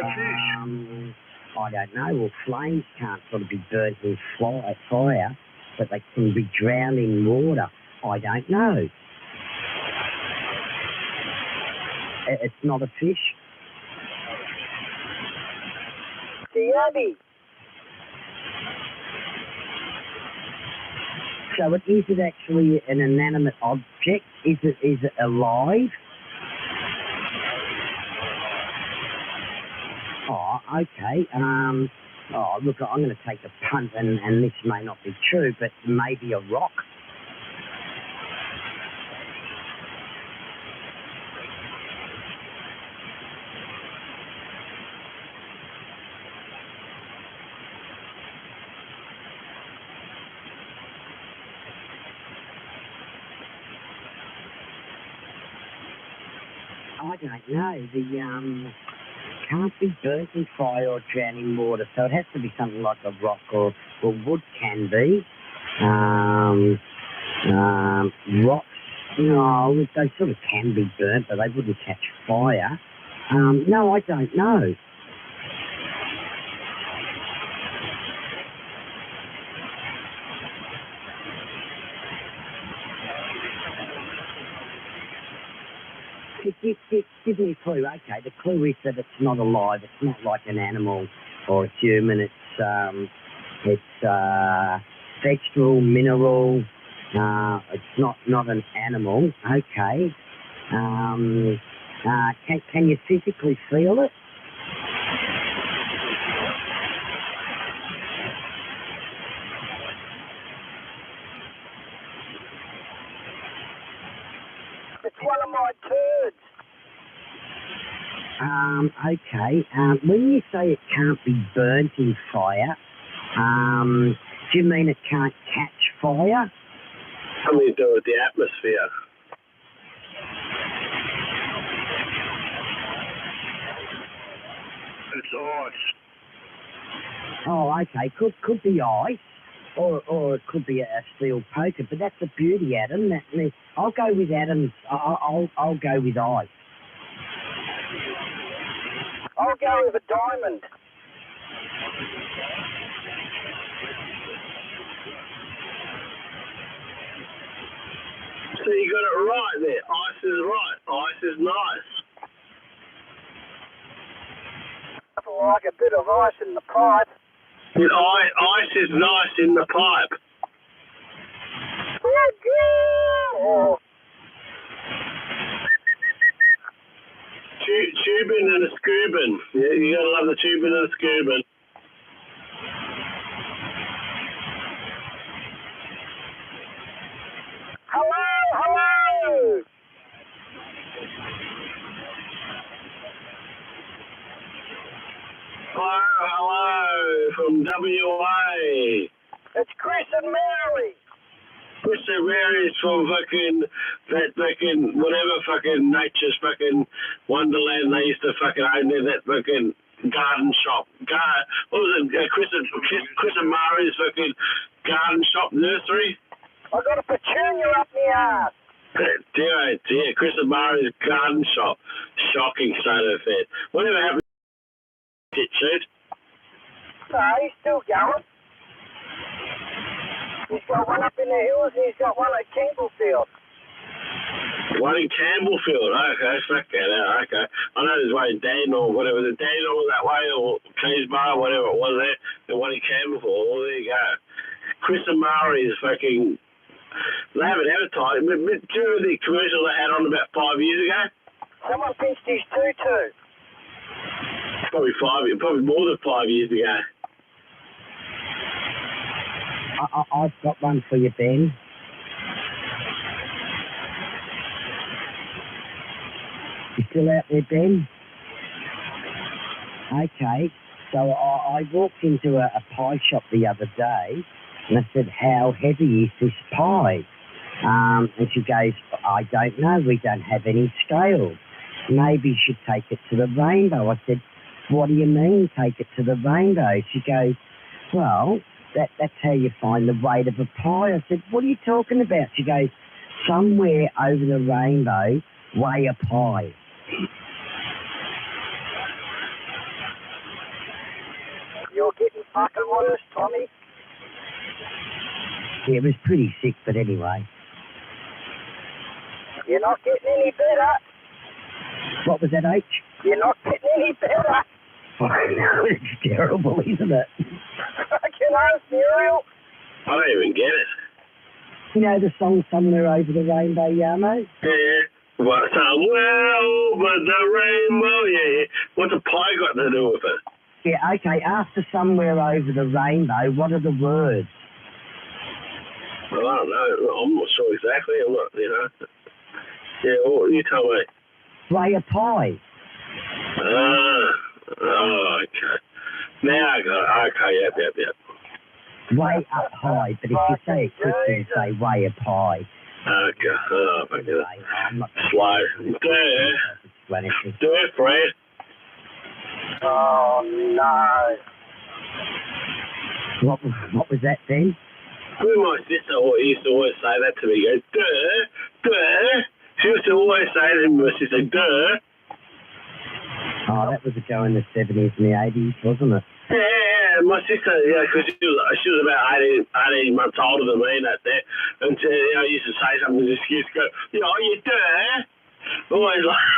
don't know. Well, flames can't sort of be burnt in fire, but they can be drowned in water. I don't know. It's not a fish. Yabby. So is it actually an inanimate object? Is it alive? Oh, okay. Look, I'm going to take a punt, and this may not be true, but maybe a rock. I don't know. The can't be burnt in fire or drowned in water, so it has to be something like a rock or wood can be. Rocks, no, they sort of can be burnt, but they wouldn't catch fire. No, I don't know. Give me a clue. Okay, the clue is that it's not alive. It's not like an animal or a human. It's vegetable, mineral. It's not an animal. Okay. Can you physically feel it? It's one of my turds. Okay. When you say it can't be burnt in fire, do you mean it can't catch fire? Something to do with the atmosphere. It's ice. Oh, okay. Could be ice, or it could be a steel poker. But that's the beauty, Adam. I'll go with Adam's. I'll go with ice. I'll go with a diamond. So you got it right there. Ice is right. Ice is nice. I like a bit of ice in the pipe. Ice is nice in the pipe. Tubing and a scoobing. Yeah, you gotta love the tubing and a scoobing. Hello! Hello from WA. It's Chris and Mary. Chris and Mary's from that whatever nature's wonderland they used to own there, that garden shop. What was it? Chris and Mary's garden shop nursery. I got a petunia up my ass. Dear, Chris and Mary's garden shop. Shocking state of affairs. Whatever happened to it, shoot? No, he's still going. He's got one up in the hills and he's got one at Campbellfield. One in Campbellfield, okay, fuck that out, okay. I know there's one in Dandenong, whatever, the Dandenong was that way, or Keysborough, whatever it was there, the one in Campbellfield, well, there you go. Chris and Murray is they haven't advertised, but do you remember the commercial they had on about 5 years ago? Someone pinched his tutu. Probably more than 5 years ago. I've got one for you, Ben. You still out there, Ben? Okay. So I walked into a pie shop the other day and I said, how heavy is this pie? And she goes, I don't know. We don't have any scales. Maybe you should take it to the Rainbow. I said, what do you mean, take it to the Rainbow? She goes, well, that's how you find the weight of a pie. I said, what are you talking about? She goes, somewhere over the rainbow, weigh a pie. You're getting fucking worse, Tommy. Yeah, it was pretty sick, but anyway. You're not getting any better. What was that, H? You're not getting any better. I know, it's terrible, isn't it? Fucking oath, Muriel. I don't even get it. You know the song Somewhere Over the Rainbow, Yamo? Yeah. What, somewhere over the rainbow, yeah. What's a pie got to do with it? Yeah, okay, after Somewhere Over the Rainbow, what are the words? Well, I don't know. I'm not sure exactly. I'm not, you know. Yeah, well, you tell me. Way a pie. Oh, okay. Now I got it. Okay, yep. Way up high, but if you say it quickly, you say way a pie. Okay, I'm not slow. Do it, Fred. Oh, no. What was that then? My sister used to always say that to me. Go, duh. She used to always say to me, my sister, duh. Oh, that was a go in the 70s and the 80s, wasn't it? Yeah, my sister, because she was about 18 months older than me and that there. And I used to say something, and she used to go, you duh. Always like,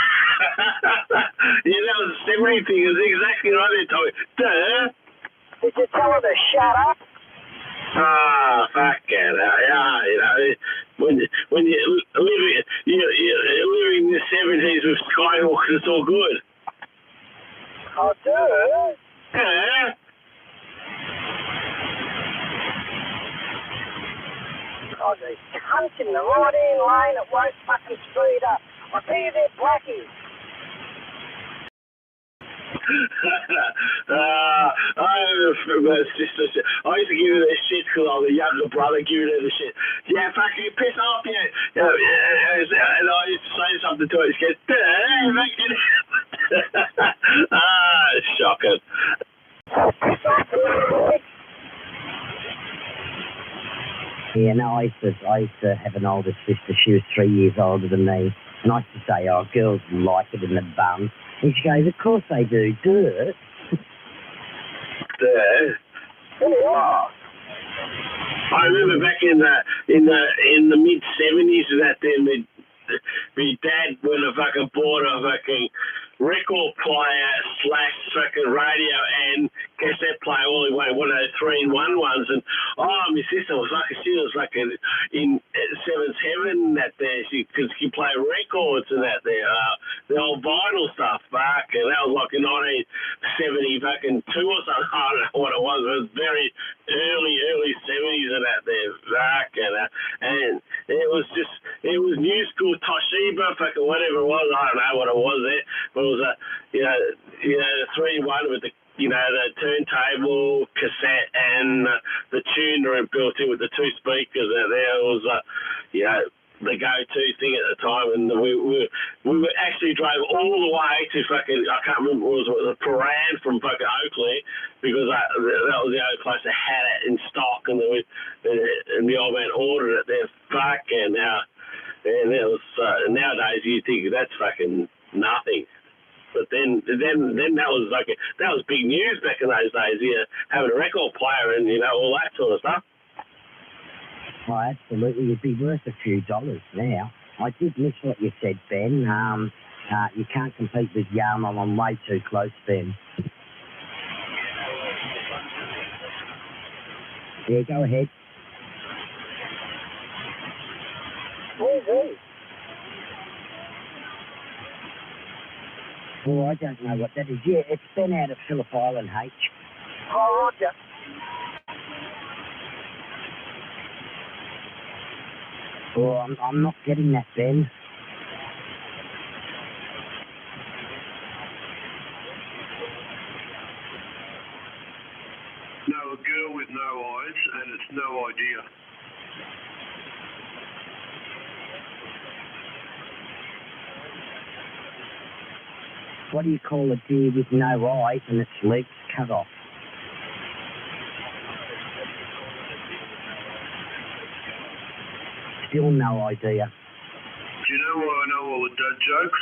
that was a 70 thing. It was exactly right there, Tommy. Duh. Did you tell her to shut up? Fuck it. When you're living in the 70s with Skyhawks, it's all good. Oh, dude. Yeah. Oh, there's cunts in the right-hand lane, it won't fucking speed up. I tell you, they're blackies. I used to give her that shit because I was a younger brother giving her the shit. Yeah, fuck you, piss off, yeah. And I used to say something to her. She goes, shocking. Yeah, no, I used to have an older sister. She was 3 years older than me. And I used to say, oh, girls like it in the bum. And she goes, of course they do. Dirt. Oh. I remember back in the mid 70s that then my dad went and fucking bought a fucking record player / fucking radio and cassette player all the way, one of those 3-in-1 ones. And my sister was like in seventh heaven that there, because she played records and that there, the old vinyl stuff back, and that was like in 1970 fucking 2 or something. I don't know what it was. It was very early 70s and that there back, and it was new school Toshiba, fucking whatever it was. I don't know what it was there, but it was the 3-in-1 with the the turntable, cassette, and the tuner built in with the 2 speakers out there. It was the go-to thing at the time, and we actually drove all the way to fucking, I can't remember, it was a Paran from fucking Oakley, because that was the only place that had it in stock, and the old man ordered it there. Fucking now, and it was nowadays you think that's fucking nothing. But then that was big news back in those days, having a record player and all that sort of stuff. Oh, absolutely. It'd be worth a few dollars now. I did miss what you said, Ben. You can't compete with Yamo. I'm way too close, Ben. Yeah, go ahead. Oh, I don't know what that is. Yeah, it's Ben out of Phillip Island, H. Oh, Roger. Oh, I'm not getting that, Ben. No, a girl with no eyes, and it's no idea. What do you call a deer with no eyes and its legs cut off? Still no idea. Do you know why I know all the dad jokes?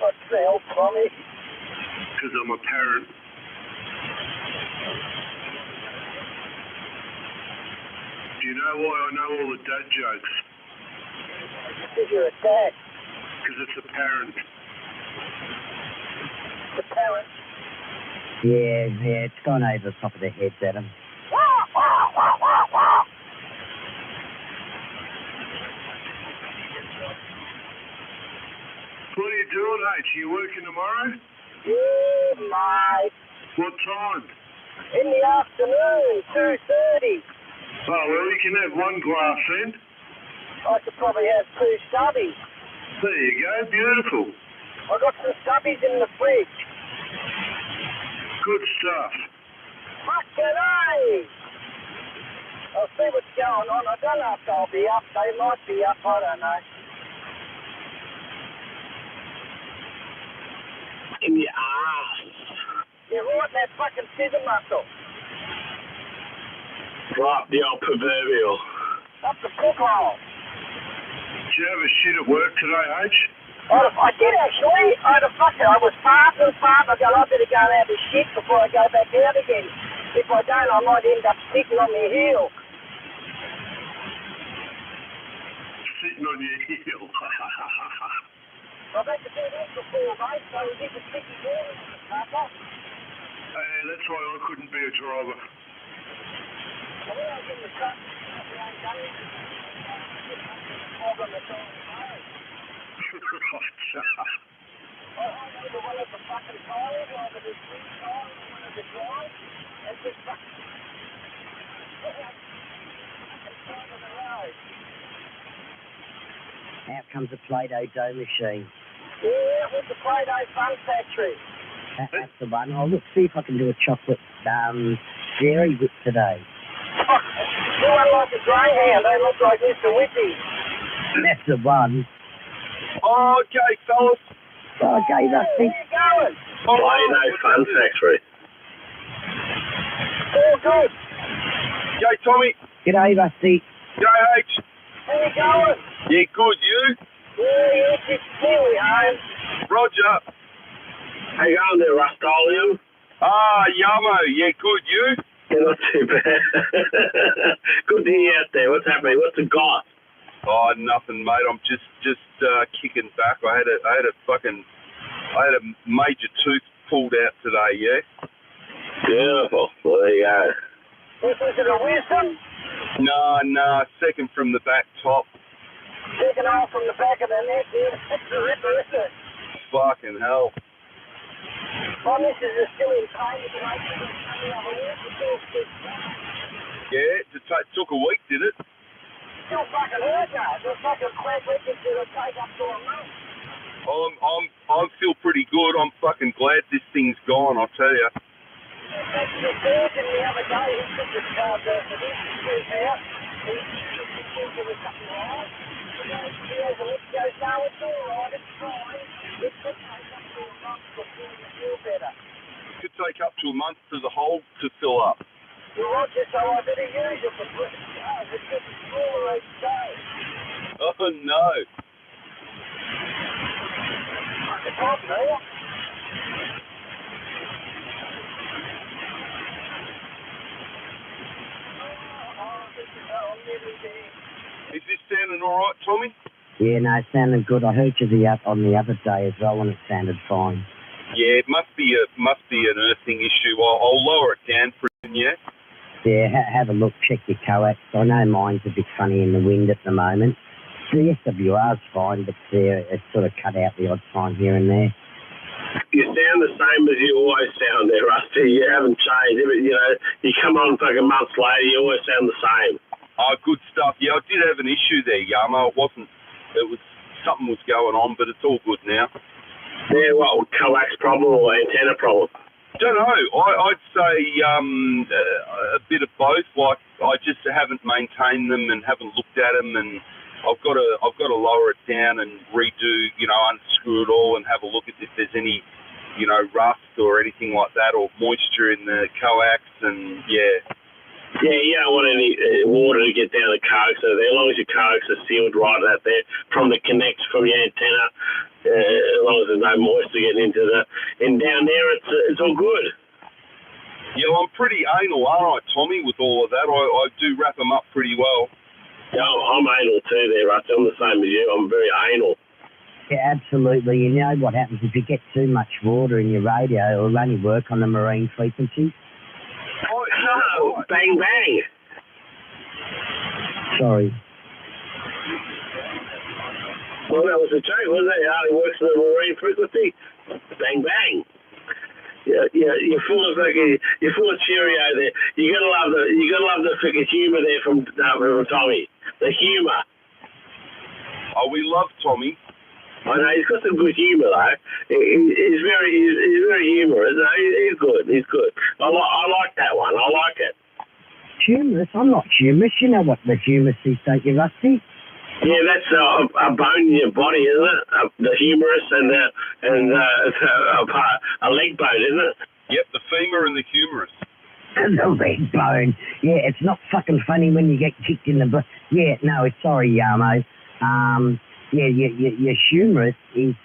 What's the hell, Tommy? Because I'm a parent. Do you know why I know all the dad jokes? Because you're a dad. Because it's a parent. The parent? Yeah, it's gone over the top of their heads, Adam. on, H? Are you working tomorrow? Yeah, mate. What time? In the afternoon, 2:30. Oh, well, you can have one glass then. I could probably have 2 stubbies. There you go, beautiful. I got some stubbies in the fridge. Good stuff. Fucking A! I'll see what's going on. I don't know if they'll be up. They might be up. I don't know. In the ass. You're right, that fucking scissor muscle. Right, the old proverbial. Up the cook hole. Did you have a shit at work today, H? I did actually. I was farting. I go, I better go and have a shit before I go back out again. If I don't, I might end up sitting on my heel. Sitting on your heel. I've had to do that before, mate, so we get the sticky heel. Hey, that's why I couldn't be a driver. Well, when I was in the truck, we ain't done anything. I either one of the fucking tires, either the swing tire or one of the drive, and just fucking side of the road. Out comes a Play-Doh dough machine. Yeah, with the Play-Doh Fun Factory. That's the one. I'll look, see if I can do a chocolate dairy whip today. You want like a greyhound, they look like Mr. Whippy. That's the one. Oh, okay, fellas. Okay, that's Where you going? Play-Doh Fun Factory. All good. G'day, Tommy. G'day, Rusty. G'day, H. Where you going? Yeah, good. You? Yeah, it's nearly home. Roger. How you going there, Rustolium? Ah, Yamo. Yeah, good. You? Yeah, not too bad. Good to hear you out there. What's happening? What's the goss? Oh, nothing, mate. I'm just kicking back. I had a major tooth pulled out today. Yeah. Beautiful. Well, there you go. Is it a wisdom? No. Second from the back top. Taking off from the back of the neck, yeah. That's the ripper, isn't it? Fucking hell. My missus is still in pain. Yeah. It took a week, did it? Still fucking hurt, though. The fucking quack records it'll take up to a month. I feel pretty good. I'm fucking glad this thing's gone, I'll tell you. That's the surgeon the other day. He took the tooth out. He took it a couple of hours. He has a look, he goes, no, it's all right, it's fine. It could take up to a month before you feel better. It could take up to a month for the hole to fill up. Well, Roger, so I better use it for putting cars. It's getting smaller each day. Oh, no. I can talk now. Is this sounding all right, Tommy? Yeah, no, it sounded good. I heard you on the other day as well, and it sounded fine. Yeah, it must be an earthing issue. I'll lower it down for you. Yeah, have a look, check your coax. I know mine's a bit funny in the wind at the moment. The SWR's fine, but it's sort of cut out the odd time here and there. You sound the same as you always sound there, Rusty. You haven't changed. You come on fucking months later, you always sound the same. Oh, good stuff. Yeah, I did have an issue there, Yamo. Something was going on, but it's all good now. Yeah, what, coax problem or antenna problem? Don't know. I'd say a bit of both. Like, I just haven't maintained them and haven't looked at them, and I've got to lower it down and redo, unscrew it all and have a look at if there's any, rust or anything like that, or moisture in the coax, and yeah. Yeah, you don't want any water to get down the coax. So as long as your coax is sealed right out there from the connect from your antenna, as long as there's no moisture getting into and down there, it's all good. Yeah, well, I'm pretty anal, aren't I, Tommy, with all of that? I do wrap them up pretty well. Yeah, I'm anal too there, Rusty. I'm the same as you. I'm very anal. Yeah, absolutely. You know what happens if you get too much water in your radio? It'll only work on the marine frequencies. Oh, no. Bang, bang. Sorry. thought that was a joke, wasn't it? It only works in the marine frequency. Bang, bang. Yeah, you're full of Cheerio there. You gotta love the freaking humour there from Tommy. The humour. Oh, we love Tommy. I know he's got some good humour though. He's very humorous. No, he's good. He's good. I like that one. I like it. Humorous? I'm not humorous. You know what the humerus is, don't you, Rusty? Yeah, that's a bone in your body, isn't it? The humerus and a leg bone, isn't it? Yep, the femur and the humerus. The leg bone. Yeah, it's not fucking funny when you get kicked in the butt. Yeah, no, sorry, Yamo. Yeah, your humerus is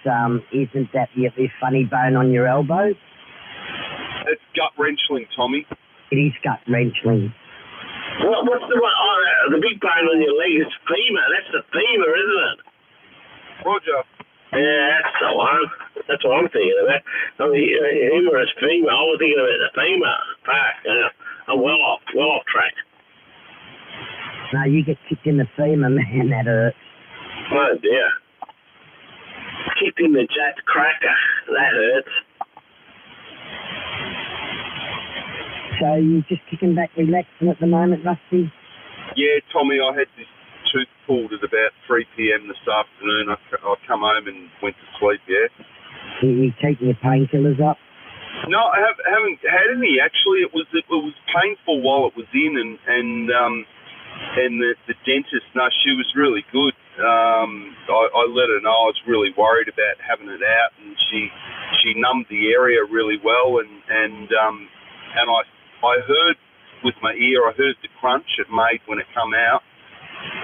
isn't that your funny bone on your elbow? It's gut wrenchling, Tommy. It is gut wrenchling. What's the one? Oh, the big bone on your leg is femur. That's the femur, isn't it? Roger. Yeah, that's the one. That's what I'm thinking about. I mean, humerus, femur. I was thinking about the femur. Fuck, I'm well off track. No, you get kicked in the femur, man. That hurts. Oh dear. Kicked in the Jats cracker. That hurts. So you're just kicking back, relaxing at the moment, Rusty? Yeah, Tommy, I had this tooth pulled at about 3 p.m. this afternoon. I come home and went to sleep, yeah. You keeping your painkillers up? No, I haven't had any, actually. It was painful while it was in, and the dentist, no, she was really good. I let her know I was really worried about having it out, and she numbed the area really well, and I heard with my ear, I heard the crunch it made when it come out,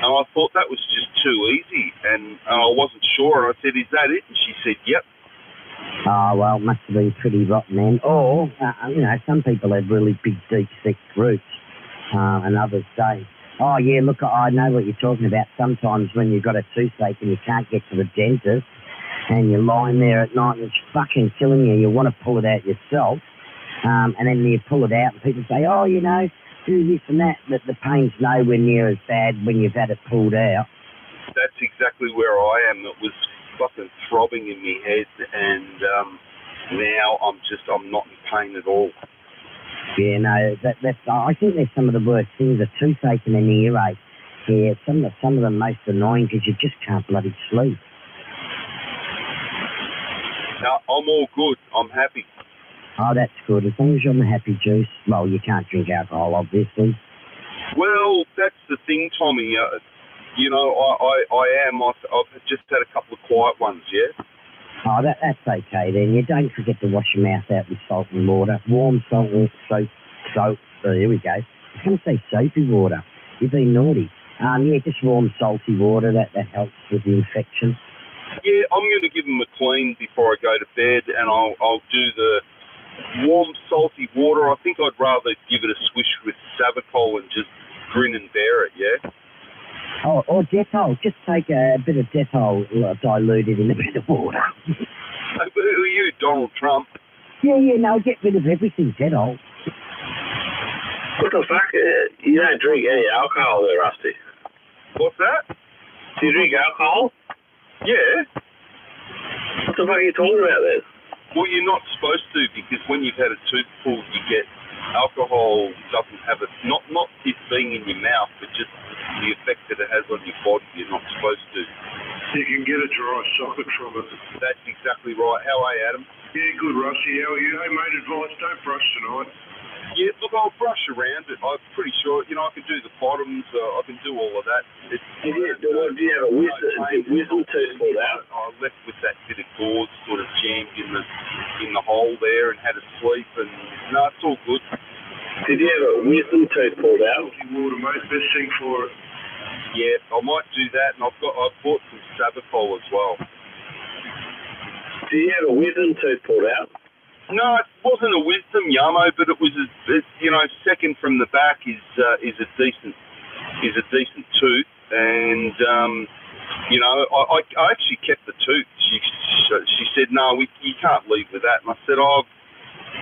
and I thought that was just too easy, and I wasn't sure, and I said, is that it? And she said, yep. Oh, well, it must have been pretty rotten then. Or, some people have really big, deep, thick roots, and others don't. Oh, yeah, look, I know what you're talking about. Sometimes when you've got a toothache and you can't get to the dentist and you're lying there at night and it's fucking killing you, you want to pull it out yourself, and then you pull it out and people say, oh, do this and that, but the pain's nowhere near as bad when you've had it pulled out. That's exactly where I am. It was fucking throbbing in my head, and now I'm not in pain at all. Yeah, no, that's. I think they're some of the worst things, a toothache and an earache. Yeah, some of the most annoying because you just can't bloody sleep. No, I'm all good. I'm happy. Oh, that's good. As long as you're on the happy juice. Well, you can't drink alcohol, obviously. Well, that's the thing, Tommy. I am. I've just had a couple of quiet ones, yeah? Oh, that's okay then. You don't forget to wash your mouth out with salt and water. Warm salt and soap. There we go. I was going to say soapy water. You've been naughty. Yeah, just warm salty water. That helps with the infection. Yeah, I'm going to give them a clean before I go to bed, and I'll do the warm salty water. I think I'd rather give it a swish with Savicol and just grin and bear it, yeah? Oh, or Dettol. Just take a bit of Dettol diluted in a bit of water. Who are you, Donald Trump? Yeah, no, get rid of everything, Dettol. What the fuck? You don't drink any alcohol there, Rusty. What's that? Do you drink alcohol? Yeah. What the fuck are you talking about then? Well, you're not supposed to, because when you've had a tooth pulled, you get alcohol doesn't have it, not it being in your mouth, but just the effect that it has on your body. You're not supposed to. You can get a dry socket from it. That's exactly right. How are you, Adam? Yeah, good, Rusty. How are you? Hey, mate, advice, don't brush tonight. Yeah, look, I'll brush around it. I'm pretty sure, I can do the bottoms, I can do all of that. Do you have a wisdom tooth pulled out? I left with that bit of gauze sort of jammed in the hole there and had a sleep, and no, it's all good. Did you have a wisdom tooth pulled out? Water, mate, best thing for it. Yeah, I might do that, and I've bought some Savicol as well. Do you have a wisdom tooth pulled out? No, it wasn't a wisdom, Yamo, but it was, second from the back is a decent tooth, and I actually kept the tooth. She said, no, you can't leave with that, and I said, I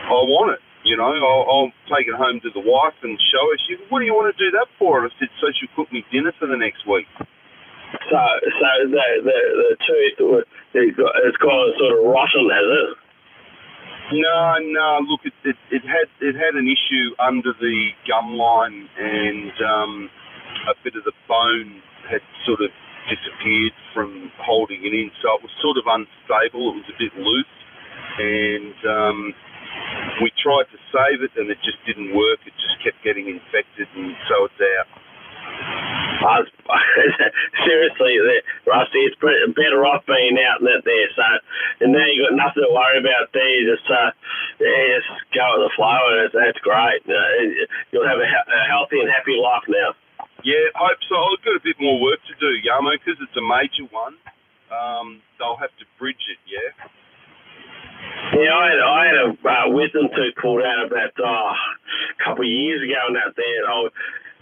want it. I'll take it home to the wife and show her. She said, what do you want to do that for? And I said, so she'll cook me dinner for the next week. So the tooth it's gone sort of rotten, has it? No. Look, it had an issue under the gum line, and a bit of the bone had sort of disappeared from holding it in, so it was sort of unstable. It was a bit loose, and we tried to save it, and it just didn't work. It just kept getting infected, and so it's out. Seriously, Rusty, it's better off being out than that there. So, and now you got nothing to worry about there. You just go with the flow, and that's great. You'll have a healthy and happy life now. Yeah, I hope so. I've got a bit more work to do, Yamo, because it's a major one. They'll have to bridge it, yeah? Yeah, I had a wisdom tooth pulled out about a couple of years ago and that there.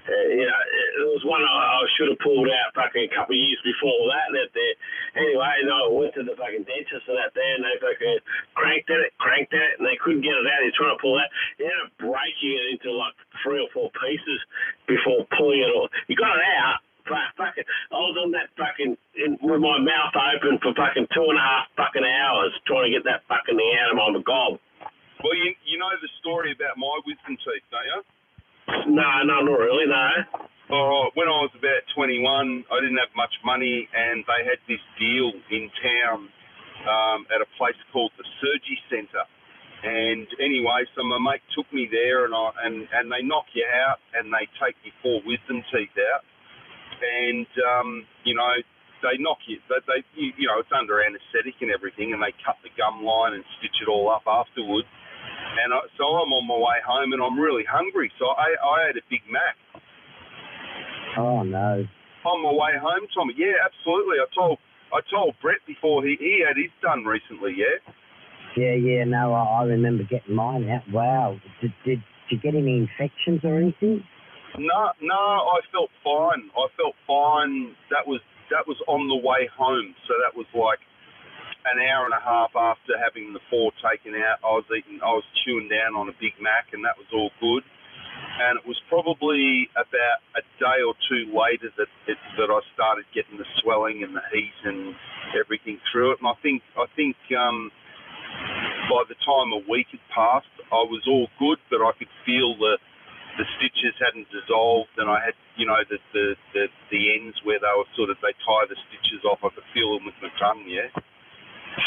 There was one I should have pulled out fucking a couple of years before that there. Anyway, I went to the fucking dentist and that there, and they fucking cranked at it, and they couldn't get it out. They're trying to pull it out. They ended up breaking it into like 3 or 4 pieces before pulling it all. You got it out, but fucking, I was on that fucking, with my mouth open for fucking 2.5 fucking hours trying to get that fucking thing out of my gob. Well, you know the story about my wisdom teeth, don't you? No, not really, no. When I was about 21, I didn't have much money, and they had this deal in town at a place called the Surgery Centre. And anyway, so my mate took me there, and they knock you out, and they take your 4 wisdom teeth out, and they knock you. It's under anaesthetic and everything, and they cut the gum line and stitch it all up afterwards. And so I'm on my way home, and I'm really hungry. So I had a Big Mac. Oh no! On my way home, Tommy. Yeah, absolutely. I told Brett before he had his done recently. Yeah. Yeah. No, I remember getting mine out. Wow. Did you get any infections or anything? No. I felt fine. That was on the way home. So that was like an hour and a half after having the 4 taken out. I was chewing down on a Big Mac, and that was all good. And it was probably about a day or 2 later that I started getting the swelling and the heat and everything through it. And I think by the time a week had passed, I was all good, but I could feel the stitches hadn't dissolved, and I had, the ends where they tie the stitches off. I could feel them with my tongue, yeah.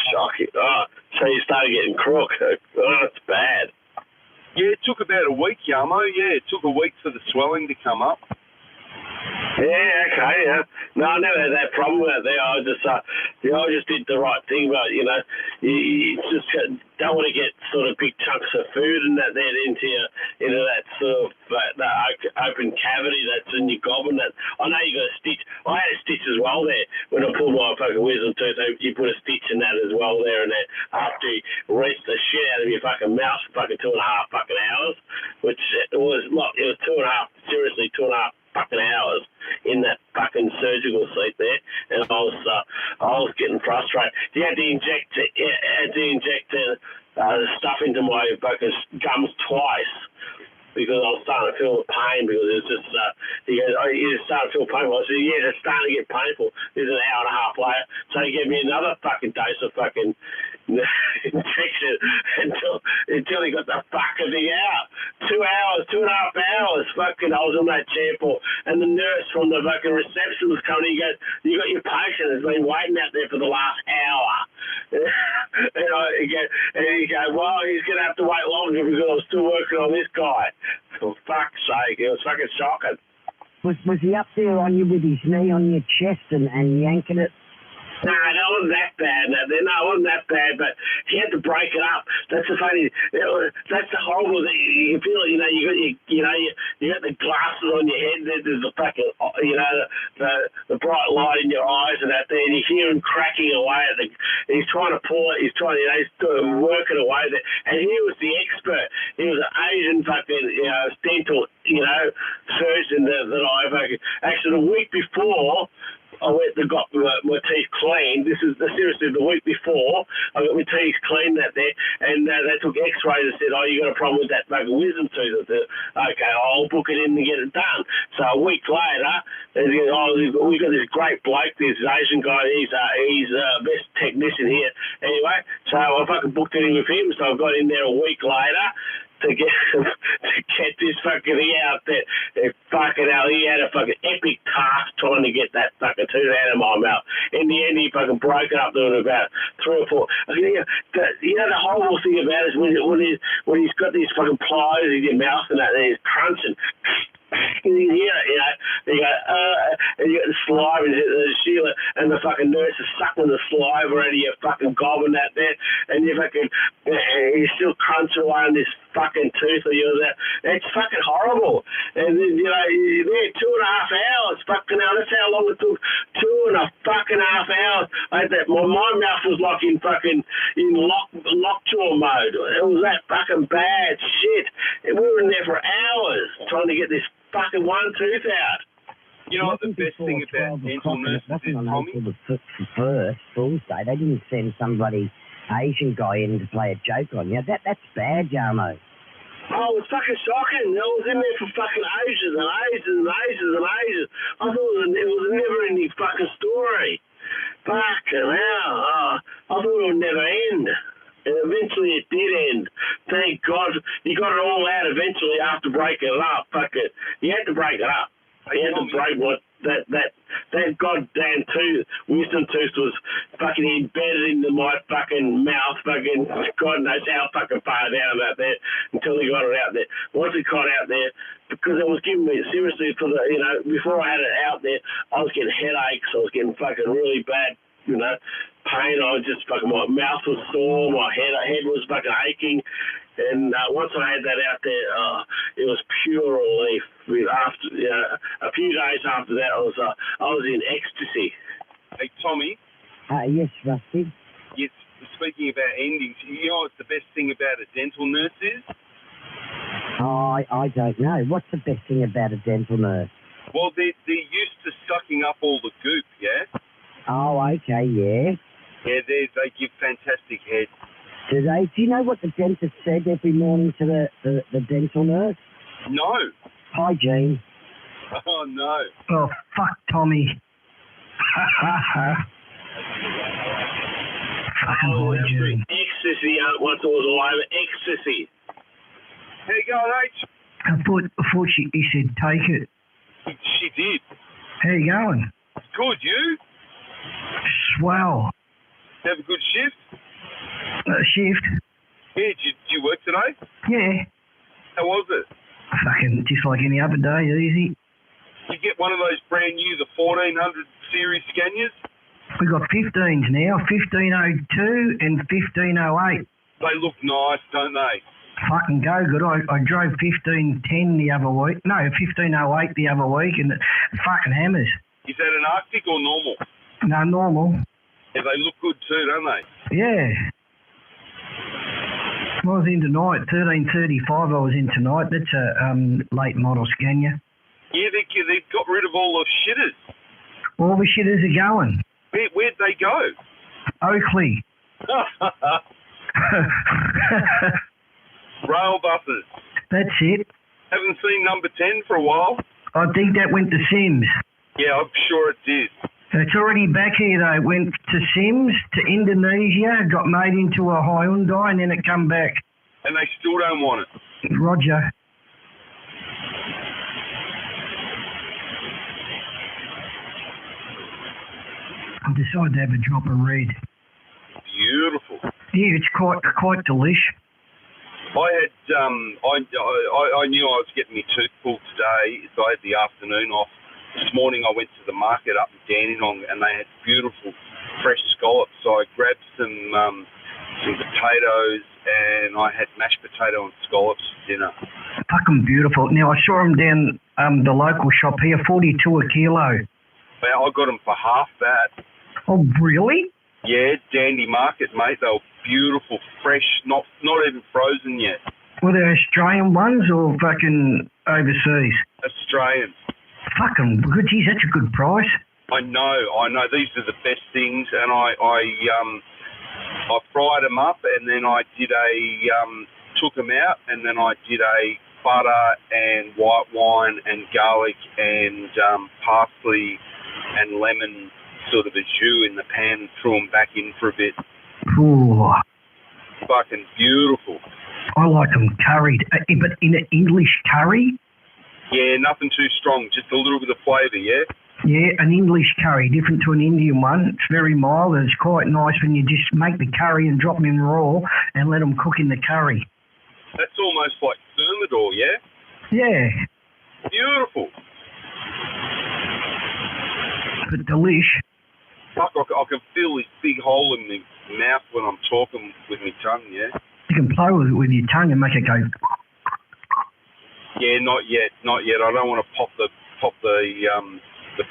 Shocking. So you started getting crook. That's bad. Yeah, it took about a week, Yamo. Yeah, it took a week for the swelling to come up. Yeah, okay, yeah. No, I never had that problem with it there. I just did the right thing, but, you just don't want to get sort of big chunks of food and that there into that sort of that open cavity that's in your gob, and that. I know you got a stitch. I had a stitch as well there when I pulled my fucking wisdom tooth. You put a stitch in that as well there, and then after you rinse the shit out of your fucking mouth for fucking 2.5 fucking hours, which it was 2.5, seriously 2.5 fucking hours in that fucking surgical seat there, and I was getting frustrated. You had to inject the stuff into my fucking gums twice because I was starting to feel the pain, because it was just he goes, "Oh, you starting to feel painful." I said, "Yeah, it's starting to get painful." This is an hour and a half later, so he gave me another fucking dose of fucking injection until he got the fucking thing out. 2 hours, 2.5 hours, fucking I was on that chair for, and the nurse from the fucking reception was coming. He goes, "You got your patient has been waiting out there for the last hour." And he goes, "Well, he's gonna have to wait longer because I'm still working on this guy." For fuck's sake, it was fucking shocking. Was he up there on you with his knee on your chest and yanking it? No, that wasn't that bad. No, it wasn't that bad, but he had to break it up. That's the funny. That's the horrible thing. You feel it. You got the glasses on your head. There's the fucking, the bright light in your eyes and that there, and you hear him cracking away at the. He's trying to pull it. He's working away there, and he was the expert. He was an Asian fucking, dental, surgeon that I fucking. Actually, the week before, I went and got my teeth cleaned. This is seriously the week before. I got my teeth cleaned that there, and they took X-rays and said, "Oh, you got a problem with that fucking wisdom tooth." I said, "Okay, I'll book it in to get it done." So a week later, We've got this great bloke, this Asian guy. He's best technician here. Anyway, so I fucking booked it in with him. So I got in there a week later to get this fucking thing out there. Fucking hell, he had a fucking epic task trying to get that fucking tooth out of my mouth. In the end, he fucking broke it up to about 3 or 4. The horrible thing about it is when he's got these fucking pliers in your mouth and that, and he's crunching. You hear it, you go, and you got the saliva and the Sheila and the fucking nurse is sucking the saliva out of your fucking gobbing that there, and you're still crunching away on this fucking tooth of yours. It's fucking horrible. And then, you're there 2.5 hours. Fucking hell, that's how long it took. 2.5 hours. My mouth was like in lockjaw mode. It was that fucking bad shit. And we were in there for hours trying to get this fucking one tooth out. You know what the best thing about dental nurses is, Tommy? The first Fool's Day, they didn't send somebody Asian guy in to play a joke on you. That's bad, Jarmo. Oh, it was fucking shocking. I was in there for fucking ages and ages and ages and ages. I thought it was a never-ending fucking story. Fucking hell. I thought it would never end. And eventually it did end. Thank God. You got it all out eventually after breaking it up. Fucking, you had to break it up. You had to break that goddamn wisdom tooth was fucking embedded into my fucking mouth. Fucking God knows how fucking far down out there until he got it out there. Once it got out there, because it was giving me seriously before I had it out there, I was getting headaches. I was getting fucking really bad. Pain. I was just fucking, my mouth was sore, my head was fucking aching, and once I had that out there, it was pure relief. After a few days after that, I was in ecstasy. Hey, Tommy. Yes, Rusty. Yes. Speaking about endings, you know what the best thing about a dental nurse is? I don't know. What's the best thing about a dental nurse? Well, they're used to sucking up all the goop, yeah? Oh, okay, yeah. Yeah, they give fantastic head. Do they? Do you know what the dentist said every morning to the dental nurse? No. Hygiene. Oh, no. Oh, fuck Tommy. Fucking hygiene. Ecstasy, once it was all over. Ecstasy. How you going, H? I thought she said take it. She did. How you going? Good, you? Swell. Have a good shift? Shift? Yeah, did you work today? Yeah. How was it? Fucking just like any other day, easy. You get one of those brand new, the 1400 series Scanias? We got 15s now, 1502 and 1508. They look nice, don't they? Fucking go good. I drove 1510 the other week. No, 1508 the other week, and it fucking hammers. Is that an Arctic or normal? No, normal. Yeah, they look good too, don't they? Yeah. I was in tonight, 1335 I was in tonight. That's a late model Scania. Yeah, they've got rid of all the shitters. All the shitters are going. Where'd they go? Oakley. Rail buses. That's it. Haven't seen number 10 for a while. I think that went to Sims. Yeah, I'm sure it did. It's already back here though. It went to Sims, to Indonesia, got made into a Hyundai, and then it come back. And they still don't want it. Roger. I decided to have a drop of red. Beautiful. Yeah, it's quite delish. I had I knew I was getting my tooth pulled today, so I had the afternoon off. This morning I went to the market up in Dandenong and they had beautiful fresh scallops. So I grabbed some potatoes and I had mashed potato and scallops for dinner. Fucking beautiful. Now I saw them down the local shop here, 42 a kilo. Well, I got them for half that. Oh, really? Yeah, Dandy Market, mate. They were beautiful, fresh, not even frozen yet. Were they Australian ones or fucking overseas? Australian. Fucking good. Geez, that's a good price. I know. These are the best things, and I fried them up, and then I did a took them out, and then I did a butter and white wine and garlic and parsley and lemon sort of a jus in the pan and threw them back in for a bit. Ooh. Fucking beautiful. I like them curried, but in an English curry? Yeah, nothing too strong, just a little bit of flavour, yeah? Yeah, an English curry, different to an Indian one. It's very mild and it's quite nice when you just make the curry and drop them in raw and let them cook in the curry. That's almost like thermidor, yeah? Yeah. Beautiful. But delish. Fuck, I can feel this big hole in my mouth when I'm talking with my tongue, yeah? You can play with it with your tongue and make it go... Yeah, not yet. I don't want to pop the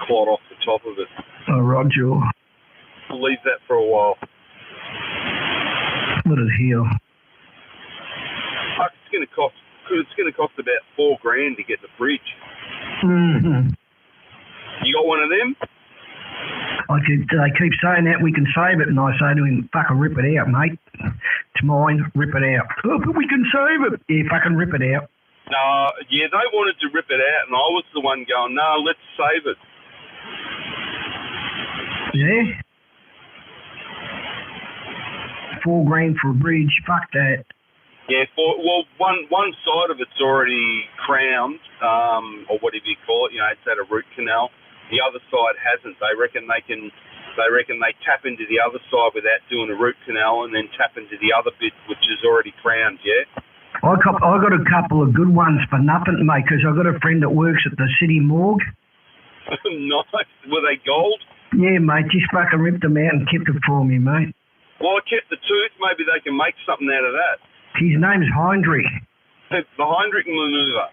clot off the top of it. Oh, Roger. I'll leave that for a while. Let it heal. Fuck, it's going to cost about $4,000 to get the fridge. Mm-hmm. You got one of them? They keep saying that we can save it, and I say to him, fucking rip it out, mate. It's mine, rip it out. Oh, but we can save it. Yeah, fucking rip it out. No, yeah, they wanted to rip it out, and I was the one going, no, let's save it. Yeah? $4,000 for a bridge, fuck that. Yeah, one side of it's already crowned, or whatever you call it, it's had a root canal. The other side hasn't. They reckon they tap into the other side without doing a root canal and then tap into the other bit, which is already crowned, yeah? I got a couple of good ones for nothing, mate, because I got a friend that works at the city morgue. Nice. Were they gold? Yeah, mate, just fucking ripped them out and kept it for me, mate. Well, I kept the tooth. Maybe they can make something out of that. His name's Heinrich. The Heinrich manoeuvre.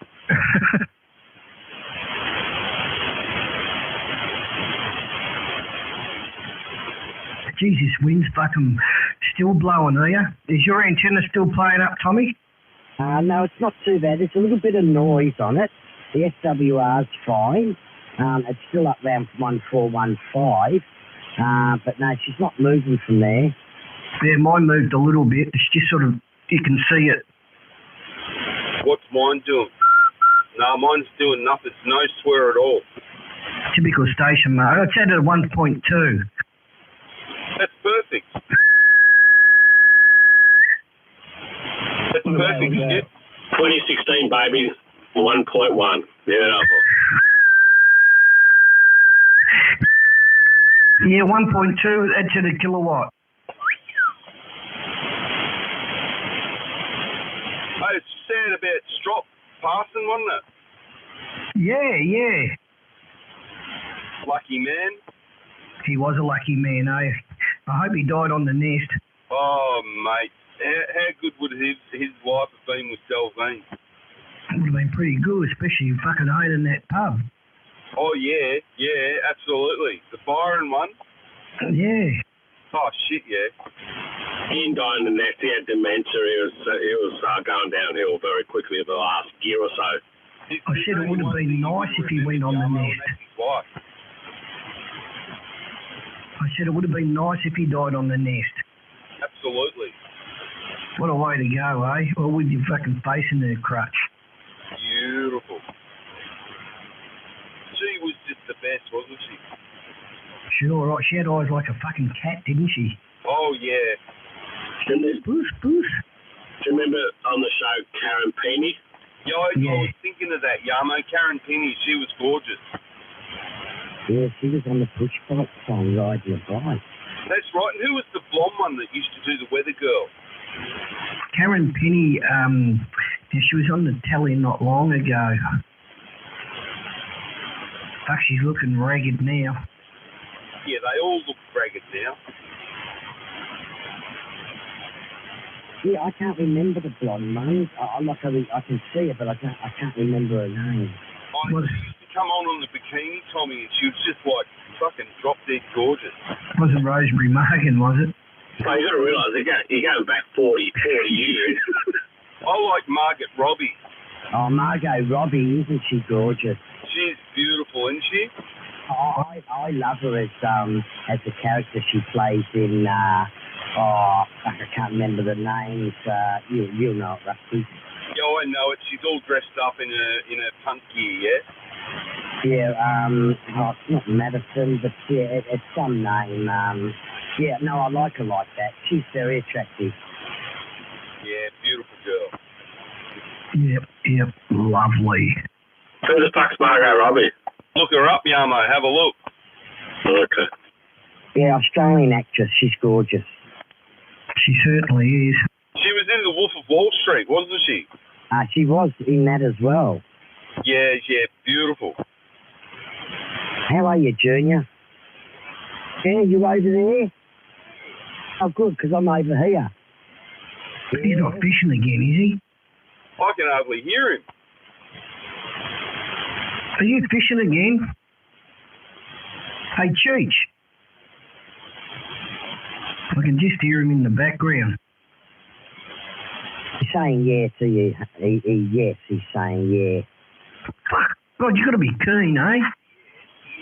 Jesus, wind's fucking still blowing, are you? Is your antenna still playing up, Tommy? No, it's not too bad. There's a little bit of noise on it. The SWR's fine. It's still up round 1415. But no, she's not moving from there. Yeah, mine moved a little bit. It's just sort of, you can see it. What's mine doing? No, mine's doing nothing. It's no swear at all. Typical station mode. It's at a 1.2. That's perfect. That's perfect, shit. 2016, baby. 1.1. Beautiful. Yeah, 1.2. That's at a kilowatt. Hey, it's sad about Strop passing, wasn't it? Yeah. Lucky man. He was a lucky man, eh? I hope he died on the nest. Oh, mate. How good would his wife have been with Delvine? It would have been pretty good, especially fucking owning that pub. Oh, yeah, absolutely. The Byron one? Yeah. Oh, shit, yeah. He didn't die in the nest. He had dementia. He was going downhill very quickly over the last year or so. I said it would have been nice if he went on the nest. I said it would have been nice if he died on the nest. Absolutely. What a way to go, eh? Or with your fucking face in the crutch. Beautiful. She was just the best, wasn't she? Sure, right. She had eyes like a fucking cat, didn't she? Oh, yeah. Boosh. Do you remember on the show Karen Penny? Yeah, I was thinking of that, Yamo. Karen Penny, she was gorgeous. Yeah, she was on the push bike song riding a bike. That's right. And who was the blonde one that used to do the Weather Girl? Karen Penny, she was on the telly not long ago. Fuck, she's looking ragged now. Yeah, they all look ragged now. Yeah, I can't remember the blonde one. I can see her, but I can't remember her name. She used to come on the bikini, Tommy, and she was just like fucking drop dead gorgeous. Wasn't Rosemary Morgan, was it? Oh, you got to realise you're going back 40 years. I like Margot Robbie. Oh, Margot Robbie, isn't she gorgeous? She's beautiful, isn't she? Oh, I love her as the character she plays in Oh, fuck, I can't remember the names. You'll know it, Rusty. Yeah, I know it. She's all dressed up in a punk gear, yeah? Yeah, it's not Madison, but yeah, it's some name. Yeah, no, I like her like that. She's very attractive. Yeah, beautiful girl. Yep, lovely. Who the fuck's Margot Robbie? Look her up, Yamo. Have a look. Okay. Yeah, Australian actress. She's gorgeous. She certainly is. She was in The Wolf of Wall Street, wasn't she? She was in that as well. Yeah, beautiful. How are you, Junior? Yeah, you over there? Oh, good, because I'm over here. He's not fishing again, is he? I can hardly hear him. Are you fishing again? Hey, Cheech. I can just hear him in the background. He's saying yeah to you. Yes, he's saying yeah. Fuck, God, you got to be keen, eh?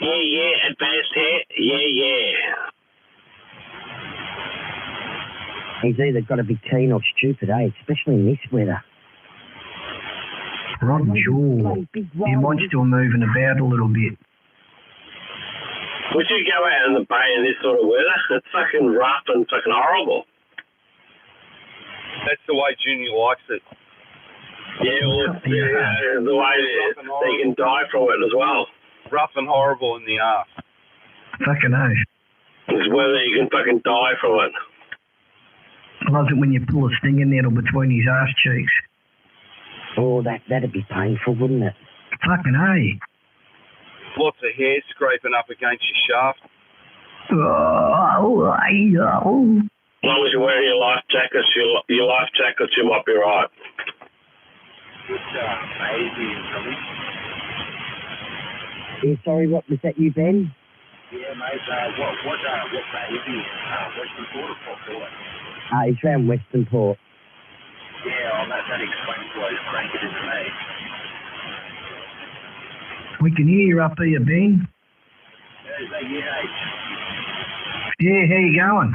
Yeah, advanced hair. Yeah. He's either got to be keen or stupid, eh? Especially in this weather. Rod Jaw. He might still moving about a little bit. Would you go out in the bay in this sort of weather? It's fucking rough and fucking horrible. That's the way Junior likes it. Yeah, well, the way that you can die from it as well. Rough and horrible in the arse. Fucking oath. It's whether you can fucking die from it. I love it when you pull a stinging needle between his arse cheeks. Oh, that'd be painful, wouldn't it? Fucking A. Lots of hair scraping up against your shaft. As long as you're wearing your life jackets, you might be right. Yeah, sorry, what was that, you, Ben? Yeah, mate. What bay is he? Western Port or Port Phillip? He's around Western Port. Yeah, that explains why he's cranking into me. We can hear you up here, Ben. Yeah, how you going?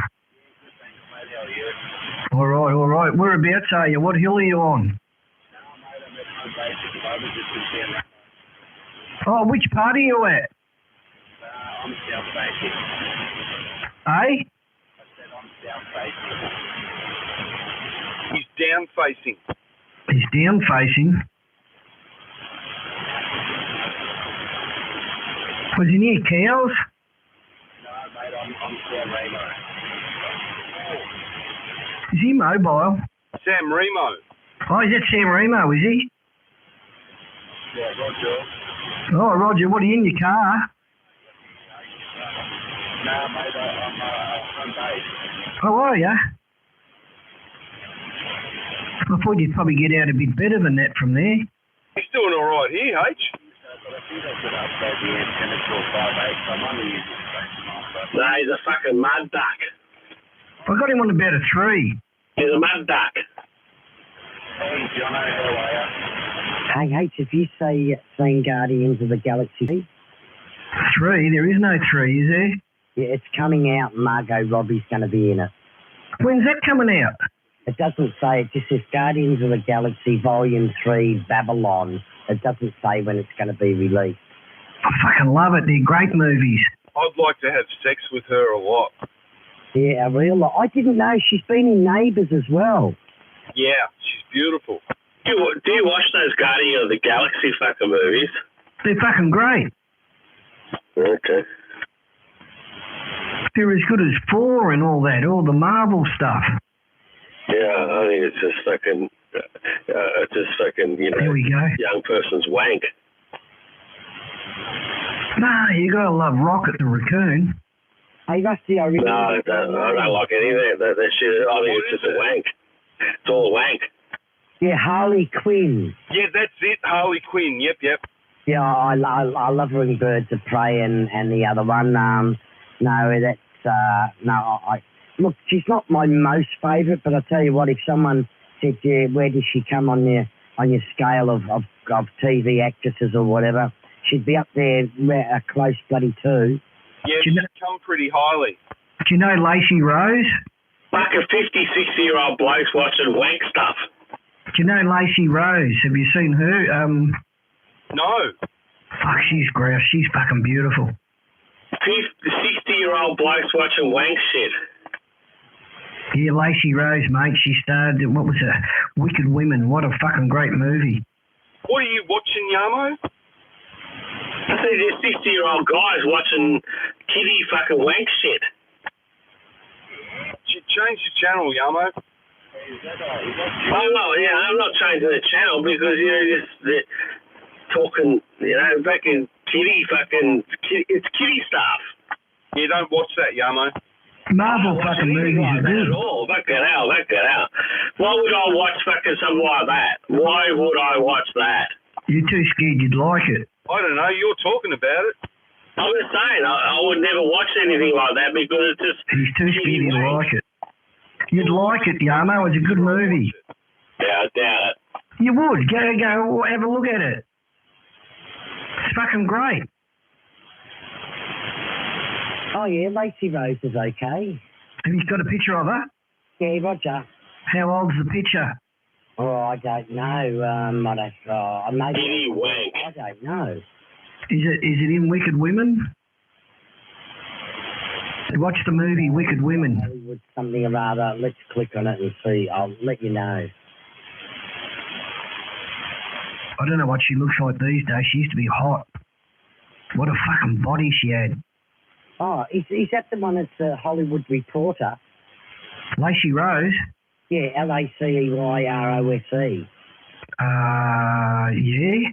All right. Whereabouts are you? What hill are you on? Oh, which part are you at? I'm south facing. Eh? I said I'm south facing. He's down facing. He's down facing. Was he near cows? No, mate, I'm Sam Remo. Is he mobile? Sam Remo. Oh, is that Sam Remo, is he? Yeah, Roger. Oh, Roger, what are you in your car? No, mate, I'm home base. Oh, are ya? I thought you'd probably get out a bit better than that from there. He's doing all right here, H. No, he's a fucking mud duck. I got him on about a 3. He's a mud duck. Hey, Jono, how are you? Hey, H, if you seen Guardians of the Galaxy 3? There is no 3, is there? Yeah, it's coming out. Margot Robbie's going to be in it. When's that coming out? It doesn't say. It just says Guardians of the Galaxy Volume 3 Babylon. It doesn't say when it's going to be released. I fucking love it. They're great movies. I'd like to have sex with her a lot. Yeah, I didn't know she's been in Neighbours as well. Yeah, she's beautiful. Do you watch those Guardians of the Galaxy fucking movies? They're fucking great. Okay. They're as good as 4 and all that, all the Marvel stuff. Yeah, I think it's just fucking, Here we go. young person's wank. Nah, you gotta love Rocket the Raccoon. Hey, Rusty, I really... No, I don't like any of that. That shit, I think it's just a wank. It's all a wank. Yeah, Harley Quinn. Yeah, that's it, Harley Quinn. Yep. Yeah, I love her in Birds of Prey and the other one. Look, she's not my most favourite, but I tell you what, if someone said, yeah, where does she come on your scale of TV actresses or whatever, she'd be up there a close bloody 2. Yeah, she'd come pretty highly. Do you know Lacey Rose? fucking 50, 60-year-old blokes watching wank stuff. Do you know Lacey Rose? Have you seen her? No. Fuck, she's grouse. She's fucking beautiful. 60-year-old blokes watching wank shit. Yeah, Lacey Rose, mate. She starred in, what was it? Wicked Women. What a fucking great movie. What are you watching, Yamo? I see these 60-year-old guys watching kiddie fucking wank shit. Change the channel, Yamo. I'm not changing the channel because, just talking, fucking it's kiddie stuff. You don't watch that, Yamo. Marvel fucking movies are good. At all. Back it out. Why would I watch fucking something like that? Why would I watch that? You're too scared you'd like it. I don't know. You're talking about it. I'm just saying, I would never watch anything like that because it's just... He's too scared you'd like it. You'd like it, Yamo. It's a good movie. Yeah, I doubt it. You would. Go have a look at it. It's fucking great. Oh, yeah, Lacey Rose is okay. Have you got a picture of her? Yeah, Roger. How old's the picture? Oh, I don't know. Maybe wank. I don't know. Is it in Wicked Women? Watch the movie Wicked Women. Hollywood something or other. Let's click on it and see. I'll let you know. I don't know what she looks like these days. She used to be hot. What a fucking body she had. Oh, is that the one that's a Hollywood Reporter? Lacey Rose? Yeah, Laceyrose. Yeah.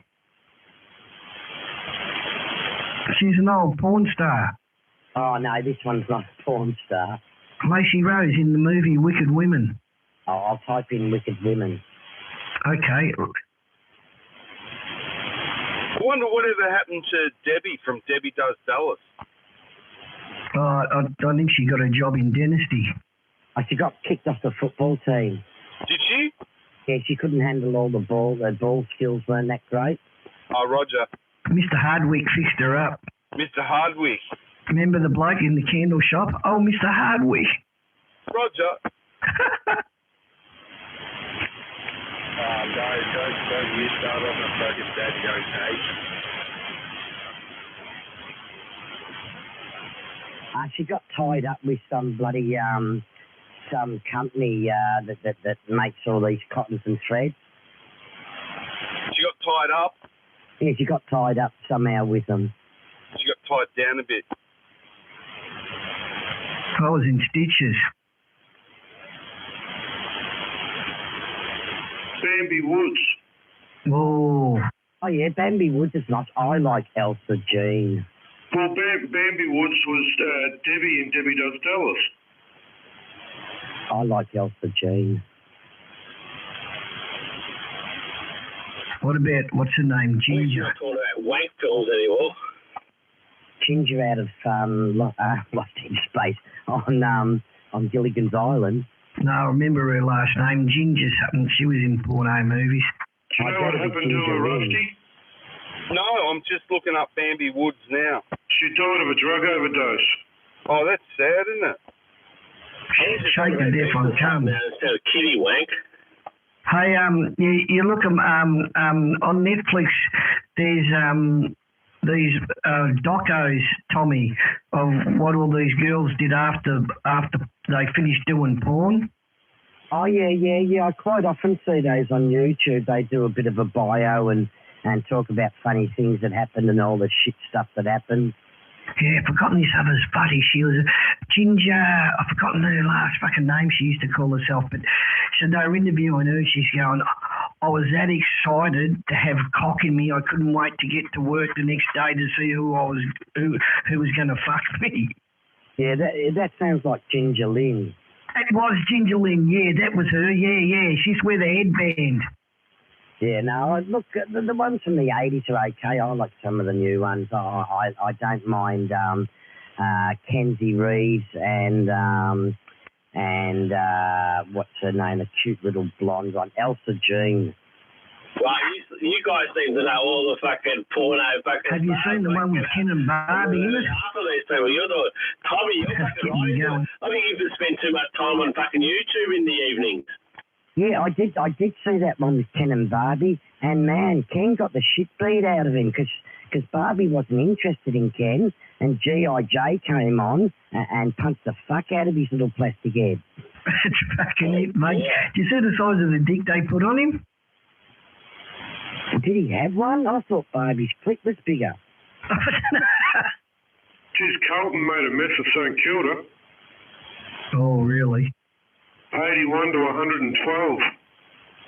She's an old porn star. Oh, no, this one's not a porn star. Lacey Rose in the movie Wicked Women. Oh, I'll type in Wicked Women. Okay. I wonder whatever happened to Debbie from Debbie Does Dallas. I think she got a job in dentistry. Oh, she got kicked off the football team. Did she? Yeah, she couldn't handle all the ball. Her ball skills weren't that great. Oh, Roger. Mr. Hardwick fixed her up. Mr. Hardwick. Remember the bloke in the candle shop? Oh, Mr. Hardwick. Roger. Don't you start off and focus that okay. She got tied up with some bloody some company that makes all these cottons and threads. She got tied up? Yeah, she got tied up somehow with them. She got tied down a bit. I was in stitches. Bambi Woods. Oh, yeah, Bambi Woods is nice. I like Elsa Jean. Well, Bambi Woods was Debbie in Debbie Does Dallas. I like Elsa Jean. What about, what's her name, Ginger? We're not talking about wank films anymore. Ginger out of Lost in Space on Gilligan's Island. No, I remember her last name, Ginger something. She was in porno movies. Do you know what happened to her, Rusty? No, I'm just looking up Bambi Woods now. She died of a drug overdose. Oh, that's sad, isn't it? Shaking deaf on cum. Instead of kitty wank. Hey, you look on Netflix. There's these docos, Tommy, of what all these girls did after they finished doing porn. Oh yeah. I quite often see those on YouTube. They do a bit of a bio and talk about funny things that happened and all the shit stuff that happened. Yeah, I've forgotten this other's buddy. She was Ginger. I've forgotten her last fucking name she used to call herself. But so they were interviewing her. She's going, I was that excited to have cock in me. I couldn't wait to get to work the next day to see who was going to fuck me. Yeah, that sounds like Ginger Lynn. It was Ginger Lynn. Yeah, that was her. Yeah. She's with a headband. Yeah, no, look, the ones from the 80s are okay. I like some of the new ones. I don't mind Kenzie Reeves and what's her name, a cute little blonde one, Elsa Jean. Well, you guys seem to know all the fucking porno fucking Have you seen the one with Ken and Barbie in it? Half of these people, you're the Tommy, you're fucking right. I think you can spend too much time on fucking YouTube in the evenings. Yeah, I did see that one with Ken and Barbie, and man, Ken got the shit beat out of him because Barbie wasn't interested in Ken, and G.I.J. came on and punched the fuck out of his little plastic head. That's fucking it, mate. Do you see the size of the dick they put on him? Did he have one? I thought Barbie's clit was bigger. Geez, Carlton made a mess of St Kilda. Oh, really? 81 to 112.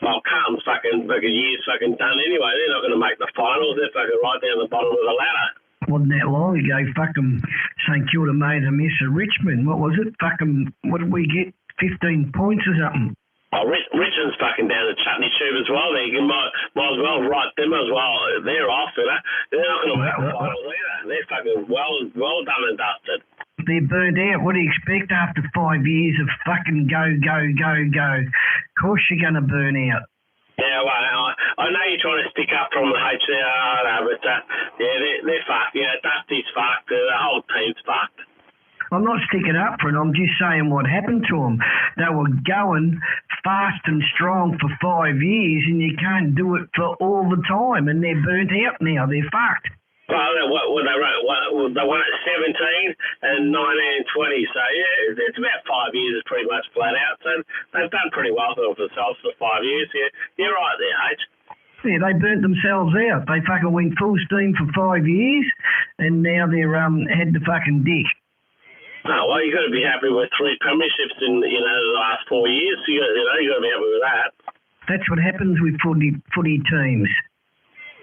Well, Carlton's fucking year's fucking done anyway. They're not going to make the finals. They're fucking right down the bottom of the ladder. Wasn't that long ago, fucking St Kilda made a mess of Richmond. What was it? Fucking, what did we get? 15 points or something. Oh, Richmond's fucking down the chutney tube as well. You might as well write them as well. They're off, you know. They're not going to make the finals either. They're fucking well done and dusted. They're burnt out. What do you expect after 5 years of fucking go? Of course you're going to burn out. Yeah, well, I know you're trying to stick up from the HCR, but yeah, they're fucked. Yeah, Dusty's fucked. The whole team's fucked. I'm not sticking up for it. I'm just saying what happened to them. They were going fast and strong for 5 years, and you can't do it for all the time, and they're burnt out now. They're fucked. Well, they won at 17 and 19 and 20, so yeah, it's about 5 years pretty much flat out. So they've done pretty well for themselves for 5 years. Yeah, you're right there, H. Yeah, they burnt themselves out. They fucking went full steam for 5 years, and now they're had the fucking dick. Oh, well, you've got to be happy with 3 premierships in the last 4 years. You got to be happy with that. That's what happens with footy teams.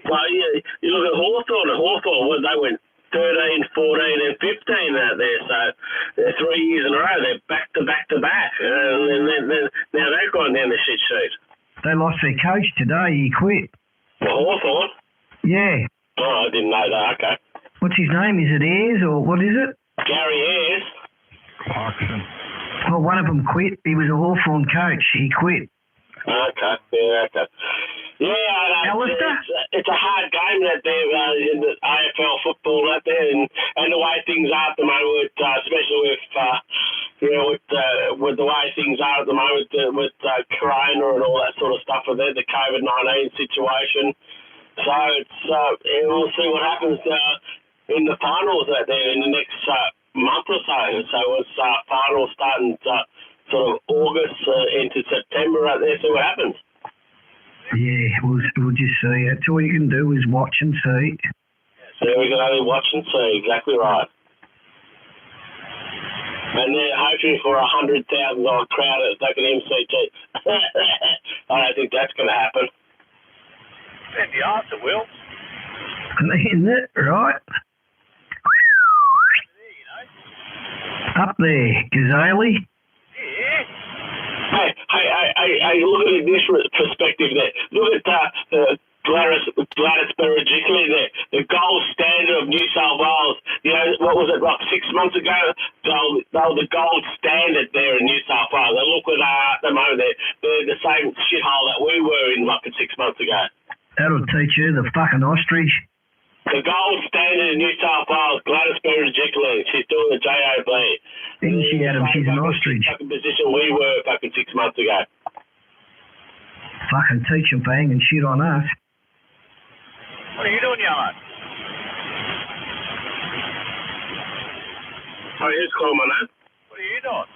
Well, you look at Hawthorn. Hawthorn, they went 13, 14 and 15 out there. So 3 years in a row, they're back to back. And then now they've gone down the shit sheet. They lost their coach today. He quit. Hawthorn? Yeah. Oh, I didn't know that. Okay. What's his name? Is it Ayres or what is it? Gary Ayres. Clarkson. Well, one of them quit. He was a Hawthorn coach. He quit. Okay. Yeah, okay. Yeah, Alistair? It's a hard game out there in the AFL football out there, and the way things are at the moment, especially with the way things are at the moment with Corona and all that sort of stuff, with the COVID-19 situation. So we'll see what happens in the finals out there in the next month or so. So it's finals starting sort of August into September out there. See what happens. Yeah, we'll just see. That's all you can do is watch and see. So we can only watch and see. Exactly right. And they're hoping for a $100,000 crowd at fucking MCT. I don't think that's going to happen. And the answer will. Isn't it? Right? Up there, Gazali. Yeah. Hey, look at it this perspective there. Look at Gladys Berejiklian there, the gold standard of New South Wales. You know, what was it, like 6 months ago? They were the gold standard there in New South Wales. And look at the moment, they're the same shithole that we were in like 6 months ago. That'll teach you the fucking ostrich. The gold standard in New South Wales, Gladys Berejiklian. She's doing the JOB. Isn't she, Adam? She's an ostrich. Fucking position we were fucking 6 months ago. Fucking teach them for hanging shit on us. What are you doing, Yellow? Oh, who's calling my name? What are you doing?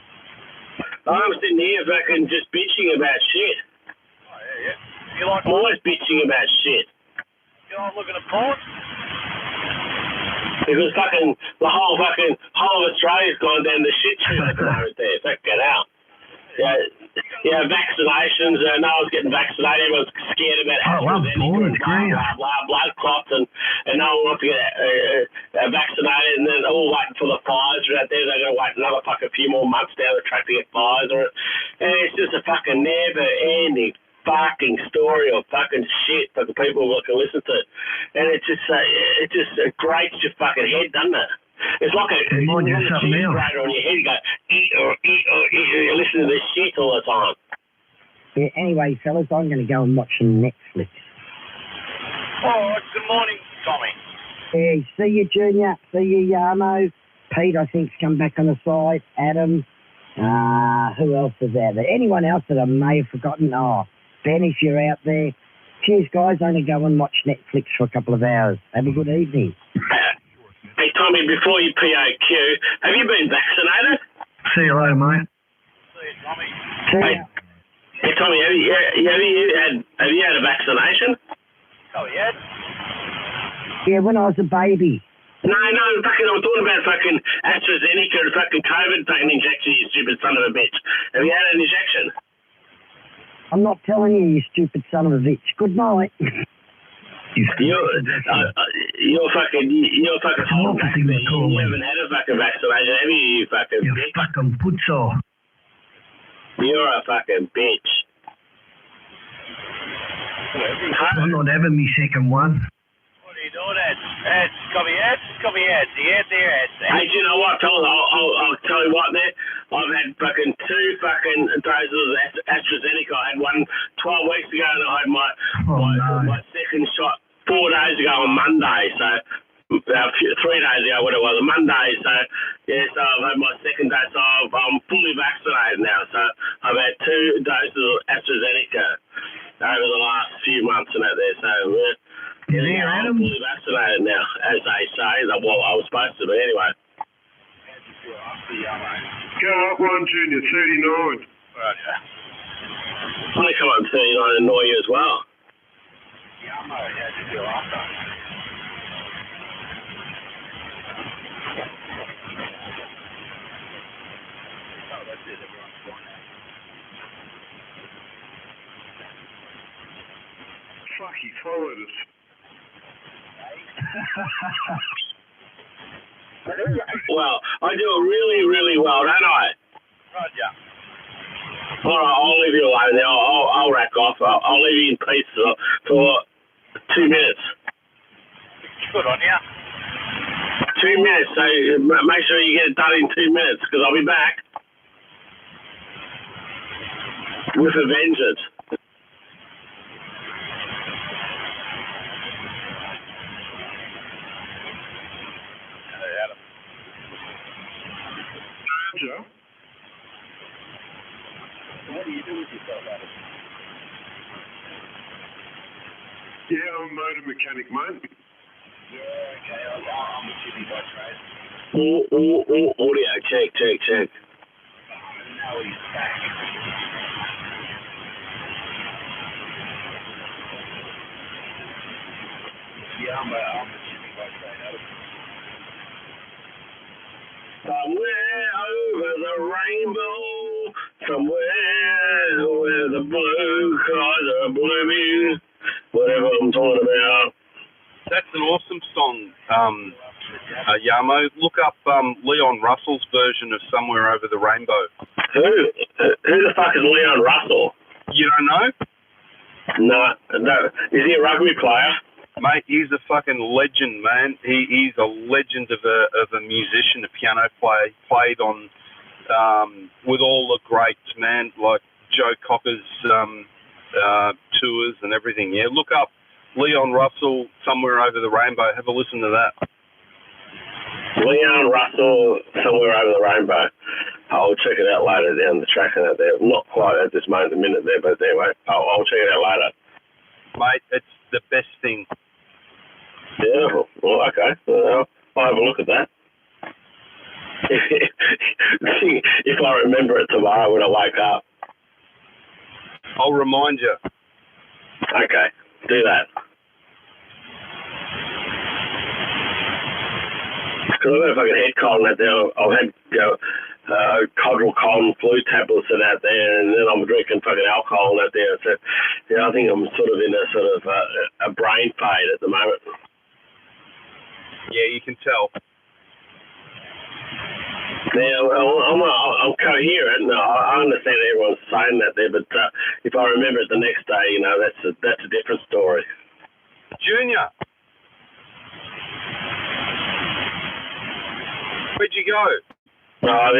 I'm sitting here fucking just bitching about shit. Oh, yeah. You like I'm always bitching about shit. You like looking at porn? Because fucking the whole of Australia's gone down the shit tube at the moment there. Fuck, get out. Yeah, vaccinations. No one's getting vaccinated. Everyone's scared about AstraZeneca and blah, blood clots, and no one wants to get vaccinated, and then all waiting for the Pfizer out there. They're going to wait another fucking few more months down the track to get Pfizer. And it's just a fucking never-ending fucking story of fucking shit that the people can listen to. And it just grates your fucking head, doesn't it? It's like a cheese grater on your head. You go, you listen to this shit all the time. Yeah, anyway, fellas, I'm going to go and watch some Netflix. Oh, good morning, Tommy. Yeah, see you, Junior. See you, Yarmo. Pete, I think's come back on the side. Adam. Who else is out there? Anyone else that I may have forgotten? Oh, Ben, if you're out there. Cheers, guys. I'm going to go and watch Netflix for a couple of hours. Have a good evening. Hey, Tommy, before you POQ, have you been vaccinated? See you later, mate. Hey, Tommy, have you had a vaccination? Oh, yeah? Yeah, when I was a baby. No, fucking, I'm talking about fucking AstraZeneca and fucking COVID fucking injection, you stupid son of a bitch. Have you had an injection? I'm not telling you, you stupid son of a bitch. Good night. You're fucking whole vaccine. You haven't had a fucking vaccination, have you, you fucking bitch? You fucking putzo. You're a fucking bitch. I'm not having me second one. What are you doing, Ed? Ed, come here, Ed. Hey, do you know what, fellas? I'll tell you what, there. I've had fucking 2 fucking doses of AstraZeneca. I had one 12 weeks ago, and I had my second shot 4 days ago on Monday. So, 3 days ago, what it was, Monday. So, yeah, so I've had my second dose. So I'm fully vaccinated now. So I've had 2 doses of AstraZeneca over the last few months and that there. So, You there, Adam? I'm fully vaccinated now, as they say. Well, I was supposed to, but anyway. Go up one, Junior, 39. I'm going to come up 39 and annoy you as well. Fuck, he followed us. Well, I do it really, really well, don't I? Roger. All right, I'll leave you alone now. I'll rack off. I'll leave you in peace for 2 minutes. Good on you. 2 minutes, so make sure you get it done in 2 minutes, because I'll be back with a vengeance. Joe? What do you do with yourself, Adam? Yeah, I'm a motor mechanic, mate. Yeah, okay. I'm a chippy by trade. Audio, check. Now he's back. Yeah, I'm a chippy by trade, Adam. Somewhere over the rainbow, somewhere where the blue skies are blooming, whatever I'm talking about. That's an awesome song, Yamo. Look up Leon Russell's version of Somewhere Over the Rainbow. Who the fuck is Leon Russell? You don't know? No. Is he a rugby player? Mate, he's a fucking legend, man. He's a legend of a musician, a piano player. He played on with all the greats, man, like Joe Cocker's tours and everything. Yeah, look up Leon Russell, Somewhere Over the Rainbow. Have a listen to that. Leon Russell, Somewhere Over the Rainbow. I'll check it out later down the track and that there. Not quite at this moment, a minute there, but anyway, I'll check it out later. Mate, it's the best thing. Yeah, well, okay. I'll have a look at that. If I remember it tomorrow when I wake up. I'll remind you. Okay, do that. Because I've got a fucking head cold and that there. I've had Codral cold and flu tablets and that there, and then I'm drinking fucking alcohol and that there. So, yeah, I think I'm sort of in a sort of a brain fade at the moment. Yeah, you can tell. Now, I'm coherent. I understand everyone's saying that there, but if I remember it the next day, you know, that's a different story. Junior, where'd you go? I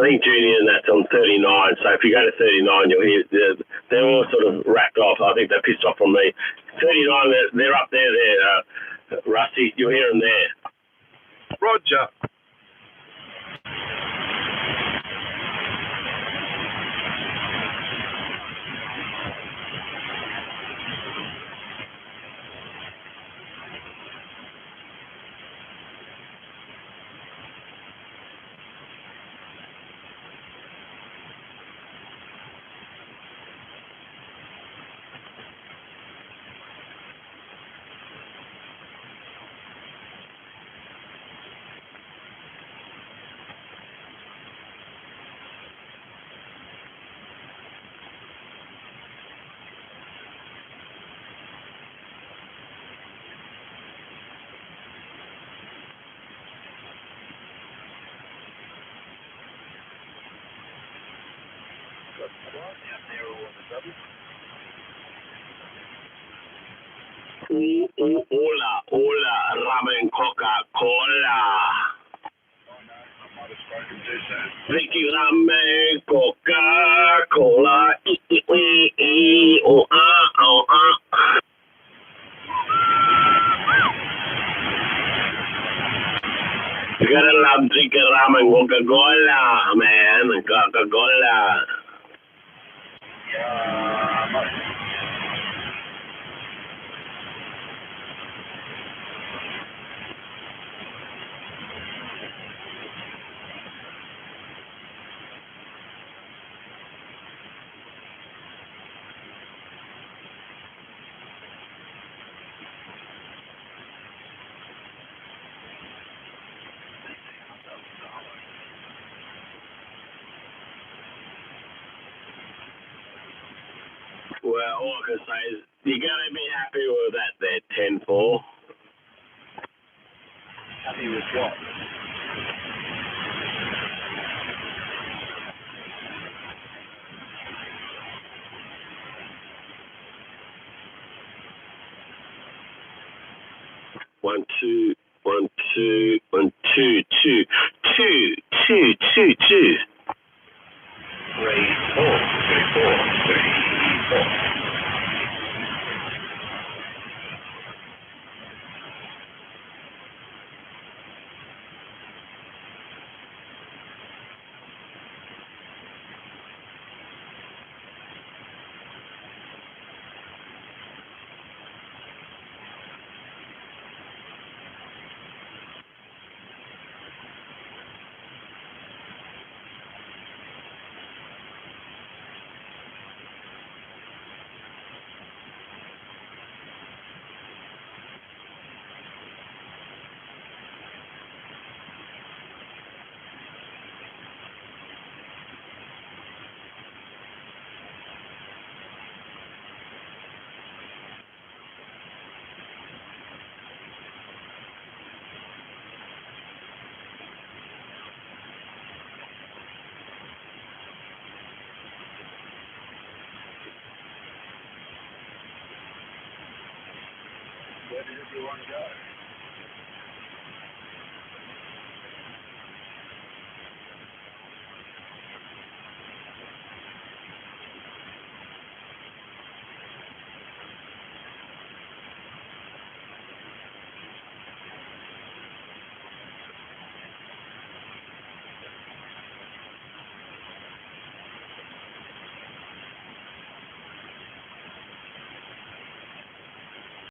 think Junior and that's on 39. So if you go to 39, you'll hear they're all sort of racked off. I think they're pissed off on me 39, they're up there, Rusty. You'll hear them there. Roger. Hola, ramen Coca-Cola. Ricky ramen Coca-Cola. Oh, oh, oh. You gotta love drinking ramen Coca-Cola, man. Coca-Cola. Well, all I can say is you gotta be happy with that there, 10-4. Happy with what? One, two, one, two, one, two, two, two, two, two, two. 3, 4, 3, 4. Where did everyone go?